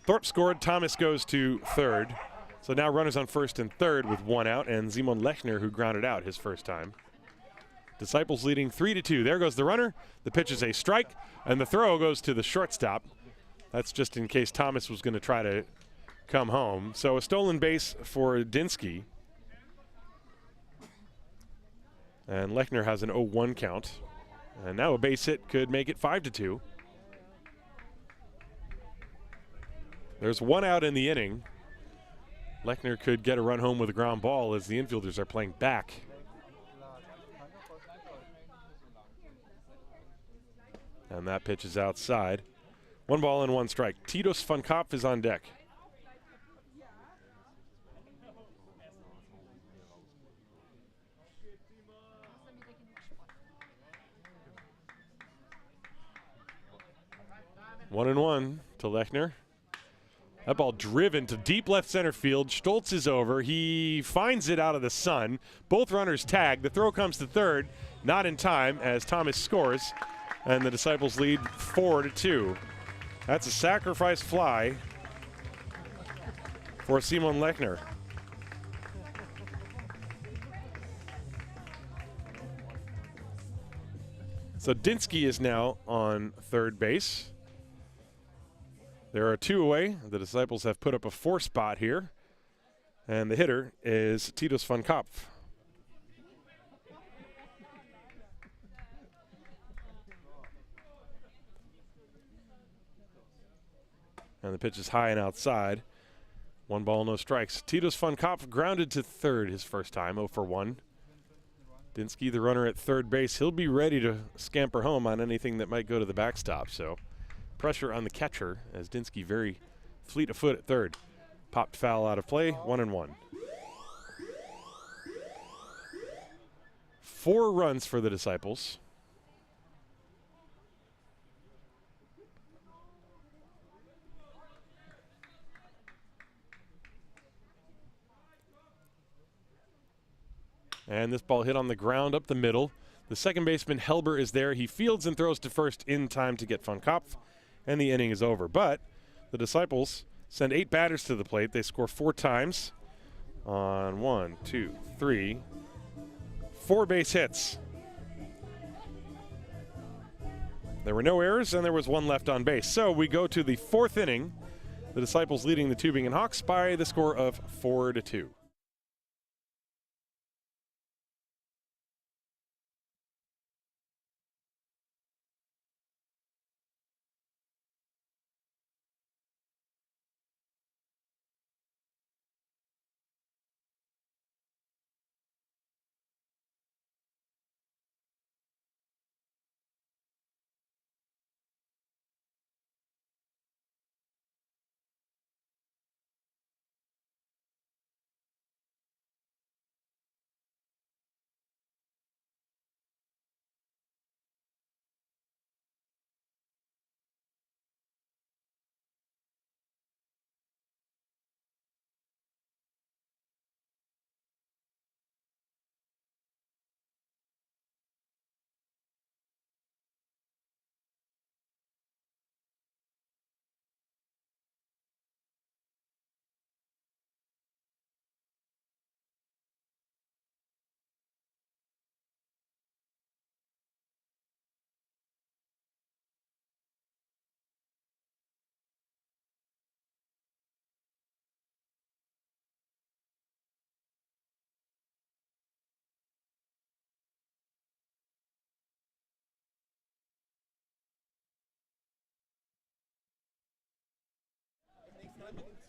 Thorpe scored. Thomas goes to third. So now runners on first and third with 1 out, and Simon Lechner, who grounded out his first time. Disciples leading 3-2. There goes the runner. The pitch is a strike, and the throw goes to the shortstop. That's just in case Thomas was going to try to come home. So a stolen base for Dinsky. And Lechner has an 0-1 count. And now a base hit could make it 5-2. There's 1 out in the inning. Lechner could get a run home with a ground ball as the infielders are playing back. And that pitch is outside. 1 ball and 1 strike. Titus van Kopf is on deck. One and 1 to Lechner. That ball driven to deep left center field. Stoltz is over. He finds it out of the sun. Both runners tag. The throw comes to third. Not in time as Thomas scores. And the Disciples lead 4-2. That's a sacrifice fly for Simon Lechner. So Dinsky is now on third base. There are 2 away. The Disciples have put up a 4 spot here. And the hitter is Titus van Kopf. And the pitch is high and outside. 1 ball, no strikes. Titus van Kopf grounded to third his first time, 0 for 1. Dinsky, the runner at third base, he'll be ready to scamper home on anything that might go to the backstop. So pressure on the catcher as Dinsky very fleet of foot at third. Popped foul out of play, 1-1. 4 runs for the Disciples. And this ball hit on the ground up the middle. The second baseman, Helber, is there. He fields and throws to first in time to get van Kopf, and the inning is over. But the Disciples send 8 batters to the plate. They score 4 times on 1, 2, 3, 4 base hits. There were no errors, and there was 1 left on base. So we go to the 4th inning. The Disciples leading the Tübingen Hawks by the score of 4-2.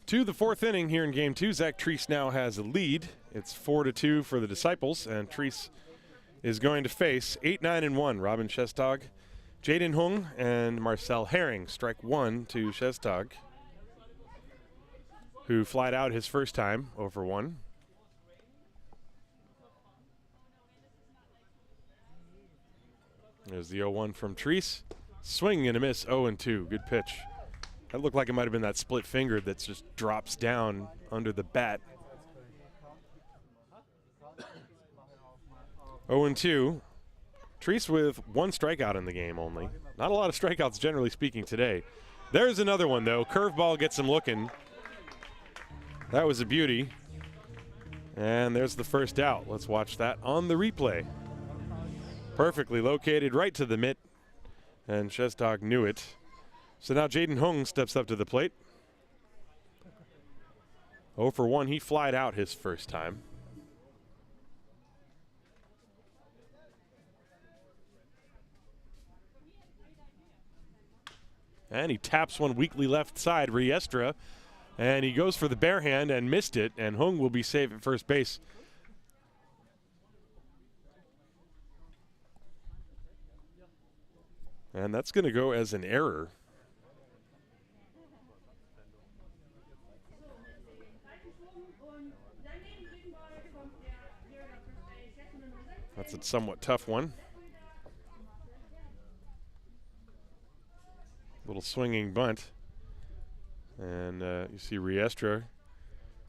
To the fourth inning here in Game 2, Zach Treese now has a lead. It's 4-2 for the Disciples, and Treese is going to face 8-9-1 Robin Shestog, Jaden Hung, and Marcel Herring. Strike one to Shestog, who flied out his first time, 0-1. There's the 0-1 from Treese. Swing and a miss, 0-2. Good pitch. That looked like it might have been that split finger that just drops down under the bat. 0-2. Treese with one strikeout in the game only. Not a lot of strikeouts generally speaking today. There's another one though. Curveball gets him looking. That was a beauty. And there's the first out. Let's watch that on the replay. Perfectly located right to the mitt. And Shestog knew it. So now Jaden Hung steps up to the plate. 0-1, he flied out his first time. And he taps one weakly left side, Riestra. And he goes for the bare hand and missed it, and Hung will be safe at first base. And that's going to go as an error. That's a somewhat tough one. Little swinging bunt. And you see Riestra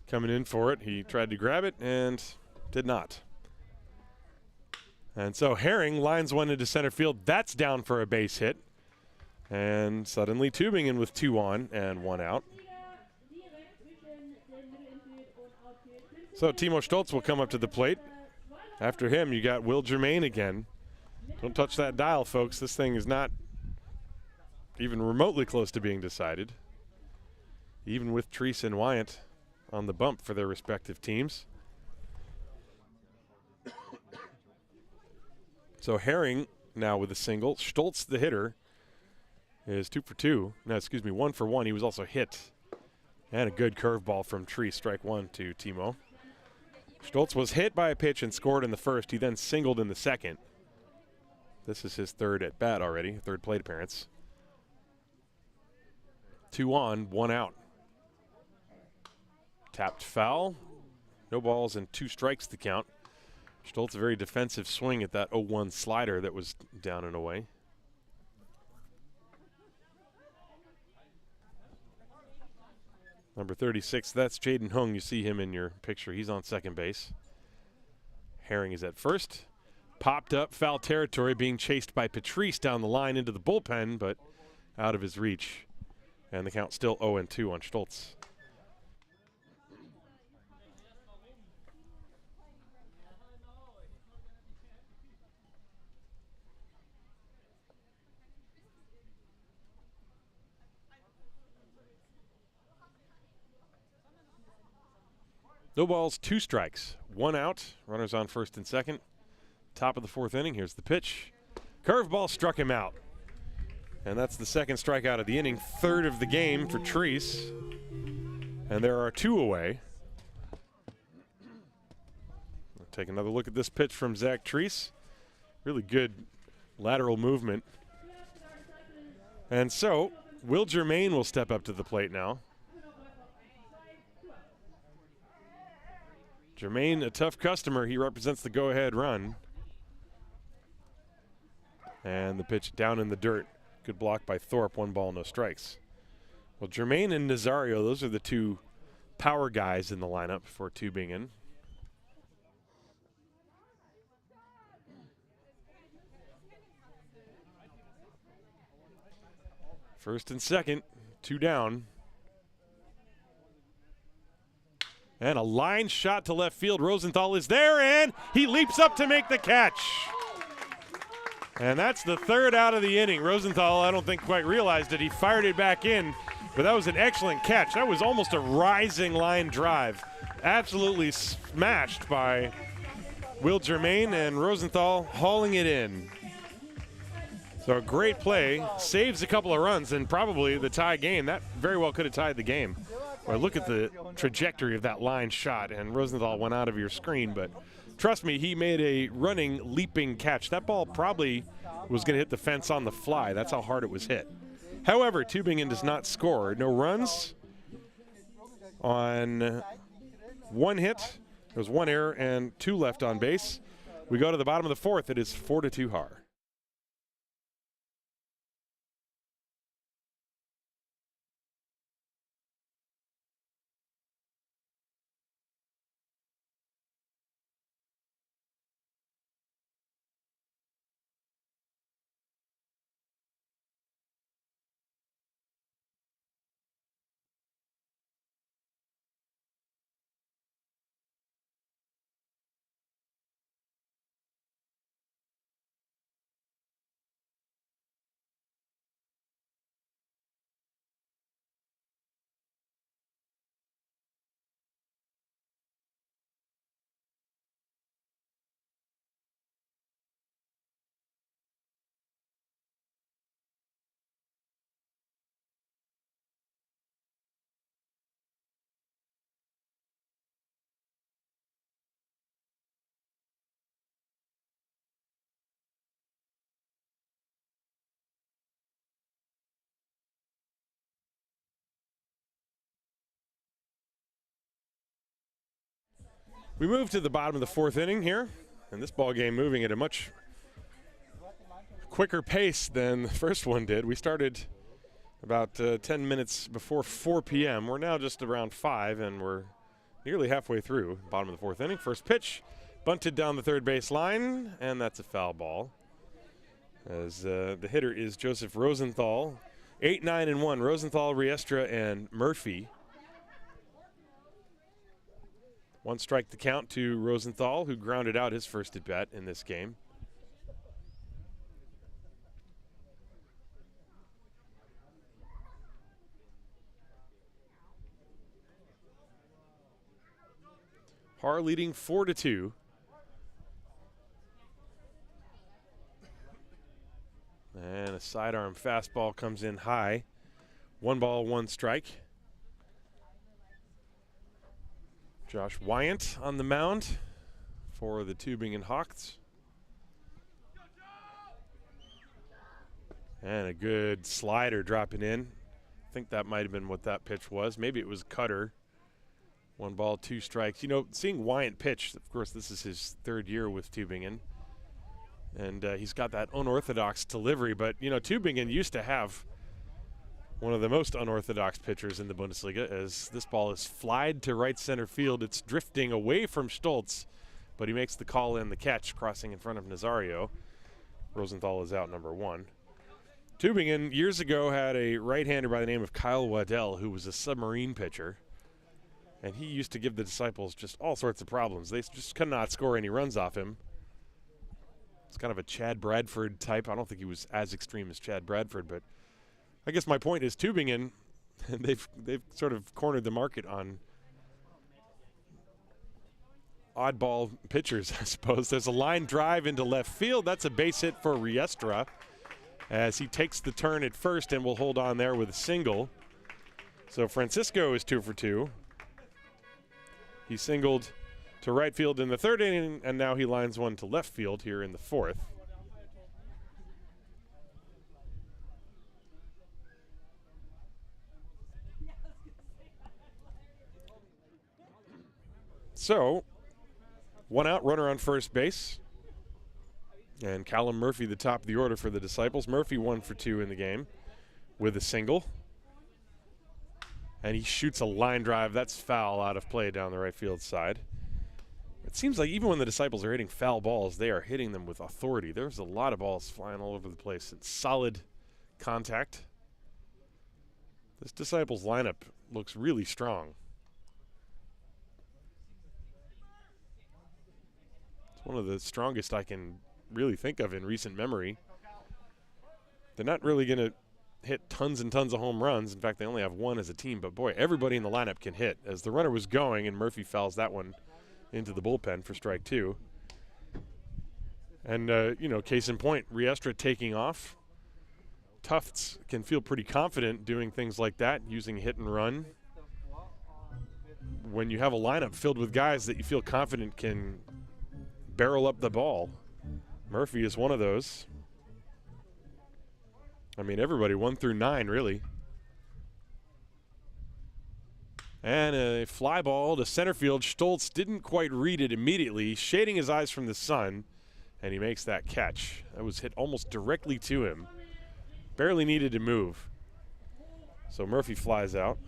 coming in for it. He tried to grab it and did not. And so Herring lines one into center field. That's down for a base hit. And suddenly Tübingen with 2 on and 1 out. So Timo Stoltz will come up to the plate. After him, you got Will Germain again. Don't touch that dial, folks. This thing is not even remotely close to being decided, even with Treese and Wyant on the bump for their respective teams. So Herring now with a single. Stoltz, the hitter, is 2 for 2. No, excuse me, 1 for 1. He was also hit. And a good curveball from Treese. Strike one to Timo. Stoltz was hit by a pitch and scored in the first. He then singled in the second. This is his third at bat already, third plate appearance. 2 on, 1 out. Tapped foul. No balls and 2 strikes to count. Stoltz, a very defensive swing at that 0-1 slider that was down and away. Number 36, that's Jaden Hung. You see him in your picture. He's on second base. Herring is at first. Popped up, foul territory, being chased by Patrice down the line into the bullpen, but out of his reach. And the count still 0-2 on Stoltz. No balls, 2 strikes, 1 out. Runners on first and second. Top of the fourth inning. Here's the pitch. Curveball struck him out. And that's the second strikeout of the inning, third of the game for Treese. And there are 2 away. We'll take another look at this pitch from Zach Treese. Really good lateral movement. And so, Will Germain will step up to the plate now. Germain, a tough customer. He represents the go-ahead run. And the pitch down in the dirt. Good block by Thorpe. 1 ball, no strikes. Well, Germain and Nazario, those are the 2 power guys in the lineup for Tübingen. First and second, 2 down. And a line shot to left field. Rosenthal is there, and he leaps up to make the catch. And that's the third out of the inning. Rosenthal, I don't think quite realized it. He fired it back in, but that was an excellent catch. That was almost a rising line drive. Absolutely smashed by Will Germain, and Rosenthal hauling it in. So a great play, saves a couple of runs, and probably the tie game. That very well could have tied the game. Well, look at the trajectory of that line shot, and Rosenthal went out of your screen, but trust me, he made a running, leaping catch. That ball probably was going to hit the fence on the fly. That's how hard it was hit. However, Tübingen does not score. No runs on one hit. There was one error and 2 left on base. We go to the bottom of the 4th. It is 4-2 Haar. We move to the bottom of the 4th inning here, and this ball game moving at a much quicker pace than the first one did. We started about 10 minutes before 4 p.m. We're now just around 5, and we're nearly halfway through. Bottom of the 4th inning. First pitch, bunted down the third base line, and that's a foul ball. As the hitter is Joseph Rosenthal. 8-9-1. Rosenthal, Riestra, and Murphy. 1 strike the count to Rosenthal, who grounded out his first at bat in this game. Haar leading 4-2. And a sidearm fastball comes in high. 1 ball, 1 strike. Josh Wyant on the mound for the Tübingen Hawks. And a good slider dropping in. I think that might have been what that pitch was. Maybe it was cutter. 1 ball, 2 strikes. You know, seeing Wyant pitch, of course, this is his 3rd year with Tübingen. And he's got that unorthodox delivery. But, you know, Tübingen used to have one of the most unorthodox pitchers in the Bundesliga, as this ball is flied to right center field. It's drifting away from Stoltz, but he makes the call and the catch, crossing in front of Nazario. Rosenthal is out, number 1. Tübingen years ago had a right-hander by the name of Kyle Waddell, who was a submarine pitcher, and he used to give the Disciples just all sorts of problems. They just could not score any runs off him. It's kind of a Chad Bradford type. I don't think he was as extreme as Chad Bradford, but I guess my point is Tübingen, they've sort of cornered the market on oddball pitchers, I suppose. There's a line drive into left field. That's a base hit for Riestra, as he takes the turn at first and will hold on there with a single. So Francisco is 2 for 2. He singled to right field in the 3rd inning, and now he lines one to left field here in the 4th. So, 1 out, runner on first base. And Callum Murphy, the top of the order for the Disciples. Murphy 1 for 2 in the game with a single. And he shoots a line drive. That's foul, out of play down the right field side. It seems like even when the Disciples are hitting foul balls, they are hitting them with authority. There's a lot of balls flying all over the place. It's solid contact. This Disciples lineup looks really strong. One of the strongest I can really think of in recent memory. They're not really going to hit tons and tons of home runs. In fact, they only have 1 as a team. But, boy, everybody in the lineup can hit. As the runner was going, and Murphy fouls that one into the bullpen for strike 2. And, you know, case in point, Riestra taking off. Tufts can feel pretty confident doing things like that, using hit and run when you have a lineup filled with guys that you feel confident can barrel up the ball. Murphy is one of those. I mean, everybody 1 through 9, really. And a fly ball to center field. Stoltz didn't quite read it immediately, shading his eyes from the sun, and he makes that catch. That was hit almost directly to him. Barely needed to move. So Murphy flies out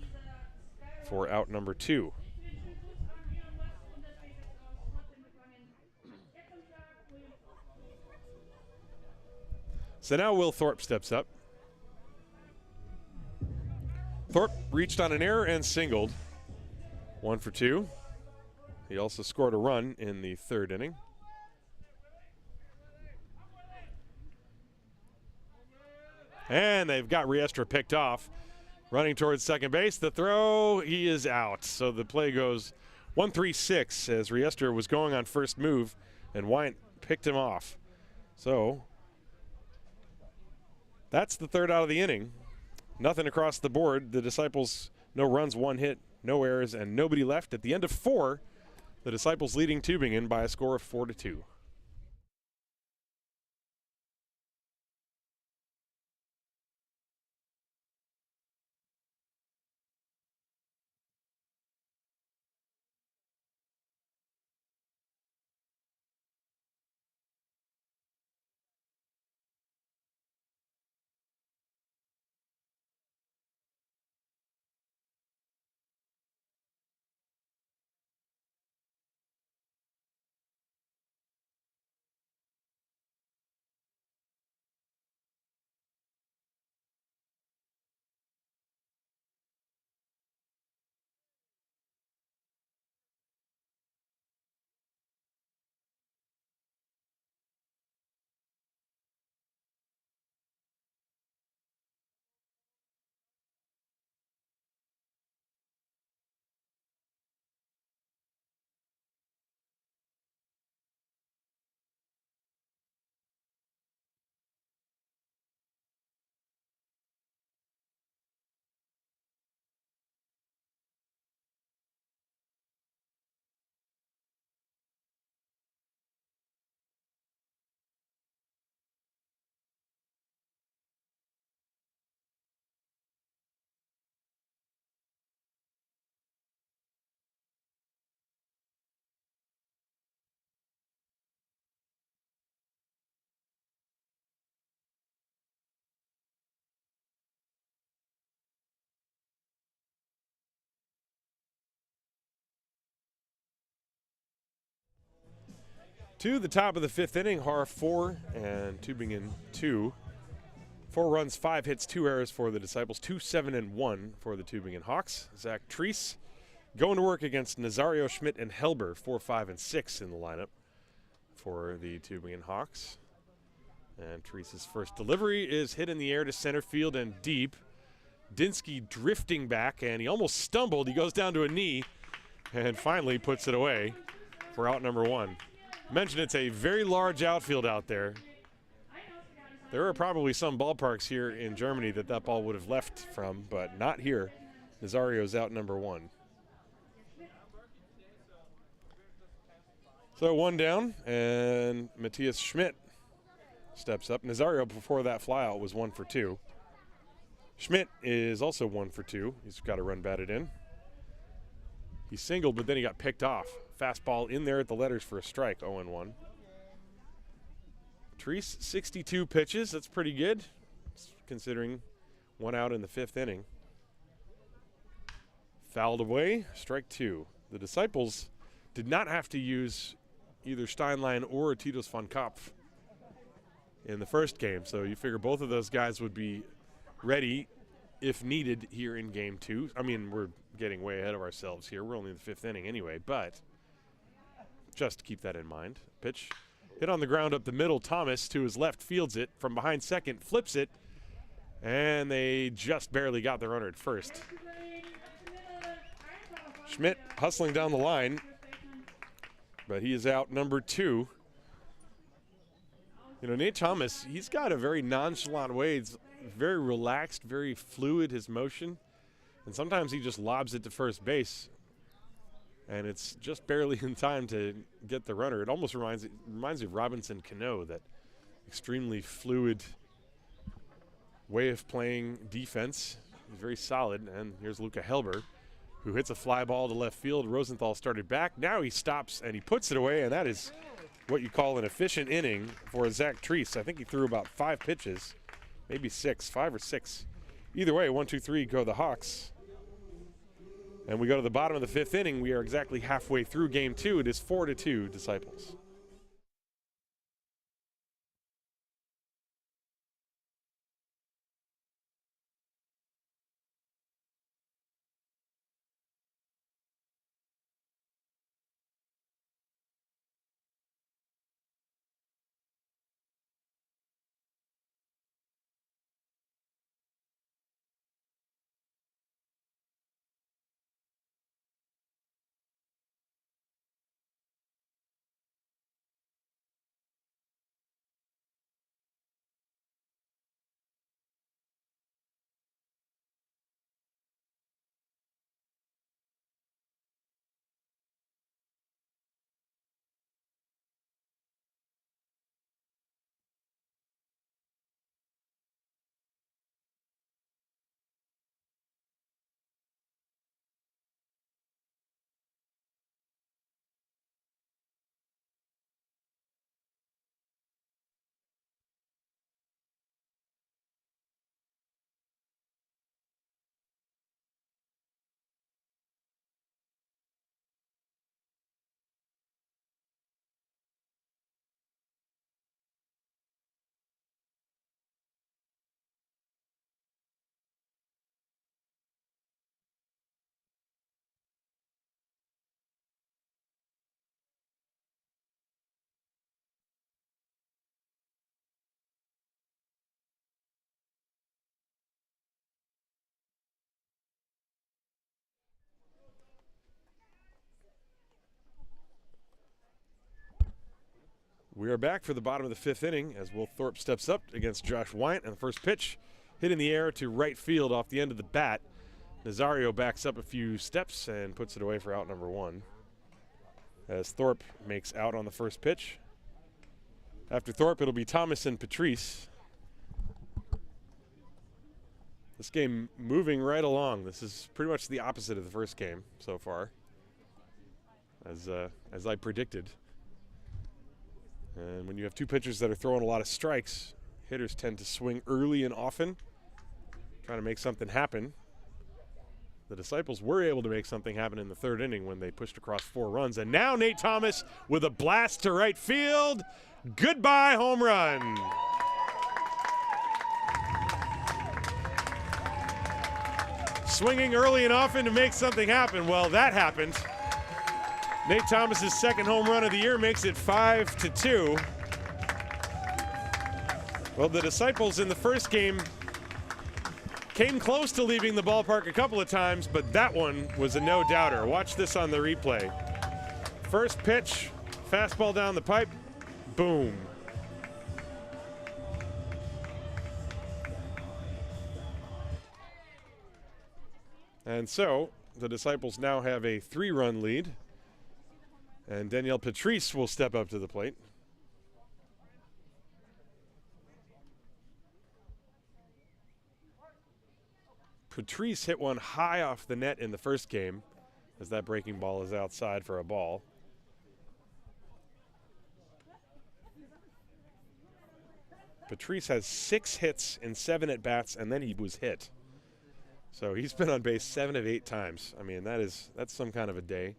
for out number 2. So now Will Thorpe steps up. Thorpe reached on an error and singled. 1 for 2. He also scored a run in the 3rd inning. And they've got Riestra picked off. Running towards second base. The throw, he is out. So the play goes 1-3-6 as Riestra was going on first move and Wyant picked him off. So that's the 3rd out of the inning. Nothing across the board. The Disciples, no runs, 1 hit, no errors, and nobody left. At the end of 4, the Disciples leading Tübingen by a score of 4-2. To the top of the 5th inning, Haar 4 and Tübingen 2. 4 runs, 5 hits, 2 errors for the Disciples, 2-7-1 for the Tübingen Hawks. Zach Treese going to work against Nazario, Schmidt, and Helber, 4, 5, and 6 in the lineup for the Tübingen Hawks. And Treese's first delivery is hit in the air to center field and deep. Dinsky drifting back, and he almost stumbled. He goes down to a knee and finally puts it away for out number 1. Mentioned it's a very large outfield out there. There are probably some ballparks here in Germany that ball would have left from, but not here. Nazario's out number 1. So 1 down, and Matthias Schmidt steps up. Nazario, before that flyout, was 1 for 2. Schmidt is also 1 for 2. He's got a run batted in. He singled, but then he got picked off. Fastball in there at the letters for a strike, 0-1. Treese, 62 pitches. That's pretty good, considering 1 out in the 5th inning. Fouled away, strike 2. The Disciples did not have to use either Steinlein or Titus von Kopf in the first game, so you figure both of those guys would be ready if needed here in game 2. I mean, we're getting way ahead of ourselves here. We're only in the 5th inning anyway, but just keep that in mind. Pitch hit on the ground up the middle. Thomas to his left fields it from behind second, flips it, and they just barely got the runner at first. Schmidt hustling down the line, but he is out number 2. You know, Nate Thomas, he's got a very nonchalant way. It's very relaxed, very fluid, his motion. And sometimes he just lobs it to first base. and it's just barely in time to get the runner. It almost reminds me of Robinson Cano, that extremely fluid way of playing defense. He's very solid. And here's Luca Helber, who hits a fly ball to left field. Rosenthal started back. Now he stops and he puts it away, and that is what you call an efficient inning for Zach Treese. I think he threw about 5 pitches, maybe 6, 5 or 6. Either way, 1, 2, 3 go the Hawks. And we go to the bottom of the 5th inning. We are exactly halfway through game 2. It is 4-2 Disciples. We are back for the bottom of the 5th inning as Will Thorpe steps up against Josh Wyant, and the first pitch hit in the air to right field off the end of the bat. Nazario backs up a few steps and puts it away for out number 1 as Thorpe makes out on the first pitch. After Thorpe, it'll be Thomas and Patrice. This game moving right along. This is pretty much the opposite of the first game so far, as I predicted. And when you have 2 pitchers that are throwing a lot of strikes, hitters tend to swing early and often, trying to make something happen. The Disciples were able to make something happen in the 3rd inning when they pushed across 4 runs. And now Nate Thomas with a blast to right field. Goodbye home run. Swinging early and often to make something happen. Well, that happened. Nate Thomas's 2nd home run of the year makes it 5-2. Well, the Disciples in the first game came close to leaving the ballpark a couple of times, but that one was a no-doubter. Watch this on the replay. First pitch, fastball down the pipe, boom. And so the Disciples now have a 3-run lead. And Danielle Patrice will step up to the plate. Patrice hit one high off the net in the first game, as that breaking ball is outside for a ball. Patrice has 6 hits in 7 at-bats, and then he was hit. So he's been on base 7 of 8 times. I mean, that's some kind of a day.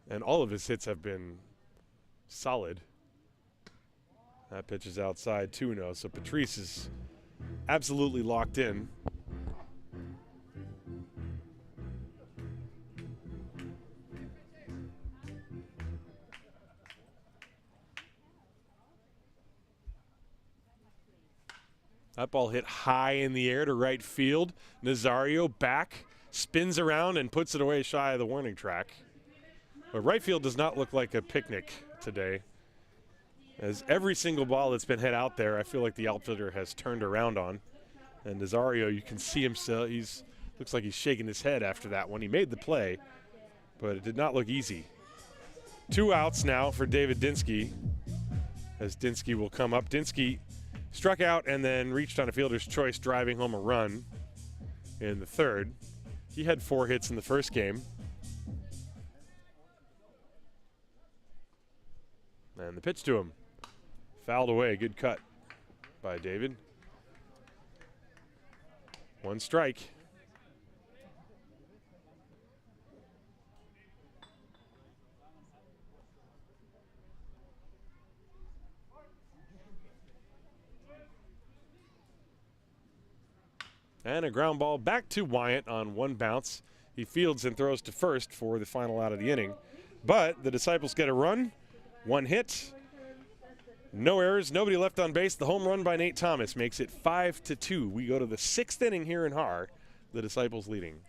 And all of his hits have been solid. That pitch is outside 2-0, so Patrice is absolutely locked in. That ball hit high in the air to right field. Nazario back, spins around, and puts it away shy of the warning track. But right field does not look like a picnic today. As every single ball that's been hit out there, I feel like the outfielder has turned around on. And Nazario, you can see himself, looks like he's shaking his head after that one. He made the play, but it did not look easy. 2 outs now for David Dinsky, as Dinsky will come up. Dinsky struck out and then reached on a fielder's choice, driving home a run in the third. He had 4 hits in the first game. And the pitch to him. Fouled away. Good cut by David. 1 strike. And a ground ball back to Wyatt on 1 bounce. He fields and throws to first for the final out of the inning. But the Disciples get a run, 1 hit, no errors, nobody left on base. The home run by Nate Thomas makes it 5-2. We go to the 6th inning here in Haar, the Disciples leading.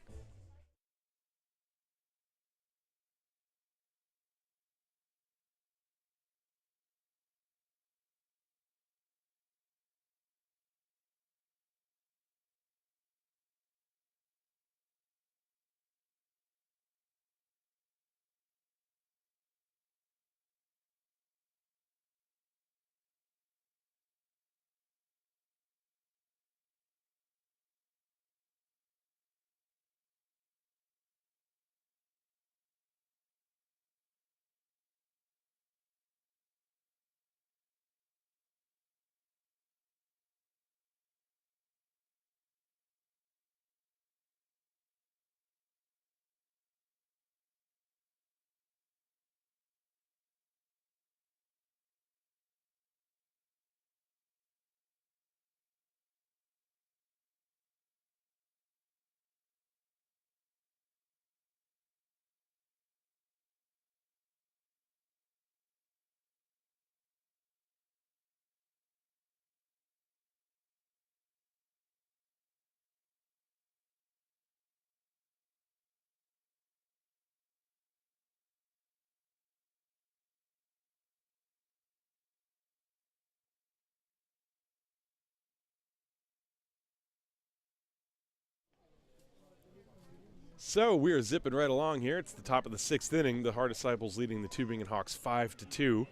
So we're zipping right along here. It's the top of the 6th inning. The Haar Disciples leading the Tübingen Hawks 5-2.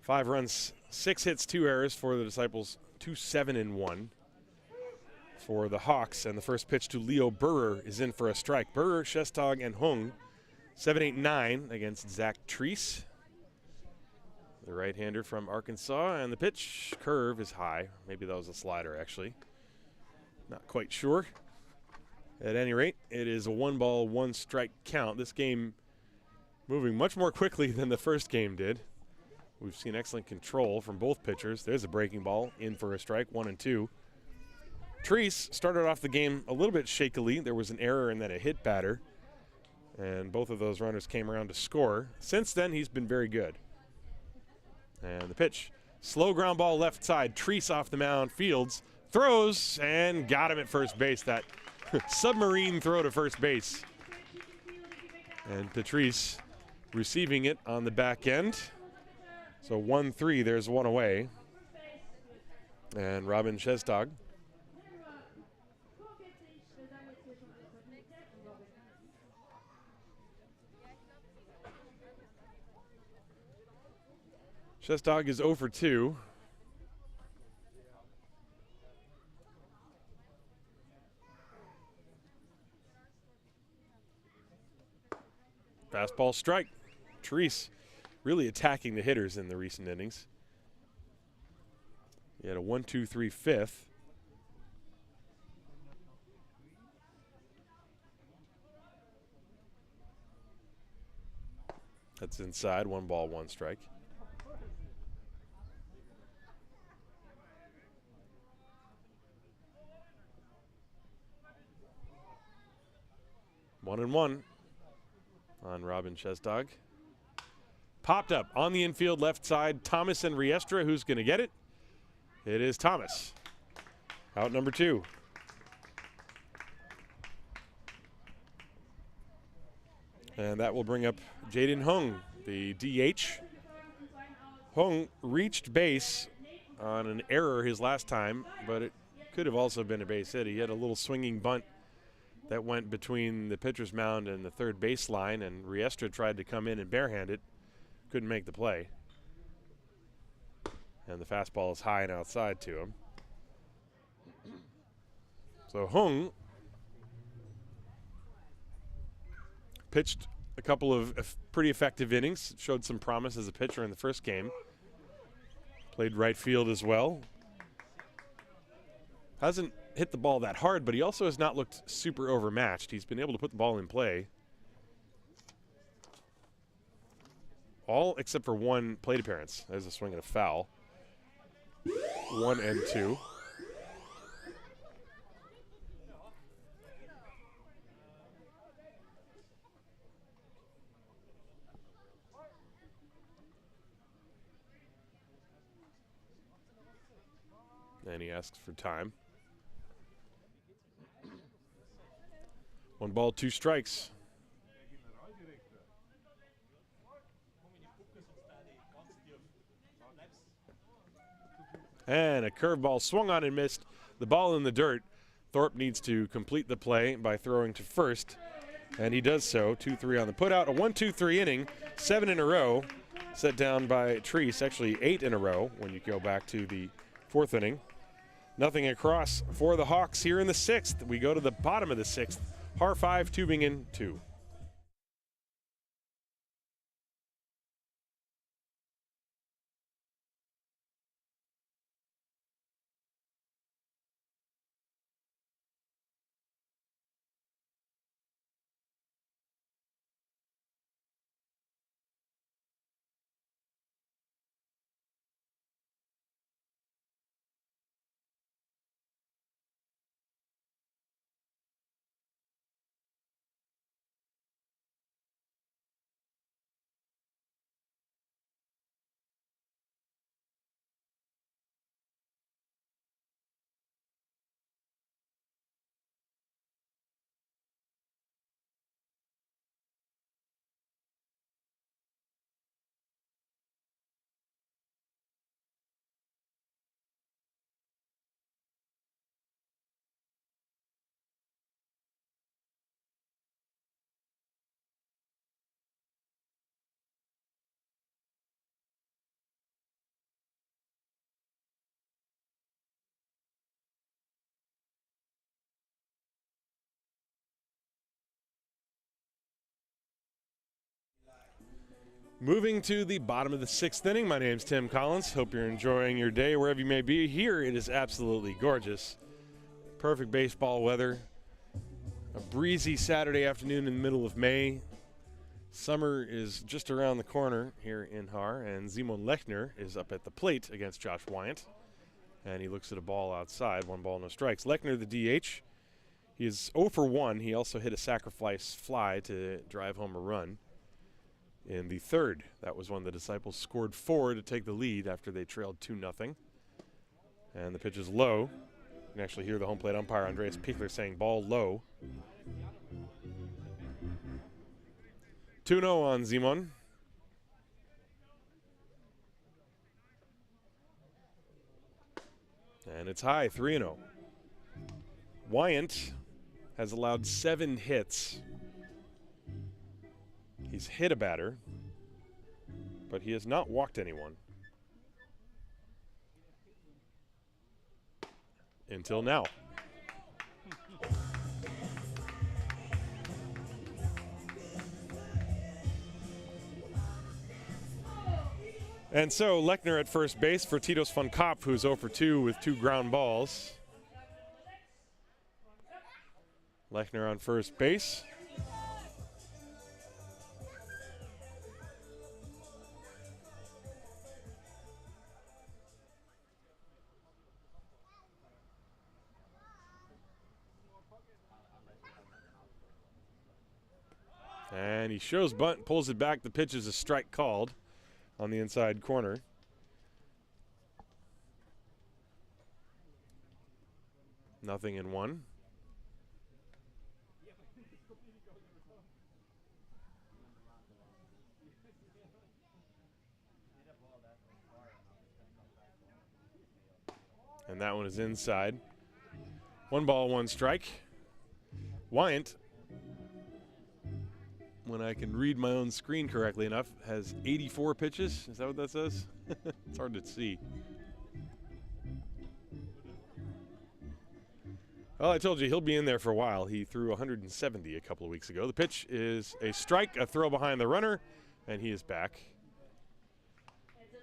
5 runs, 6 hits, 2 errors for the Disciples, 2-7-1 for the Hawks. And the first pitch to Leo Burrer is in for a strike. Burrer, Shestag, and Hung, 7-8-9 against Zach Treese, the right-hander from Arkansas. And the pitch, curve, is high. Maybe that was a slider, actually. Not quite sure. At any rate, it is a 1-ball, 1-strike count. This game moving much more quickly than the first game did. We've seen excellent control from both pitchers. There's a breaking ball in for a strike, 1-2. Treese started off the game a little bit shakily. There was an error and then a hit batter, and both of those runners came around to score. Since then, he's been very good. And the pitch, slow ground ball left side. Treese off the mound, fields, throws, and got him at first base. That submarine throw to first base. And Patrice receiving it on the back end. So 1-3, there's 1 away. And Robin Shestag. Shestag is 0 for 2. Fastball strike. Treese really attacking the hitters in the recent innings. He had a 1-2-3 fifth. That's inside, 1 ball, 1 strike. One and one on Robin Shestag. Popped up on the infield left side. Thomas and Riestra. Who's going to get it? It is Thomas. Out number 2. And that will bring up Jaden Hung, the DH. Hung reached base on an error his last time, but it could have also been a base hit. He had a little swinging bunt that went between the pitcher's mound and the third baseline, and Riestra tried to come in and barehand it. Couldn't make the play. And the fastball is high and outside to him. So Hung pitched a couple of pretty effective innings, showed some promise as a pitcher in the first game. Played right field as well. Hasn't hit the ball that hard, but he also has not looked super overmatched. He's been able to put the ball in play. All except for one plate appearance. There's a swing and a foul. 1-2. And he asks for time. 1 ball, 2 strikes. And a curveball swung on and missed. The ball in the dirt. Thorpe needs to complete the play by throwing to first, and he does so. 2-3 on the putout. A 1-2-3 inning, 7 in a row, set down by Treese. Actually 8 in a row when you go back to the 4th inning. Nothing across for the Hawks here in the 6th. We go to the bottom of the 6th. Haar 5, Tübingen 2. Moving to the bottom of the 6th inning, my name's Tim Collins. Hope you're enjoying your day wherever you may be. Here it is absolutely gorgeous. Perfect baseball weather. A breezy Saturday afternoon in the middle of May. Summer is just around the corner here in Haar, and Simon Lechner is up at the plate against Josh Wyant. And he looks at a ball outside, 1 ball, no strikes. Lechner, the DH, he is 0 for 1. He also hit a sacrifice fly to drive home a run in the 3rd. That was when the Disciples scored 4 to take the lead after they trailed 2-0. And the pitch is low. You can actually hear the home plate umpire, Andreas Pichler, saying ball low. 2-0 on Simon. And it's high, 3-0. Wyant has allowed 7 hits. He's hit a batter, but he has not walked anyone until now. And so Lechner at first base for Titus van Kopp, who's 0 for 2 with 2 ground balls. Lechner on first base. And he shows bunt, pulls it back. The pitch is a strike called on the inside corner. Nothing in 1. And that one is inside. 1 ball, 1 strike. Wyant, when I can read my own screen correctly enough, has 84 pitches. Is that what that says? It's hard to see. Well, I told you he'll be in there for a while. He threw 170 a couple of weeks ago. The pitch is a strike, a throw behind the runner, and he is back.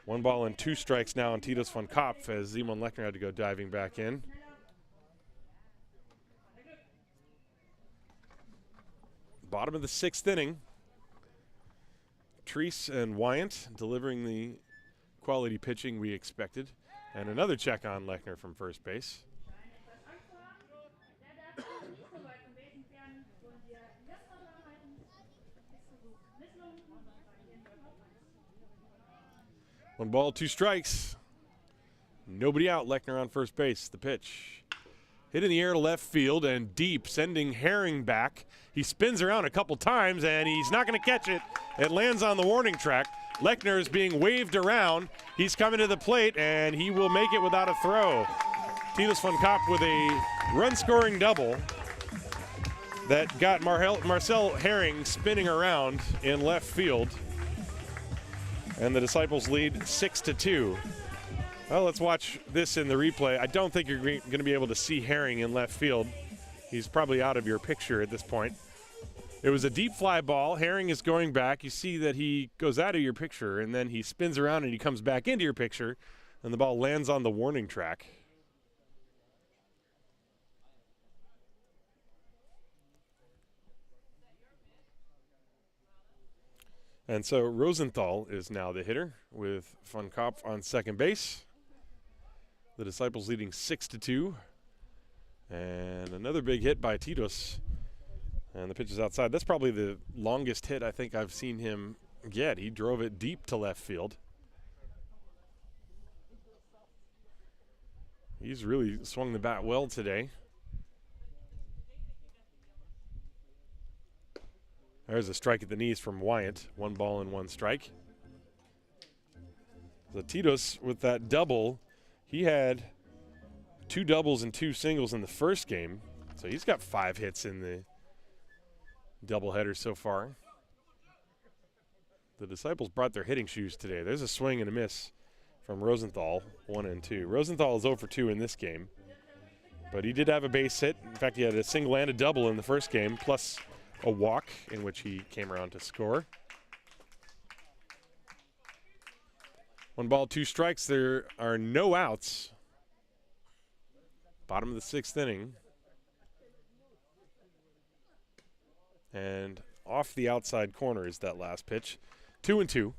1 ball and 2 strikes now on Titus von Kopf as Simon Lechner had to go diving back in. Bottom of the 6th inning. Treese and Wyant delivering the quality pitching we expected. And another check on Lechner from first base. One ball, 2 strikes. Nobody out. Lechner on first base. The pitch. Hit in the air to left field and deep, sending Herring back. He spins around a couple times, and he's not going to catch it. It lands on the warning track. Lechner is being waved around. He's coming to the plate, and he will make it without a throw. Titus von Kopf with a run-scoring double that got Marcel Herring spinning around in left field. And the Disciples lead 6-2. Well, let's watch this in the replay. I don't think you're going to be able to see Herring in left field. He's probably out of your picture at this point. It was a deep fly ball. Herring is going back. You see that he goes out of your picture, and then he spins around and he comes back into your picture, and the ball lands on the warning track. And so Rosenthal is now the hitter with von Kopf on second base. The Disciples leading 6-2. And another big hit by Titus. And the pitch is outside. That's probably the longest hit I think I've seen him get. He drove it deep to left field. He's really swung the bat well today. There's a strike at the knees from Wyant. 1 ball and 1 strike. The Titus with that double, he had 2 doubles and 2 singles in the first game. So he's got 5 hits in the doubleheader so far. The Disciples brought their hitting shoes today. There's a swing and a miss from Rosenthal, 1 and 2. Rosenthal is 0 for 2 in this game. But he did have a base hit. In fact, he had a single and a double in the first game, plus a walk in which he came around to score. 1 ball, 2 strikes. There are no outs. Bottom of the 6th inning. And off the outside corner is that last pitch. 2-2.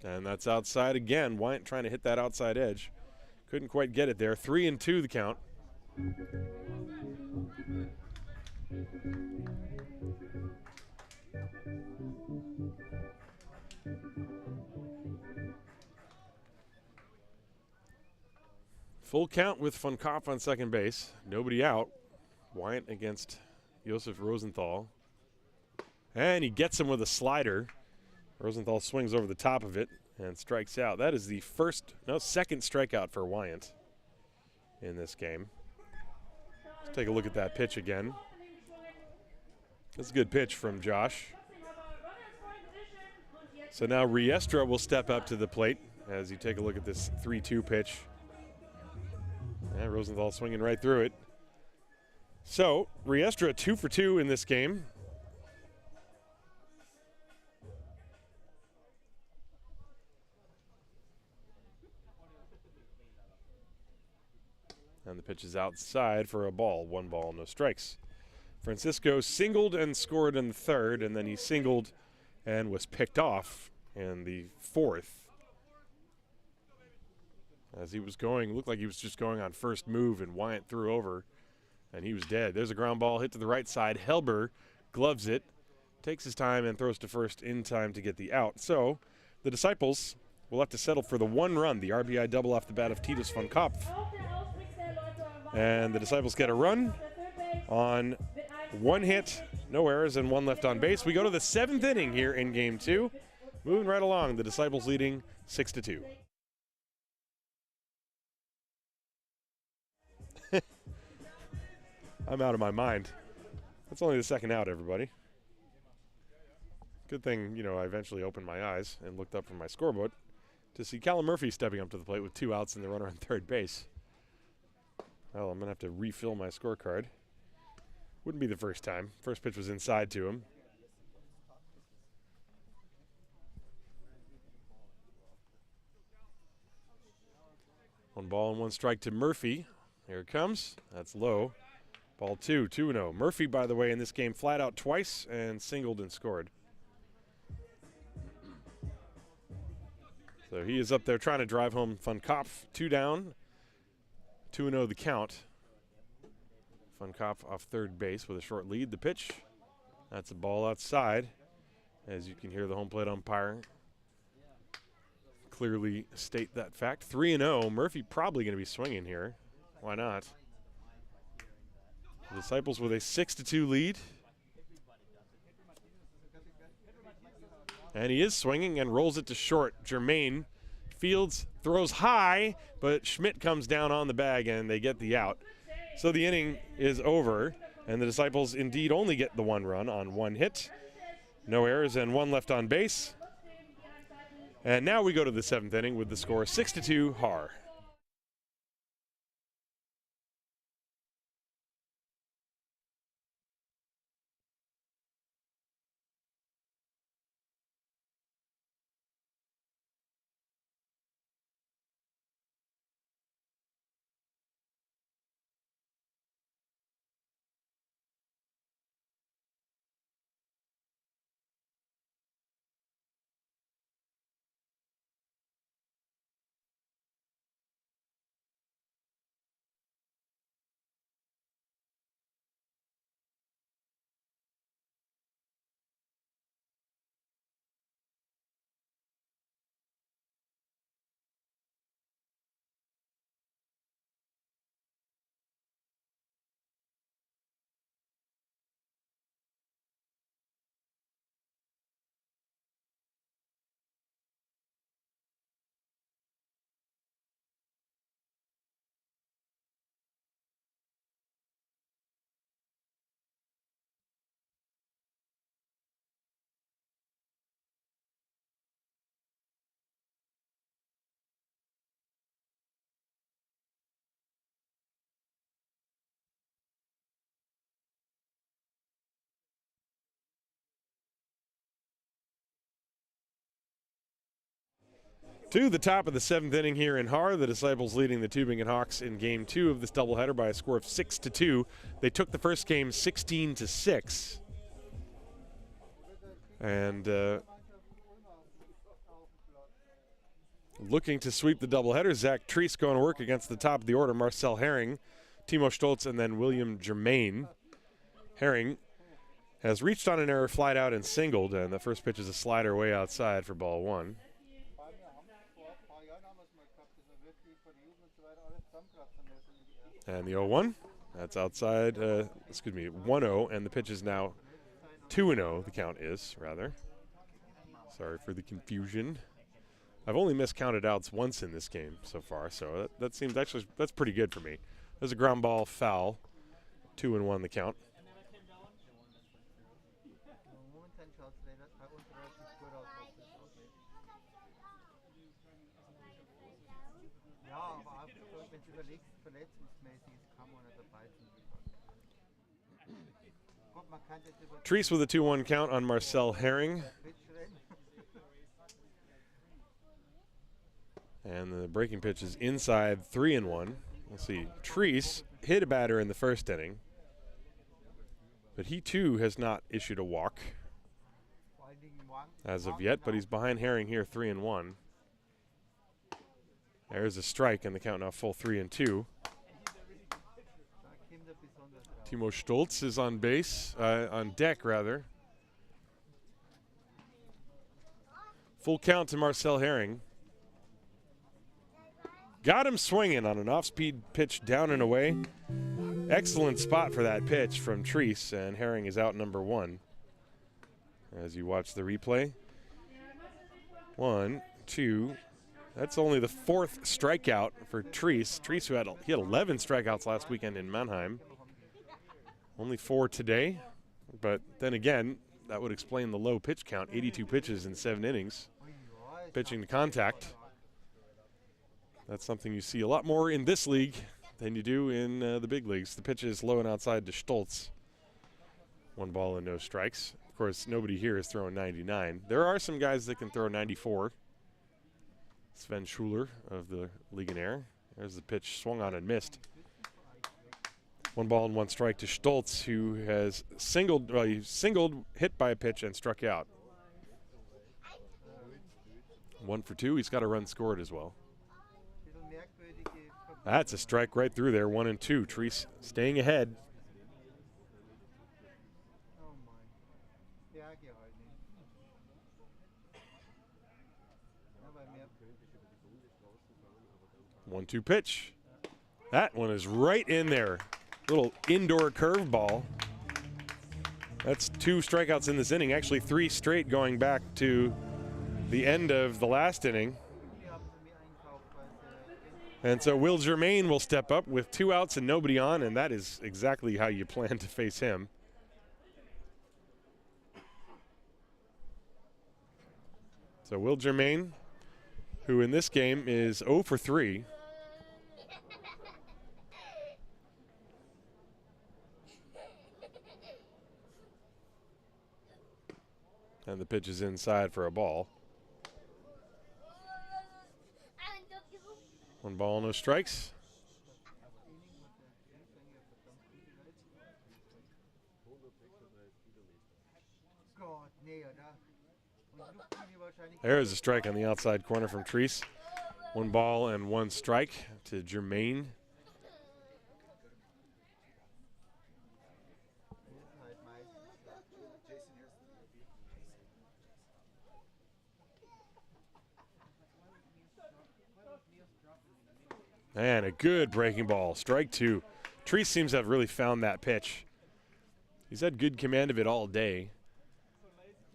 And that's outside again. Wyant trying to hit that outside edge. Couldn't quite get it there. 3-2 the count. Full count with von Kopf on second base. Nobody out. Wyant against Josef Rosenthal. And he gets him with a slider. Rosenthal swings over the top of it and strikes out. That is the second strikeout for Wyant in this game. Let's take a look at that pitch again. That's a good pitch from Josh. So now Riestra will step up to the plate as you take a look at this 3-2 pitch. And Rosenthal swinging right through it. So Riestra 2 for 2 in this game. And the pitch is outside for a ball. 1 ball, no strikes. Francisco singled and scored in the 3rd, and then he singled and was picked off in the 4th. As he was going, looked like he was just going on first move, and Wyant threw over, and he was dead. There's a ground ball hit to the right side. Helber gloves it, takes his time, and throws to first in time to get the out. So the Disciples will have to settle for the 1 run, the RBI double off the bat of Titus von Kopf. And the Disciples get a run on 1 hit, no errors, and 1 left on base. We go to the 7th inning here in Game 2. Moving right along, the Disciples leading 6-2. I'm out of my mind. That's only the second out, everybody. Good thing, I eventually opened my eyes and looked up from my scoreboard to see Callum Murphy stepping up to the plate with 2 outs and the runner on third base. Well, I'm going to have to refill my scorecard. Wouldn't be the first time. First pitch was inside to him. One ball and 1 strike to Murphy. Here it comes. That's low. Ball 2, 2-0. Murphy, by the way, in this game flat out twice and singled and scored. So he is up there trying to drive home Van Kopf. 2 down. 2-0 the count. Van Kopf off third base with a short lead. The pitch. That's a ball outside. As you can hear the home plate umpire clearly state that fact. 3-0. Murphy probably going to be swinging here. Why not? The Disciples with a 6-2 lead. And he is swinging and rolls it to short. Germain fields, throws high, but Schmidt comes down on the bag and they get the out. So the inning is over, and the Disciples indeed only get the 1 run on 1 hit. No errors and 1 left on base. And now we go to the 7th inning with the score 6-2 Haar. To the top of the 7th inning here in Haar, the Disciples leading the Tübingen Hawks in Game 2 of this doubleheader by a score of 6-2. They took the first game 16-6. And looking to sweep the doubleheader, Zach Treese going to work against the top of the order, Marcel Herring, Timo Stoltz, and then William Germain. Herring has reached on an error, flied out, and singled, and the first pitch is a slider way outside for ball 1. And the 0-1, that's outside, 1-0, and the pitch is now 2-0, the count is, rather. Sorry for the confusion. I've only miscounted outs once in this game so far, so that seems actually, that's pretty good for me. There's a ground ball foul, 2-1 the count. Treese with a 2-1 count on Marcel Herring. And the breaking pitch is inside, 3-1. We'll see. Treese hit a batter in the first inning, but he too has not issued a walk as of yet, but he's behind Herring here, 3-1. There's a strike, and the count now full 3-2. Timo Stoltz is on base, on deck rather. Full count to Marcel Herring. Got him swinging on an off-speed pitch down and away. Excellent spot for that pitch from Treese, and Herring is out number 1. As you watch the replay. 1, 2. That's only the 4th strikeout for Treese. Treese, who had 11 strikeouts last weekend in Mannheim. Only 4 today. But then again, that would explain the low pitch count. 82 pitches in 7 innings. Pitching to contact. That's something you see a lot more in this league than you do in the big leagues. The pitch is low and outside to Stoltz. 1 ball and no strikes. Of course, nobody here is throwing 99. There are some guys that can throw 94. Sven Schuler of the Legionnaire. There's the pitch, swung on and missed. 1 ball and 1 strike to Stoltz, who has singled, hit by a pitch, and struck out. 1 for 2. He's got a run scored as well. That's a strike right through there. 1 and 2. Treese staying ahead. One-two pitch. That one is right in there. Little indoor curveball. That's 2 strikeouts in this inning. Actually, 3 straight going back to the end of the last inning. And so Will Germain will step up with 2 outs and nobody on, and that is exactly how you plan to face him. So Will Germain, who in this game is 0 for 3. And the pitch is inside for a ball. 1 ball, no strikes. There's a strike on the outside corner from Treese. 1 ball and 1 strike to Germain. And a good breaking ball, strike 2. Treese seems to have really found that pitch. He's had good command of it all day.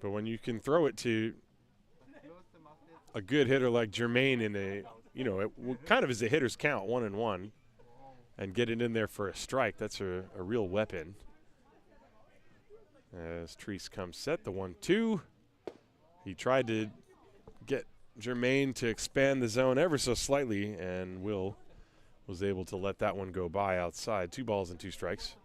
But when you can throw it to a good hitter like Germain in a, it kind of is a hitter's count, 1 and 1, and get it in there for a strike, that's a real weapon. As Treese comes set, the 1-2. He tried to get Germain to expand the zone ever so slightly, and Will was able to let that one go by outside. 2 balls and 2 strikes.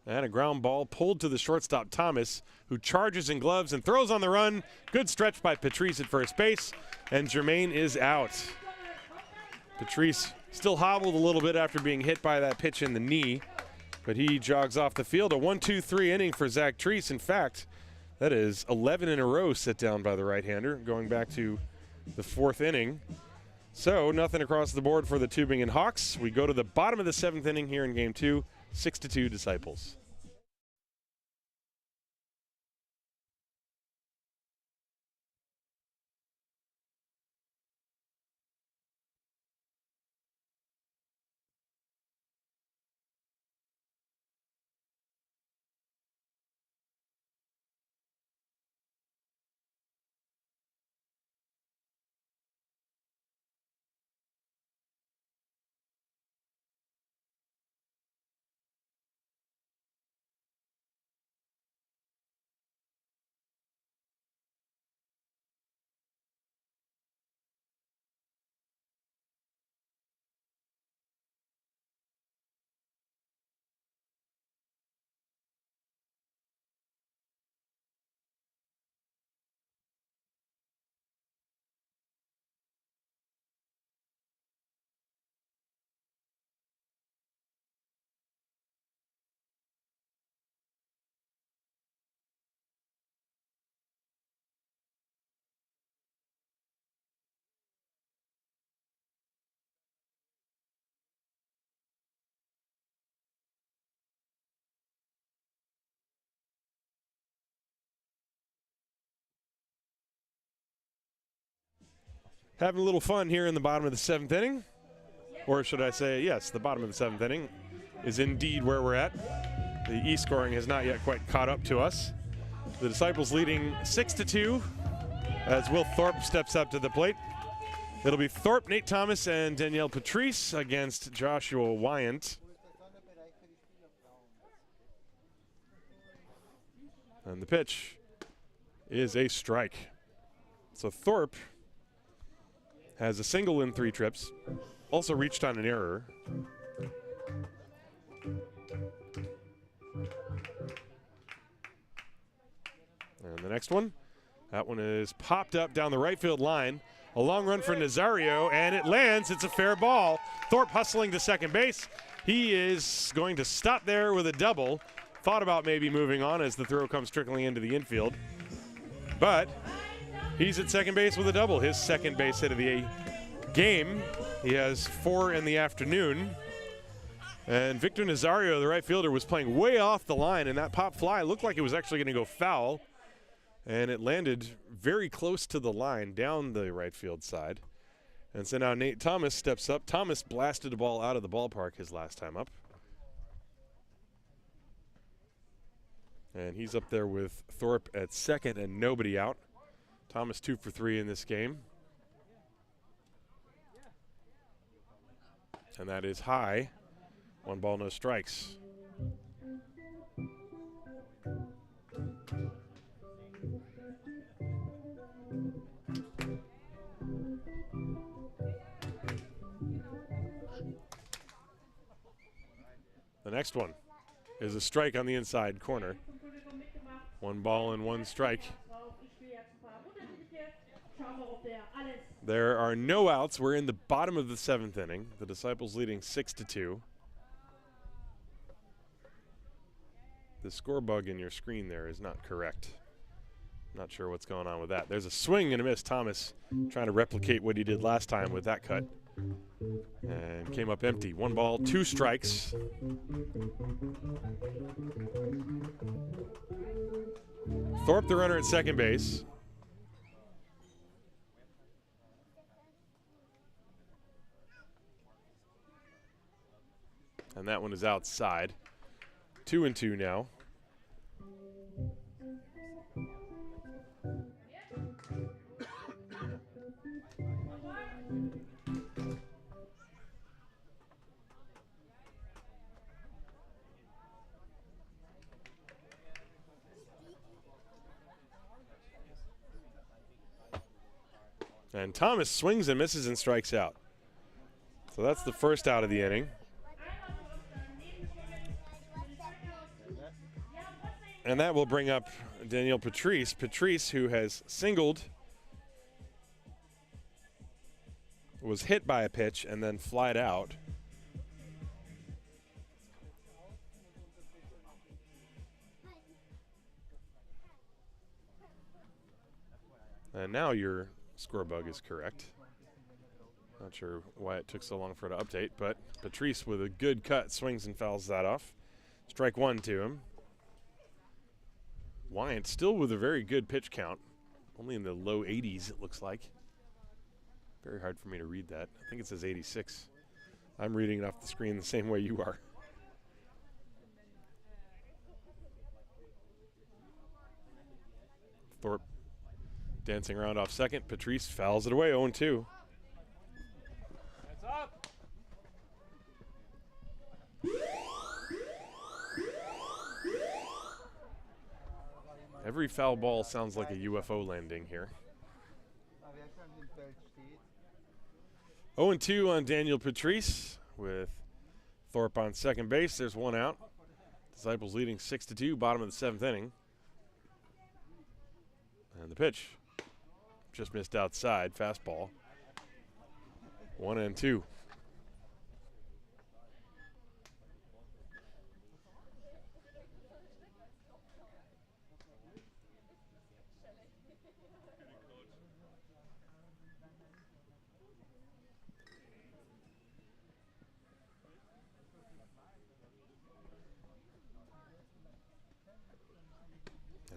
And a ground ball pulled to the shortstop Thomas, who charges in gloves and throws on the run. Good stretch by Patrice at first base, and Germain is out. Patrice still hobbled a little bit after being hit by that pitch in the knee, but he jogs off the field. A 1-2-3 inning for Zach Treese. In fact, that is 11 in a row sit down by the right-hander, going back to the 4th inning. So nothing across the board for the Tübingen Hawks. We go to the bottom of the 7th inning here in Game 2, 6-2 Disciples. Having a little fun here in the bottom of the 7th inning. Or should I say, yes, the bottom of the 7th inning is indeed where we're at. The E-scoring has not yet quite caught up to us. The Disciples leading 6-2 as Will Thorpe steps up to the plate. It'll be Thorpe, Nate Thomas, and Danielle Patrice against Joshua Wyant. And the pitch is a strike. So Thorpe has a single in 3 trips, also reached on an error. And the next one, that one is popped up down the right field line. A long run for Nazario, and it lands. It's a fair ball. Thorpe hustling to second base. He is going to stop there with a double. Thought about maybe moving on as the throw comes trickling into the infield. But he's at second base with a double. His second base hit of the game. He has 4 in the afternoon. And Victor Nazario, the right fielder, was playing way off the line, and that pop fly looked like it was actually going to go foul. And it landed very close to the line down the right field side. And so now Nate Thomas steps up. Thomas blasted the ball out of the ballpark his last time up. And he's up there with Thorpe at second and nobody out. Thomas 2 for 3 in this game. And that is high. 1 ball, no strikes. The next one is a strike on the inside corner. 1 ball and 1 strike. There are no outs. We're in the bottom of the 7th inning. The Disciples leading 6-2. The score bug in your screen there is not correct. Not sure what's going on with that. There's a swing and a miss. Thomas trying to replicate what he did last time with that cut. And came up empty. 1 ball, 2 strikes. Thorpe, the runner at second base. And that one is outside. 2-2 now. And Thomas swings and misses and strikes out. So that's the first out of the inning. And that will bring up Danielle Patrice. Patrice, who has singled, was hit by a pitch and then flied out. And now your score bug is correct. Not sure why it took so long for it to update, but Patrice with a good cut swings and fouls that off. Strike 1 to him. Wyant still with a very good pitch count, only in the low 80s it looks like. Very hard for me to read that. I think it says 86. I'm reading it off the screen the same way you are. Thorpe dancing around off second. Patrice fouls it away, 0-2. Heads up. Every foul ball sounds like a UFO landing here. 0-2 on Daniel Patrice with Thorpe on second base. There's 1 out. Disciples leading 6-2, bottom of the 7th inning. And the pitch just missed outside, fastball. 1-2.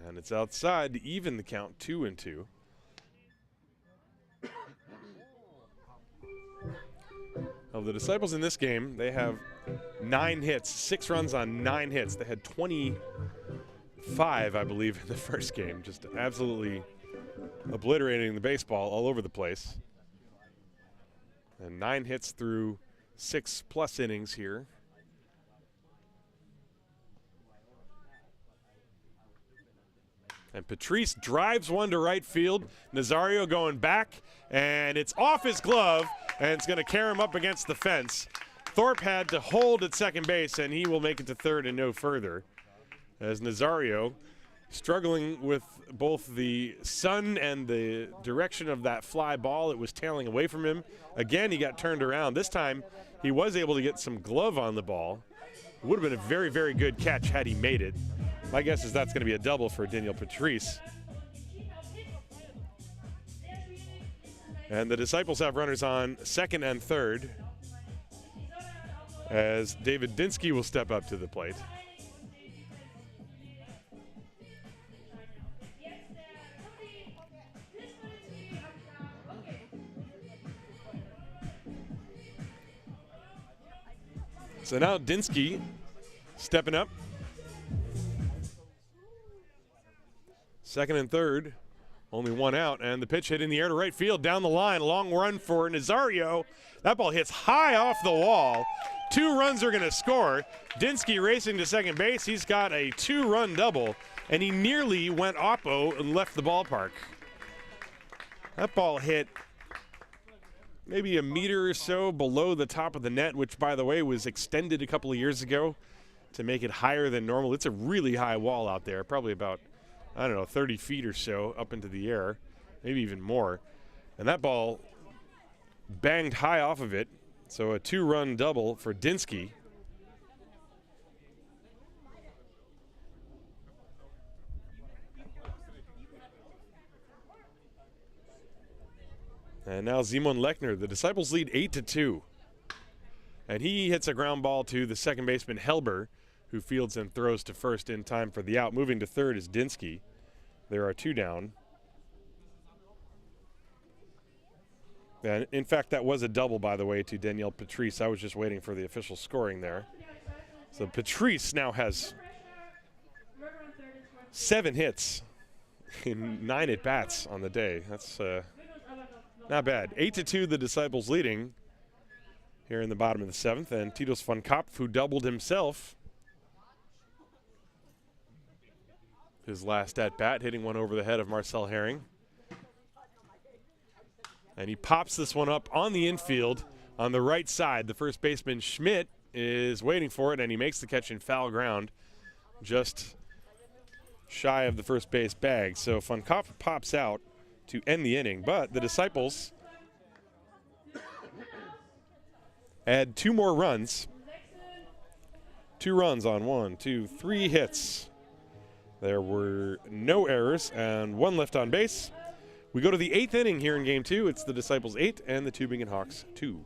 And it's outside to even the count, 2-2. the Disciples in this game, they have 9 hits, 6 runs on 9 hits. They had 25, I believe, in the first game. Just absolutely obliterating the baseball all over the place. And 9 hits through 6+ innings here. And Patrice drives one to right field. Nazario going back, and it's off his glove, and it's going to carry him up against the fence. Thorpe had to hold at second base, and he will make it to third and no further. As Nazario, struggling with both the sun and the direction of that fly ball, it was tailing away from him. Again, he got turned around. This time, he was able to get some glove on the ball. Would have been a very, very good catch had he made it. My guess is that's going to be a double for Daniel Patrice. And the Disciples have runners on second and third as David Dinsky will step up to the plate. So now Dinsky stepping up. Second and third, only one out, and the pitch hit in the air to right field, down the line, long run for Nazario. That ball hits high off the wall. 2 runs are going to score. Dinsky racing to second base. He's got a 2-run double, and he nearly went oppo and left the ballpark. That ball hit maybe a meter or so below the top of the net, which, by the way, was extended a couple of years ago to make it higher than normal. It's a really high wall out there, probably about, I don't know, 30 feet or so up into the air, maybe even more. And that ball banged high off of it, so a 2-run double for Dinsky. And now Simon Lechner, the Disciples lead 8-2. And he hits a ground ball to the second baseman Helber, who fields and throws to first in time for the out. Moving to third is Dinsky. There are 2 down. And in fact, that was a double, by the way, to Daniel Patrice. I was just waiting for the official scoring there. So Patrice now has 7 hits in 9 at-bats on the day. That's not bad. 8-2, the Disciples leading here in the bottom of the 7th. And Titus von Kopf, who doubled himself his last at-bat, hitting one over the head of Marcel Herring. And he pops this one up on the infield on the right side. The first baseman, Schmidt, is waiting for it, and he makes the catch in foul ground just shy of the first base bag. So von Kopf pops out to end the inning, but the Disciples add 2 more runs. 2 runs on 1, 2, 3 hits. There were no errors and 1 left on base. We go to the 8th inning here in Game 2. It's the Disciples 8 and the Tübingen Hawks 2.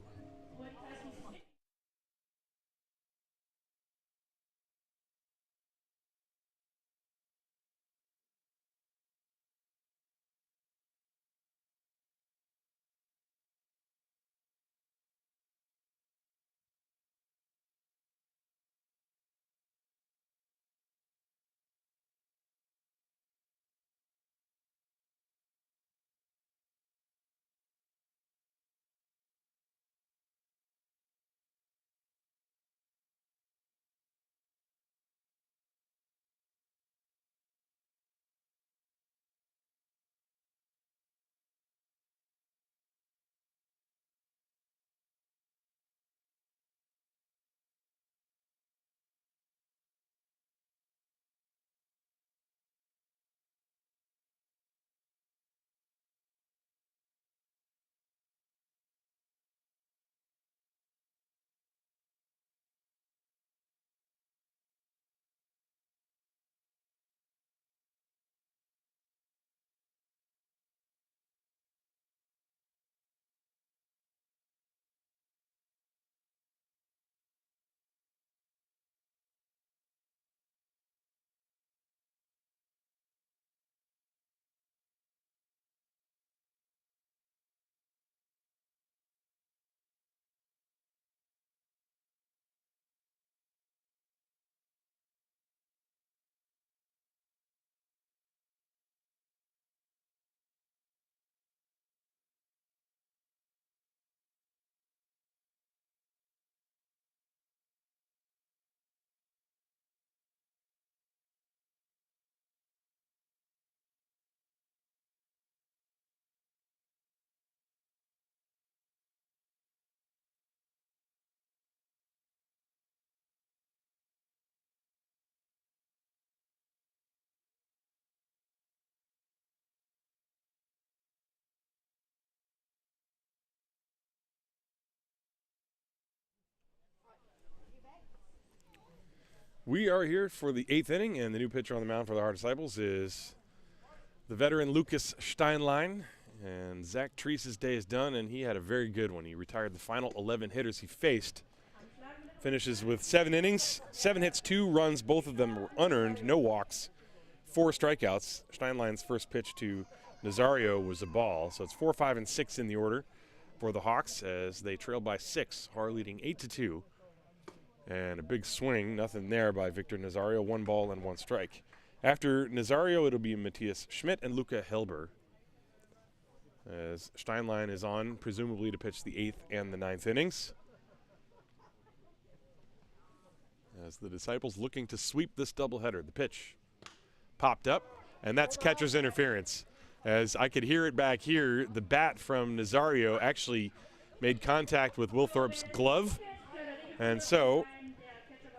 We are here for the 8th inning, and the new pitcher on the mound for the Haar Disciples is the veteran Lucas Steinlein. And Zach Treese's day is done, and he had a very good one. He retired the final 11 hitters he faced. Finishes with 7 innings, 7 hits, 2 runs. Both of them were unearned, no walks, 4 strikeouts. Steinlein's first pitch to Nazario was a ball, so it's 4, 5, and 6 in the order for the Hawks as they trail by 6. Haar leading 8-2. And a big swing, nothing there by Victor Nazario, 1 ball and 1 strike. After Nazario, it'll be Matthias Schmidt and Luca Helber, as Steinlein is on, presumably to pitch the 8th and the 9th innings. As the Disciples looking to sweep this doubleheader. The pitch popped up, and that's catcher's interference. As I could hear it back here, the bat from Nazario actually made contact with Wilthorpe's glove, and so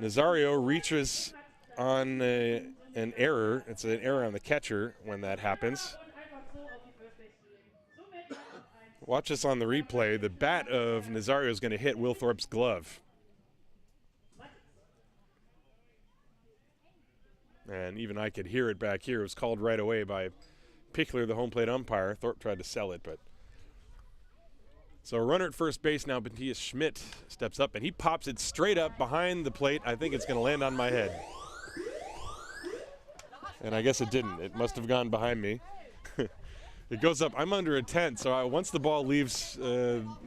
Nazario reaches on an error. It's an error on the catcher when that happens. Watch this on the replay. The bat of Nazario is going to hit Wilthorpe's glove. And even I could hear it back here. It was called right away by Pickler, the home plate umpire. Thorpe tried to sell it, but. So a runner at first base now, Matthias Schmidt steps up, and he pops it straight up behind the plate. I think it's going to land on my head. And I guess it didn't. It must have gone behind me. It goes up. I'm under a tent, so once the ball leaves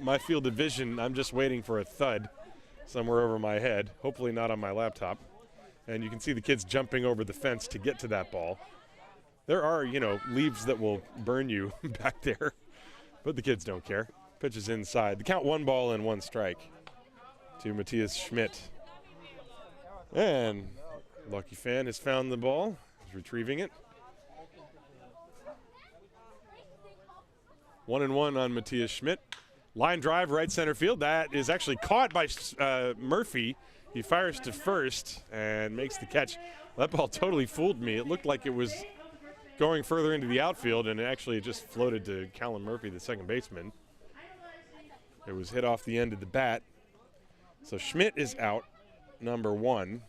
my field of vision, I'm just waiting for a thud somewhere over my head, hopefully not on my laptop. And you can see the kids jumping over the fence to get to that ball. There are, leaves that will burn you back there, but the kids don't care. Pitch is inside. The count 1 ball and 1 strike to Matthias Schmidt. And lucky fan has found the ball. He's retrieving it. 1-1 on Matthias Schmidt. Line drive, right center field. That is actually caught by Murphy. He fires to first and makes the catch. That ball totally fooled me. It looked like it was going further into the outfield, and it just floated to Callum Murphy, the second baseman. It was hit off the end of the bat. So Schmidt is out, number 1,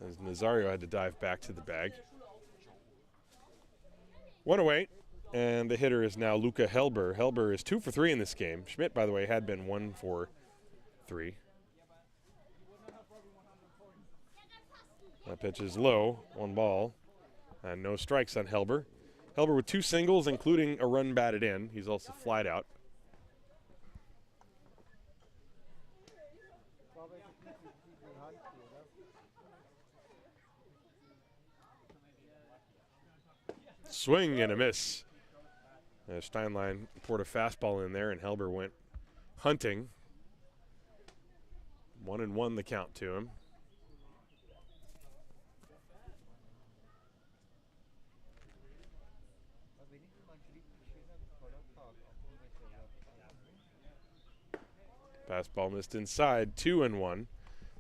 as Nazario had to dive back to the bag. 1 away, and the hitter is now Luca Helber. Helber is 2 for 3 in this game. Schmidt, by the way, had been 1 for 3. That pitch is low, 1 ball, and no strikes on Helber. Helber with 2 singles, including a run batted in. He's also flied out. Swing and a miss. Steinlein poured a fastball in there, and Helber went hunting. 1-1 the count to him. Fastball missed inside, 2-1.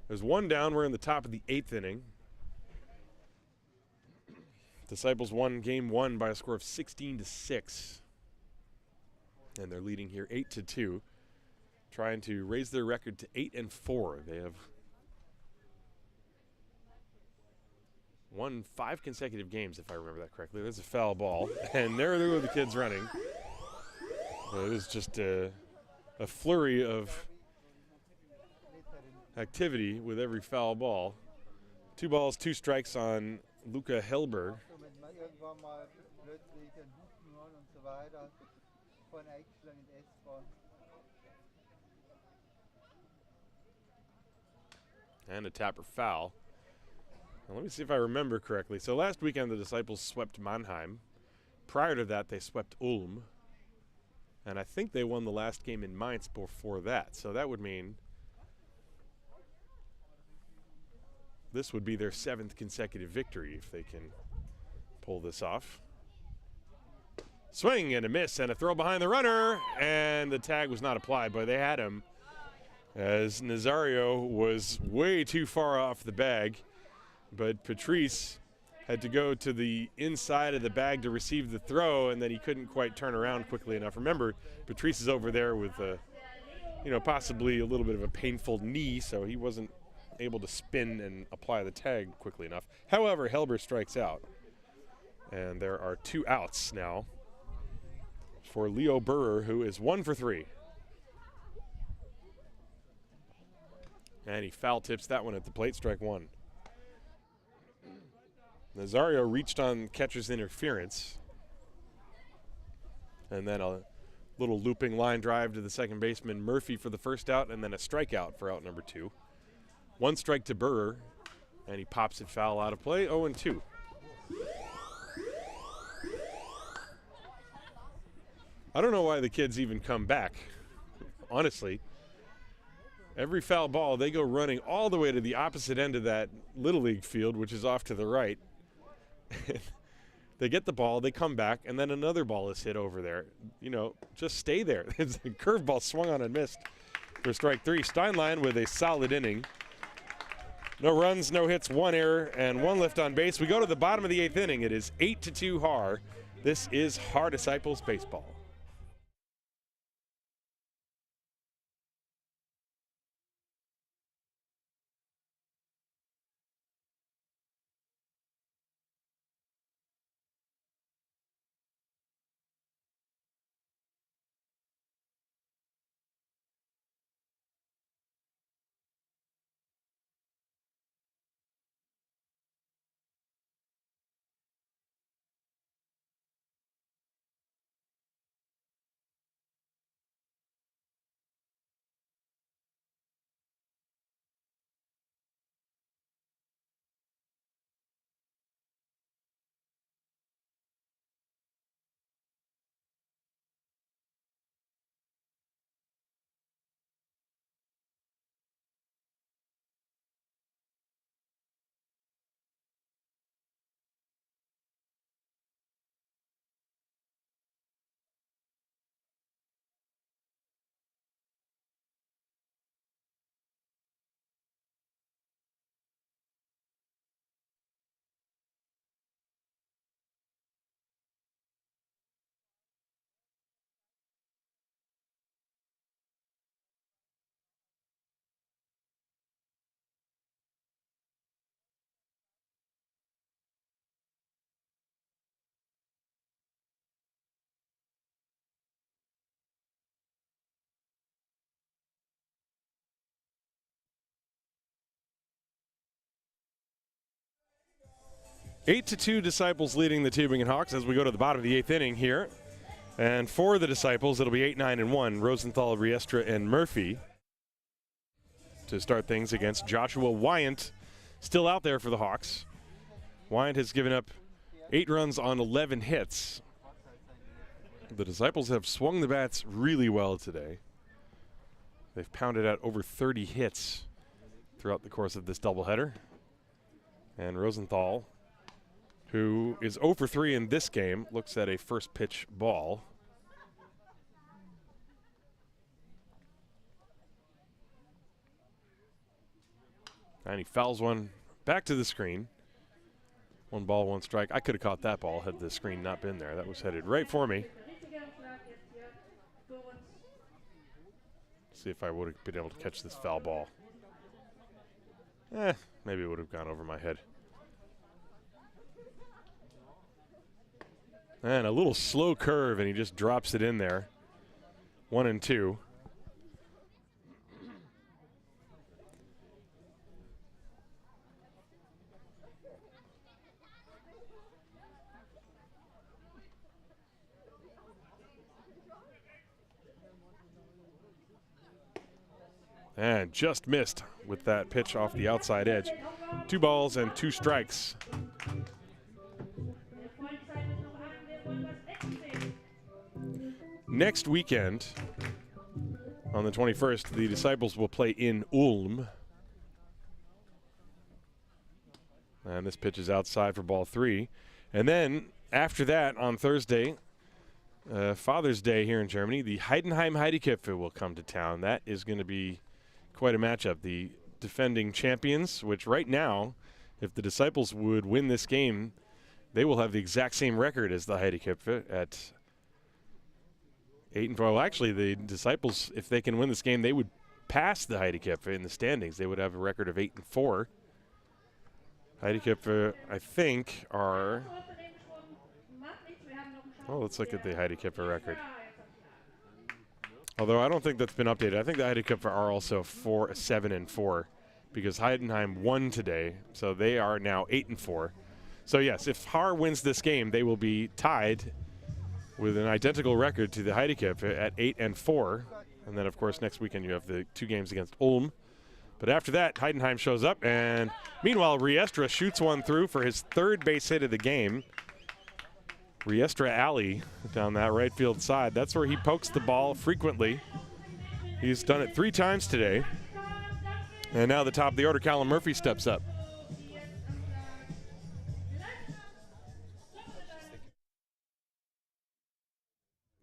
There's 1 down. We're in the top of the 8th inning. Disciples won game 1 by a score of 16-6. And they're leading here 8-2. Trying to raise their record to 8-4. They have won 5 consecutive games, if I remember that correctly. There's a foul ball, and there were the kids running. It is just a flurry of activity with every foul ball. 2 balls, 2 strikes on Luca Helber. And a tapper foul. Now let me see if I remember correctly. So last weekend the Disciples swept Mannheim. Prior to that they swept Ulm. And I think they won the last game in Mainz before that. So that would mean this would be their 7th consecutive victory if they can pull this off. Swing and a miss and a throw behind the runner, and the tag was not applied, but they had him as Nazario was way too far off the bag, but Patrice had to go to the inside of the bag to receive the throw, and then he couldn't quite turn around quickly enough. Remember, Patrice is over there with possibly a little bit of a painful knee, so he wasn't able to spin and apply the tag quickly enough. However, Helber strikes out. And there are 2 outs now for Leo Burrer, who is 1 for 3. And he foul tips that one at the plate, strike 1. Nazario reached on catcher's interference. And then a little looping line drive to the second baseman Murphy for the first out, and then a strikeout for out number 2. 1 strike to Burrer, and he pops it foul out of play, 0-2. I don't know why the kids even come back, honestly. Every foul ball, they go running all the way to the opposite end of that Little League field, which is off to the right. They get the ball, they come back, and then another ball is hit over there. You know, just stay there. It's a curveball swung on and missed for strike 3. Steinlein with a solid inning. No runs, no hits, 1 error, and 1 left on base. We go to the bottom of the 8th inning. It is 8-2 Haar. This is Haar Disciples baseball. Eight to 2 Disciples leading the Tübingen Hawks as we go to the bottom of the 8th inning here. And for the Disciples, it'll be 8-9-1. Rosenthal, Riestra, and Murphy to start things against Joshua Wyant, still out there for the Hawks. Wyant has given up 8 runs on 11 hits. The Disciples have swung the bats really well today. They've pounded out over 30 hits throughout the course of this doubleheader. And Rosenthal, who is 0 for 3 in this game, looks at a first pitch ball. And he fouls one back to the screen. 1 ball, 1 strike. I could have caught that ball had the screen not been there. That was headed right for me. See if I would have been able to catch this foul ball. Maybe it would have gone over my head. And a little slow curve, and he just drops it in there. 1-2. And just missed with that pitch off the outside edge. 2 balls and 2 strikes. Next weekend, on the 21st, the Disciples will play in Ulm. And this pitch is outside for ball 3. And then, after that, on Thursday, Father's Day here in Germany, the Heidenheim Heidekipfer will come to town. That is going to be quite a matchup. The defending champions, which right now, if the Disciples would win this game, they will have the exact same record as the Heidekipfer at 8-4. Well, actually, the Disciples, if they can win this game, they would passed the Heideköpfe in the standings, they would have a record of 8-4. Heideköpfe, I think, are. Oh, let's look at the Heideköpfe record. Although I don't think that's been updated. I think the Heideköpfe are also 7-4 because Heidenheim won today, so they are now 8-4. So yes, if Haar wins this game, they will be tied with an identical record to the Heideköpfe at 8-4. And then, of course, next weekend you have the 2 games against Ulm. But after that, Heidenheim shows up, and meanwhile, Riestra shoots one through for his 3rd base hit of the game. Riestra Alley down that right field side. That's where he pokes the ball frequently. He's done it 3 times today. And now the top of the order, Callum Murphy steps up.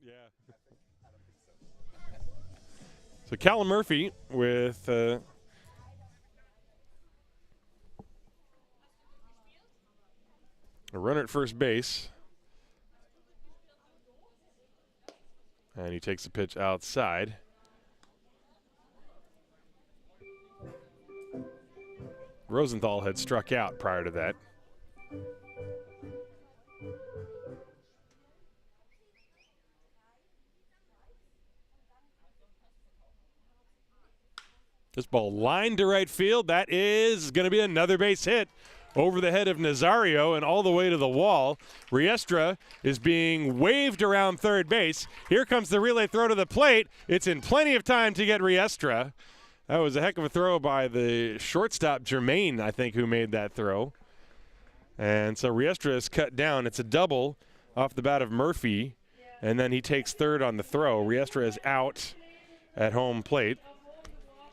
Yeah. So Callum Murphy with a runner at first base. And he takes a pitch outside. Rosenthal had struck out prior to that. This ball lined to right field. That is going to be another base hit over the head of Nazario and all the way to the wall. Riestra is being waved around third base. Here comes the relay throw to the plate. It's in plenty of time to get Riestra. That was a heck of a throw by the shortstop, Germain, I think, who made that throw. And so Riestra is cut down. It's a double off the bat of Murphy, and then he takes third on the throw. Riestra is out at home plate.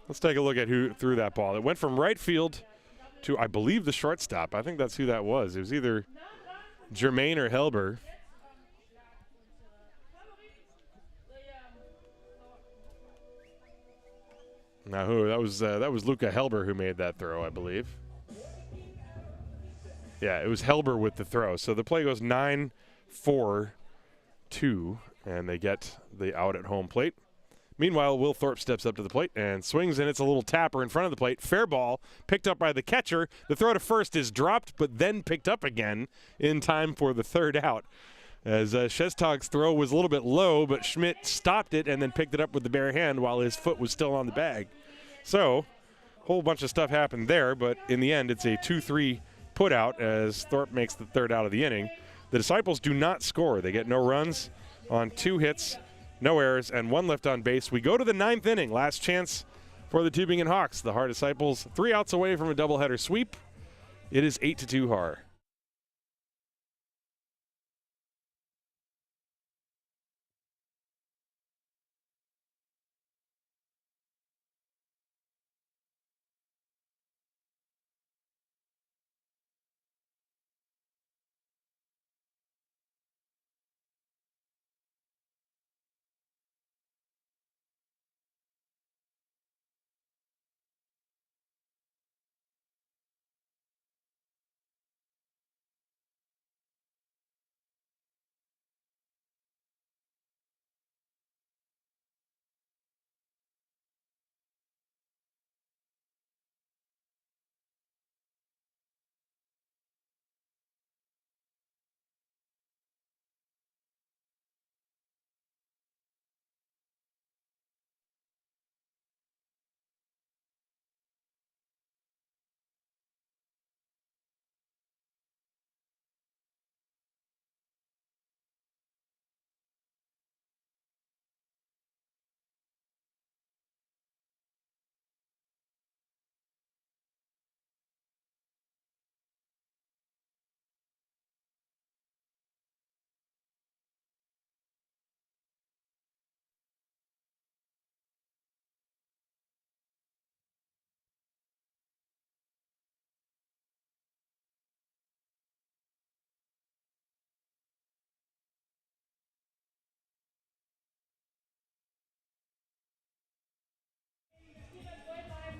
Let's take a look at who threw that ball. It went from right field to, I believe, the shortstop. I think that's who that was. It was either Germain or Helber. Now who? That was Luca Helber who made that throw, I believe. Yeah, it was Helber with the throw. So the play goes 9-4-2, and they get the out at home plate. Meanwhile, Will Thorpe steps up to the plate and swings, and it's a little tapper in front of the plate. Fair ball, picked up by the catcher. The throw to first is dropped, but then picked up again in time for the third out. As Shestog's throw was a little bit low, but Schmidt stopped it and then picked it up with the bare hand while his foot was still on the bag. So, a whole bunch of stuff happened there, but in the end, it's a 2-3 put out as Thorpe makes the third out of the inning. The Disciples do not score. They get no runs on 2 hits, no errors, and 1 left on base. We go to the 9th inning. Last chance for the Tübingen Hawks. The Haar Disciples 3 outs away from a doubleheader sweep. It is 8-2 Haar.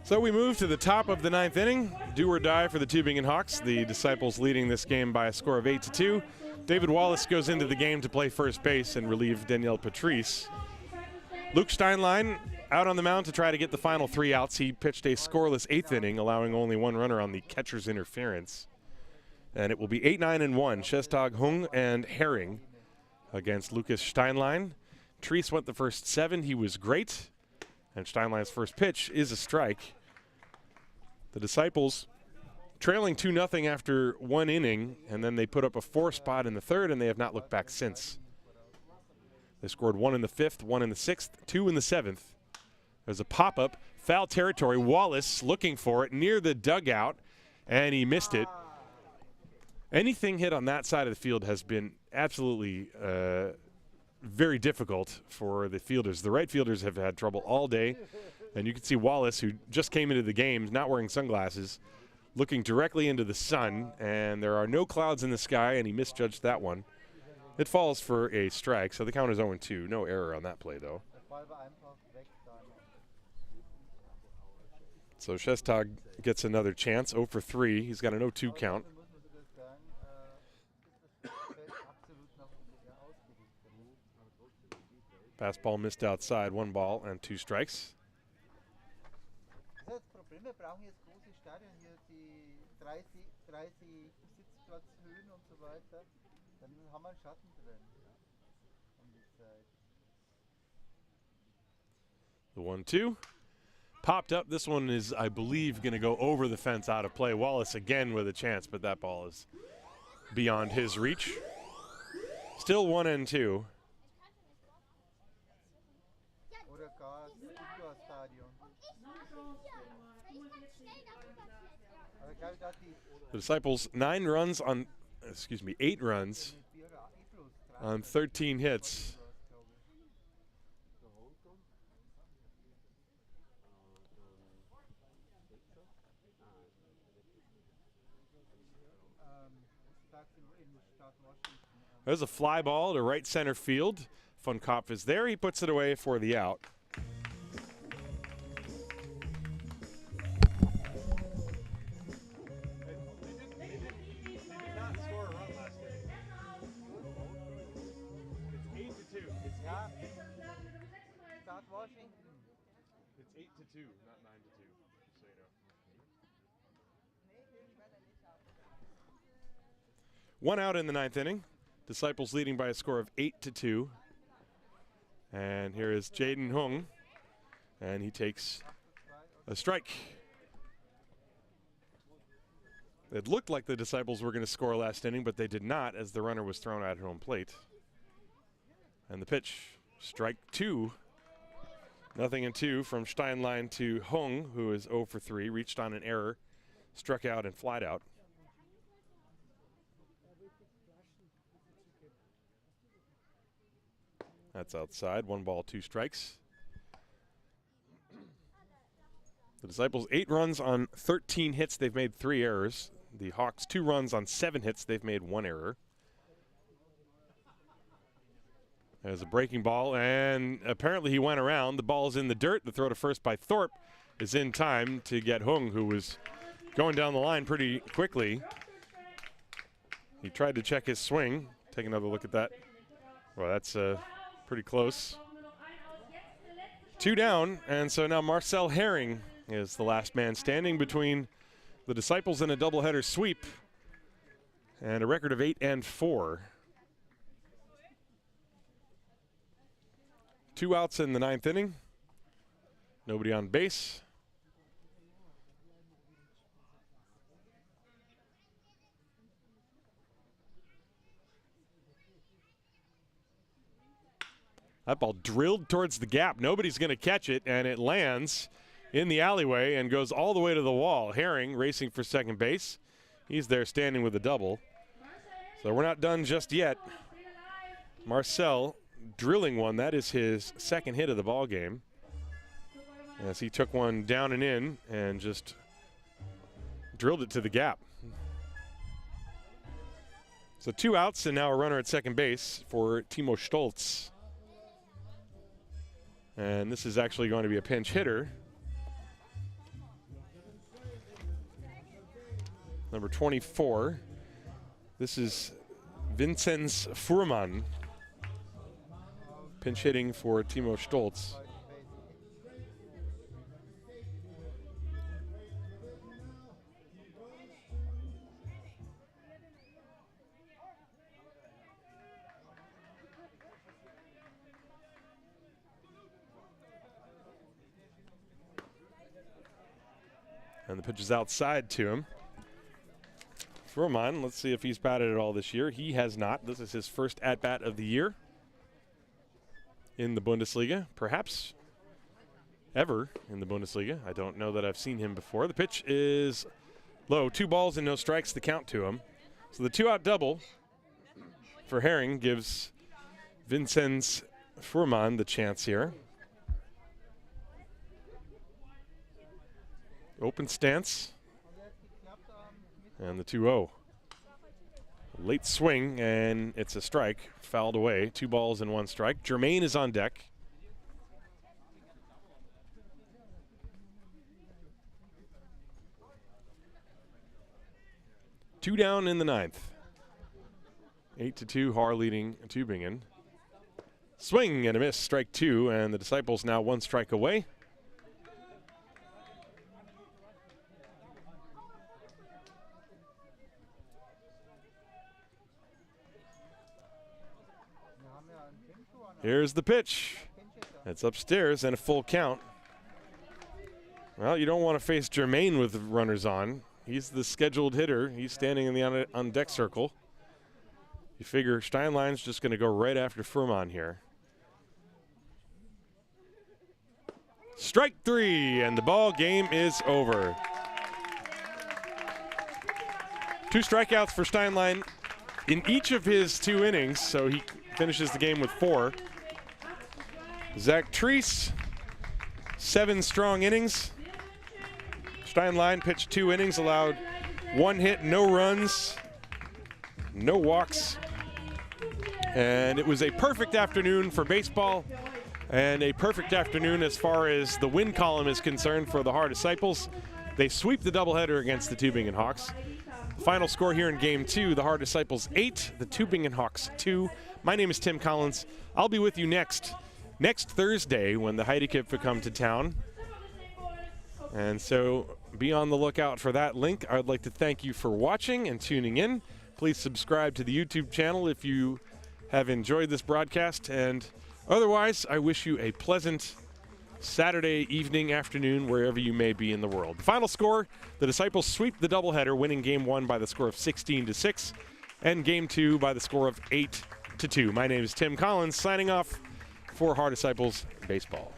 So we move to the top of the 9th inning. Do or die for the Tübingen Hawks. The Disciples leading this game by a score of 8-2. David Wallace goes into the game to play first base and relieve Danielle Patrice. Luke Steinlein out on the mound to try to get the final 3 outs. He pitched a scoreless 8th inning, allowing only 1 runner on the catcher's interference. And it will be 8-9-1. Shestag, Hung, and Herring against Lucas Steinlein. Treese went the first 7. He was great. And Steinlein's first pitch is a strike. The Disciples trailing 2-0 after 1 inning, and then they put up a 4 spot in the 3rd, and they have not looked back since. They scored 1 in the 5th, 1 in the 6th, 2 in the 7th. There's a pop-up, foul territory. Wallace looking for it near the dugout, and he missed it. Anything hit on that side of the field has been absolutely very difficult for the fielders. The right fielders have had trouble all day, and you can see Wallace, who just came into the game not wearing sunglasses, looking directly into the sun, and there are no clouds in the sky, and he misjudged that one. It falls for a strike, so the count is 0-2. No error on that play, though. So Shestag gets another chance, 0 for 3. He's got an 0-2 count. Fastball missed outside, 1 ball and 2 strikes. The 1-2 popped up. This one is, I believe, going to go over the fence, out of play. Wallace again with a chance, but that ball is beyond his reach. Still 1-2. The Disciples 8 runs on 13 hits. There's a fly ball to right center field. Von Kopf is there. He puts it away for the out. It's 8-2, not 9-2. So you know. 1 out in the 9th inning. Disciples leading by a score of 8-2. And here is Jaden Hung, and he takes a strike. It looked like the Disciples were going to score last inning, but they did not, as the runner was thrown at home plate. And the pitch, strike 2. 0-2 from Steinlein to Hung, who is 0 for 3, reached on an error, struck out and flied out. That's outside, 1 ball, 2 strikes. The Disciples 8 runs on 13 hits, they've made 3 errors. The Hawks 2 runs on 7 hits, they've made 1 error. There's a breaking ball, and apparently he went around. The ball's in the dirt. The throw to first by Thorpe is in time to get Hung, who was going down the line pretty quickly. He tried to check his swing. Take another look at that. Well, that's pretty close. 2 down, and so now Marcel Herring is the last man standing between the Disciples in a doubleheader sweep and a record of 8-4. 2 outs in the 9th inning. Nobody on base. That ball drilled towards the gap. Nobody's going to catch it, and it lands in the alleyway and goes all the way to the wall. Herring racing for second base. He's there standing with a double. So we're not done just yet. Marcel drilling one. That is his 2nd hit of the ball game, as he took one down and in and just drilled it to the gap. So 2 outs and now a runner at second base for Timo Stoltz. And this is actually going to be a pinch hitter. Number 24. This is Vincenz Fuhrmann. Pinch hitting for Timo Stoltz. And the pitch is outside to him. Fuhrman, let's see if he's batted at all this year. He has not. This is his first at-bat of the year in the Bundesliga, perhaps ever in the Bundesliga. I don't know that I've seen him before. The pitch is low. 2 balls and no strikes, the count to him. So the 2-out double for Herring gives Vincenz Fuhrman the chance here. Open stance. And the 2-0. Late swing, and it's a strike. Fouled away. 2 balls and 1 strike. Germain is on deck. Two down in the 9th. 8-2, Haar leading Tübingen. Swing and a miss, strike 2, and the Disciples now 1 strike away. Here's the pitch. It's upstairs and a full count. Well, you don't want to face Germain with runners on. He's the scheduled hitter. He's standing in the on-deck circle. You figure Steinlein's just going to go right after Fuhrman here. Strike 3, and the ball game is over. 2 strikeouts for Steinlein in each of his 2 innings, so he finishes the game with 4. Zach Treese, 7 strong innings. Steinlein pitched 2 innings, allowed 1 hit, no runs, no walks. And it was a perfect afternoon for baseball and a perfect afternoon as far as the win column is concerned for the Haar Disciples. They sweep the doubleheader against the Tübingen Hawks. The final score here in Game 2, the Haar Disciples 8, the Tübingen Hawks 2. My name is Tim Collins. I'll be with you next Thursday when the Heidekipfer come to town. And so be on the lookout for that link. I'd like to thank you for watching and tuning in. Please subscribe to the YouTube channel if you have enjoyed this broadcast. And otherwise, I wish you a pleasant Saturday evening, afternoon, wherever you may be in the world. The final score, the Disciples sweep the doubleheader, winning Game 1 by the score of 16-6, and Game 2 by the score of 8-2. My name is Tim Collins, signing off for Haar Disciples Baseball.